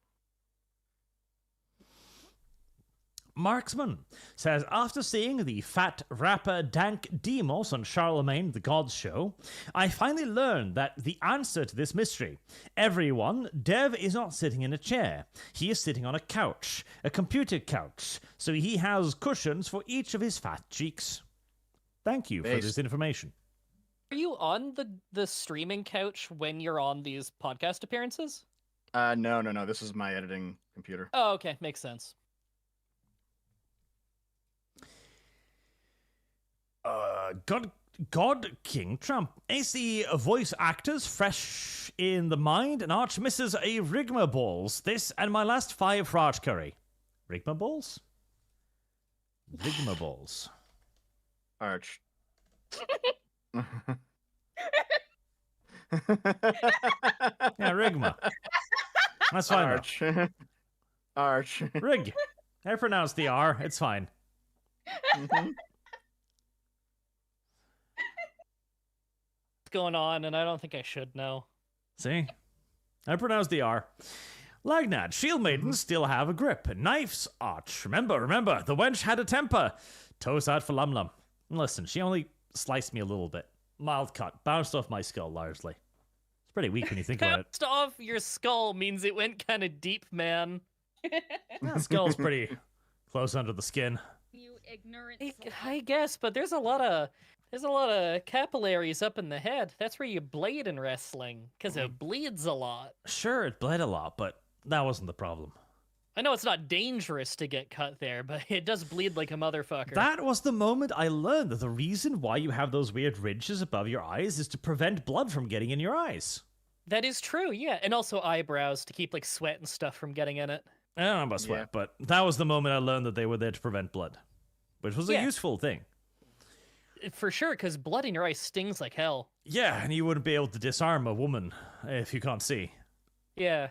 Marksman says, after seeing the fat rapper Dank Demos on Charlemagne the God's show, I finally learned that the answer to this mystery. Everyone, Dev is not sitting in a chair. He is sitting on a couch, a computer couch, so he has cushions for each of his fat cheeks. Thank you for this information. Are you on the streaming couch when you're on these podcast appearances? No. This is my editing computer. Oh, okay. Makes sense. God King Trump. Is the voice actors fresh in the mind? And Arch misses a rigma balls. This and my last 5 for Arch Curry. Rigma balls? Rigma balls. Arch. Yeah, rigma. That's fine. Arch. Arch. Rig. I pronounced the R. It's fine. Mm-hmm. Going on, and I don't think I should know. See? I pronounced the R. Lagnad, shield maidens still have a grip. Knives, Arch. Remember, the wench had a temper. Toes out for Lum Lum. Listen, she only sliced me a little bit. Mild cut. Bounced off my skull, largely. It's pretty weak when you think about it. Bounced off your skull means it went kind of deep, man. That skull's pretty close under the skin. You ignorant. I guess, but there's a lot of capillaries up in the head. That's where you bleed in wrestling, because it bleeds a lot. Sure, it bled a lot, but that wasn't the problem. I know it's not dangerous to get cut there, but it does bleed like a motherfucker. That was the moment I learned that the reason why you have those weird ridges above your eyes is to prevent blood from getting in your eyes. That is true, yeah. And also eyebrows to keep like sweat and stuff from getting in it. I don't know about sweat, but that was the moment I learned that they were there to prevent blood, which was a useful thing. For sure, because blood in your eyes stings like hell. Yeah, and you wouldn't be able to disarm a woman if you can't see. Yeah.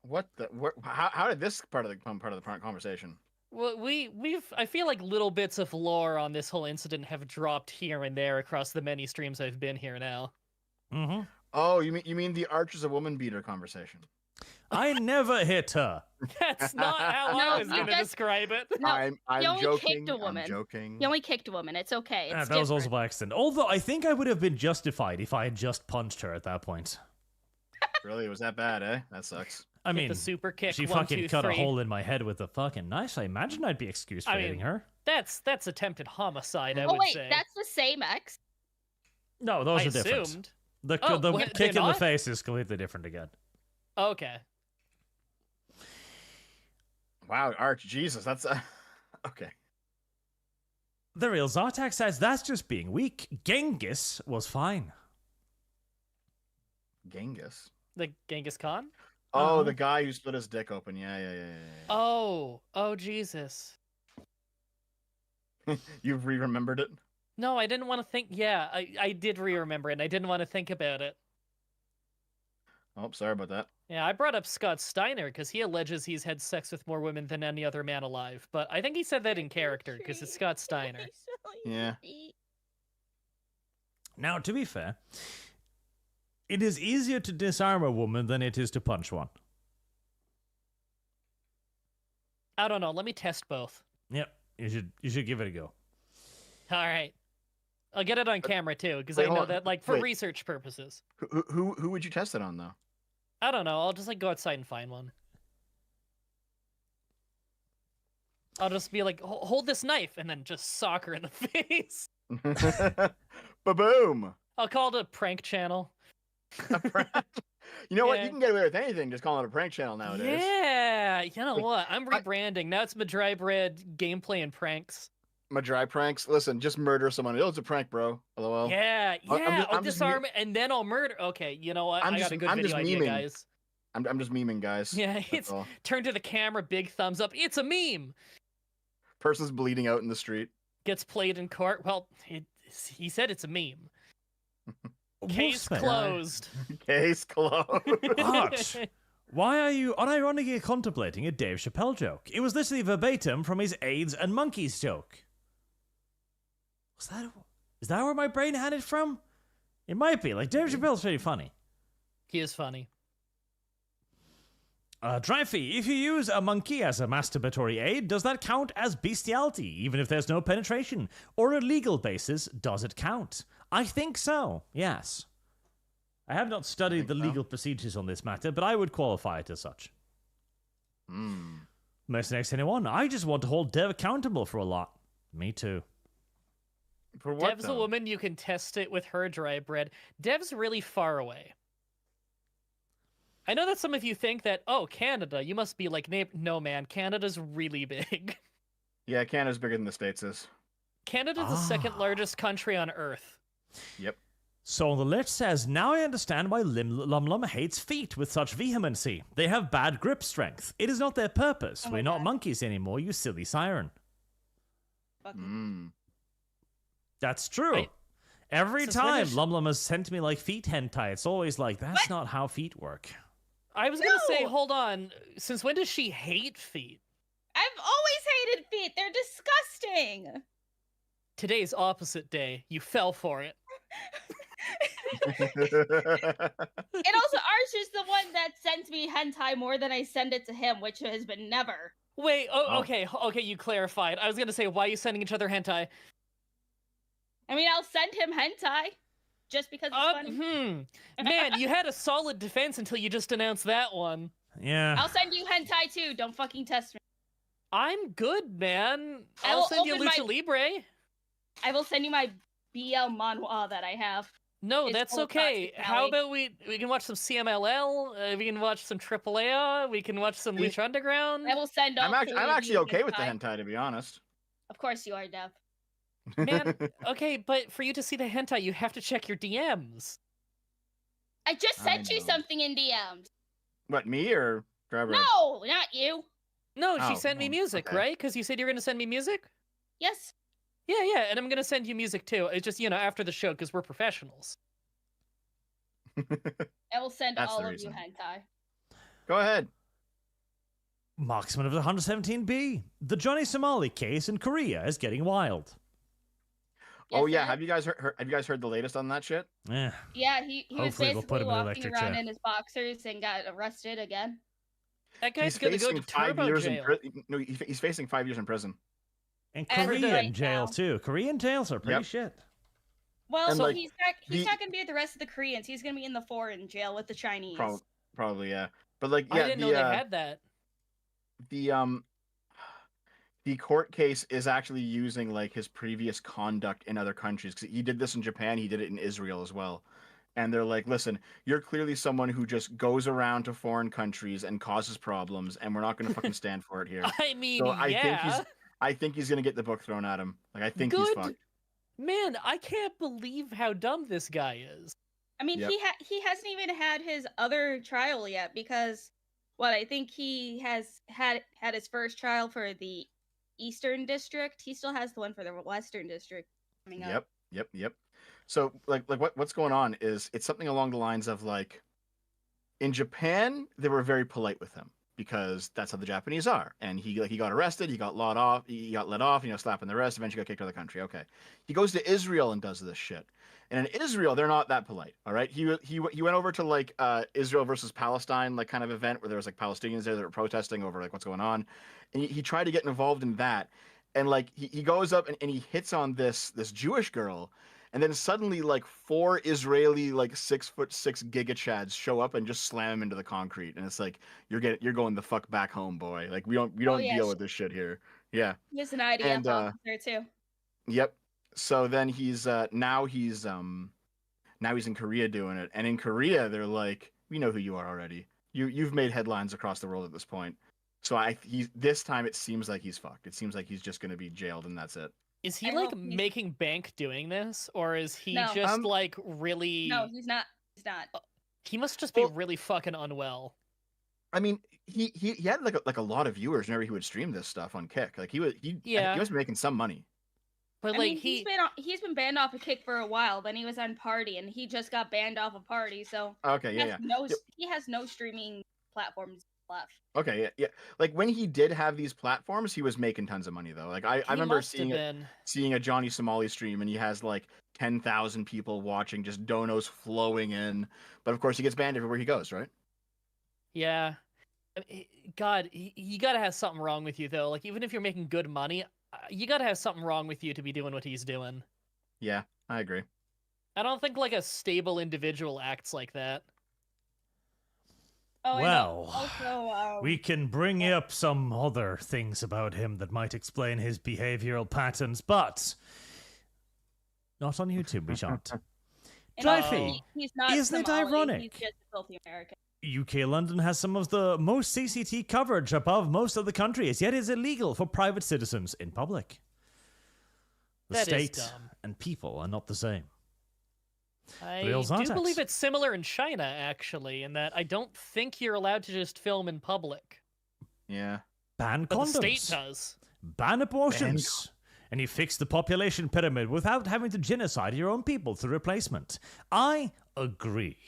What the? How did this part of the conversation? Well, I feel like little bits of lore on this whole incident have dropped here and there across the many streams I've been here now. Mm-hmm. Oh, you mean the Arch is a woman beater conversation? I never hit her. That's not how I was going to describe it. No, I'm he only joking. kicked a woman. I'm joking. He only kicked a woman. It's okay. It's that was also by accident. Although I think I would have been justified if I had just punched her at that point. Really? Was that bad, eh? That sucks. I mean, the super kick, she 1, fucking 2, cut 3. a hole in my head with a fucking knife. I imagine I'd be excused for hitting her. That's attempted homicide, I Oh would wait, say. that's the same X. No, those I are different. assumed. The wait, kick they're in the not? face is completely different again. Okay. Wow, Arch, Jesus, that's okay. The real Zartak says that's just being weak. Genghis was fine. Genghis. The Genghis Khan? Oh, the guy who split his dick open. Yeah. Oh, Jesus. You've re-remembered it? No, I didn't want to think. Yeah, I did re-remember it, and I didn't want to think about it. Oh, sorry about that. Yeah, I brought up Scott Steiner because he alleges he's had sex with more women than any other man alive, but I think he said that in character because it's Scott Steiner. Yeah. Now, to be fair, it is easier to disarm a woman than it is to punch one. I don't know. Let me test both. Yep, you should give it a go. All right. I'll get it on camera too because I know that, like, for wait. research purposes. Who would you test it on though? I don't know. I'll just like go outside and find one. I'll just be like, hold this knife, and then just sock her in the face. Ba-boom! I'll call it a prank channel. You know what? You can get away with anything. Just call it a prank channel nowadays. Yeah, you know what? I'm rebranding. Now it's Madry Bread gameplay and pranks. Madry pranks. Listen, just murder someone. Oh, it's a prank, bro. LOL. Yeah, I'll just disarm it and then I'll murder. Okay, you know what? I got a good I'm video just idea, memeing. guys. I'm just memeing, guys. Yeah, That's it's all. turn to the camera, big thumbs up. It's a meme. Person's bleeding out in the street. Gets played in court. Well, he said it's a meme. Case Wolfsbane. closed. Case closed. Arch, why are you unironically contemplating a Dave Chappelle joke? It was literally verbatim from his AIDS and monkeys joke. Is that where my brain had it from? It might be. Like, Dave Chappelle's pretty funny. He is funny. Dreyfy, if you use a monkey as a masturbatory aid, does that count as bestiality, even if there's no penetration? Or a legal basis, does it count? I think so, yes. I have not studied the legal procedures on this matter, but I would qualify it as such. Mercenaries anyone? I just want to hold Dev accountable for a lot. Me too. For what, Dev's a woman, you can test it with her dry bread. Dev's really far away. I know that some of you think that, oh, Canada, you must be like, no, man, Canada's really big. Yeah, Canada's bigger than the States is. Canada's the second largest country on Earth. Yep. So the lit says, now I understand why Lum Lum hates feet with such vehemency. They have bad grip strength. It is not their purpose. We're not monkeys anymore, you silly siren. That's true. Every time Lum Lum has sent me like feet hentai, it's always like, that's not how feet work. I was gonna say, hold on. Since when does she hate feet? I've always hated feet. They're disgusting. Today's opposite day. You fell for it. And also, Arch is the one that sends me hentai more than I send it to him, which has been never. Wait, okay, you clarified. I was gonna say, why are you sending each other hentai? I mean, I'll send him hentai. Just because it's funny. Man, you had a solid defense until you just announced that one. Yeah. I'll send you hentai too. Don't fucking test me. I'm good, man. I'll send you Lucha Libre. I will send you my BL manhwa that I have. No, that's okay. How about we can watch some CMLL, we can watch some AAA, we can watch some Lucha Underground. I will send all I'm actually okay with the hentai, to be honest. Of course you are, Dev. Man, okay, but for you to see the hentai, you have to check your DMs. I just sent you something in DMs. What, me or Trevor? No, not you. No, she sent me music, right? Because you said you were going to send me music? Yes. Yeah, and I'm going to send you music too. It's just, after the show, because we're professionals. I will send all of you hentai. Go ahead. Marksman of the 117B. The Johnny Somali case in Korea is getting wild. Oh yeah, have you guys heard the latest on that shit? Yeah. Yeah, he was basically walking around in his boxers and got arrested again. That guy's gonna go to turbo jail. No, he's facing 5 years in prison. And Korean jail too. Korean jails are pretty shit. Well, so he's not gonna be with the rest of the Koreans. He's gonna be in the foreign jail with the Chinese. Probably, yeah. But like, I didn't know they had that. The court case is actually using like his previous conduct in other countries, because he did this in Japan, he did it in Israel as well. And they're like, listen, you're clearly someone who just goes around to foreign countries and causes problems, and we're not going to fucking stand for it here. I mean, so I think he's going to get the book thrown at him. Like, I think he's fucked. Man, I can't believe how dumb this guy is. I mean, he hasn't even had his other trial yet, because I think he has had his first trial for the Eastern District. He still has the one for the Western District coming up. Yep. So like what's going on is it's something along the lines of like, in Japan they were very polite with him because that's how the Japanese are. And he got arrested, he got let off, slapping the wrist, eventually got kicked out of the country. Okay, he goes to Israel and does this shit. And in Israel, they're not that polite. All right, he went over to like Israel versus Palestine like kind of event where there was like Palestinians there that were protesting over like what's going on, and he tried to get involved in that, and like he goes up and he hits on this Jewish girl, and then suddenly like 4 Israeli like 6'6" giga chads show up and just slam him into the concrete, and it's like you're going the fuck back home, boy. Like we don't deal with this shit here. Yeah. He has an IDF officer too. Yep. So then he's now he's in Korea doing it, and in Korea they're like, we know who you are already. You've made headlines across the world at this point. So this time it seems like he's fucked. It seems like he's just going to be jailed and that's it. Is he like making bank doing this, or is he just like really? No, he's not. He's not. He must just be really fucking unwell. I mean, he had like a lot of viewers whenever he would stream this stuff on Kick. Like he must be making some money. But he's been banned off of Kick for a while. Then he was on Party, and he just got banned off of Party. So he has no streaming platforms left. Okay, yeah. Like when he did have these platforms, he was making tons of money though. Like I remember seeing a Johnny Somali stream, and he has like 10,000 people watching, just donos flowing in. But of course, he gets banned everywhere he goes, right? Yeah. God, you gotta have something wrong with you though. Like even if you're making good money, you gotta have something wrong with you to be doing what he's doing. Yeah, I agree. I don't think like a stable individual acts like that. Oh, Well, also, we can bring up some other things about him that might explain his behavioral patterns, but not on YouTube, we shan't. Dreyfie, he's not isn't it Somali, ironic? He's just a filthy American. UK London has some of the most CCT coverage above most of the countries, yet is illegal for private citizens in public. The That is state dumb. and people are not the same. I Real do Zontax. believe it's similar in China, actually, in that I don't think you're allowed to just film in public. Yeah. Ban But condoms. the state does. Ban abortions. And you fix the population pyramid without having to genocide your own people through replacement. I agree.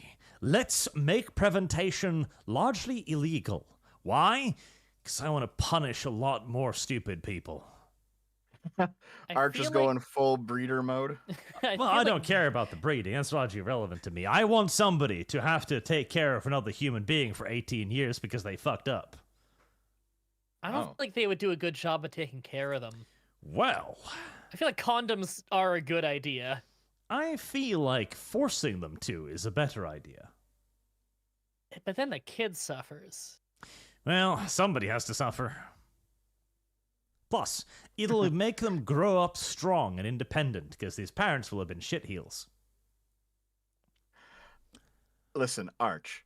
Let's make preventation largely illegal. Why? Because I want to punish a lot more stupid people. Arch is feel going full breeder mode. Well, I don't care about the breeding. That's largely irrelevant to me. I want somebody to have to take care of another human being for 18 years because they fucked up. I don't think they would do a good job of taking care of them. Well, I feel like condoms are a good idea. I feel like forcing them to is a better idea. But then the kid suffers. Well, somebody has to suffer. Plus, it'll make them grow up strong and independent because these parents will have been shitheels. Listen, Arch.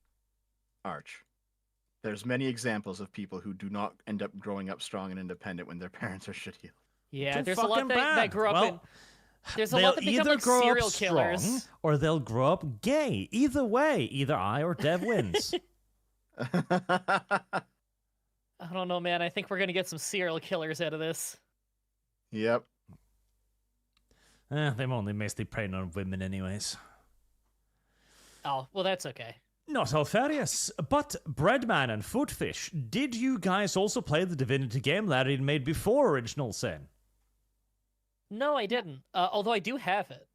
There's many examples of people who do not end up growing up strong and independent when their parents are shitheel. Yeah, Too there's a lot fucking that bad. grew up Well, in. There's a they'll lot that become either like grow serial up killers. strong or they'll grow up gay. Either way, either I or Dev wins. I don't know, man. I think we're gonna get some serial killers out of this. Yep. They're only mostly preying on women anyways. Oh, well, that's okay. Not Alfarius, but Breadman and Footfish, did you guys also play the Divinity game Larry made before Original Sin? No, I didn't. Although I do have it.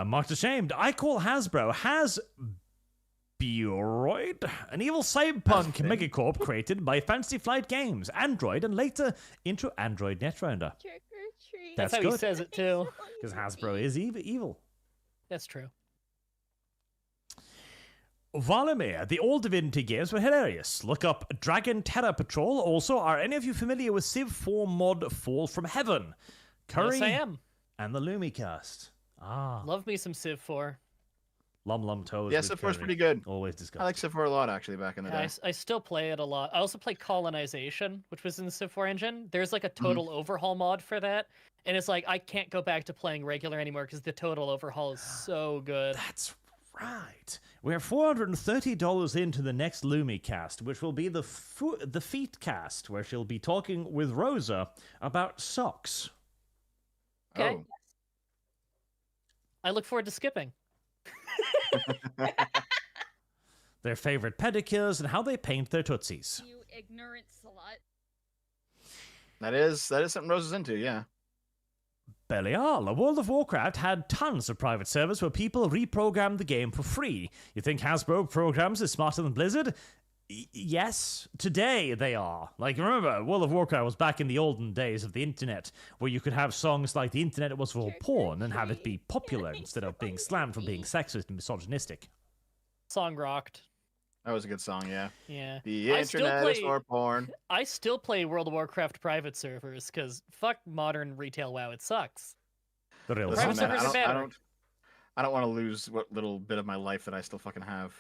Marked ashamed, I call Hasbro Hasbroid, an evil cyberpunk megacorp created by Fantasy Flight Games, Android, and later into Android Netrounder. Trick or treat. That's how good. he says it too. Because Hasbro is evil. That's true. Valimir, the old Divinity games were hilarious. Look up Dragon Terror Patrol. Also, are any of you familiar with Civ 4 mod Fall from Heaven? Curry Yes, I am. and the Lumi cast. Love me some Civ 4. Lum Toes. Yeah, with Civ 4 is Curry. pretty good. Always I discussed. like Civ 4 a lot, actually, back in the Yeah, day. I still play it a lot. I also play Colonization, which was in the Civ 4 engine. There's like a total overhaul mod for that. And it's like, I can't go back to playing regular anymore because the total overhaul is so good. That's right. We're $430 into the next Lumi cast, which will be the feet cast, where she'll be talking with Rosa about socks. Okay. Oh. I look forward to skipping. Their favorite pedicures and how they paint their tootsies. You ignorant slut. That is something Rose is into, yeah. Belial, World of Warcraft had tons of private servers where people reprogrammed the game for free. You think Hasbro programs is smarter than Blizzard? Yes, today they are. Like, remember, World of Warcraft was back in the olden days of the internet, where you could have songs like The Internet Was for Porn and have it be popular instead of being slammed for being sexist and misogynistic. Song rocked. That was a good song, yeah. Yeah. The I still internet is play- for porn. I still play World of Warcraft private servers because fuck modern retail WoW. It sucks. The real Private Listen, man, servers are better. I don't want to lose what little bit of my life that I still fucking have.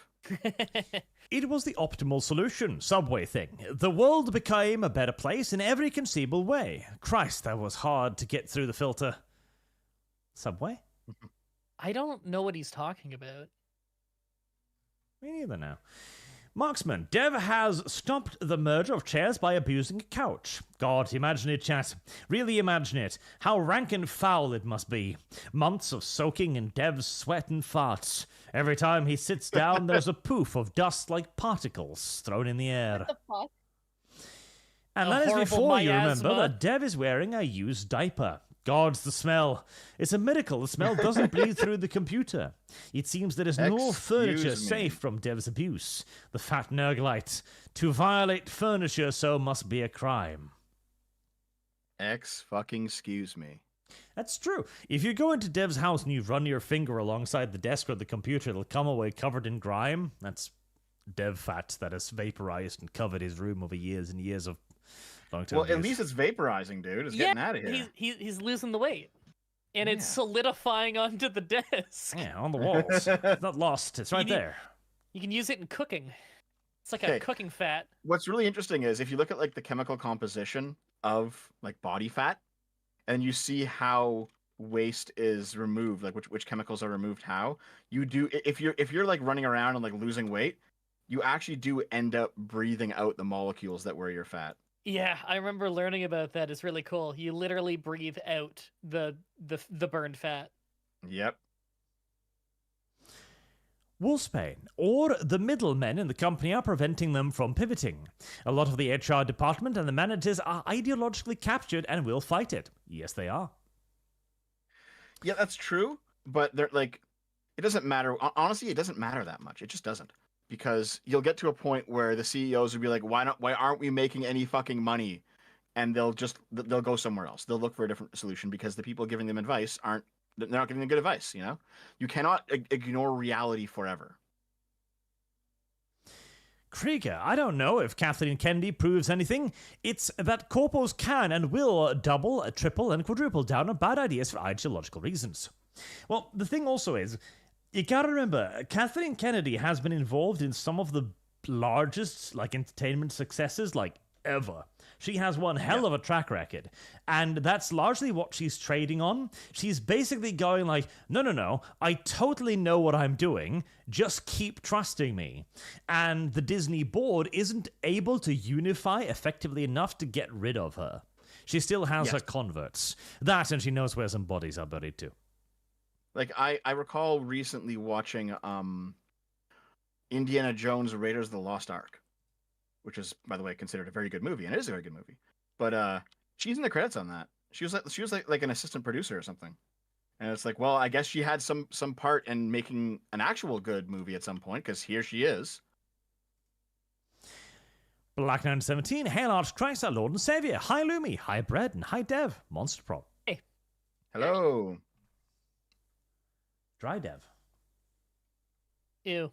It was the optimal solution, Subway thing. The world became a better place in every conceivable way. Christ, that was hard to get through the filter. Subway? I don't know what he's talking about. Me neither now. Marksman, Dev has stopped the murder of chairs by abusing a couch. God, imagine it, chat. Really imagine it. How rank and foul it must be. Months of soaking in Dev's sweat and farts. Every time he sits down, there's a poof of dust-like particles thrown in the air. What the fuck? And A that is horrible before you remember miasma. that Dev is wearing a used diaper. guards the smell. It's a miracle the smell doesn't bleed through the computer. It seems there is no furniture safe from Dev's abuse. The fat Nurglite. To violate furniture so must be a crime. Excuse me. That's true. If you go into Dev's house and you run your finger alongside the desk or the computer, it'll come away covered in grime. That's Dev fat that has vaporized and covered his room over years and years of long-term Well, at use. least it's vaporizing, dude. It's getting out of here. He's losing the weight. And it's solidifying onto the desk. Yeah, on the walls. It's not lost. It's right there. You can use it in cooking. It's like a cooking fat. What's really interesting is if you look at like the chemical composition of like body fat, and you see how waste is removed, like which chemicals are removed how, you do if you're like running around and like losing weight, you actually do end up breathing out the molecules that were your fat. Yeah, I remember learning about that. It's really cool. You literally breathe out the burned fat. Yep. Wolfsbane, or the middlemen in the company are preventing them from pivoting. A lot of the HR department and the managers are ideologically captured and will fight it. Yes, they are. Yeah, that's true, but they're like, it doesn't matter. Honestly, it doesn't matter that much. It just doesn't. Because you'll get to a point where the CEOs will be like, why aren't we making any fucking money? And they'll go somewhere else. They'll look for a different solution because the people giving them advice they're not giving them good advice, you know? You cannot ignore reality forever. Krieger, I don't know if Kathleen Kennedy proves anything. It's that corpos can and will double, triple, and quadruple down on bad ideas for ideological reasons. Well, the thing also is, you gotta remember, Kathleen Kennedy has been involved in some of the largest, like, entertainment successes, like, ever. She has one hell of a track record, and that's largely what she's trading on. She's basically going like, no, I totally know what I'm doing, just keep trusting me. And the Disney board isn't able to unify effectively enough to get rid of her. She still has her converts. That, and she knows where some bodies are buried too. Like, I recall recently watching Indiana Jones Raiders of the Lost Ark, which is, by the way, considered a very good movie, and it is a very good movie. But she's in the credits on that. She was like an assistant producer or something. And it's like, well, I guess she had some part in making an actual good movie at some point, because here she is. Black 917, Hail ArchCast, our Lord and Savior. Hi Lumi, hi Bread, and hi Dev, Monster Prop. Hey. Hello. Dry Dev. Ew.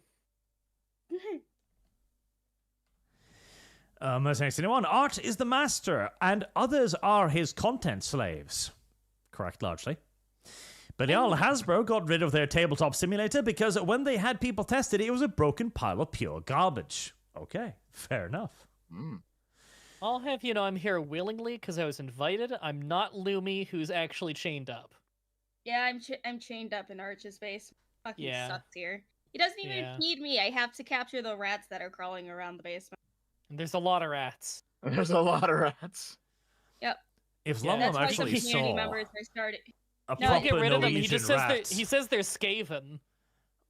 Mercenaries 21, Art is the master, and others are his content slaves. Correct, largely. But Hasbro got rid of their tabletop simulator because when they had people tested it was a broken pile of pure garbage. Okay, fair enough. I'll have you know I'm here willingly because I was invited. I'm not Lumi, who's actually chained up. Yeah, I'm chained up in Arch's base. Fucking sucks here. He doesn't even feed me. I have to capture the rats that are crawling around the basement. And there's a lot of rats. There's a lot of rats. Yep. If Lumlum actually saw members are started. a No, proper get rid of them. He Norwegian just says rat, he says they're scaven.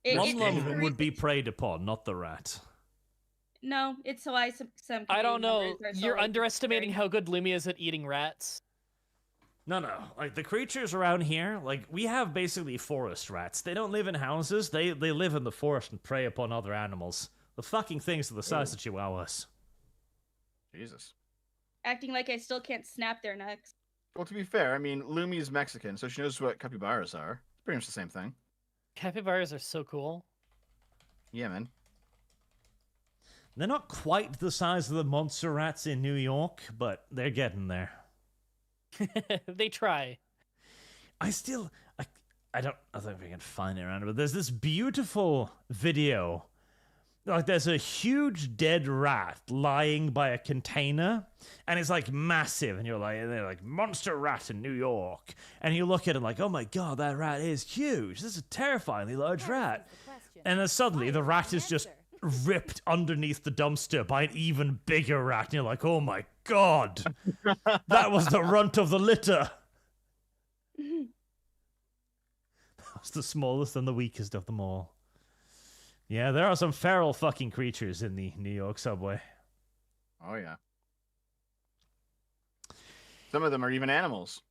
Lumlum would be preyed upon, not the rat. No, it's so some. I don't know. members are You're so underestimating how good Lumi is at eating rats. No. Like, the creatures around here, like, we have basically forest rats. They don't live in houses. They live in the forest and prey upon other animals. The fucking things are the size of chihuahuas. Jesus. acting like I still can't snap their necks. Well, to be fair, I mean, Lumi's Mexican, so she knows what capybaras are. It's pretty much the same thing. Capybaras are so cool. Yeah, man. They're not quite the size of the monster rats in New York, but they're getting there. They try. I don't know if we can find it around, but there's this beautiful video. Like, there's a huge dead rat lying by a container, and it's like massive, and they're like, monster rat in New York. And you look at it like, oh my god, that rat is huge. This is a terrifyingly large rat. And then suddenly the rat is just ripped underneath the dumpster by an even bigger rat, and you're like, oh my god, that was the runt of the litter. That was the smallest and the weakest of them all. Yeah, there are some feral fucking creatures in the New York subway. Oh, yeah. Some of them are even animals.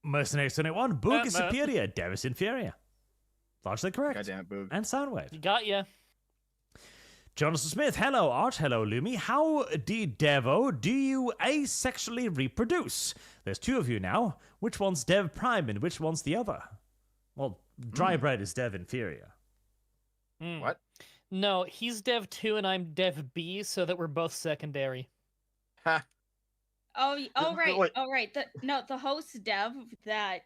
Mercenaries 21, Boog is no. superior, Dev is inferior. Largely correct. God damn it, Boog. And Soundwave. You got ya. Jonathan Smith, hello Art, hello Lumi. How Devo do you asexually reproduce? There's two of you now. Which one's Dev Prime and which one's the other? Well, dry bread is Dev inferior. What? No, he's Dev 2 and I'm Dev B, so that we're both secondary. Ha. Right. The host dev that,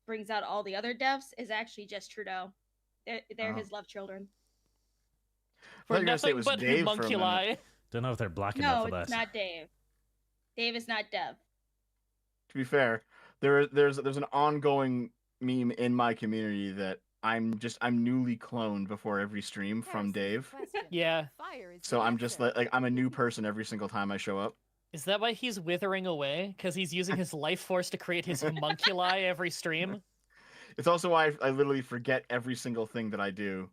brings out all the other devs is actually just Trudeau. They're his love children. I thought you were gonna say it was but Dave for a minute. homunculi. Don't know if they're black enough No, for that. it's not Dave. Dave is not Dev. To be fair, there's an ongoing meme in my community that I'm newly cloned before every stream from Dave. Yeah. So I'm just like I'm a new person every single time I show up. Is that why he's withering away? Because he's using his life force to create his homunculi every stream? It's also why I literally forget every single thing that I do.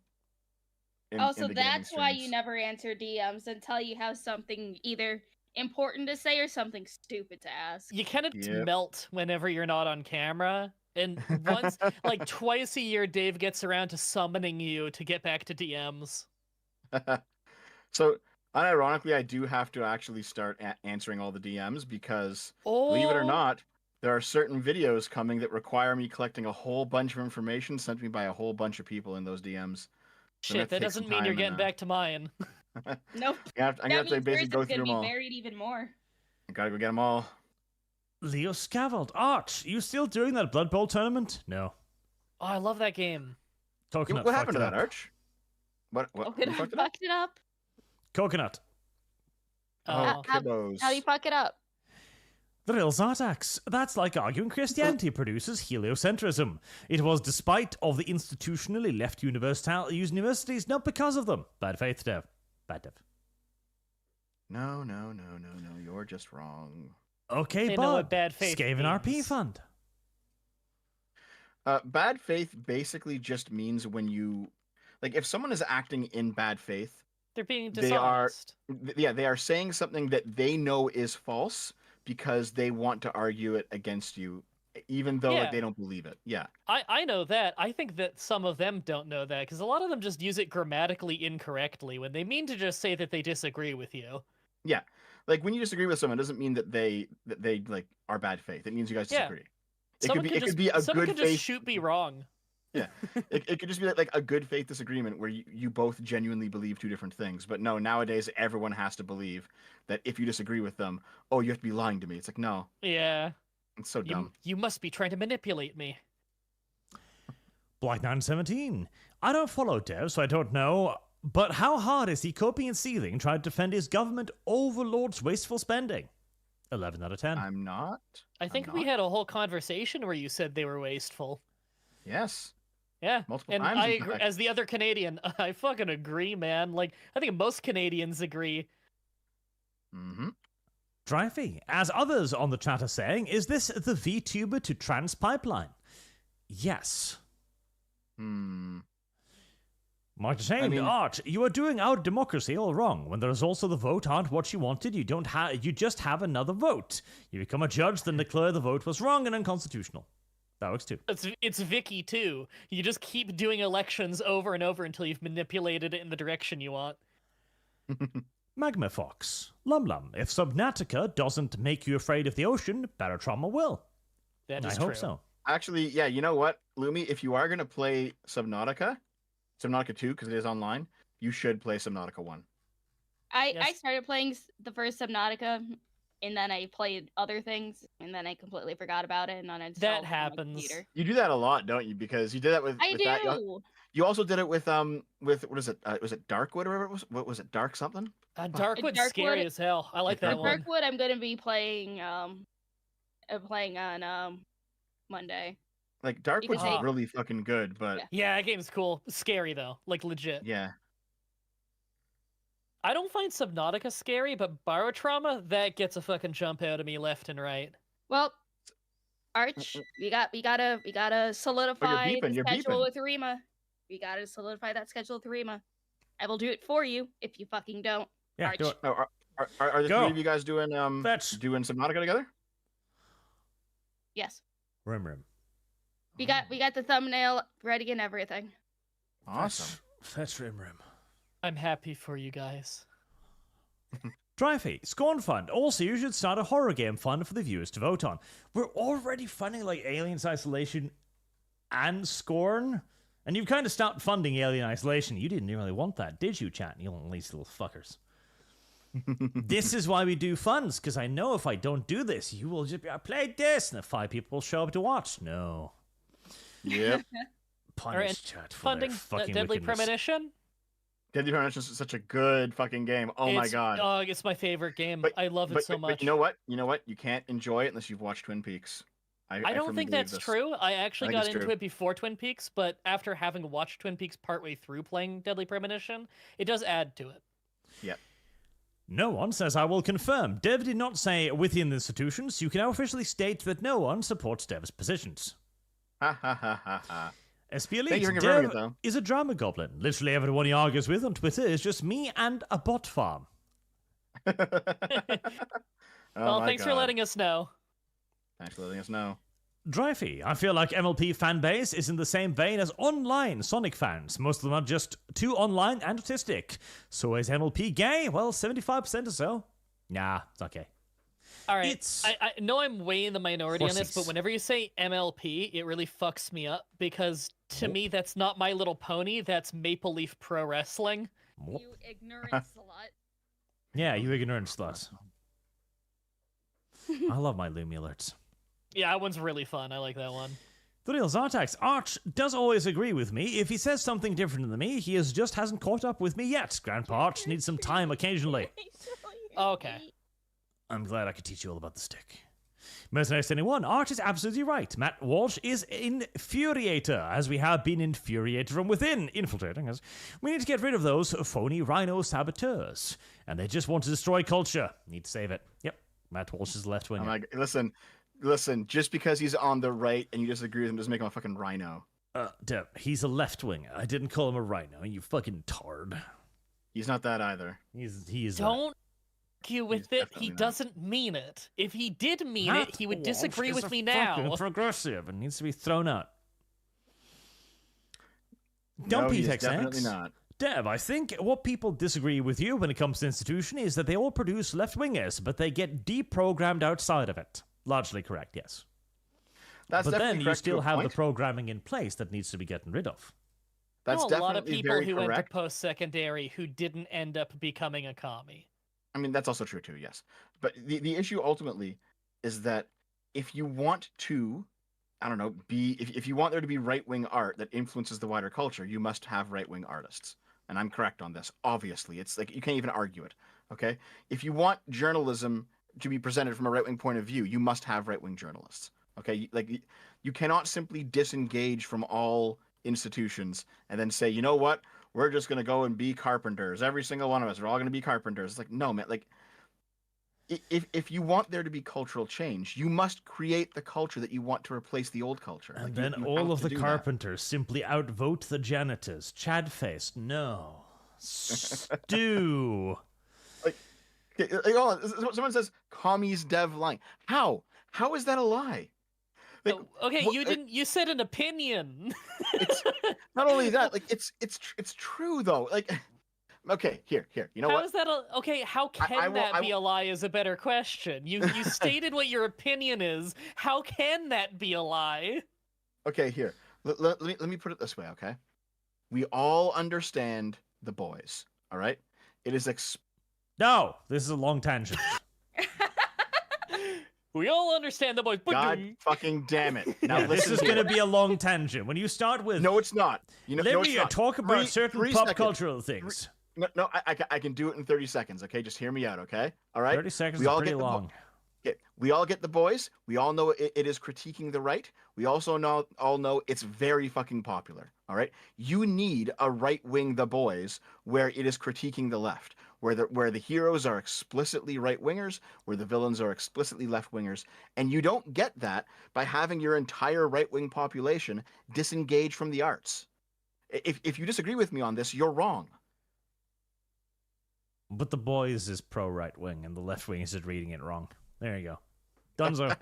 So that's why you never answer DMs until you have something either important to say or something stupid to ask. You kind of melt whenever you're not on camera. And once, like twice a year, Dave gets around to summoning you to get back to DMs. So, unironically, I do have to actually start answering all the DMs because, believe it or not, there are certain videos coming that require me collecting a whole bunch of information sent to me by a whole bunch of people in those DMs. So Shit, that doesn't mean you're getting back to mine. Nope. I'm gonna have to basically go through them all. Be married even more. I gotta go get them all. Leo Scavald, Arch, you still doing that Blood Bowl tournament? No. Oh, I love that game. Coconut. What happened to that, Arch? What? Coconut fucked it up. Coconut. Oh, Kibbos. How do you fuck it up? The real Zartax. That's like arguing Christianity produces heliocentrism. It was despite of the institutionally left universities, not because of them. Bad faith, Dev. Bad Dev. No. You're just wrong. Okay, They Bob. know what bad faith Skaven means. RP Fund. Bad faith basically just means when you... Like, if someone is acting in bad faith... They're being dishonest. They are saying something that they know is false because they want to argue it against you, even though they don't believe it. Yeah. I know that. I think that some of them don't know that, because a lot of them just use it grammatically incorrectly when they mean to just say that they disagree with you. Yeah. Like, when you disagree with someone, it doesn't mean that they like are bad faith. It means you guys disagree. It could be a good faith. Just shoot me wrong. Yeah, it could just be like a good faith disagreement where you both genuinely believe two different things. But no, nowadays everyone has to believe that if you disagree with them, oh, you have to be lying to me. It's like, no. Yeah. It's so dumb. You must be trying to manipulate me. Black 917. I don't follow Dev, so I don't know. But how hard is he coping and seething trying to defend his government overlord's wasteful spending? 11 out of 10. I'm not. I think we had a whole conversation where you said they were wasteful. Yes. Yeah, multiple and times. I agree, as the other Canadian, I fucking agree, man. Like, I think most Canadians agree. Mm-hmm. Drivey, as others on the chat are saying, is this the VTuber to trans pipeline? Yes. Mark Shane, Art, you are doing our democracy all wrong. When the results of the vote aren't what you wanted, you just have another vote. You become a judge, then declare the vote was wrong and unconstitutional. That works too. It's Vicky too. You just keep doing elections over and over until you've manipulated it in the direction you want. Magma Fox. Lum, if Subnautica doesn't make you afraid of the ocean, Barotrauma will. That is I hope so. Actually, yeah, you know what, Lumi? If you are going to play Subnautica 2, because it is online, you should play Subnautica 1. I started playing the first Subnautica, and then I played other things, and then I completely forgot about it, and then that happens. You do that a lot, don't you? Because you did that with that. You also did it with what is it? Was it Darkwood or whatever it was? What was it? Dark something? Darkwood's scary as hell. I like that one. Darkwood, I'm gonna be playing on Monday. Like Darkwood's really fucking good, but yeah, that game's cool. Scary though, like legit. Yeah. I don't find Subnautica scary, but Barotrauma, that gets a fucking jump out of me left and right. Well, Arch, we gotta solidify the schedule with Rima. We gotta solidify that schedule with Rima. I will do it for you if you fucking don't. Yeah, Arch. do it. Are the three of you guys doing Fetch. doing Subnautica together? Yes. Rim. We got the thumbnail ready and everything. Awesome. Fetch Rim. I'm happy for you guys. Drivey, Scorn Fund. Also, you should start a horror game fund for the viewers to vote on. We're already funding like Aliens Isolation and Scorn, and you've kind of stopped funding Alien Isolation. You didn't really want that, did you, chat? You lazy little fuckers. This is why we do funds, because I know if I don't do this, you will just be, I played this, and the 5 people will show up to watch. No. Yep. Punish chat for Funding their fucking Deadly wickedness. Premonition. Deadly Premonition is such a good fucking game. Oh my god. Oh, it's my favorite game. But- I love it so much. But you know what? You know what? You can't enjoy it unless you've watched Twin Peaks. I firmly don't think believe that's this. true. I actually I think got it's into true. it before Twin Peaks, but after having watched Twin Peaks partway through playing Deadly Premonition, it does add to it. Yeah. No one says I will confirm. Dev did not say within the institutions. You can now officially state that no one supports Dev's positions. Ha ha ha ha ha. SP Elite, Thank you for confirming Dev it, though. is a drama goblin. Literally everyone he argues with on Twitter is just me and a bot farm. Oh Well, my thanks for God. letting us know. Thanks for letting us know. Dreyfy, I feel like MLP fan base is in the same vein as online Sonic fans. Most of them are just too online and autistic. So is MLP gay? Well, 75% or so. Nah, it's okay. All right, It's I know I'm way in the minority on this, horses. but whenever you say MLP, it really fucks me up because to me that's not My Little Pony. That's Maple Leaf Pro Wrestling. You ignorant slut. Yeah, you ignorant slut. I love my Lumi alerts. Yeah, that one's really fun. I like that one. The real Zartax, Arch does always agree with me. If he says something different than me, he just hasn't caught up with me yet. Grandpa Arch needs some time occasionally. Okay. I'm glad I could teach you all about the stick. Mercenaries 21, Arch is absolutely right. Matt Walsh is infuriator, as we have been infuriated from within, infiltrating us. We need to get rid of those phony rhino saboteurs. And they just want to destroy culture. Need to save it. Yep, Matt Walsh is left winger. Oh my God. Listen, just because he's on the right and you disagree with him doesn't make him a fucking rhino. Deb, he's a left winger. I didn't call him a rhino, you fucking tard. He's not that either. He is Don't argue with He's it. definitely He not. doesn't mean it. If he did mean Matt it, he would Walsh disagree is with a me fucking now. progressive and needs to be thrown out. No, Don't he's PTX definitely not. Dev, I think what people disagree with you when it comes to institution is that they all produce left-wingers, but they get deprogrammed outside of it. Largely correct, yes. That's but definitely then you correct to still a have the point. programming in place that needs to be gotten rid of. That's I know a lot of definitely people very who went correct. to post-secondary who didn't end up becoming a commie. I mean, that's also true too, yes. But the issue ultimately is that if you want to, I don't know, if you want there to be right-wing art that influences the wider culture, you must have right-wing artists. And I'm correct on this, obviously. It's like, you can't even argue it, okay? If you want journalism to be presented from a right-wing point of view, you must have right-wing journalists, okay? Like, you cannot simply disengage from all institutions and then say, you know what? We're just going to go and be carpenters. Every single one of us are all going to be carpenters. It's like, no, man. Like, if you want there to be cultural change, you must create the culture that you want to replace the old culture. And Like, then you all have of to the do that. carpenters simply outvote the janitors. Chad-faced, no. Stew. Okay, hold on. Someone says commies dev lying. How is that a lie? Like, Okay, what- you didn't. You said an opinion. it's not only that, like it's true though. Like, okay, here, you know How what? is that okay? How can that be a lie? Is a better question. You stated what your opinion is. How can that be a lie? Okay, here. Let me put it this way, okay? We all understand the boys, all right? It is No, this is a long tangent. We all understand the boys. God fucking damn it. Now Yeah, this listen is here. going to be a long tangent. When you start with, No, it's not. let no, me it's not. talk about Three- certain 3 pop seconds. cultural things. No, I can do it in 30 seconds, okay? Just hear me out, okay? All right? 30 seconds We is all pretty get the bo- long. We all get the boys. We all know it is critiquing the right. We also all know it's very fucking popular. All right. You need a right wing The Boys where it is critiquing the left, where the heroes are explicitly right wingers, where the villains are explicitly left wingers, and you don't get that by having your entire right wing population disengage from the arts. If you disagree with me on this, you're wrong. But the boys is pro right wing, and the left wing is just reading it wrong. There you go. Dunzo.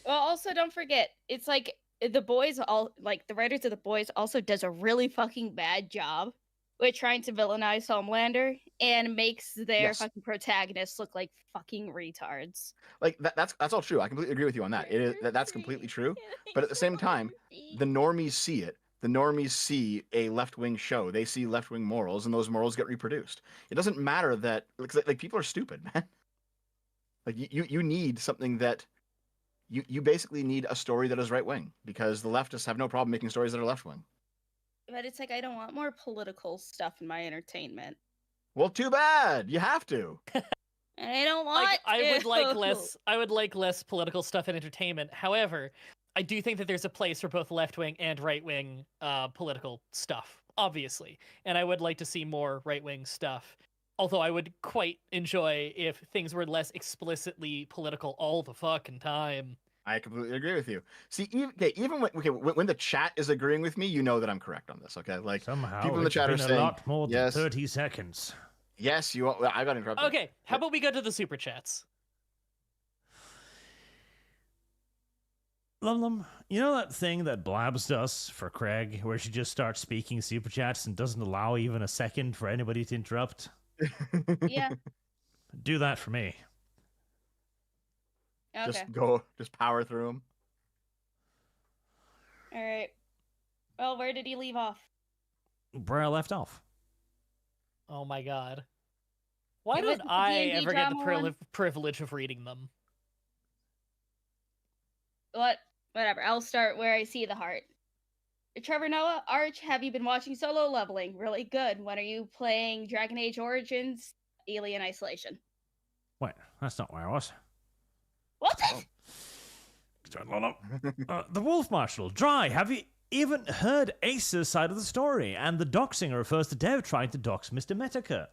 Well, also don't forget, it's like the boys all like the writers of the boys also does a really fucking bad job with trying to villainize Homelander and makes their Yes. fucking protagonists look like fucking retards. Like that's all true. I completely agree with you on that. It is that's completely true. But at the same time, the normies see it. The normies see a left-wing show. They see left-wing morals, and those morals get reproduced. It doesn't matter that like people are stupid, man. Like you need something that you basically need a story that is right-wing, because the leftists have no problem making stories that are left-wing. But it's like I don't want more political stuff in my entertainment. Well, too bad. You have to. And I don't want I would like less political stuff in entertainment. However, I do think that there's a place for both left-wing and right-wing political stuff, obviously. And I would like to see more right-wing stuff. Although I would quite enjoy if things were less explicitly political all the fucking time. I completely agree with you. See, even when the chat is agreeing with me, you know that I'm correct on this. Okay, like Somehow people in the chat are been saying a lot more than yes, 30 seconds. yes. I got interrupted. Okay, how about we go to the super chats? Lum, you know that thing that Blabs does for Craig, where she just starts speaking super chats and doesn't allow even a second for anybody to interrupt? Yeah. Do that for me. Okay. Just power through them. All right. Well, where did he leave off? Where I left off. Oh my god. Why It was don't the I D&D ever get the drama one? privilege of reading them? Whatever. I'll start where I see the heart. Trevor Noah, Arch, have you been watching Solo Leveling? Really good. When are you playing Dragon Age Origins, Alien Isolation? Wait, that's not where I was. What? The Wolf Marshal, Dry, have you even heard Ace's side of the story? And the doxing refers to Dev trying to dox Mr. Metica.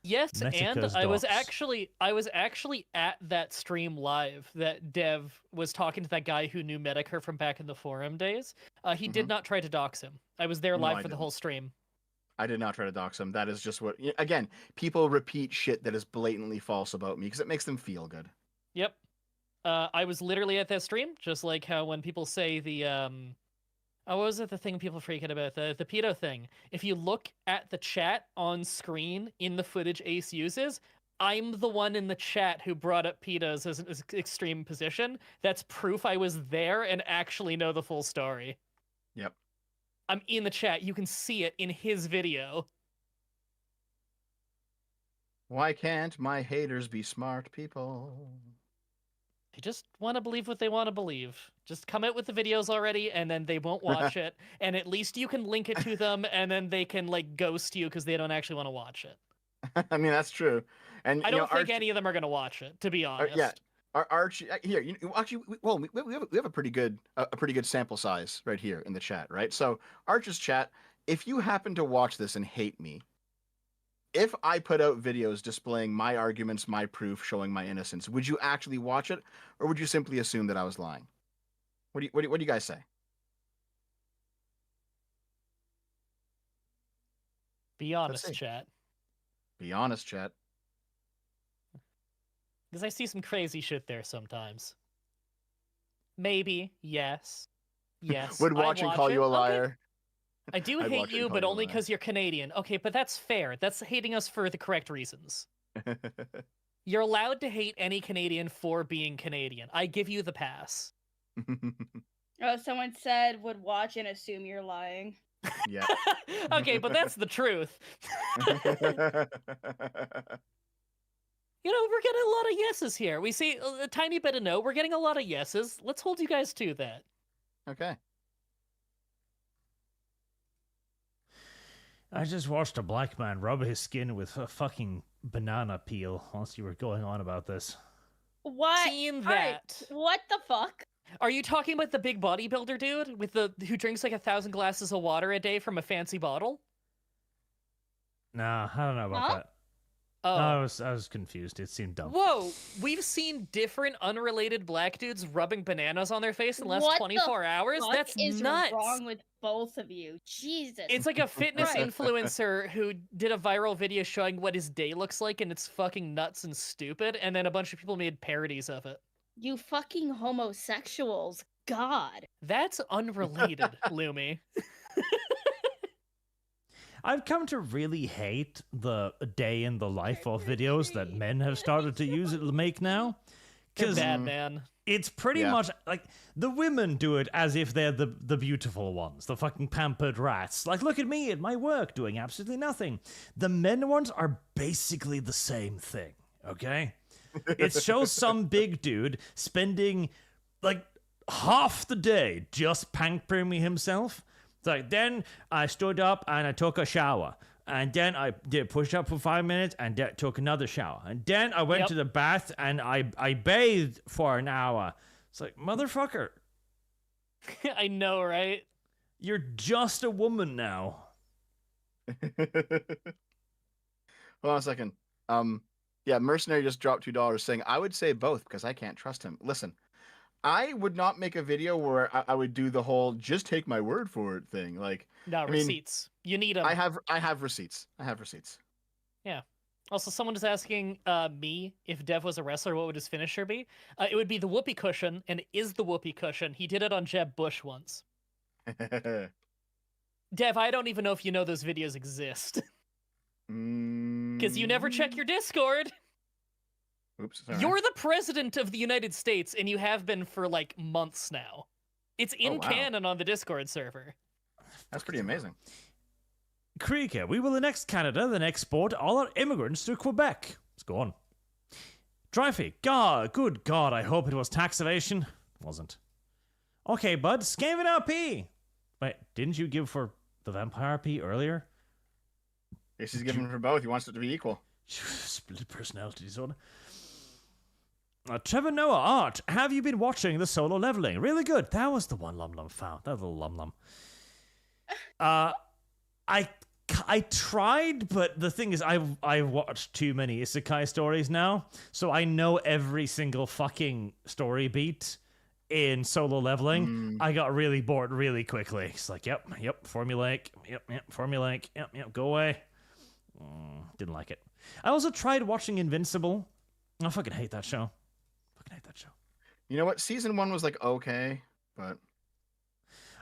Yes, Metica's and I was docs. actually at that stream live that Dev was talking to that guy who knew Medicare from back in the forum days. He did not try to dox him. I was there No, live I for the didn't. whole stream. I did not try to dox them. That is just what. Again, people repeat shit that is blatantly false about me because it makes them feel good. Yep. I was literally at that stream, just like how when people say the what was it, the thing people freaking about, the pedo thing? If you look at the chat on screen in the footage Ace uses, I'm the one in the chat who brought up pedos as an extreme position. That's proof I was there and actually know the full story. Yep. I'm in the chat. You can see it in his video. Why can't my haters be smart people? They just want to believe what they want to believe. Just come out with the videos already, and then they won't watch it. And at least you can link it to them, and then they can like ghost you because they don't actually want to watch it. I mean, that's true. And I don't think any of them are going to watch it, to be honest. Yeah, Arch here. Actually, we have a pretty good sample size right here in the chat, right? So Arch's chat. If you happen to watch this and hate me, if I put out videos displaying my arguments, my proof, showing my innocence, would you actually watch it, or would you simply assume that I was lying? What do you guys say? Be honest, chat. Be honest, chat. Because I see some crazy shit there sometimes. Maybe, yes. Yes. Would watch and call you a liar? Okay. I do I'd hate watch it and you, call but you a only liar. because you're Canadian. Okay, but that's fair. That's hating us for the correct reasons. You're allowed to hate any Canadian for being Canadian. I give you the pass. Oh, someone said would watch and assume you're lying. Yeah. Okay, but that's the truth. You know, we're getting a lot of yeses here. We see a tiny bit of no. We're getting a lot of yeses. Let's hold you guys to that. Okay. I just watched a black man rub his skin with a fucking banana peel whilst you were going on about this. What? Seen Alright, that. what the fuck? Are you talking about the big bodybuilder dude with who drinks like 1,000 glasses of water a day from a fancy bottle? Nah, I don't know about that. Oh. No, I was confused. It seemed dumb. Whoa, we've seen different unrelated black dudes rubbing bananas on their face in the last What 24 the hours? fuck That's is nuts. wrong with both of you? Jesus. It's like a fitness Christ. influencer who did a viral video showing what his day looks like, and it's fucking nuts and stupid, and then a bunch of people made parodies of it. You fucking homosexuals. God. That's unrelated, Lumi. I've come to really hate the day in the life of videos that men have started to use it to make now. They're Because bad, man. it's pretty much like the women do it as if they're the beautiful ones, the fucking pampered rats. Like, look at me at my work doing absolutely nothing. The men ones are basically the same thing, okay? It shows some big dude spending like half the day just pampering himself. It's like, then I stood up and I took a shower. And then I did push up for 5 minutes and took another shower. And then I went to the bath and I bathed for an hour. It's like, motherfucker. I know, right? You're just a woman now. Hold on a second. Yeah, Mercenary just dropped $2 saying, I would say both because I can't trust him. Listen, I would not make a video where I would do the whole just take my word for it thing. Like, No, receipts. You need them. I have receipts. I have receipts. Yeah. Also, someone is asking me if Dev was a wrestler, what would his finisher be? It would be the whoopee cushion, and it is the whoopee cushion. He did it on Jeb Bush once. Dev, I don't even know if you know those videos exist. Because you never check your Discord. Oops, sorry. You're the president of the United States, and you have been for like months now. It's in canon on the Discord server. That's pretty amazing. Krieger, we will annex Canada, then export all our immigrants to Quebec. Let's go on. Dreyfy, good God, I hope it was tax evasion. Wasn't. Okay, bud, Skaven RP. Wait, didn't you give for the Vampire RP earlier? Yes, he's giving for both. He wants it to be equal. Split personality disorder. Trevor Noah Art, have you been watching the solo leveling? Really good. That was the one Lum Lum found. That little Lum Lum. I tried, but the thing is, I've watched too many isekai stories now, so I know every single fucking story beat in solo leveling. I got really bored really quickly. It's like, yep, formulaic, yep, formulaic, yep, go away. Didn't like it. I also tried watching Invincible. I fucking hate that show. You know what? Season 1 was like okay, but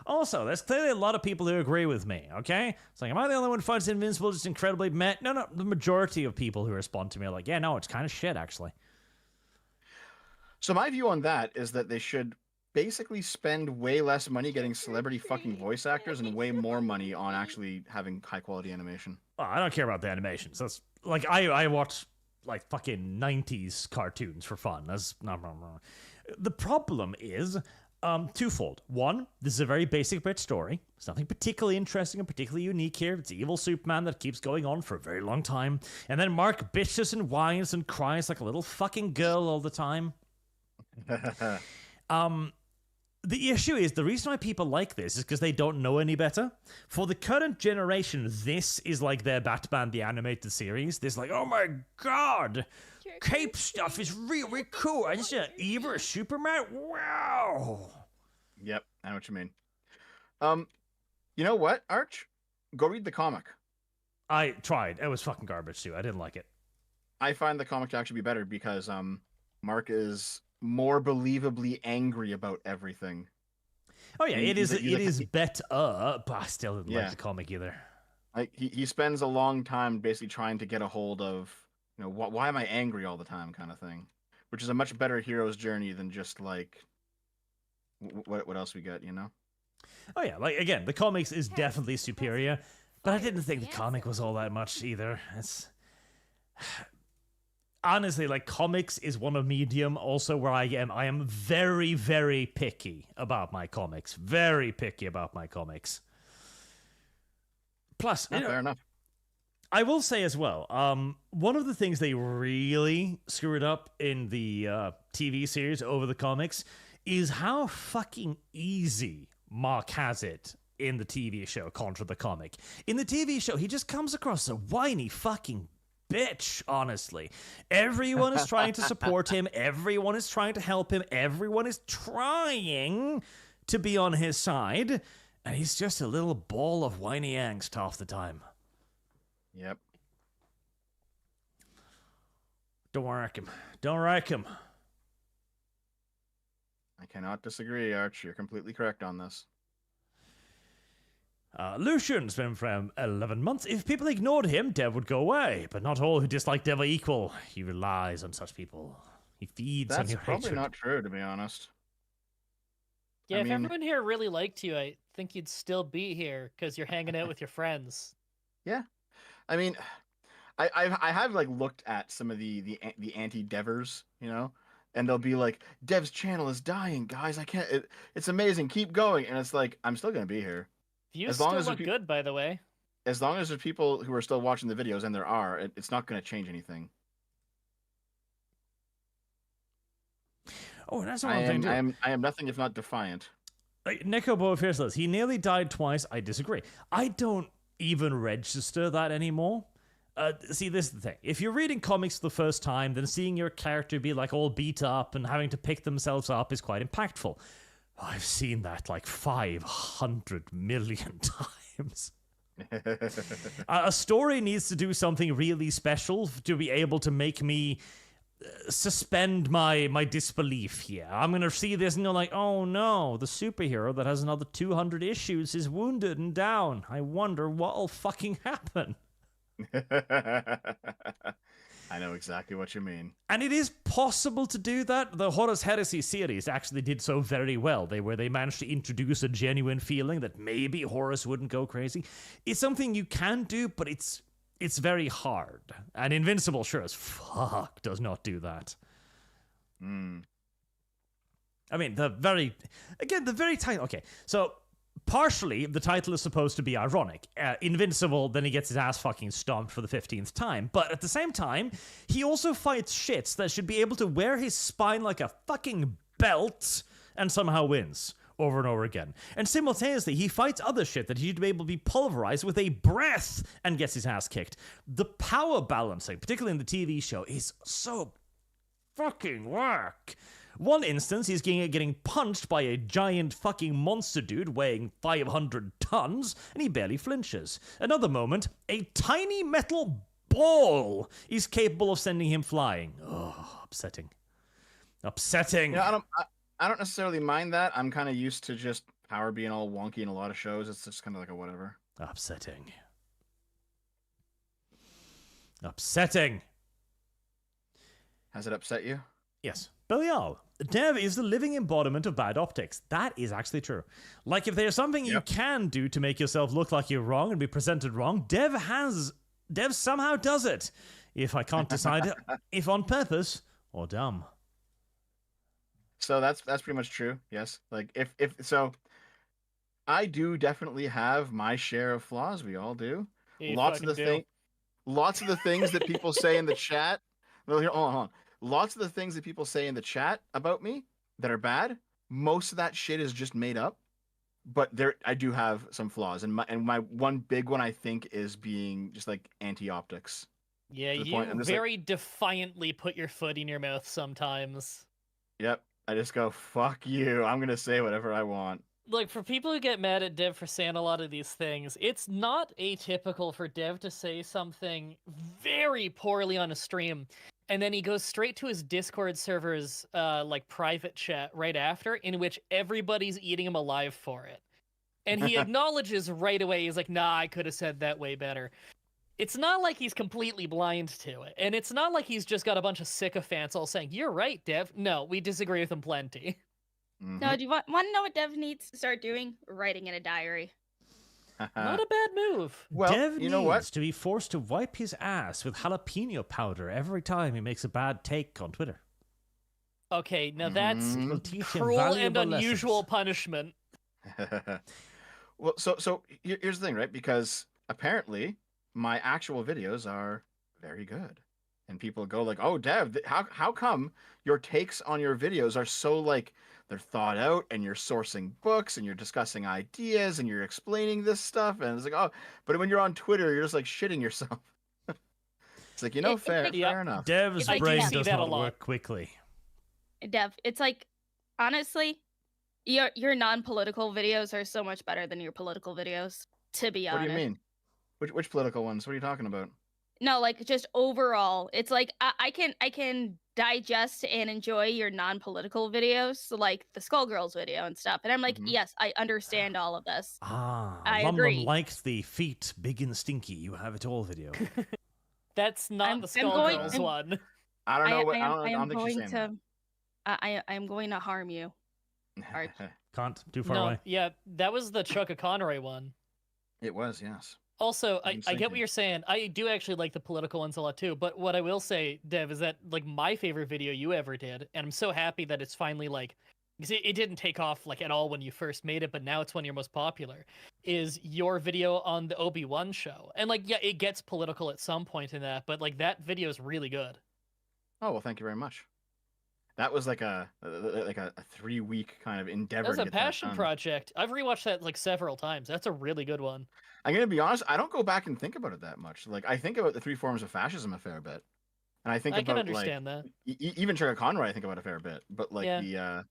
also, there's clearly a lot of people who agree with me, okay? It's like, am I the only one who finds Invincible just incredibly meh? No, the majority of people who respond to me are like, yeah, no, it's kind of shit, actually. So my view on that is that they should basically spend way less money getting celebrity fucking voice actors and way more money on actually having high quality animation. Oh, I don't care about the animations. That's like, I watch like fucking 90s cartoons for fun. That's not. The problem is twofold. One, this is a very basic bit story. There's nothing particularly interesting or particularly unique here. It's evil Superman that keeps going on for a very long time. And then Mark bitches and whines and cries like a little fucking girl all the time. The issue is, the reason why people like this is because they don't know any better. For the current generation, this is like their Batman the Animated Series. This like, oh my god, cape stuff is really cool. I just evil Superman. Wow. Yep, I know what you mean. You know what, Arch? Go read the comic. I tried. It was fucking garbage too. I didn't like it. I find the comic to actually be better because Mark is more believably angry about everything. Oh yeah, it is better, but I still didn't like the comic either. Like he spends a long time basically trying to get a hold of, you know, why am I angry all the time kind of thing, which is a much better hero's journey than just like what else we got, you know? Oh yeah, like again, the comics is definitely superior, but I didn't think the comic was all that much either. It's honestly, like, comics is one of medium also where I am very, very picky about my comics. Very picky about my comics. Plus, fair enough. I will say as well, one of the things they really screwed up in the TV series over the comics is how fucking easy Mark has it in the TV show contra the comic. In the TV show, he just comes across a whiny fucking bitch, honestly. Everyone is trying to support him. Everyone is trying to help him. Everyone is trying to be on his side. And he's just a little ball of whiny angst half the time. Yep. Don't like him. Don't like him. I cannot disagree, Arch. You're completely correct on this. Lucian's been from 11 months. If people ignored him, Dev would go away. But not all who dislike Dev are equal. He relies on such people. He feeds on That's your probably hatred. not true, to be honest. Yeah, I if mean- everyone here really liked you, I think you'd still be here because you're hanging out with your friends. Yeah, I mean, I have like looked at some of the anti-devers, you know, and they'll be like, Dev's channel is dying, guys. I can't. It's amazing. Keep going. And it's like, I'm still gonna be here. Views As long still as the look peop- good, by the way. As long as there's people who are still watching the videos, and there are, it's not gonna change anything. Oh, that's I one thing am, too. I am nothing if not defiant. Like, Nico Boafierceless, he nearly died twice. I disagree. I don't even register that anymore. See, this is the thing. If you're reading comics for the first time, then seeing your character be like all beat up and having to pick themselves up is quite impactful. I've seen that like 500 million times. A story needs to do something really special to be able to make me suspend my disbelief here. I'm gonna see this and go like, oh no, the superhero that has another 200 issues is wounded and down. I wonder what'll fucking happen. I know exactly what you mean. And it is possible to do that. The Horus Heresy series actually did so very well. They managed to introduce a genuine feeling that maybe Horus wouldn't go crazy. It's something you can do, but it's very hard. And Invincible sure as fuck does not do that. I mean, the very title. Okay, so partially the title is supposed to be ironic. Invincible, then he gets his ass fucking stomped for the 15th time. But at the same time, he also fights shits that should be able to wear his spine like a fucking belt and somehow wins over and over again. And simultaneously, he fights other shit that he should be able to be pulverized with a breath and gets his ass kicked. The power balancing, particularly in the TV show, is so fucking whack. One instance, he's getting punched by a giant fucking monster dude weighing 500 tons, and he barely flinches. Another moment, a tiny metal ball is capable of sending him flying. Oh, upsetting. Upsetting. You know, I don't necessarily mind that. I'm kind of used to just power being all wonky in a lot of shows. It's just kind of like a whatever. Upsetting. Upsetting. Has it upset you? Yes. Belial. Dev is the living embodiment of bad optics. That is actually true. Like, if there's something you can do to make yourself look like you're wrong and be presented wrong, Dev somehow does it. If I can't decide if on purpose or dumb. So that's pretty much true. Yes. Like if so, I do definitely have my share of flaws. We all do. You Lots of the things that people say in the chat. Well, here, hold on. Lots of the things that people say in the chat about me that are bad, most of that shit is just made up. But I do have some flaws, and my one big one, I think, is being just like anti-optics. Yeah, you very defiantly put your foot in your mouth sometimes. Yep, I just go, fuck you. I'm gonna say whatever I want. Look, for people who get mad at Dev for saying a lot of these things, it's not atypical for Dev to say something very poorly on a stream, and then he goes straight to his Discord server's like private chat right after, in which everybody's eating him alive for it. And he acknowledges right away, he's like, nah, I could have said that way better. It's not like he's completely blind to it, and it's not like he's just got a bunch of sycophants all saying, you're right, Dev. No, we disagree with him plenty. No, do you want to know what Dev needs to start doing? Writing in a diary. Not a bad move. Well, Dev you know what? needs to be forced to wipe his ass with jalapeno powder every time he makes a bad take on Twitter. Okay, now that's It'll teach him cruel and valuable unusual lessons. punishment. Well, so here's the thing, right? Because apparently my actual videos are very good, and people go like, "Oh, Dev, how come your takes on your videos are so like they're thought out, and you're sourcing books, and you're discussing ideas, and you're explaining this stuff?" And it's like, "Oh, but when you're on Twitter, you're just like shitting yourself." It's like, fair enough. Dev's I do brain see does that a not lot. work quickly. Dev, it's like, honestly, your non-political videos are so much better than your political videos, to be What honest. do you mean? Which political ones? What are you talking about? No, like just overall, it's like I can digest and enjoy your non-political videos, so like the Skullgirls video and stuff. And I'm like, yes, I understand all of this. I Lum agree. likes the feet big and stinky. You have it all video. That's not the Skullgirls one. I don't know what I am think she's going saying to. I am going to harm you. Arch. Can't. Too far away. Yeah, that was the Chuck Conroy one. It was, yes. Also, I get what you're saying. I do actually like the political ones a lot too. But what I will say, Dev, is that like my favorite video you ever did, and I'm so happy that it's finally like, because it didn't take off like at all when you first made it, but now it's one of your most popular, is your video on the Obi-Wan show. And like, yeah, it gets political at some point in that, but like that video is really good. Oh, well, thank you very much. That was like a 3-week kind of endeavor. That's to a get passion that done. project. I've rewatched that like several times. That's a really good one. I'm gonna be honest. I don't go back and think about it that much. Like I think about the 3 forms of fascism a fair bit, and I think I about can understand like, that. Even Trigger Conroy, I think about a fair bit. But like the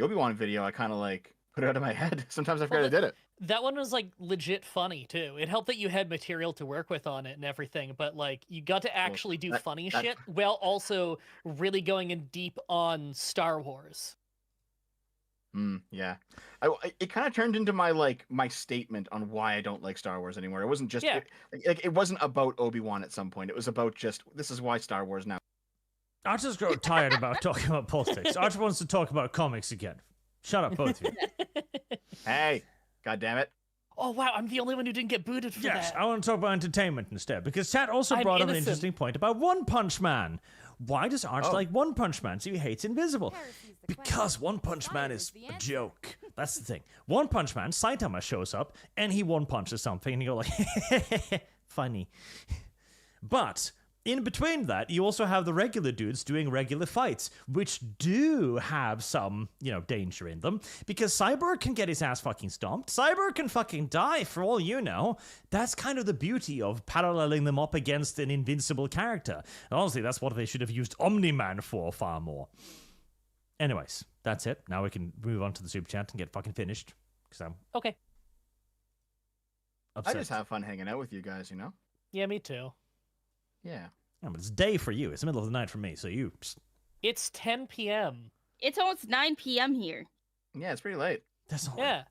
Obi-Wan video, I kind of like put it out of my head. Sometimes I forget I did it. That one was like legit funny too. It helped that you had material to work with on it and everything, but like you got to actually do funny shit while also really going in deep on Star Wars. Yeah, it kind of turned into my statement on why I don't like Star Wars anymore. It wasn't just it wasn't about Obi-Wan at some point. It was about just this is why Star Wars now. Arch just grow tired about talking about politics. Arch wants to talk about comics again. Shut up, both of you. Hey, God damn it. Oh, wow, I'm the only one who didn't get booted for that. Yes, I want to talk about entertainment instead, because Tat also brought up an interesting point about One Punch Man. Why does Arch like One Punch Man so he hates Invisible? Because One Punch Man is a joke. That's the thing. One Punch Man, Saitama shows up, and he one-punches something, and you go like, funny. But in between that, you also have the regular dudes doing regular fights, which do have some, danger in them, because Cyborg can get his ass fucking stomped. Cyborg can fucking die, for all you know. That's kind of the beauty of paralleling them up against an invincible character. And honestly, that's what they should have used Omni-Man for far more. Anyways, that's it. Now we can move on to the super chat and get fucking finished, because I'm okay. Upset. I just have fun hanging out with you guys, you know? Yeah, me too. Yeah. Yeah, but it's day for you. It's the middle of the night for me, so you... It's 10 p.m. It's almost 9 p.m. here. Yeah, it's pretty late. That's all Yeah.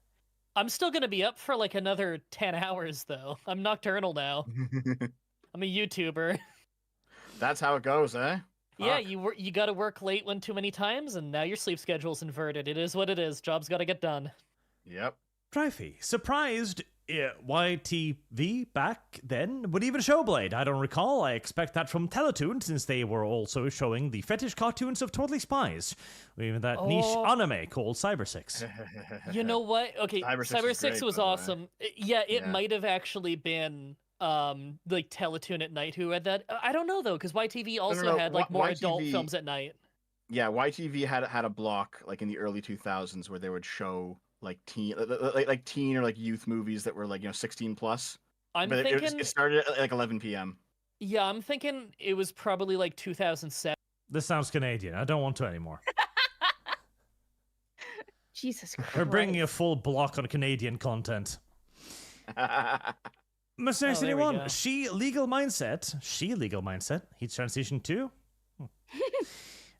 I'm still going to be up for like another 10 hours, though. I'm nocturnal now. I'm a YouTuber. That's how it goes, eh? Yeah, you got to work late one too many times, and now your sleep schedule's inverted. It is what it is. Job's got to get done. Yep. Dreyfy, surprised YTV back then would even show Blade. I don't recall. I expect that from Teletoon, since they were also showing the fetish cartoons of Totally Spies. Even that niche anime called Cyber 6. You know what? Okay, Cyber 6 was awesome. Yeah, it might have actually been like Teletoon at night who had that. I don't know, though, because YTV also had like more adult films at night. Yeah, YTV had a block like in the early 2000s where they would show like teen or like youth movies that were like 16 plus. I'm thinking it started at like 11 p.m. Yeah, I'm thinking it was probably like 2007. This sounds Canadian. I don't want to anymore. Jesus Christ. We're bringing a full block on Canadian content. Mercedes 81, she legal mindset. He transitioned to.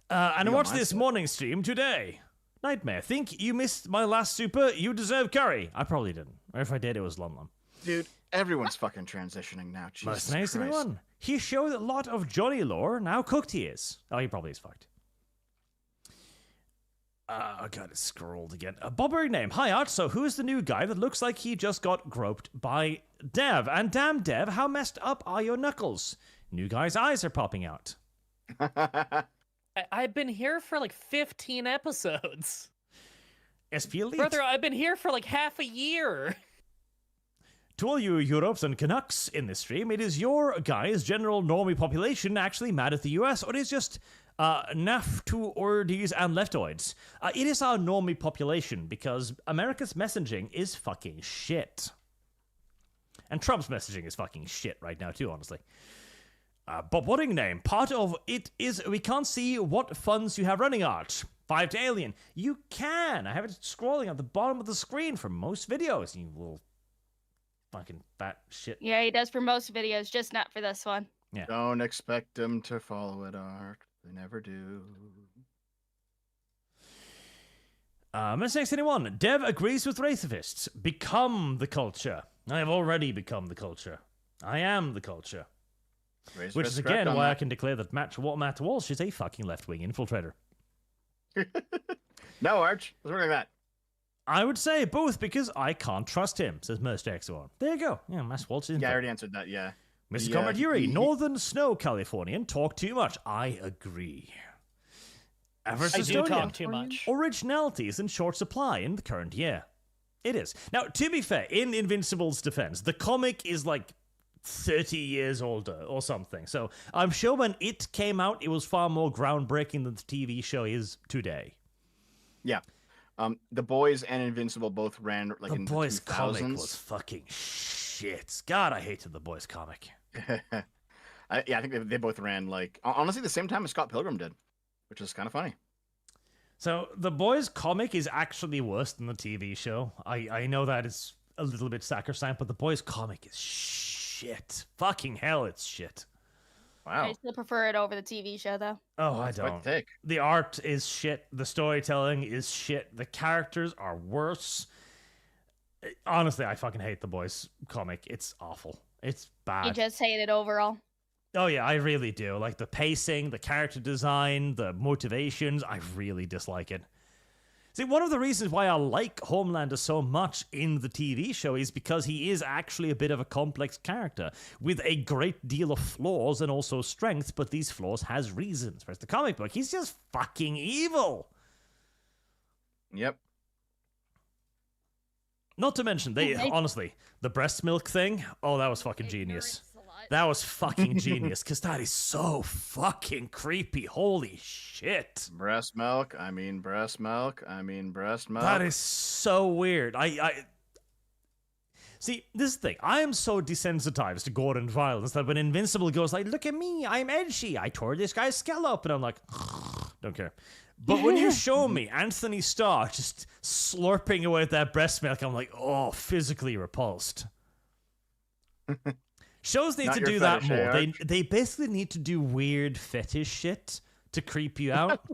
And I watched this morning stream today. Nightmare. Think you missed my last super? You deserve curry. I probably didn't. Or if I did, it was Lum Lum. Dude, everyone's fucking transitioning now. Jesus Christ. 81. He showed a lot of Johnny lore. Now cooked he is. Oh, he probably is fucked. I got it scrolled again. A bobbering name. Hi, Art. So who's the new guy that looks like he just got groped by Dev? And damn, Dev, how messed up are your knuckles? New guy's eyes are popping out. I've been here for like 15 episodes. SP Elite. Brother, I've been here for like half a year. To all you Europes and Canucks in this stream, it is your guys' general normie population actually mad at the US, or it is just naftoides and leftoids. It is our normie population, because America's messaging is fucking shit. And Trump's messaging is fucking shit right now too, honestly. Bob Wadding name. Part of it is we can't see what funds you have running, Arch. 5 to Alien. You can. I have it scrolling at the bottom of the screen for most videos. You little fucking fat shit. Yeah, he does for most videos, just not for this one. Yeah. Don't expect them to follow it, Ark. They never do. Miss 81, Dev agrees with Wraithifists. Become the culture. I have already become the culture. I am the culture. Which is again why I can declare that Matt Walsh is a fucking left-wing infiltrator. No, Arch. What's wrong with that? I would say both because I can't trust him, says Most X1. There you go. Yeah, Matt Walsh is Yeah, I already answered that, yeah. Mr. Comrade Yuri, Northern Snow Californian, talk too much. I agree. Average I do Estonian, talk too much. originality is in short supply in the current year. It is. Now, to be fair, in Invincible's defense, the comic is like 30 years older or something. So I'm sure when it came out, it was far more groundbreaking than the TV show is today. Yeah. The Boys and Invincible both ran like the in Boys the 2000s. comic was fucking shit. God, I hated the Boys comic. I think they both ran like honestly the same time as Scott Pilgrim did, which is kind of funny. So the Boys comic is actually worse than the TV show. I know that it's a little bit sacrosanct, but the Boys comic is shit. Fucking hell, it's shit. Wow. I still prefer it over the TV show, though. Oh, I don't. The art is shit. The storytelling is shit. The characters are worse. Honestly, I fucking hate the Boys comic. It's awful. It's bad. You just hate it overall. Oh yeah, I really do. Like the pacing, the character design, the motivations, I really dislike it. See, one of the reasons why I like Homelander so much in the TV show is because he is actually a bit of a complex character with a great deal of flaws and also strengths, but these flaws has reasons. Whereas the comic book, he's just fucking evil. Yep. Not to mention, honestly, the breast milk thing, oh, that was fucking genius. That was fucking genius, because that is so fucking creepy. Holy shit. Breast milk, I mean breast milk. That is so weird. See, this is the thing. I am so desensitized to gore and violence that when Invincible goes like, look at me, I'm edgy. I tore this guy's scallop. And I'm like, don't care. But when you show me Anthony Starr just slurping away at that breast milk, I'm like, oh, physically repulsed. Shows need to do that more. They basically need to do weird fetish shit to creep you out.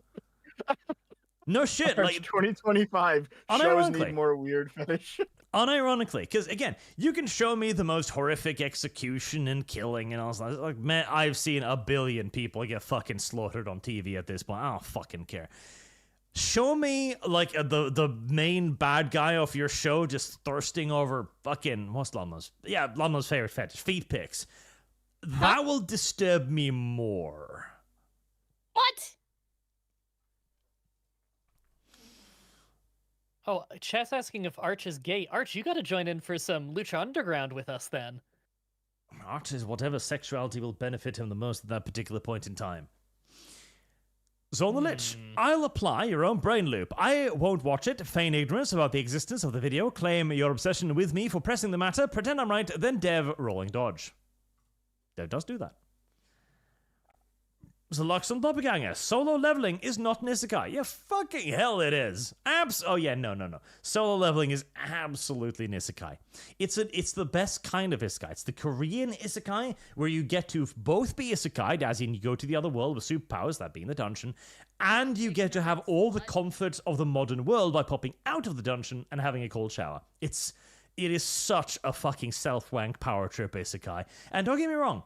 No shit. Like 2025 shows need more weird fetish. Unironically, because again, you can show me the most horrific execution and killing and all that. Like, man, I've seen a billion people get fucking slaughtered on TV at this point. I don't fucking care. Show me, like, the main bad guy of your show just thirsting over fucking, what's Llama's? Yeah, Llama's favorite fetish, feet pics. That will disturb me more. What? Oh, chat's asking if Arch is gay. Arch, you gotta join in for some Lucha Underground with us then. Arch is whatever sexuality will benefit him the most at that particular point in time. So on the Lich, I'll apply your own brain loop. I won't watch it, feign ignorance about the existence of the video, claim your obsession with me for pressing the matter, pretend I'm right, then Dev rolling dodge. Dev does do that. So Luxon Doppelganger, solo leveling is not an isekai. Yeah, fucking hell it is. Oh yeah, no. Solo leveling is absolutely an isekai. It's the best kind of isekai. It's the Korean isekai where you get to both be isekai'd, as in you go to the other world with superpowers, that being the dungeon, and you get to have all the comforts of the modern world by popping out of the dungeon and having a cold shower. It is such a fucking self-wank power trip isekai. And don't get me wrong,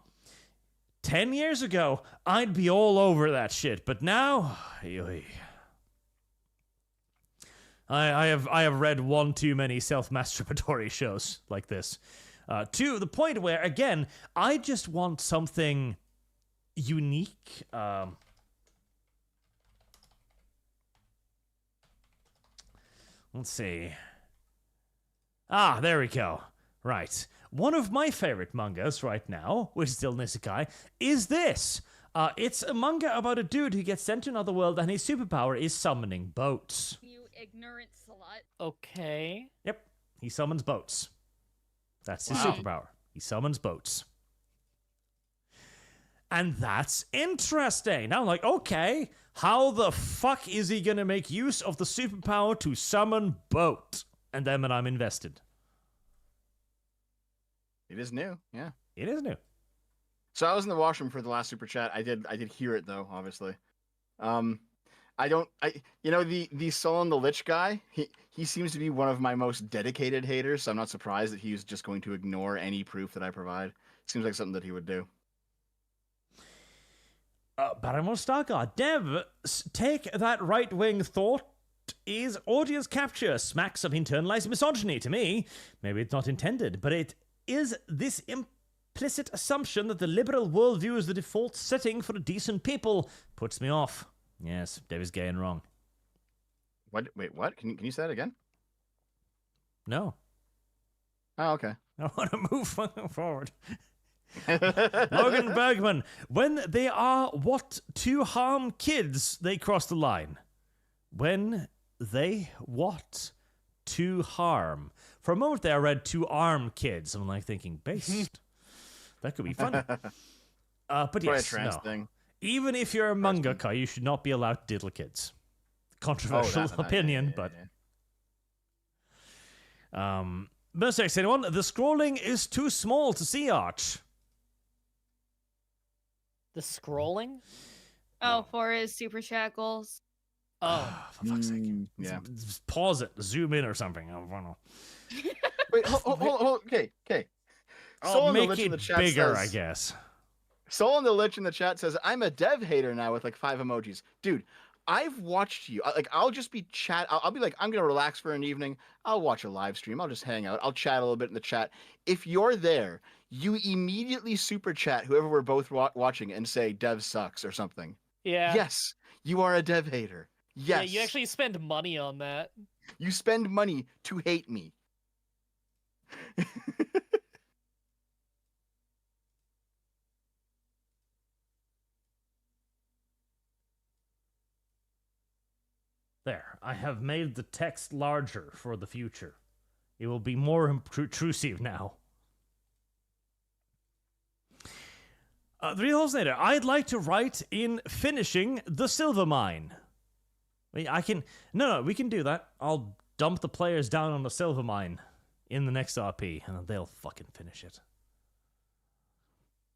10 years ago, I'd be all over that shit, but now, I have read one too many self-masturbatory shows like this, to the point where, again, I just want something unique. Let's see. Ah, there we go. Right. One of my favorite mangas right now, which is still an isekai, is this. It's a manga about a dude who gets sent to another world and his superpower is summoning boats. You ignorant slut. Okay. Yep. He summons boats. That's his superpower. He summons boats. And that's interesting. Now I'm like, okay, how the fuck is he going to make use of the superpower to summon boat? And then when I'm invested. It is new, yeah. It is new. So I was in the washroom for the last super chat. I did hear it though, obviously. The Sullen the Lich guy, he seems to be one of my most dedicated haters, so I'm not surprised that he's just going to ignore any proof that I provide. Seems like something that he would do. Barrymore Stargard, Dev, take that right-wing thought is audience capture, smacks of internalized misogyny to me. Maybe it's not intended, but it is this implicit assumption that the liberal worldview is the default setting for a decent people puts me off. Yes, Dev is gay and wrong. What? Wait, what? Can you say that again? No. Oh, okay. I want to move forward. Logan Bergman, when they are what to harm kids, they cross the line. When they what to harm. For a moment there I read to arm kids. I'm like thinking, based. That could be funny. But yes, a trans no. thing. Even if you're a mangaka, you should not be allowed to diddle kids. Controversial opinion, but... Best X, anyone? The scrolling is too small to see, Arch. The scrolling? Oh, for his super chat goals. Oh, for fuck's sake. Yeah. Just pause it, zoom in or something. I don't know. Wait, hold. Okay. I'll make it bigger, I guess. Soul in the Lich in the chat says, I'm a dev hater now with like 5 emojis. Dude, I've watched you. I'll just be I'll be like, I'm going to relax for an evening. I'll watch a live stream. I'll just hang out. I'll chat a little bit in the chat. If you're there, you immediately super chat whoever we're both watching and say dev sucks or something. yeah. Yes, you are a dev hater. Yes. Yeah, you actually spend money on that. You spend money to hate me. There, I have made the text larger for the future. It will be more intrusive now. The Real Halsnader, I'd like to write in finishing the silver mine. I can... No, we can do that. I'll dump the players down on the silver mine in the next RP, and they'll fucking finish it.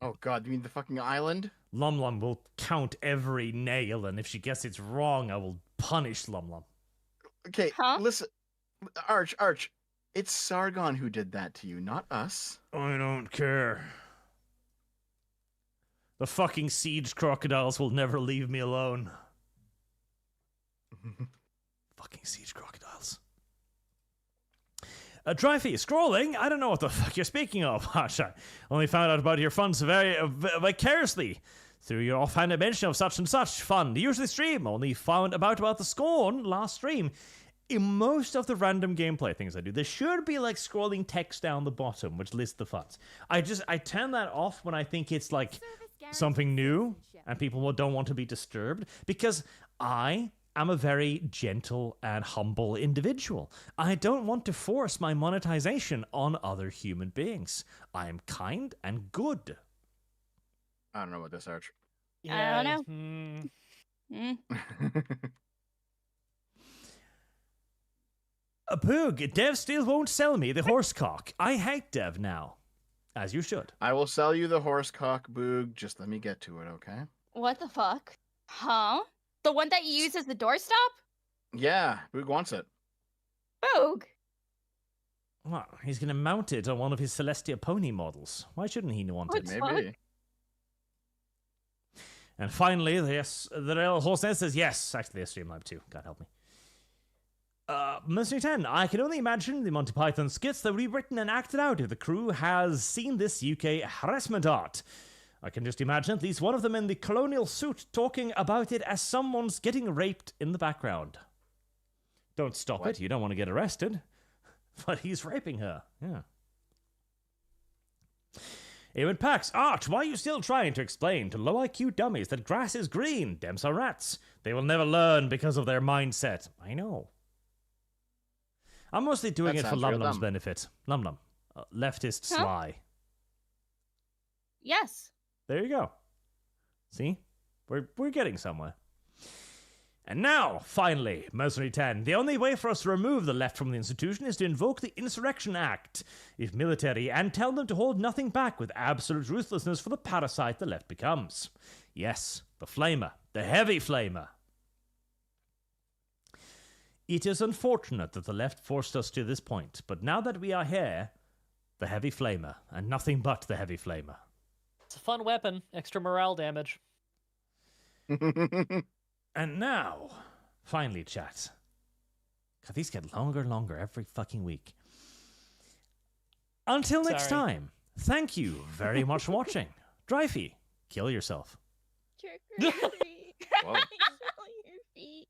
Oh god, you mean the fucking island? Lum Lum will count every nail, and if she gets it wrong, I will punish Lum Lum. Okay, listen. Arch, it's Sargon who did that to you, not us. I don't care. The fucking siege crocodiles will never leave me alone. Fucking siege crocodiles. Dryfee, scrolling? I don't know what the fuck you're speaking of, Arch. I only found out about your funds very vicariously through your offhanded mention of such and such fund. Usually stream. Only found about the Scorn last stream. In most of the random gameplay things I do, there should be like scrolling text down the bottom which lists the funds. I turn that off when I think it's like something new and people don't want to be disturbed, because I am a very gentle and humble individual. I don't want to force my monetization on other human beings. I am kind and good. I don't know about this, Arch. Yeah, I don't know. A Poog, Dev still won't sell me the horse cock. I hate Dev now. As you should. I will sell you the horse cock, Boog. Just let me get to it, okay? What the fuck? Huh? The one that you use as the doorstop? Yeah, Boog wants it. Boog. Well, he's going to mount it on one of his Celestia pony models. Why shouldn't he want it? Maybe. And finally, the real Horsenet says yes. Actually, there's Streamlabs too. God help me. Mercenary 10, I can only imagine the Monty Python skits that will be written and acted out if the crew has seen this UK harassment art. I can just imagine at least one of them in the colonial suit talking about it as someone's getting raped in the background. Don't stop it, you don't want to get arrested. But he's raping her, yeah. Ewan Pax, Arch, why are you still trying to explain to low IQ dummies that grass is green, Dems are rats? They will never learn because of their mindset. I know. I'm mostly doing it for Lum Lum's benefit. Lum Lum. Leftist sly. Yes. There you go. See? We're getting somewhere. And now, finally, Mercenary 10, the only way for us to remove the left from the institution is to invoke the Insurrection Act, if military, and tell them to hold nothing back with absolute ruthlessness for the parasite the left becomes. Yes, the flamer, the heavy flamer. It is unfortunate that the left forced us to this point, but now that we are here, the heavy flamer, and nothing but the heavy flamer. It's a fun weapon, extra morale damage. And now, finally, chat. God, these get longer and longer every fucking week. Until next time, thank you very much for watching. Dreyfie, kill yourself. Trick or treat. Whoa. Your feet.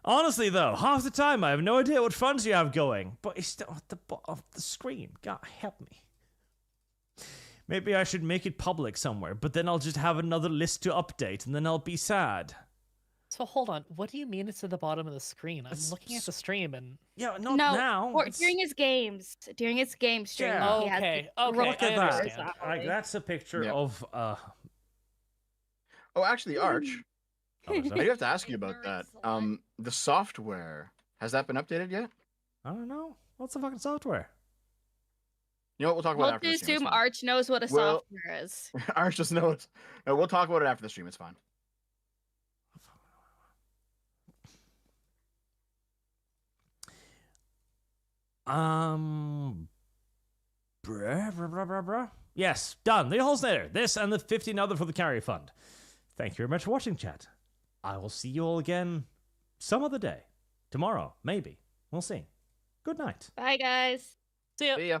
Honestly, though, half the time I have no idea what funds you have going, but it's still at the bottom of the screen. God, help me. Maybe I should make it public somewhere, but then I'll just have another list to update, and then I'll be sad. So hold on, what do you mean it's at the bottom of the screen? I'm looking at the stream and... Yeah, not now. During his games. During his game stream. Yeah. he has Okay, the- okay, Look I at that. understand. Like, that's a picture of, Oh, actually, Arch, oh, is I do that- have to ask you about that. The software, has that been updated yet? I don't know. What's the fucking software? You know what? We'll talk about it We'll after the stream. assume It's fine. Arch knows what a Well- software is. Arch just knows. No, we'll talk about it after the stream. It's fine. Bruh. Yes, done. The Holznator. This and the 15 other for the carry fund. Thank you very much for watching, chat. I will see you all again some other day. Tomorrow, maybe. We'll see. Good night. Bye, guys. See ya. See ya.